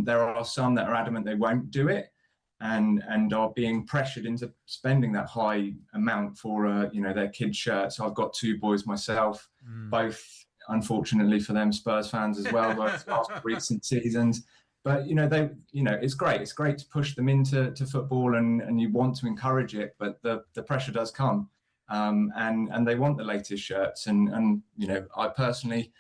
Speaker 10: There are some that are adamant they won't do it and are being pressured into spending that high amount for their kids' shirts. I've got two boys myself, both unfortunately for them Spurs fans as well, both last recent seasons. But it's great. It's great to push them into football, and you want to encourage it. But the pressure does come, and they want the latest shirts. And I personally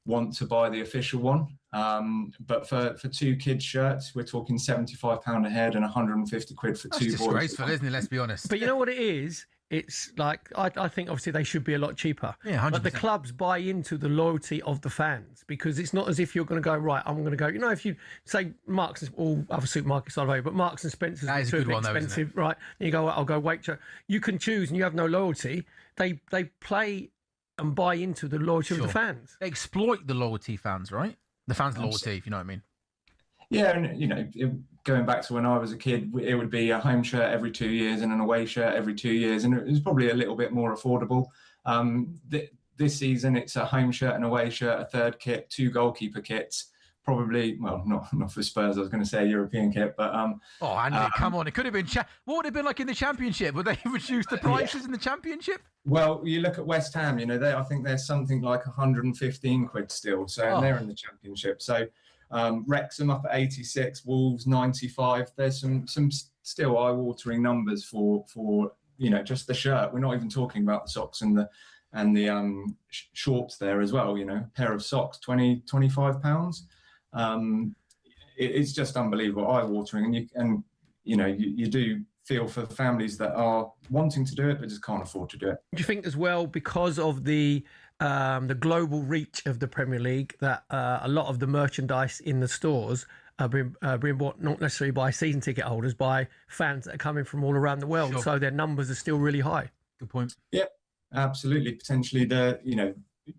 Speaker 10: want to buy the official one. But for two kids' shirts, we're talking £75 a head and 150 quid for two boys.
Speaker 2: That's disgraceful, isn't it? Let's be honest.
Speaker 3: But you know what it is? It's like, I think obviously they should be a lot cheaper.
Speaker 2: Yeah, 100%.
Speaker 3: But the clubs buy into the loyalty of the fans, because it's not as if you're going to go, right, I'm going to go, if you say Marks, all other supermarkets are available, but Marks and Spencer's
Speaker 2: that is
Speaker 3: too
Speaker 2: a good one,
Speaker 3: expensive,
Speaker 2: though,
Speaker 3: right? And you go, I'll go wait. You can choose and you have no loyalty. They play and buy into the loyalty of the fans.
Speaker 2: They exploit the loyalty fans, right? The fans' loyalty, if you know what I mean.
Speaker 10: Yeah, and going back to when I was a kid, it would be a home shirt every 2 years and an away shirt every 2 years, and it was probably a little bit more affordable. This season, it's a home shirt and away shirt, a third kit, two goalkeeper kits. Probably, well, not for Spurs. I was going to say a European kit, but
Speaker 2: oh, Andy, come on! It could have been. What would it have been like in the Championship? Would they reduce the prices in the Championship?
Speaker 10: Well, you look at West Ham. I think there's something like 115 quid still. So they're in the Championship. So Wrexham up at 86, Wolves 95. There's some still eye-watering numbers for just the shirt. We're not even talking about the socks and the shorts there as well. A pair of socks, £25. it's just unbelievable, eye-watering, and you do feel for families that are wanting to do it but just can't afford to do it.
Speaker 3: Do you think as well, because of the global reach of the Premier League, that a lot of the merchandise in the stores are being bought not necessarily by season ticket holders, by fans that are coming from all around the world,
Speaker 2: Sure.
Speaker 3: so their numbers are still really high?
Speaker 2: Good point.
Speaker 10: Yeah, absolutely. Potentially,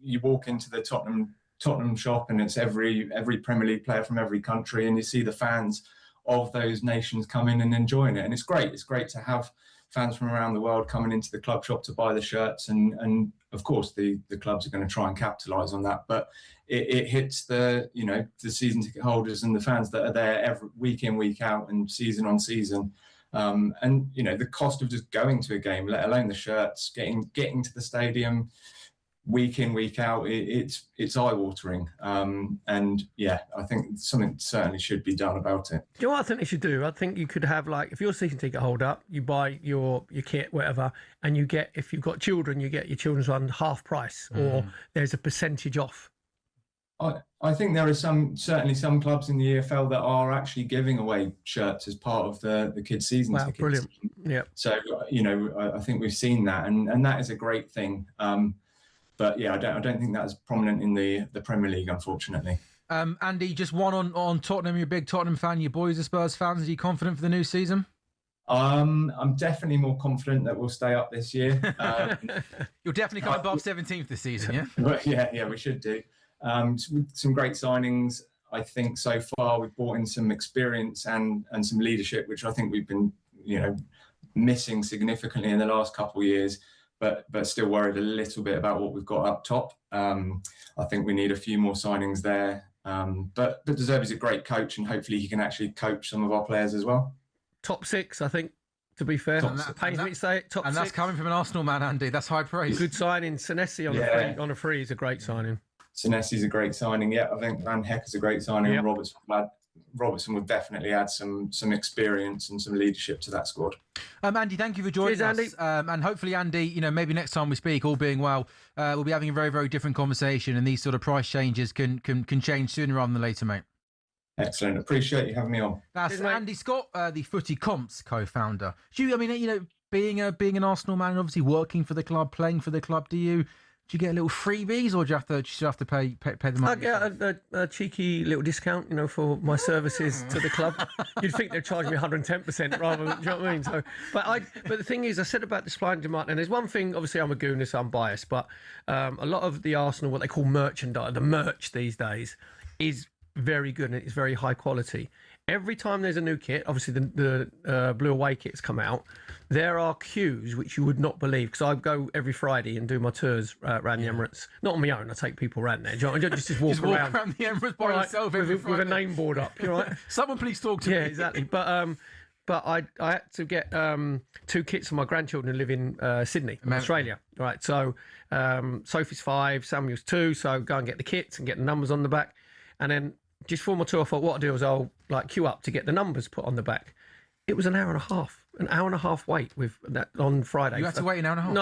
Speaker 10: you walk into the Tottenham shop and it's every Premier League player from every country, and you see the fans of those nations come in and enjoying it, and it's great. It's great to have fans from around the world coming into the club shop to buy the shirts, and of course the clubs are going to try and capitalise on that, but it hits the season ticket holders and the fans that are there every week in, week out, and season on season. And the cost of just going to a game, let alone the shirts, getting to the stadium week in, week out, it's eye-watering. And yeah, I think something certainly should be done about it.
Speaker 3: Do you know what I think they should do? I think you could have, like, if you're a season ticket holder, you buy your kit, whatever, and you get, if you've got children, you get your children's one half price, or there's a percentage off.
Speaker 10: I think there are certainly some clubs in the EFL that are actually giving away shirts as part of the kids' season tickets.
Speaker 3: Brilliant. Yeah.
Speaker 10: So, I think we've seen that, and that is a great thing. But yeah, I don't think that's prominent in the Premier League, unfortunately.
Speaker 2: Andy, just one on Tottenham. You're a big Tottenham fan. Your boys are Spurs fans. Are you confident for the new season?
Speaker 10: I'm definitely more confident that we'll stay up this year.
Speaker 2: You'll definitely come above 17th this season, yeah?
Speaker 10: But yeah, we should do. Some great signings, I think, so far. We've brought in some experience and some leadership, which I think we've been, missing significantly in the last couple of years. But still worried a little bit about what we've got up top. I think we need a few more signings there. But De Zerbi's a great coach, and hopefully he can actually coach some of our players as well.
Speaker 3: Top six, I think, to be fair. Pains me to say it, top
Speaker 2: and
Speaker 3: six.
Speaker 2: That's coming from an Arsenal man, Andy. That's high praise.
Speaker 3: Good signing. Senesi on a free is a great signing.
Speaker 10: Senesi's a great signing. Yeah, I think Van Heck is a great signing.
Speaker 3: Yep.
Speaker 10: Robertson would definitely add some experience and some leadership to that squad.
Speaker 2: Andy, thank you for joining us.
Speaker 3: Andy.
Speaker 2: And hopefully, Andy, maybe next time we speak, all being well, we'll be having a very, very different conversation, and these sort of price changes can change sooner rather than later, mate.
Speaker 10: Excellent. Appreciate you having me on.
Speaker 2: That's Andy Scott, the Footy Comps co-founder. Being an Arsenal man and obviously working for the club, playing for the club, do you get a little freebies, or do you have to pay the money?
Speaker 3: I get a cheeky little discount, for my services to the club. You'd think they'd charge me 110% rather than, do you know what I mean? So, but the thing is, I said about the supply and demand, and there's one thing, obviously I'm a gooner, so I'm biased, but a lot of the Arsenal, what they call merchandise, the merch these days, is very good and it's very high quality. Every time there's a new kit, obviously the blue away kits come out, there are queues which you would not believe, because I go every Friday and do my tours around the Emirates. Not on my own, I take people around there. I just walk around
Speaker 2: the Emirates by yourself
Speaker 3: with a name board up. You right?
Speaker 2: Someone please talk to me.
Speaker 3: Yeah, exactly. But I had to get 2 kits for my grandchildren who live in Sydney, Australia. Right, so Sophie's 5, Samuel's 2, so go and get the kits and get the numbers on the back, and then just for my tour, I thought what I'll do is I'll queue up to get the numbers put on the back. It was an hour and a half wait with that on Friday.
Speaker 2: You had to wait an hour and a half?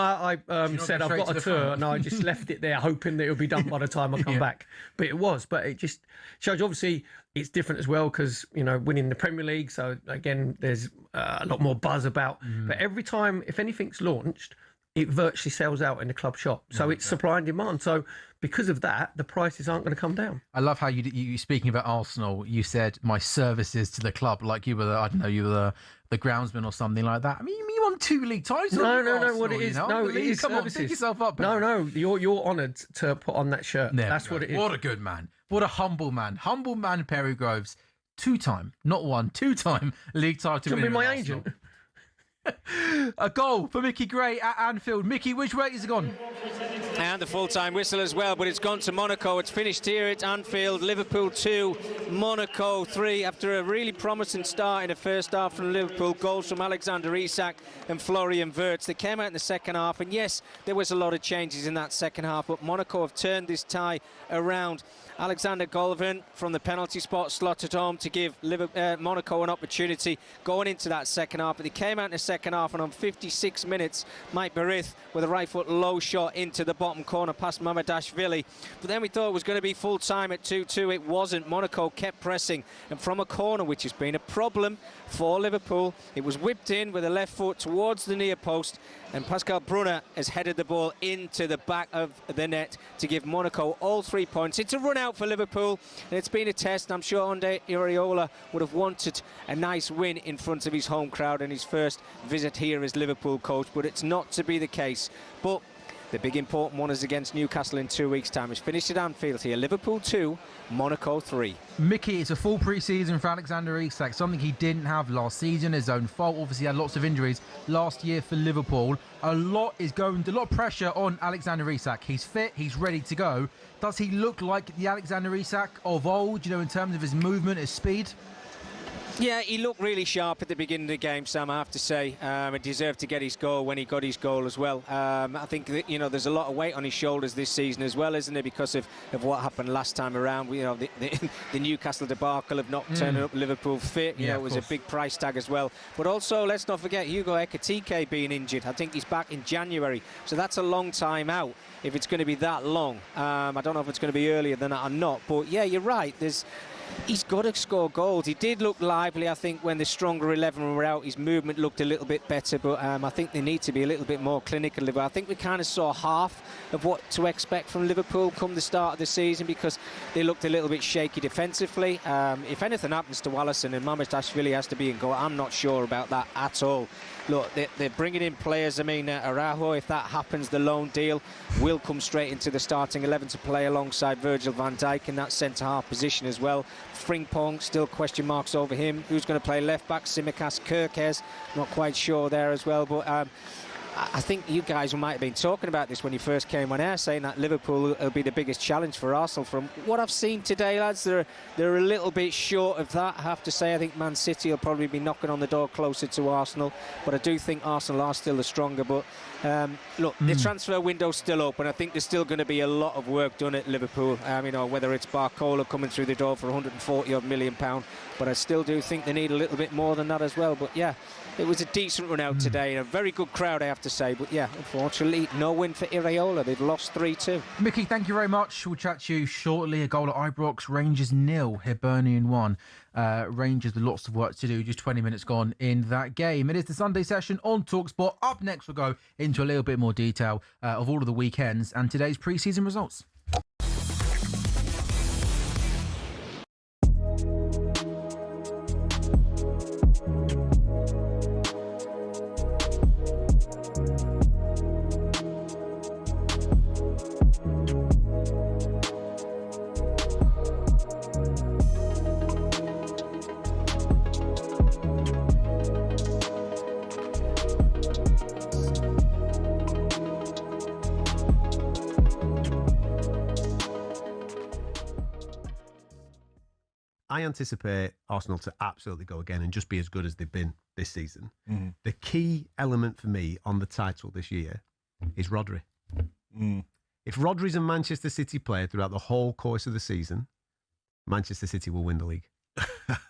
Speaker 3: No, I said I've got a tour. No, I just left it there hoping that it'll be done by the time I come back. But it was. But it just shows, obviously, it's different as well because, winning the Premier League. So, again, there's a lot more buzz about. But every time, if anything's launched, it virtually sells out in the club shop. So it's supply and demand. So because of that, the prices aren't going to come down.
Speaker 2: I love how you speaking about Arsenal, you said my services to the club, like you were the groundsman or something like that. I mean, you won 2 league titles.
Speaker 3: No, what it is. No, it is
Speaker 2: Come
Speaker 3: services.
Speaker 2: on, pick yourself up.
Speaker 3: No, you're honoured to put on that shirt. That's what it is.
Speaker 2: What a good man. What a humble man. Humble man, Perry Groves. 2-time, not 1, 2-time league title winner.
Speaker 3: Be my agent.
Speaker 2: A goal for Mickey Gray at Anfield. Mickey, which way has it gone?
Speaker 21: And the full-time whistle as well, but it's gone to Monaco. It's finished here at Anfield. Liverpool 2, Monaco 3. After a really promising start in the first half from Liverpool, goals from Alexander Isak and Florian Wirtz. They came out in the second half, and yes, there was a lot of changes in that second half, but Monaco have turned this tie around. Alexander Golovin from the penalty spot slotted home to give Monaco an opportunity going into that second half. But they came out in the second half, and on 56 minutes, Mike Barith with a right foot low shot into the bottom corner past Mamardashvili. But then we thought it was going to be full time at 2-2. It wasn't. Monaco kept pressing, and from a corner, which has been a problem for Liverpool, it was whipped in with a left foot towards the near post, and Pascal Brunner has headed the ball into the back of the net to give Monaco all 3 points. It's a run out for Liverpool, and it's been a test. I'm sure Andre Iraola would have wanted a nice win in front of his home crowd and his first visit here as Liverpool coach, but it's not to be the case. But the big important one is against Newcastle in 2 weeks' time. It's finished at Anfield here. Liverpool 2, Monaco 3.
Speaker 2: Mickey, it's a full pre-season for Alexander Isak, something he didn't have last season, his own fault. Obviously, he had lots of injuries last year for Liverpool. A lot of pressure on Alexander Isak. He's fit, he's ready to go. Does he look like the Alexander Isak of old, in terms of his movement, his speed?
Speaker 21: Yeah, he looked really sharp at the beginning of the game, Sam, I have to say. He deserved to get his goal when he got his goal as well. I think that, there's a lot of weight on his shoulders this season as well, isn't there, because of what happened last time around. The Newcastle debacle of not turning up Liverpool fit. It was a big price tag as well. But also, let's not forget Hugo Ekitike being injured. I think he's back in January, so that's a long time out if it's going to be that long. I don't know if it's going to be earlier than that or not, but yeah, you're right. He's got to score goals. He did look lively, I think, when the stronger 11 were out. His movement looked a little bit better, but I think they need to be a little bit more clinical. I think we kind of saw half of what to expect from Liverpool come the start of the season, because they looked a little bit shaky defensively. If anything happens to Wallison and Mamardashvili has to be in goal, I'm not sure about that at all. Look, they're bringing in players. Araujo, if that happens, the loan deal will come straight into the starting 11 to play alongside Virgil van Dijk in that centre-half position as well. Frimpong, still question marks over him. Who's going to play left-back? Tsimikas, Kirkes, not quite sure there as well. But I think you guys might have been talking about this when you first came on air, saying that Liverpool will be the biggest challenge for Arsenal. From what I've seen today, lads, they're a little bit short of that, I have to say. I think Man City will probably be knocking on the door closer to Arsenal, but I do think Arsenal are still the stronger. But look, the transfer window's still open. I think there's still going to be a lot of work done at Liverpool. Whether it's Barcola coming through the door for £140 million, but I still do think they need a little bit more than that as well. But yeah, it was a decent run out today, and a very good crowd, I have to say. But yeah, unfortunately, no win for Iraola. They've lost 3-2.
Speaker 2: Mickey, thank you very much. We'll chat to you shortly. A goal at Ibrox, Rangers 0, Hibernian 1. Rangers with lots of work to do, just 20 minutes gone in that game. It is the Sunday session on talkSPORT. Up next, we'll go into a little bit more detail of all of the weekends and today's pre-season results.
Speaker 12: I anticipate Arsenal to absolutely go again and just be as good as they've been this season. The key element for me on the title this year is Rodri. If Rodri's a Manchester City player throughout the whole course of the season, Manchester City will win the league.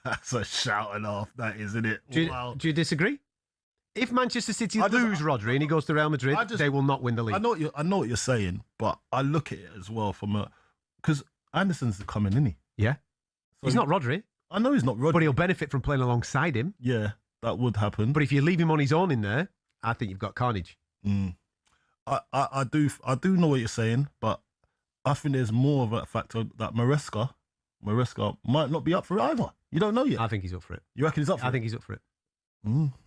Speaker 15: That's a shouting off, that is, isn't it?
Speaker 12: Do you disagree? If Manchester City lose Rodri and he goes to Real Madrid, they will not win the league.
Speaker 15: I know what you're saying, but I look at it as well because Anderson's coming, isn't he?
Speaker 12: Yeah. So he's not Rodri.
Speaker 15: I know he's not Rodri.
Speaker 12: But he'll benefit from playing alongside him.
Speaker 15: Yeah, that would happen.
Speaker 12: But if you leave him on his own in there, I think you've got carnage.
Speaker 15: I do know what you're saying, but I think there's more of a factor that Maresca might not be up for it either. You don't know yet.
Speaker 12: I think he's up for it.
Speaker 15: You reckon he's up for it?
Speaker 12: I think he's up for it.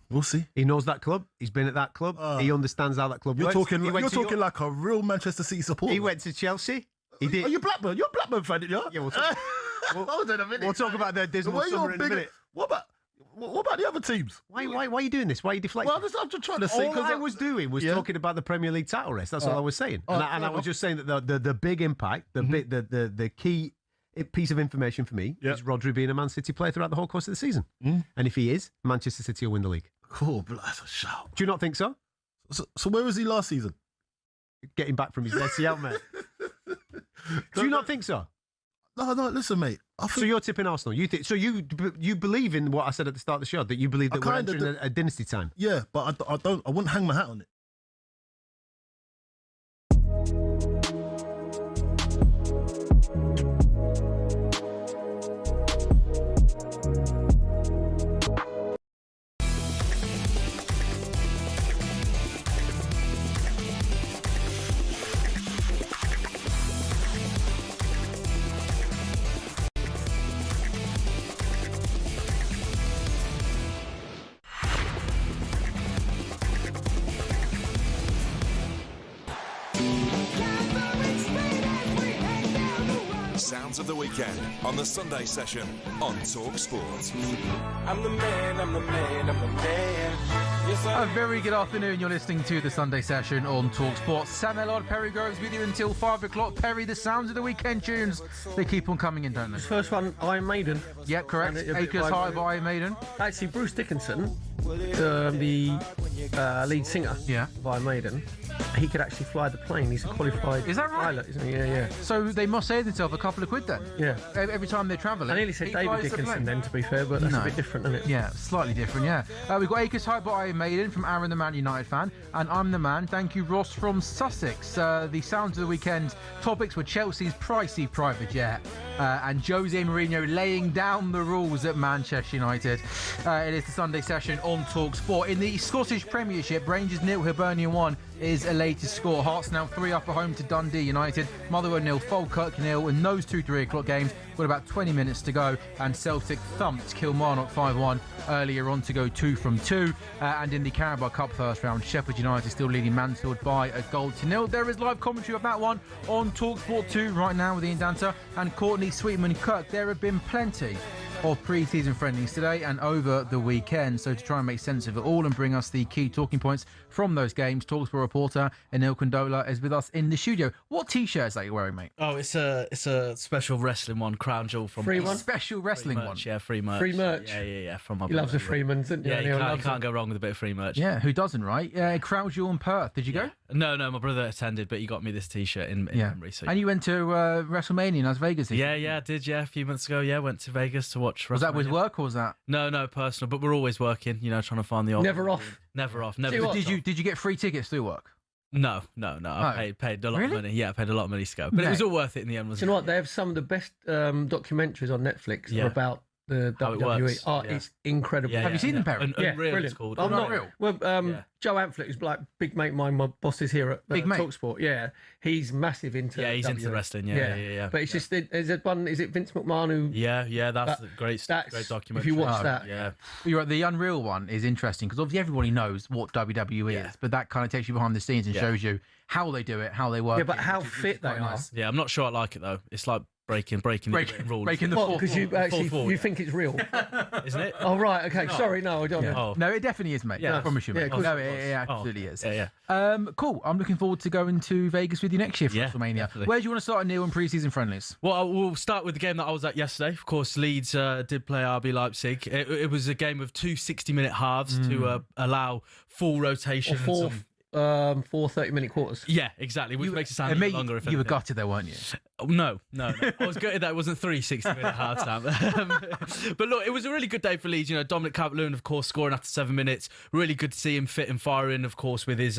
Speaker 15: We'll see.
Speaker 12: He knows that club. He's been at that club. He understands how that club works.
Speaker 15: You're talking like a real Manchester City supporter.
Speaker 12: He went to Chelsea. He did.
Speaker 15: Are you Blackburn? You're a Blackburn fan, didn't you?
Speaker 12: Yeah, we'll talk.
Speaker 15: Hold on a minute.
Speaker 12: We'll talk about their dismal summer in a minute.
Speaker 15: What about the other teams?
Speaker 12: Why are you doing this? Why are you deflecting?
Speaker 15: Well, I'm just trying to say.
Speaker 12: All I was doing was talking about the Premier League title race. That's all I was saying. And I was just saying that the big impact, the key piece of information for me is Rodri being a Man City player throughout the whole course of the season. And if he is, Manchester City will win the league.
Speaker 15: Cool, but that's a shout.
Speaker 12: Do you not think so?
Speaker 15: So where was he last season?
Speaker 12: Getting back from his ACL, mate. Do you not think so?
Speaker 15: No, listen, mate.
Speaker 12: So you're tipping Arsenal. You think so? You believe in what I said at the start of the show, that you believe that we're entering a dynasty time.
Speaker 15: Yeah, but I wouldn't hang my hat on it.
Speaker 7: Sounds of the weekend on the Sunday session on talkSPORT.
Speaker 16: I'm the man, I'm the man, I'm the man. Yes,
Speaker 2: A very good afternoon. You're listening to the Sunday session on talkSPORT. Sam Ellard, Perry Groves with you until 5 o'clock. Perry, the sounds of the weekend tunes, they keep on coming in, don't they?
Speaker 3: First one, Iron Maiden.
Speaker 2: Yeah, correct. Acres High by Iron Maiden.
Speaker 3: Actually, Bruce Dickinson, the lead singer of Iron Maiden, he could actually fly the plane. He's a qualified pilot, isn't he? Yeah.
Speaker 2: So they must save themselves a couple of quid then.
Speaker 3: Yeah.
Speaker 2: Every time they're travelling.
Speaker 3: I nearly said David Dickinson then, to be fair, but that's a bit different, isn't it?
Speaker 2: Yeah, slightly different, yeah. We've got Acres High by Iron Maiden from Aaron, the Man United fan, and I'm the Man. Thank you, Ross from Sussex. The sounds of the weekend topics were Chelsea's pricey private jet and Jose Mourinho laying down the rules at Manchester United. It is the Sunday session on talkSPORT. In the Scottish Premiership, Rangers 0, Hibernian 1 is a latest score. Hearts now 3 up at home to Dundee United. Motherwell 0, Falkirk 0, and those two 3 o'clock games with about 20 minutes to go. And Celtic thumped Kilmarnock 5-1 earlier on to go 2 from 2. And in the Carabao Cup first round, Sheffield United still leading Mansfield by a goal to 0. There is live commentary of that one on talkSPORT 2 right now with Ian Danter and Courtney Sweetman-Kirk. There have been plenty of pre-season friendlies today and over the weekend. So to try and make sense of it all and bring us the key talking points from those games, talkSPORT reporter Anil Kondola is with us in the studio. What t-shirts are you wearing, mate?
Speaker 19: Oh, it's a special wrestling one, Crown Jewel from
Speaker 3: free one.
Speaker 2: Special wrestling one.
Speaker 19: Yeah, free merch.
Speaker 3: Free merch.
Speaker 19: Yeah. From my
Speaker 3: he loves the Freemans, doesn't he?
Speaker 19: Yeah, you can't go wrong with a bit of free merch.
Speaker 2: Yeah, who doesn't, right? Crown Jewel in Perth. Did you go?
Speaker 19: No, my brother attended, but he got me this t-shirt in memory. So
Speaker 2: and you went to WrestleMania in Las Vegas?
Speaker 19: Yeah, I did. Yeah, a few months ago. Yeah, went to Vegas to watch WrestleMania.
Speaker 2: Was that with work or was that?
Speaker 19: No, personal. But we're always working. Trying to find the old.
Speaker 3: Never off.
Speaker 19: Never off.
Speaker 2: Did you get free tickets through work?
Speaker 19: No. I paid a lot of money. Yeah, I paid a lot of money to go, but it was all worth it in the end.
Speaker 3: Do you know what? They have some of the best documentaries on Netflix that are about the WWE. It's incredible.
Speaker 2: Have you seen them, Perry?
Speaker 19: Unreal, it's called.
Speaker 3: Unreal. Well, Joe Amphlett, who's like big mate of mine, my boss is here at talkSPORT. Yeah, he's massive into.
Speaker 19: Yeah, he's
Speaker 3: WWE.
Speaker 19: into wrestling. Yeah.
Speaker 3: But it's just is it one? Is it Vince McMahon who?
Speaker 19: Yeah, that's a great documentary.
Speaker 3: If you watch that,
Speaker 2: you're right. The Unreal one is interesting because obviously everybody knows what WWE is, but that kind of takes you behind the scenes and shows you how they do it, how they work.
Speaker 3: Yeah, but how fit they are.
Speaker 2: Nice.
Speaker 19: Yeah, I'm not sure I like it though. It's like breaking the rules.
Speaker 2: Breaking the fourth.
Speaker 3: Because you think it's real,
Speaker 19: isn't it?
Speaker 3: Oh right, okay. No. Sorry, no, I don't.
Speaker 2: Yeah. No, it definitely is, mate. I promise you, mate. No, it absolutely is.
Speaker 19: Yeah.
Speaker 2: Cool. I'm looking forward to going to Vegas with you next year for WrestleMania. Definitely. Where do you want to start, Neil, in pre-season friendlies?
Speaker 19: Well, we'll start with the game that I was at yesterday. Of course, Leeds did play RB Leipzig. It was a game of 2 60-minute halves to allow full rotation.
Speaker 3: Or 4 30-minute quarters.
Speaker 19: Yeah, exactly, which makes it sound a bit longer.
Speaker 2: You were gutted there, weren't you?
Speaker 19: No. I was gutted that it wasn't 3 60-minute halves, Sam. But look, it was a really good day for Leeds. Dominic Calvert-Lewin, of course, scoring after 7 minutes. Really good to see him fit and firing, of course, with his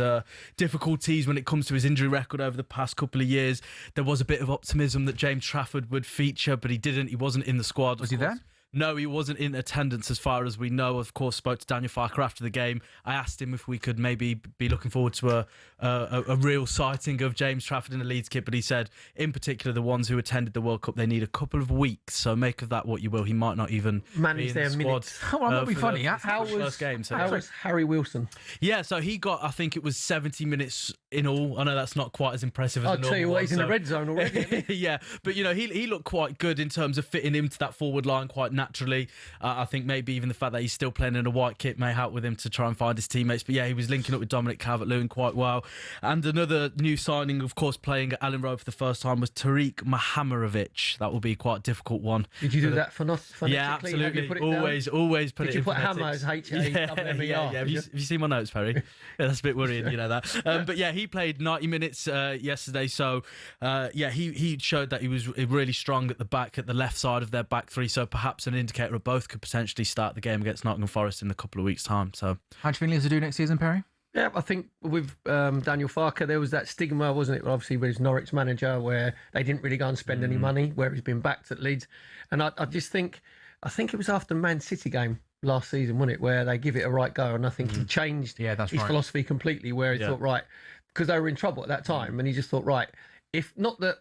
Speaker 19: difficulties when it comes to his injury record over the past couple of years. There was a bit of optimism that James Trafford would feature, but he didn't. He wasn't in the squad.
Speaker 2: Was he there?
Speaker 19: No, he wasn't in attendance as far as we know. Of course, spoke to Daniel Farker after the game. I asked him if we could maybe be looking forward to a real sighting of James Trafford in the Leeds kit, but he said, in particular, the ones who attended the World Cup, they need a couple of weeks. So make of that what you will. He might not even
Speaker 3: manage
Speaker 19: be in the squad.
Speaker 3: Minutes.
Speaker 2: Oh, I'm not be funny.
Speaker 3: How was Harry Wilson?
Speaker 19: Yeah, so he got, I think it was 70 minutes in all. I know that's not quite as impressive as
Speaker 3: I'll tell you what, he's in the red zone already.
Speaker 19: Yeah, but he looked quite good in terms of fitting into that forward line quite naturally. I think maybe even the fact that he's still playing in a white kit may help with him to try and find his teammates. But yeah, he was linking up with Dominic Calvert-Lewin quite well. And another new signing, of course, playing at Ellen Road for the first time was Tariq Mahamovic. That will be quite a difficult one.
Speaker 3: Did you do that for nothing?
Speaker 19: Yeah, absolutely. Always put
Speaker 3: Did
Speaker 19: it
Speaker 3: you
Speaker 19: in
Speaker 3: put
Speaker 19: phonetics.
Speaker 3: Hammer as H-A-M-M-E-R?
Speaker 19: Yeah. Have you seen my notes, Perry? Yeah, that's a bit worrying, you know that. But yeah, he played 90 minutes yesterday. So he showed that he was really strong at the back, at the left side of their back three. So perhaps an indicator of both could potentially start the game against Nottingham Forest in a couple of weeks' time. So
Speaker 2: how do you think Leeds will do next season, Perry?
Speaker 3: Yeah, I think with Daniel Farker, there was that stigma, wasn't it? Obviously, with his Norwich manager, where they didn't really go and spend any money, where he's been backed at Leeds. And I just think, it was after the Man City game last season, wasn't it, where they give it a right go. And I think he changed his philosophy completely, where he thought, right, because they were in trouble at that time, and he just thought, right, if not that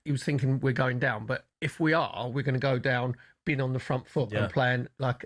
Speaker 3: he was thinking we're going down, but if we are, we're going to go down been on the front foot
Speaker 19: Yeah.
Speaker 3: and playing like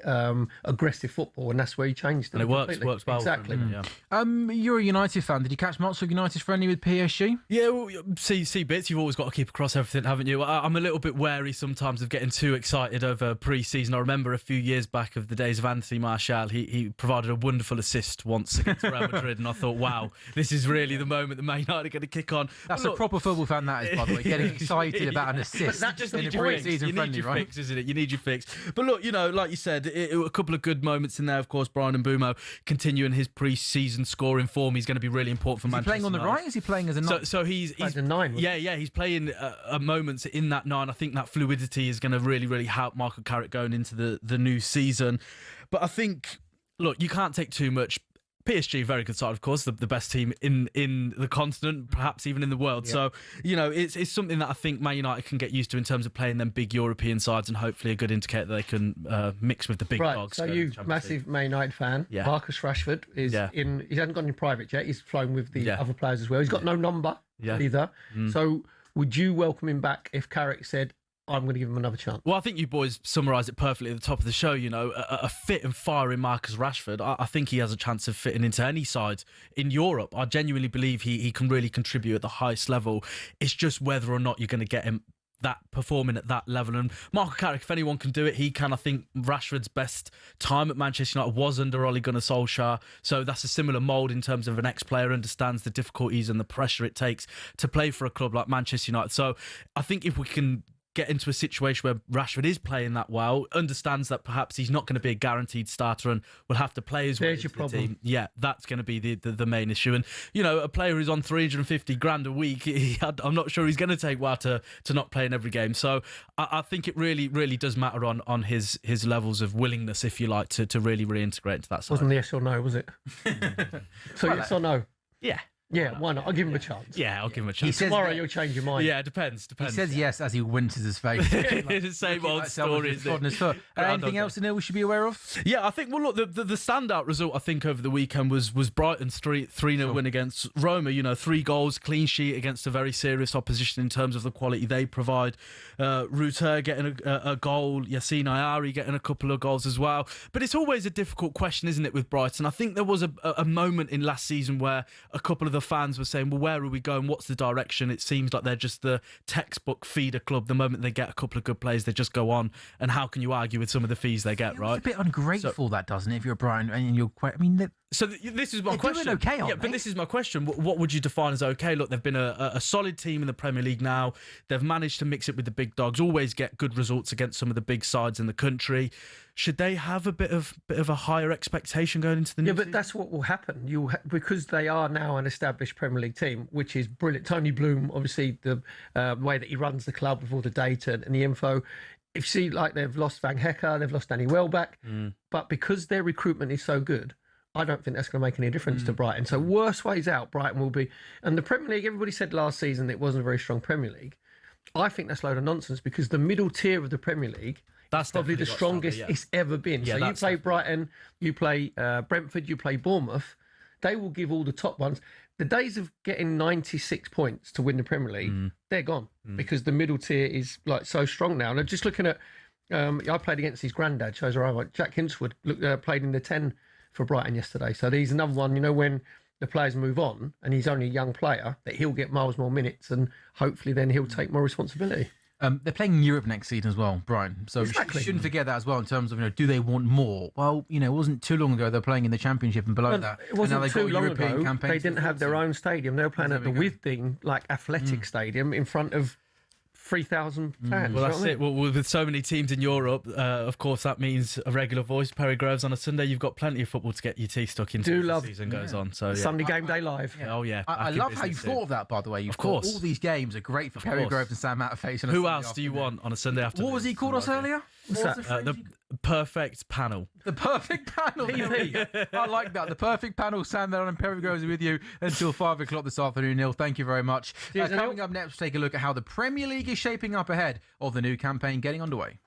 Speaker 3: aggressive football, and that's where he changed.
Speaker 19: And it works well. For
Speaker 3: Exactly.
Speaker 19: him, yeah.
Speaker 2: You're a United fan. Did you catch much of United's friendly with PSG?
Speaker 19: Yeah, well, see bits. You've always got to keep across everything, haven't you? I'm a little bit wary sometimes of getting too excited over pre-season. I remember a few years back of the days of Anthony Martial. He provided a wonderful assist once against Real Madrid, and I thought, wow, this is really the moment that Man United are going to kick on.
Speaker 2: That's a proper football fan, that is, by the way, getting excited about an assist
Speaker 19: But that just
Speaker 2: in a
Speaker 19: needs your fix.
Speaker 2: pre-season
Speaker 19: You
Speaker 2: friendly,
Speaker 19: need your
Speaker 2: right?
Speaker 19: fix, isn't it? You need your fix. But look, like you said, a couple of good moments in there. Of course, Brian Mbeumo continuing his pre-season scoring form. He's going to be really important for
Speaker 2: Is he
Speaker 19: Manchester
Speaker 2: playing on the
Speaker 19: United.
Speaker 2: right? Is he playing as a 9?
Speaker 19: So he's
Speaker 3: a 9.
Speaker 19: Yeah, he's playing moments in that 9. I think that fluidity is going to really, really help Michael Carrick going into the new season. But I think, look, you can't take too much. PSG, very good side, of course, the best team in the continent, perhaps even in the world.
Speaker 3: Yeah.
Speaker 19: So, it's something that I think Man United can get used to in terms of playing them big European sides, and hopefully a good indicator that they can mix with the big
Speaker 3: Right,
Speaker 19: dogs.
Speaker 3: so
Speaker 19: going
Speaker 3: you,
Speaker 19: into the Champions
Speaker 3: massive
Speaker 19: League.
Speaker 3: Man United fan.
Speaker 19: Yeah.
Speaker 3: Marcus Rashford is
Speaker 19: Yeah.
Speaker 3: he hasn't gone in private jet. He's flown with the
Speaker 19: Yeah.
Speaker 3: other players as well. He's got no number
Speaker 19: Yeah.
Speaker 3: either.
Speaker 19: Mm.
Speaker 3: So would you welcome him back if Carrick said, I'm going to give him another chance?
Speaker 19: Well, I think you boys summarised it perfectly at the top of the show. A fit and firing Marcus Rashford. I think he has a chance of fitting into any side in Europe. I genuinely believe he can really contribute at the highest level. It's just whether or not you're going to get him that performing at that level. And Michael Carrick, if anyone can do it, he can. I think Rashford's best time at Manchester United was under Ole Gunnar Solskjaer. So that's a similar mould in terms of an ex-player, understands the difficulties and the pressure it takes to play for a club like Manchester United. So I think if we can get into a situation where Rashford is playing that well, understands that perhaps he's not going to be a guaranteed starter and will have to play his way
Speaker 3: There's
Speaker 19: into
Speaker 3: your
Speaker 19: the
Speaker 3: problem.
Speaker 19: team. Yeah, that's going to be the main issue. And, a player who's on 350 grand a week, I'm not sure he's going to take well to not play in every game. So I think it really, really does matter on his levels of willingness, if you like, to really reintegrate into that side.
Speaker 3: Wasn't the yes or no, was it? So yes or no?
Speaker 19: Yeah.
Speaker 3: Yeah, why not? I'll give him a chance.
Speaker 19: Yeah, I'll give him a chance.
Speaker 3: Tomorrow you'll change your mind.
Speaker 19: Yeah, it depends.
Speaker 2: He says yes as he winters his face.
Speaker 19: It's the same old story. isn't it?
Speaker 2: Anything else in there we should be aware of?
Speaker 19: Yeah, I think, well, look, the standout result, I think, over the weekend was Brighton's 3-0 win against Roma. 3 goals, clean sheet against a very serious opposition in terms of the quality they provide. Ruter getting a goal, Yassine Ayari getting a couple of goals as well. But it's always a difficult question, isn't it, with Brighton? I think there was a moment in last season where a couple of the fans were saying, well, where are we going? What's the direction? It seems like they're just the textbook feeder club. The moment they get a couple of good players, they just go on. And how can you argue with some of the fees they get, right?
Speaker 2: It's a bit ungrateful, that, doesn't it, if you're Brian and you're quite...
Speaker 19: So this is my
Speaker 2: they're
Speaker 19: question.
Speaker 2: doing okay, aren't
Speaker 19: yeah,
Speaker 2: they?
Speaker 19: but this is my question. What would you define as okay? Look, they've been a solid team in the Premier League now. They've managed to mix it with the big dogs. Always get good results against some of the big sides in the country. Should they have a bit of a higher expectation going into the new
Speaker 3: but that's what will happen. Because they are now an established Premier League team, which is brilliant. Tony Bloom, obviously, the way that he runs the club with all the data and the info. If you see, like, they've lost Van Hecker, they've lost Danny Welbeck, but because their recruitment is so good, I don't think that's going to make any difference to Brighton. So worst ways out, Brighton will be. And the Premier League, everybody said last season it wasn't a very strong Premier League. I think that's a load of nonsense, because the middle tier of the Premier League is probably the strongest it's ever been.
Speaker 19: Yeah,
Speaker 3: so you play Brighton, you play Brentford, you play Bournemouth. They will give all the top ones. The days of getting 96 points to win the Premier League, they're gone, because the middle tier is like so strong now. And I'm just looking at, I played against his granddad, shows where I went. Jack Hinswood played in the 10 for Brighton yesterday. So he's another one, when the players move on and he's only a young player, that he'll get miles more minutes and hopefully then he'll take more responsibility.
Speaker 2: They're playing in Europe next season as well, Brian. So
Speaker 3: Exactly.
Speaker 2: you shouldn't forget that as well in terms of, do they want more? Well, it wasn't too long ago they're playing in the Championship and below
Speaker 3: Well,
Speaker 2: that.
Speaker 3: it wasn't
Speaker 2: and now they've
Speaker 3: too
Speaker 2: got
Speaker 3: long
Speaker 2: European
Speaker 3: ago.
Speaker 2: campaigns
Speaker 3: They didn't have their own stadium. They were playing at the Withing, like, athletic stadium in front of 3,000 fans.
Speaker 19: Well,
Speaker 3: you know
Speaker 19: that's
Speaker 3: what I
Speaker 19: it.
Speaker 3: mean?
Speaker 19: Well, with so many teams in Europe, of course, that means a regular voice. Perry Groves on a Sunday. You've got plenty of football to get your teeth stuck into as the season goes on. So
Speaker 3: Sunday game day live.
Speaker 19: Yeah. Oh yeah.
Speaker 2: I
Speaker 19: back in
Speaker 2: love how you
Speaker 19: business soon.
Speaker 2: thought of that, by the way. You've
Speaker 19: Of course.
Speaker 2: thought all these games are great for Perry
Speaker 19: course.
Speaker 2: Groves and Sam Matterface. on a
Speaker 19: Who
Speaker 2: Sunday
Speaker 19: else do you
Speaker 2: afternoon.
Speaker 19: want on a Sunday afternoon?
Speaker 2: What was he called us earlier?
Speaker 19: The perfect panel.
Speaker 2: The perfect panel. I like that. The perfect panel. Sam there and Perry Groves with you until 5 o'clock this afternoon, Neil. Thank you very much.
Speaker 3: Cheers, Neil.
Speaker 2: Coming up next, we'll take a look at how the Premier League is shaping up ahead of the new campaign getting underway.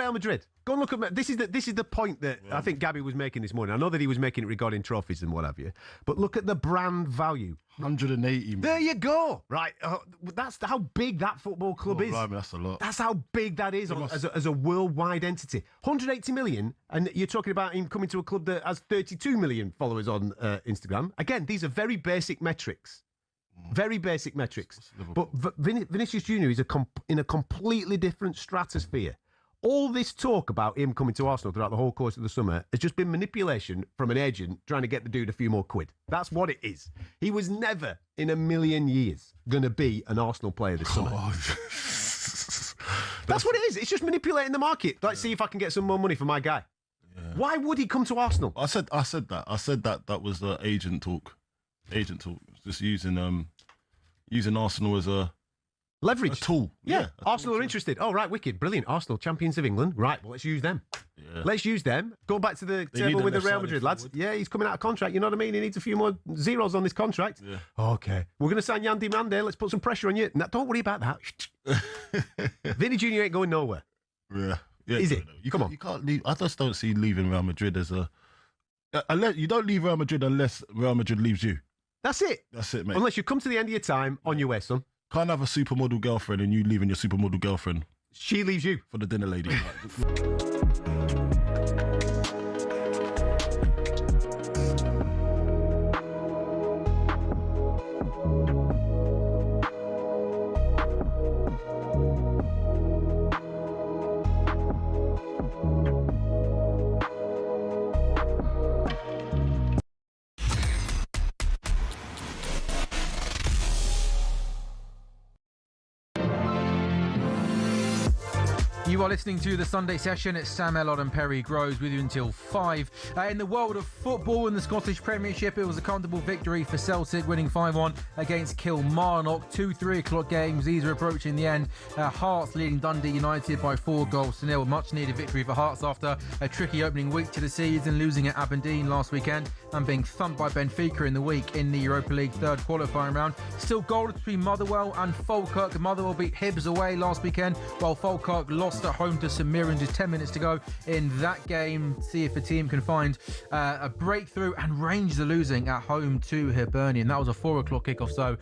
Speaker 12: Real Madrid. Go and look at this is the point that I think Gabby was making this morning. I know that he was making it regarding trophies and what have you, but look at the brand value.
Speaker 15: 180 million.
Speaker 12: There you go. Right, that's how big that football club is.
Speaker 15: Right, that's a lot.
Speaker 12: That's how big that is as a worldwide entity. 180 million, and you're talking about him coming to a club that has 32 million followers on Instagram. Again, these are very basic metrics. Very basic metrics. But Vinicius Junior is in a completely different stratosphere. All this talk about him coming to Arsenal throughout the whole course of the summer has just been manipulation from an agent trying to get the dude a few more quid. That's what it is. He was never in a million years going to be an Arsenal player this summer. That's what it is. It's just manipulating the market. Like, see if I can get some more money for my guy. Yeah. Why would he come to Arsenal?
Speaker 15: I said that was agent talk. Agent talk. Just using Arsenal as a
Speaker 12: leverage.
Speaker 15: A tool.
Speaker 12: Yeah. Arsenal are interested. Oh, right, wicked. Brilliant. Arsenal, champions of England. Right, well, let's use them. Yeah. Let's use them. Go back to the table with the Real Madrid lads. Yeah, he's coming out of contract. You know what I mean? He needs a few more zeros on this contract. Yeah. Okay. We're going to sign Yandy Mande. Let's put some pressure on you. No, don't worry about that. Vinny Jr. ain't going nowhere.
Speaker 15: Yeah.
Speaker 12: Is it?
Speaker 15: Come on. You can't leave. I just don't see leaving Real Madrid as a... Unless, you don't leave Real Madrid unless Real Madrid leaves you.
Speaker 12: That's it.
Speaker 15: That's it, mate.
Speaker 12: Unless you come to the end of your time on your way, son.
Speaker 15: Can't have a supermodel girlfriend and you leaving your supermodel girlfriend.
Speaker 12: She leaves you.
Speaker 15: For the dinner lady.
Speaker 2: You are listening to the Sunday Session. It's Sam Ellard and Perry Groves with you until 5. In the world of football in the Scottish Premiership, it was a comfortable victory for Celtic, winning 5-1 against Kilmarnock. 2 3:00 games. These are approaching the end. Hearts leading Dundee United by 4-0. Much needed victory for Hearts after a tricky opening week to the season, losing at Aberdeen last weekend and being thumped by Benfica in the week in the Europa League third qualifying round. Still goals between Motherwell and Falkirk. Motherwell beat Hibs away last weekend, while Falkirk lost at home to St Mirren. Just 10 minutes to go in that game. See if the team can find a breakthrough. And Rangers are losing at home to Hibernian. That was a 4:00 kickoff, so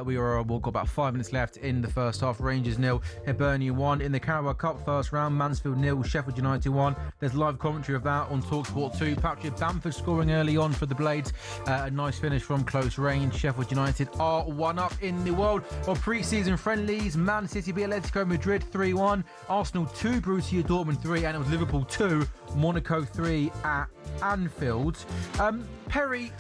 Speaker 2: we've got about 5 minutes left in the first half. Rangers 0, Hibernian 1. In the Carabao Cup first round, Mansfield 0, Sheffield United 1. There's live commentary of that on talkSPORT 2. Patrick Bamford scoring early on for the Blades. A nice finish from close range. Sheffield United are 1-up in the world of pre-season friendlies. Man City beat Atletico Madrid 3-1. Arsenal 2, Borussia Dortmund 3, and it was Liverpool 2, Monaco 3 at Anfield. Perry,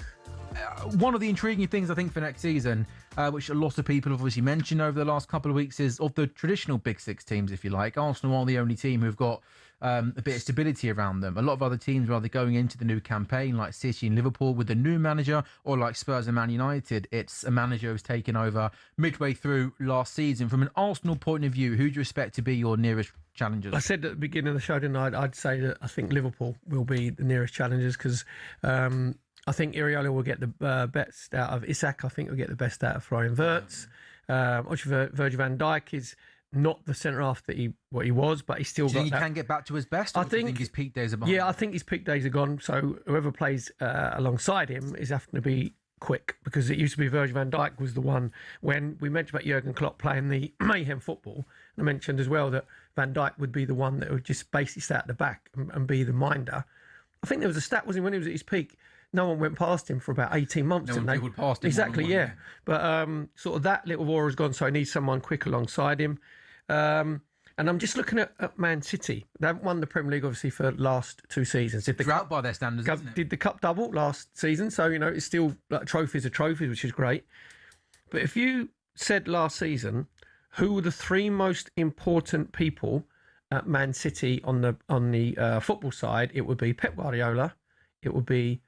Speaker 2: one of the intriguing things I think for next season, which a lot of people have obviously mentioned over the last couple of weeks, is of the traditional Big Six teams, if you like, Arsenal are the only team who've got a bit of stability around them. A lot of other teams are either going into the new campaign, like City and Liverpool, with a new manager, or like Spurs and Man United, it's a manager who's taken over midway through last season. From an Arsenal point of view, who do you expect to be your nearest challengers?
Speaker 3: I said at the beginning of the show tonight, I'd say that I think Liverpool will be the nearest challengers, because I think Iriola will get the best out of Isak. I think he'll get the best out of Florian Wirtz. Virgil van Dijk is not the centre half that he was, but he's still.
Speaker 2: Do you think he can get back to his best? Or do you think his peak days are behind?
Speaker 3: Yeah, I think his peak days are gone. So whoever plays alongside him is having to be quick, because it used to be Virgil van Dijk was the one. When we mentioned about Jurgen Klopp playing the mayhem football, and I mentioned as well that Van Dijk would be the one that would just basically stay at the back and be the minder. I think there was a stat, wasn't it, when he was at his peak? No one went past him for about 18 months.
Speaker 2: No one dribbled past him.
Speaker 3: Exactly, yeah. But sort of that little aura has gone, so I need someone quick alongside him. And I'm just looking at Man City. They haven't won the Premier League, obviously, for the last 2 seasons.
Speaker 2: Drought by their standards, isn't it?
Speaker 3: Did the Cup double last season, so, you know, it's still like trophies are trophies, which is great. But if you said last season, who were the 3 most important people at Man City on the football side, it would be Pep Guardiola, it would be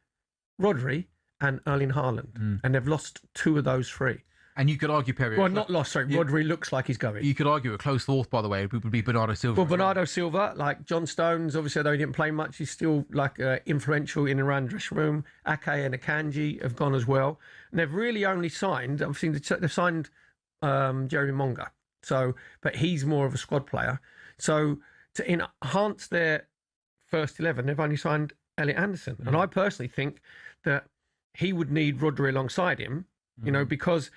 Speaker 3: Rodri and Erling Haaland. And they've lost 2 of those 3.
Speaker 2: And you could argue, Perry...
Speaker 3: Well, not lost, sorry. Rodri looks like he's going.
Speaker 2: You could argue a close fourth, by the way, would be Bernardo Silva.
Speaker 3: Well, Bernardo Silva, like John Stones, obviously, though he didn't play much, he's still like influential in and around the dressing room. Ake and Akanji have gone as well. And they've really only signed... They've signed Jeremy Monga. So, but he's more of a squad player. So to enhance their first 11, they've only signed Elliot Anderson. And I personally think that he would need Rodri alongside him, you know, because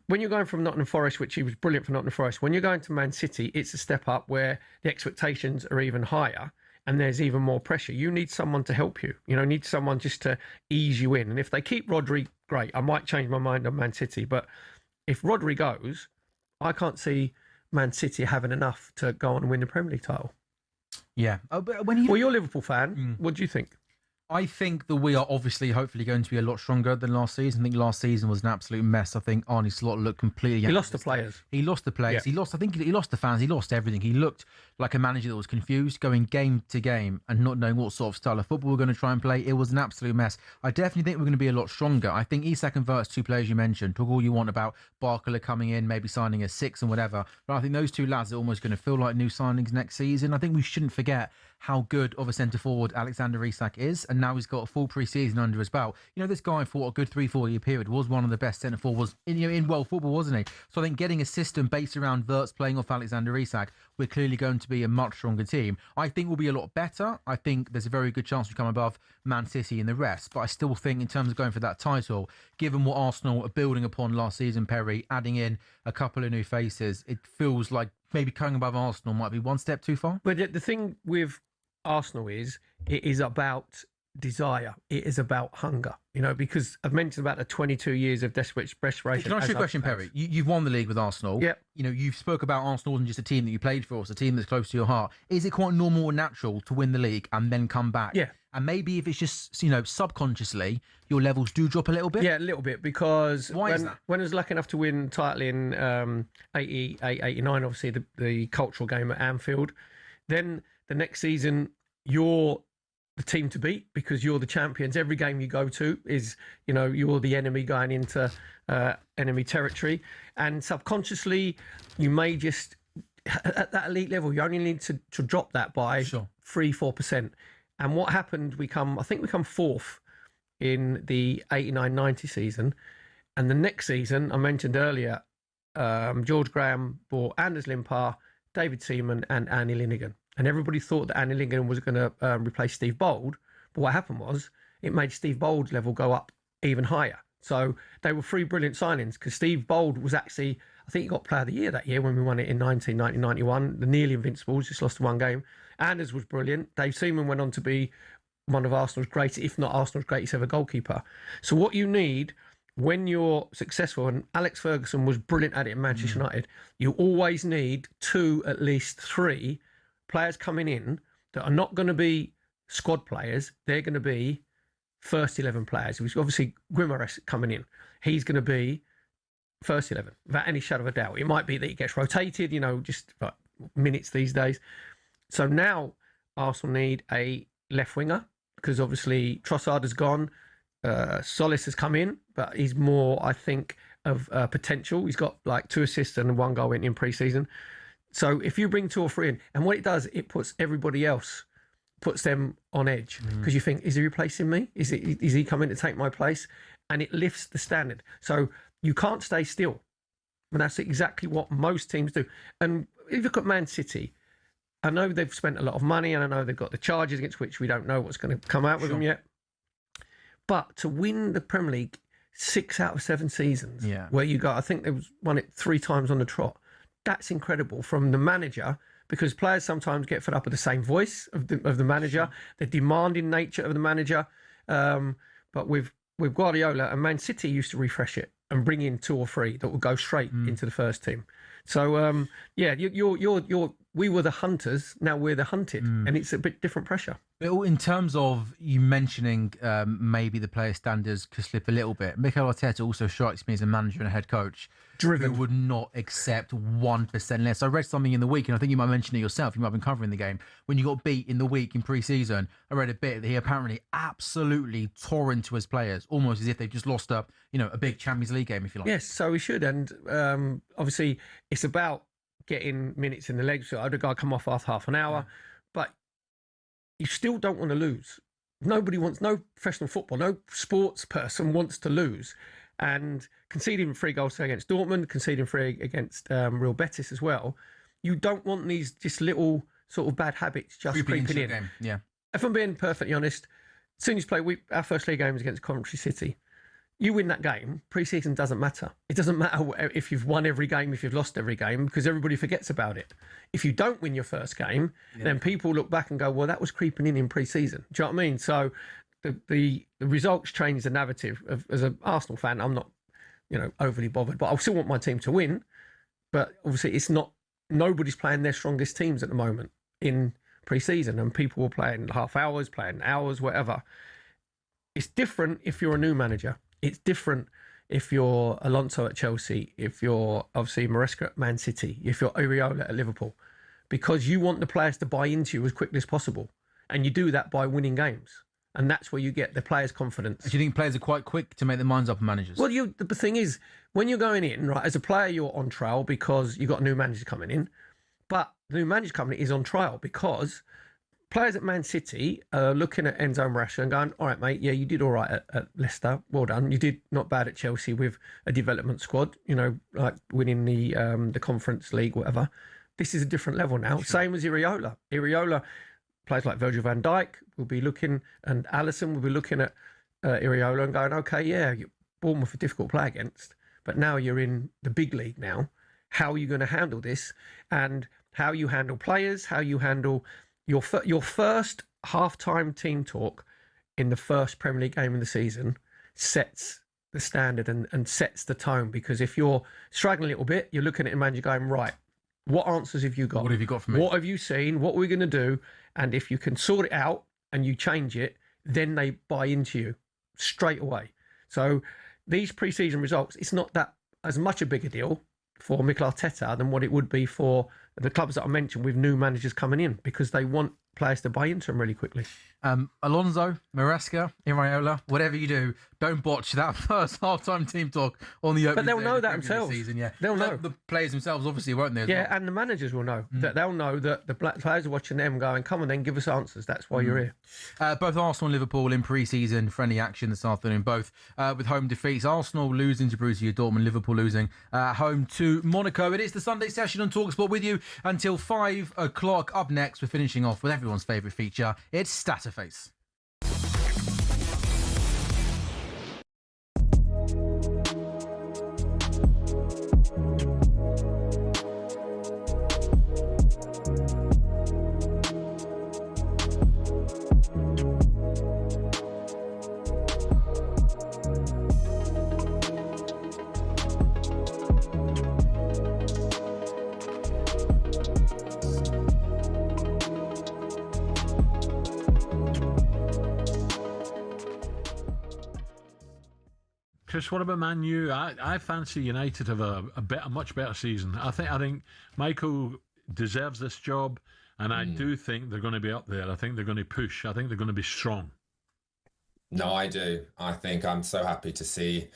Speaker 3: when you're going from Nottingham Forest, which he was brilliant for Nottingham Forest, when you're going to Man City, it's a step up where the expectations are even higher and there's even more pressure. You need someone to help you, you know, need someone just to ease you in. And if they keep Rodri, great. I might change my mind on Man City, but if Rodri goes, I can't see Man City having enough to go on and win the Premier League title.
Speaker 2: Yeah. But when
Speaker 3: Well, you're a Liverpool fan. What do you think?
Speaker 2: I think that we are obviously, hopefully, going to be a lot stronger than last season. I think last season was an absolute mess. I think Arne Slot looked completely.
Speaker 3: He lost the players.
Speaker 2: He lost the players.
Speaker 3: Yeah.
Speaker 2: He lost. I think he lost the fans. He lost everything. He looked like a manager that was confused, going game to game and not knowing what sort of style of football we're going to try and play. It was an absolute mess. I definitely think we're going to be a lot stronger. I think Isak converts two players you mentioned. Talk all you want about Barkler coming in, maybe signing a 6 and whatever. But I think those two lads are almost going to feel like new signings next season. I think we shouldn't forget how good of a centre forward Alexander Isak is, and now he's got a full pre-season under his belt. You know, this guy for a good 3-4 year period was one of the best centre forwards in world football, wasn't he? So I think getting a system based around Wirtz playing off Alexander Isak, we're clearly going to be a much stronger team. I think we'll be a lot better. I think there's a very good chance we come above Man City and the rest, but I still think in terms of going for that title, given what Arsenal are building upon last season, Perry, adding in a couple of new faces, it feels like maybe coming above Arsenal might be one step too far.
Speaker 3: But the thing with Arsenal is it is about desire. It is about hunger, you know, because I've mentioned about the 22 years of desperation.
Speaker 2: Can I ask you a question, Perry? You've won the league with Arsenal.
Speaker 3: Yep.
Speaker 2: You know, you've spoke about Arsenal wasn't just a team that you played for, it's a team that's close to your heart. Is it quite normal and natural to win the league and then come back?
Speaker 3: Yeah.
Speaker 2: And maybe if it's just, you know, subconsciously, your levels do drop a little bit?
Speaker 3: Yeah, a little bit, because
Speaker 2: Why is that?
Speaker 3: When I was lucky enough to win title in 88, 89, obviously the cultural game at Anfield, then the next season you're the team to beat because you're the champions. Every game you go to is, you know, you're the enemy going into enemy territory. And subconsciously, you may just, at that elite level, you only need to drop that by 3-4%. And what happened, I think we come fourth in the 89-90 season. And the next season, I mentioned earlier, George Graham bought Anders Limpar, David Seaman and Annie Linnigan. And everybody thought that Annie Linnigan was going to replace Steve Bold. But what happened was it made Steve Bold's level go up even higher. So they were three brilliant signings because Steve Bold was actually, I think he got Player of the Year that year when we won it in 1990-91. The nearly Invincibles, just lost one game. Anders was brilliant. Dave Seaman went on to be one of Arsenal's greatest, if not Arsenal's greatest ever goalkeeper. So what you need when you're successful, and Alex Ferguson was brilliant at it in Manchester United, you always need 2, at least 3 players coming in that are not going to be squad players. They're going to be first 11 players. It was obviously Guimaraes coming in. He's going to be first 11 without any shadow of a doubt. It might be that he gets rotated, you know, just like minutes these days. So now Arsenal need a left winger because obviously Trossard has gone. Solis has come in, but he's more, I think, of potential. He's got like 2 assists and 1 goal in pre-season. So if you bring 2 or 3 in, and what it does, it puts everybody else, puts them on edge because you think, is he replacing me? Is he coming to take my place? And it lifts the standard. So you can't stay still. And that's exactly what most teams do. And if you look at Man City, I know they've spent a lot of money and I know they've got the charges against which we don't know what's going to come out with them yet. But to win the Premier League 6 out of 7 seasons, where you got, I think they've won it 3 times on the trot. That's incredible from the manager, because players sometimes get fed up with the same voice of the manager, the demanding nature of the manager. But with Guardiola, and Man City used to refresh it and bring in 2 or 3 that would go straight into the first team. So we were the hunters, now we're the hunted, and it's a bit different pressure.
Speaker 2: In terms of you mentioning maybe the player standards could slip a little bit, Mikel Arteta also strikes me as a manager and a head coach who would not accept 1% less. I read something in the week, and I think you might mention it yourself, you might have been covering the game, when you got beat in the week in pre-season, I read a bit that he apparently absolutely tore into his players, almost as if they've just lost a big Champions League game, if you like.
Speaker 3: Yes, so he should, and obviously it's about getting minutes in the legs. So I had a guy come off after half an hour, but you still don't want to lose. No professional football, no sports person wants to lose. And conceding 3 goals against Dortmund, conceding 3 against Real Betis as well, you don't want these just little sort of bad habits just
Speaker 2: Creeping into
Speaker 3: creeping
Speaker 2: the
Speaker 3: in.
Speaker 2: game. Yeah.
Speaker 3: If I'm being perfectly honest, as soon as you play our first league games against Coventry City, you win that game, pre-season doesn't matter. It doesn't matter if you've won every game, if you've lost every game, because everybody forgets about it. If you don't win your first game, then people look back and go, well, that was creeping in pre-season. Do you know what I mean? So the results change the narrative. As an Arsenal fan, I'm not, overly bothered, but I still want my team to win. But obviously it's not, nobody's playing their strongest teams at the moment in pre-season, and people were playing half hours, playing hours, whatever. It's different if you're a new manager. It's different if you're Alonso at Chelsea, if you're obviously Maresca at Man City, if you're Areola at Liverpool, because you want the players to buy into you as quickly as possible. And you do that by winning games. And that's where you get the players' confidence.
Speaker 2: Do you think players are quite quick to make their minds up on managers?
Speaker 3: Well, the thing is, when you're going in, right, as a player, you're on trial because you've got a new manager coming in. But the new manager coming in is on trial because players at Man City are looking at Enzo Maresca and going, all right, mate, yeah, you did all right at Leicester. Well done. You did not bad at Chelsea with a development squad, like winning the Conference League, whatever. This is a different level now. Sure. Same as Areola. Areola, players like Virgil van Dijk will be looking, and Alisson will be looking at Areola and going, okay, yeah, Bournemouth a difficult to play against, but now you're in the big league now. How are you going to handle this? And how you handle players, how you handle your first half-time team talk in the first Premier League game of the season sets the standard and sets the tone. Because if you're struggling a little bit, you're looking at a manager going, right, what answers have you got?
Speaker 2: What have you got for me?
Speaker 3: What have you seen? What are we going to do? And if you can sort it out and you change it, then they buy into you straight away. So these pre-season results, it's not that as much a bigger deal for Mikel Arteta than what it would be for the clubs that I mentioned with new managers coming in, because they want players to buy into them really quickly.
Speaker 2: Alonso, Maresca, Areola, whatever you do, don't botch that first half-time team talk on the opening.
Speaker 3: But they'll know that
Speaker 2: of the
Speaker 3: themselves.
Speaker 2: Season, yeah.
Speaker 3: They'll know.
Speaker 2: The players themselves, obviously, won't they? As well?
Speaker 3: And the managers will know. That they'll know that the players are watching them going, come on then, give us answers. That's why you're here.
Speaker 2: Both Arsenal and Liverpool in pre-season friendly action this afternoon, both with home defeats. Arsenal losing to Borussia Dortmund, Liverpool losing home to Monaco. It is the Sunday session on talkSPORT with you until 5 o'clock. Up next, we're finishing off with everyone's favourite feature. It's Stataface.
Speaker 6: Chris, what about Man U? I fancy United have a much better season. I think Michael deserves this job, and I do think they're going to be up there. I think they're going to push. I think they're going to be strong.
Speaker 1: No, I do. I think I'm so happy to see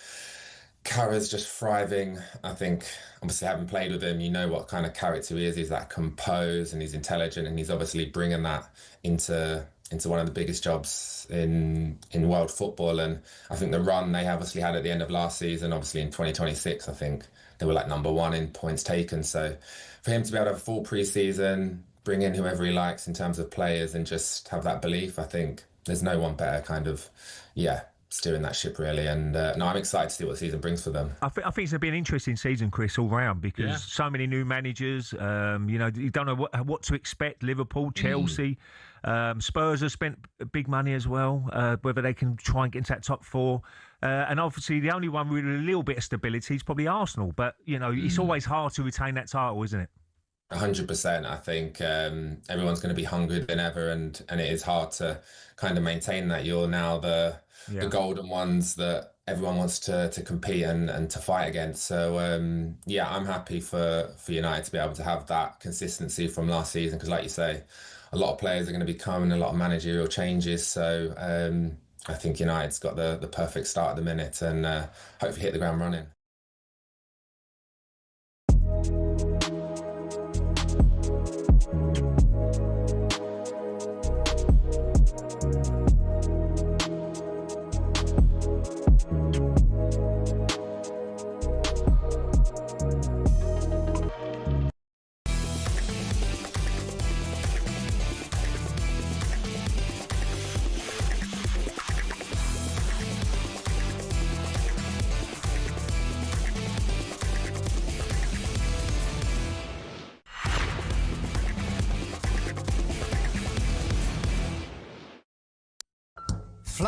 Speaker 1: Carragher's just thriving. I think, obviously, having played with him, you know what kind of character he is. He's that composed and he's intelligent, and he's obviously bringing that into one of the biggest jobs in world football. And I think the run they obviously had at the end of last season, obviously in 2026, I think they were like number one in points taken. So for him to be able to have a full pre-season, bring in whoever he likes in terms of players and just have that belief, I think there's no one better kind of, steering that ship really. And no, I'm excited to see what the season brings for them.
Speaker 11: I think it's going to be an interesting season, Chris, all round, because so many new managers. You don't know what to expect. Liverpool, Chelsea, Spurs have spent big money as well. Whether they can try and get into that top four, and obviously the only one with a little bit of stability is probably Arsenal. But it's always hard to retain that title, isn't it?
Speaker 1: 100%. I think everyone's going to be hungrier than ever, and it is hard to kind of maintain that. You're now the golden ones that everyone wants to compete and to fight against. So I'm happy for United to be able to have that consistency from last season, because like you say, a lot of players are going to be coming, a lot of managerial changes. So I think United's got the perfect start at the minute, and hopefully hit the ground running.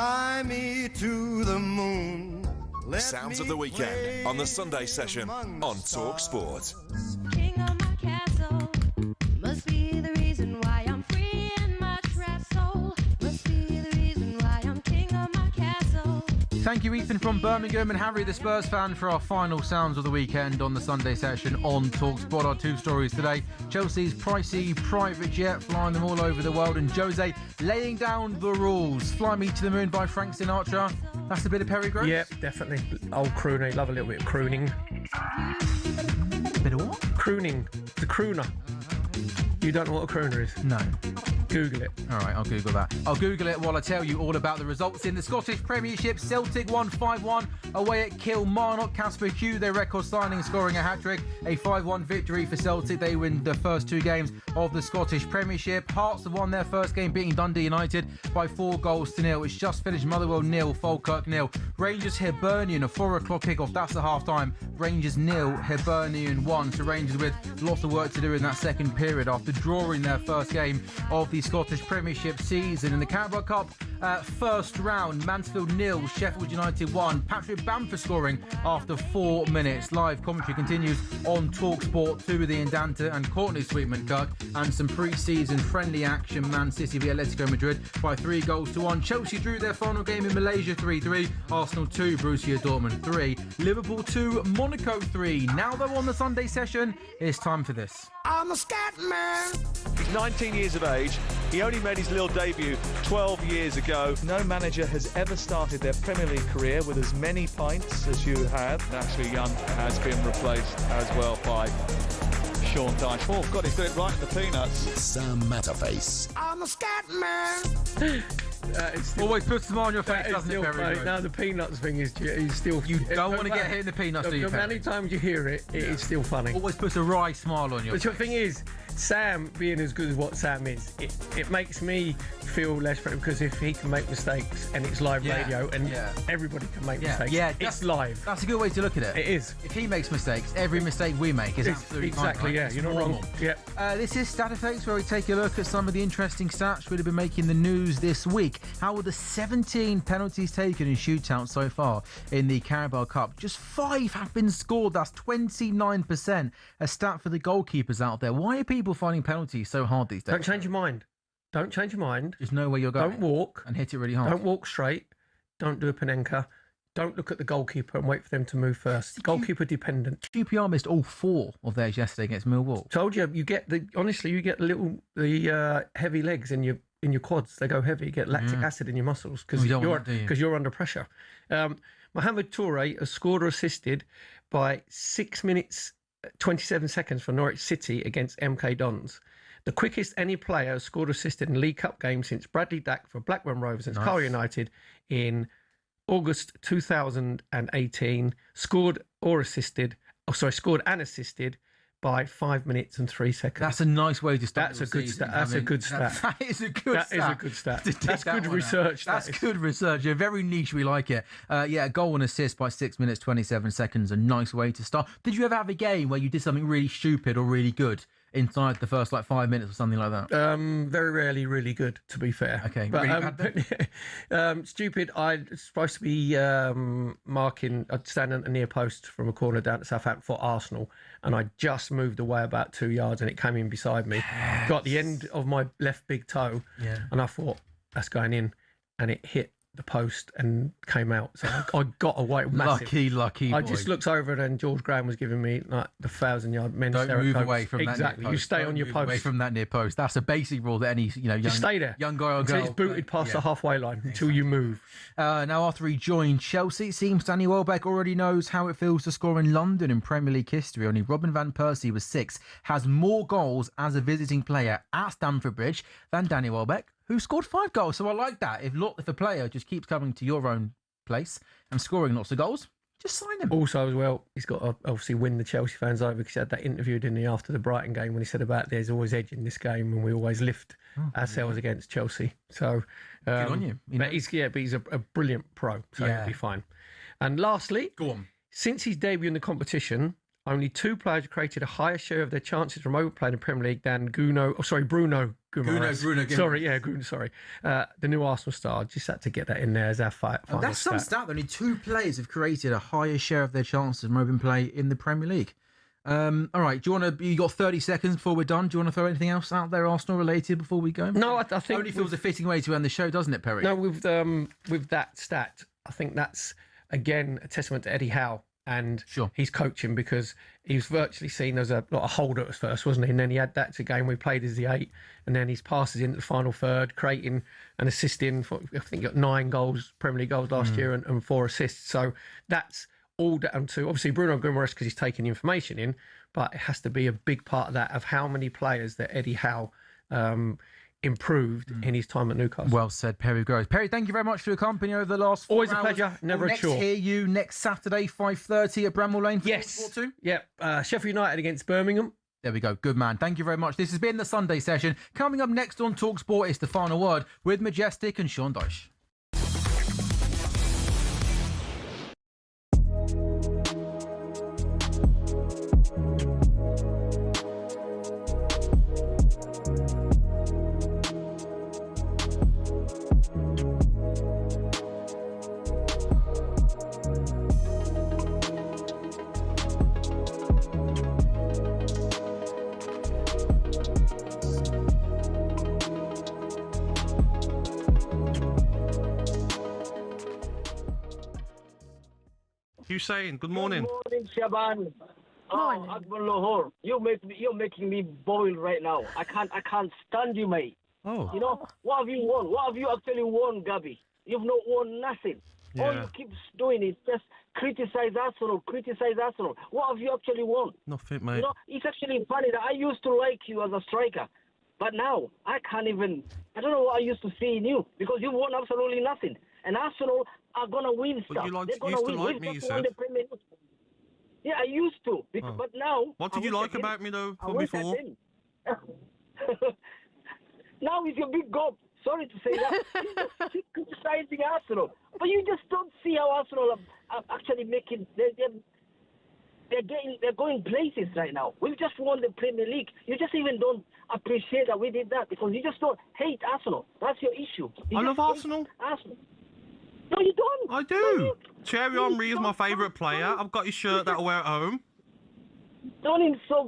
Speaker 17: Fly me to the moon.
Speaker 7: Sounds of the weekend on the Sunday session on talkSPORT.
Speaker 20: King of my castle must be the reason why I'm free and my trapped soul must be the reason why I'm king of my castle.
Speaker 2: Thank you, Ethan from Birmingham, and Harry, the Spurs fan, for our final sounds of the weekend on the Sunday session on talkSPORT. Our two stories today: Chelsea's pricey private jet flying them all over the world, and Jose laying down the rules. Fly Me to the Moon by Frank Sinatra. That's a bit of Perry Gross?
Speaker 3: Yep, definitely. Old crooner. Love a little bit of crooning.
Speaker 2: Bit of what?
Speaker 3: Crooning. The crooner. You don't know what a crooner is?
Speaker 2: No.
Speaker 3: Google it.
Speaker 2: All right, I'll Google that. I'll Google it while I tell you all about the results in the Scottish Premiership. Celtic won 5-1 away at Kilmarnock. Casper Hugh, their record signing, scoring a hat-trick. A 5-1 victory for Celtic. They win the first two games of the Scottish Premiership. Hearts have won their first game, beating Dundee United by 4-0. It's just finished. Motherwell 0, Falkirk 0. Rangers Hibernian, a 4 o'clock kickoff. That's the half-time. Rangers 0, Hibernian 1. So Rangers with lots of work to do in that second period after drawing their first game of the Scottish Premiership season. In the Carabao Cup first round, Mansfield 0, Sheffield United 1. Patrick Bamford scoring after 4 minutes. Live commentary continues on talkSPORT 2 with the Indanta and Courtney Sweetman-Kirk, and some pre-season friendly action. Man City v Atletico Madrid by 3-1. Chelsea drew their final game in Malaysia 3-3. Arsenal 2, Borussia Dortmund 3. Liverpool 2, Monaco 3. Now though, on the Sunday session, it's time for this.
Speaker 17: I'm a scat man.
Speaker 23: He's 19 years of age. He only made his little debut 12 years ago. No manager has ever started their Premier League career with as many pints as you have. Ashley Young has been replaced as well by Sean Dyche. Oh, God, he's doing it right in the peanuts.
Speaker 17: Sam Matterface. I'm a scat man.
Speaker 2: Always puts them on your face, doesn't it, Perry?
Speaker 3: No, the peanuts thing is still...
Speaker 2: You don't want to get hit in the peanuts, do you,
Speaker 3: No matter how many times you hear it, it is still funny.
Speaker 2: Always puts a wry smile on your face.
Speaker 3: But the thing is, Sam being as good as what Sam is, it makes me feel less pressure, because if he can make mistakes and it's live radio and everybody can make mistakes, it's live.
Speaker 2: That's a good way to look at it.
Speaker 3: It is.
Speaker 2: If he makes mistakes, every mistake we make is absolutely
Speaker 3: exactly,
Speaker 2: fine, right?
Speaker 3: You're not wrong. Yeah.
Speaker 2: This is Stat Effects, where we take a look at some of the interesting stats that have been making the news this week. How were the 17 penalties taken in shootouts so far in the Carabao Cup? Just 5 have been scored. That's 29%. A stat for the goalkeepers out there. Why are people finding penalties so hard these days?
Speaker 3: Don't change your mind. Don't change your mind.
Speaker 2: Just know where you're going.
Speaker 3: Don't walk.
Speaker 2: And hit it really hard.
Speaker 3: Don't walk straight. Don't do a Panenka. Don't look at the goalkeeper and wait for them to move first. Goalkeeper dependent.
Speaker 2: QPR missed all 4 of theirs yesterday against Millwall.
Speaker 3: Told you, you get the heavy legs in your quads. They go heavy. You get lactic acid in your muscles because you're under pressure. Mohamed Toure has scored or assisted by 6 minutes 27 seconds for Norwich City against MK Dons. The quickest any player has scored or assisted in League Cup games since Bradley Dack for Blackburn Rovers and Cardiff United in August 2018. Scored and assisted by 5 minutes and 3 seconds.
Speaker 2: That's a nice way to start.
Speaker 3: That's a good stat. That's a good stat.
Speaker 2: That is a good stat.
Speaker 3: That is a good stat. That's good research.
Speaker 2: That's good research. Yeah, very niche. We like it. A goal and assist by 6 minutes 27 seconds. A nice way to start. Did you ever have a game where you did something really stupid or really good inside the first 5 minutes or something like that?
Speaker 3: Very rarely really good, to be fair.
Speaker 2: Okay.
Speaker 3: But,
Speaker 2: really
Speaker 3: stupid. I'm supposed to be marking. I'd stand at the near post from a corner down to Southampton for Arsenal, and I just moved away about 2 yards, and it came in beside me. Got the end of my left big toe, and I thought that's going in, and it hit the post and came out. So I got away. Massive.
Speaker 2: Lucky.
Speaker 3: I just looked over and George Graham was giving me like the 1,000-yard men's.
Speaker 2: Don't move away from that.
Speaker 3: Exactly. You stay on your post.
Speaker 2: Away from that near post. That's a basic rule that any young,
Speaker 3: just stay there.
Speaker 2: Young guy or girl.
Speaker 3: Until it's booted past the halfway line until you move.
Speaker 2: Now, after he joined Chelsea, it seems Danny Welbeck already knows how it feels to score in London in Premier League history. Only Robin van Persie was 6, has more goals as a visiting player at Stamford Bridge than Danny Welbeck, who scored 5 goals. So I like that. If a player just keeps coming to your own place and scoring lots of goals, just sign him.
Speaker 3: Also, as well, he's got to obviously win the Chelsea fans over, because he had that interview, didn't he, after the Brighton game, when he said about there's always edge in this game and we always lift ourselves against Chelsea. So
Speaker 2: good on you.
Speaker 3: But he's a brilliant pro, so he'll be fine. And lastly,
Speaker 2: go on.
Speaker 3: Since his debut in the competition, only 2 players created a higher share of their chances from overplay in the Premier League than Bruno Guimaraes. Sorry. The new Arsenal star. Just had to get that in there as our fight.
Speaker 2: That's some stat. Only 2 players have created a higher share of their chances from open play in the Premier League. All right, do you want to? You got 30 seconds before we're done. Do you want to throw anything else out there, Arsenal related, before we go?
Speaker 3: No, I think
Speaker 2: only feels a fitting way to end the show, doesn't it, Perry?
Speaker 3: No, with that stat, I think that's again a testament to Eddie Howe and his coaching, because he was virtually seen as a holder at first, wasn't he? And then he had that to game where he played as the 8, and then his passes into the final third, creating and assisting. I think he got 9 goals, Premier League goals last year, and 4 assists. So that's all down to obviously Bruno Guimaraes, because he's taking the information in, but it has to be a big part of that, of how many players that Eddie Howe improved in his time at Newcastle.
Speaker 2: Well said, Perry Groves. Perry, thank you very much for your company over the last 4
Speaker 3: Always
Speaker 2: hours.
Speaker 3: a pleasure, never a chore.
Speaker 2: Next hear you next Saturday, 5:30 at Bramall Lane.
Speaker 3: Yes. Yep. Sheffield United against Birmingham.
Speaker 2: There we go. Good man. Thank you very much. This has been the Sunday session. Coming up next on talkSPORT is the final word with Majestic and Sean Dyche.
Speaker 4: Hussein, good morning.
Speaker 9: Good morning, Shaban. Akbar Lahore. You're making me boil right now. I can't stand you, mate.
Speaker 4: Oh.
Speaker 9: You know, what have you won? What have you actually won, Gabi? You've not won nothing.
Speaker 4: Yeah.
Speaker 9: All you keep doing is just criticize Arsenal. What have you actually won?
Speaker 4: Nothing, mate.
Speaker 9: You know, it's actually funny that I used to like you as a striker, but now I can't even. I don't know what I used to see in you, because you've won absolutely nothing. And Arsenal are gonna win stuff.
Speaker 4: You
Speaker 9: They're gonna
Speaker 4: used to
Speaker 9: win.
Speaker 4: like
Speaker 9: We've
Speaker 4: me, you
Speaker 9: just won
Speaker 4: said.
Speaker 9: the Premier League. Yeah, I used to, but now.
Speaker 4: What did you like about me, though, from before?
Speaker 9: Now he's a big gob. Sorry to say that. He's just keep criticizing Arsenal, but you just don't see how Arsenal are actually making. They're going places right now. We've just won the Premier League. You just even don't appreciate that we did that, because you just don't hate Arsenal. That's your issue.
Speaker 4: I love Arsenal.
Speaker 9: No, you don't.
Speaker 4: I do. Thierry Henry is my favourite player. I've got his shirt that I wear at home.
Speaker 9: Don't insult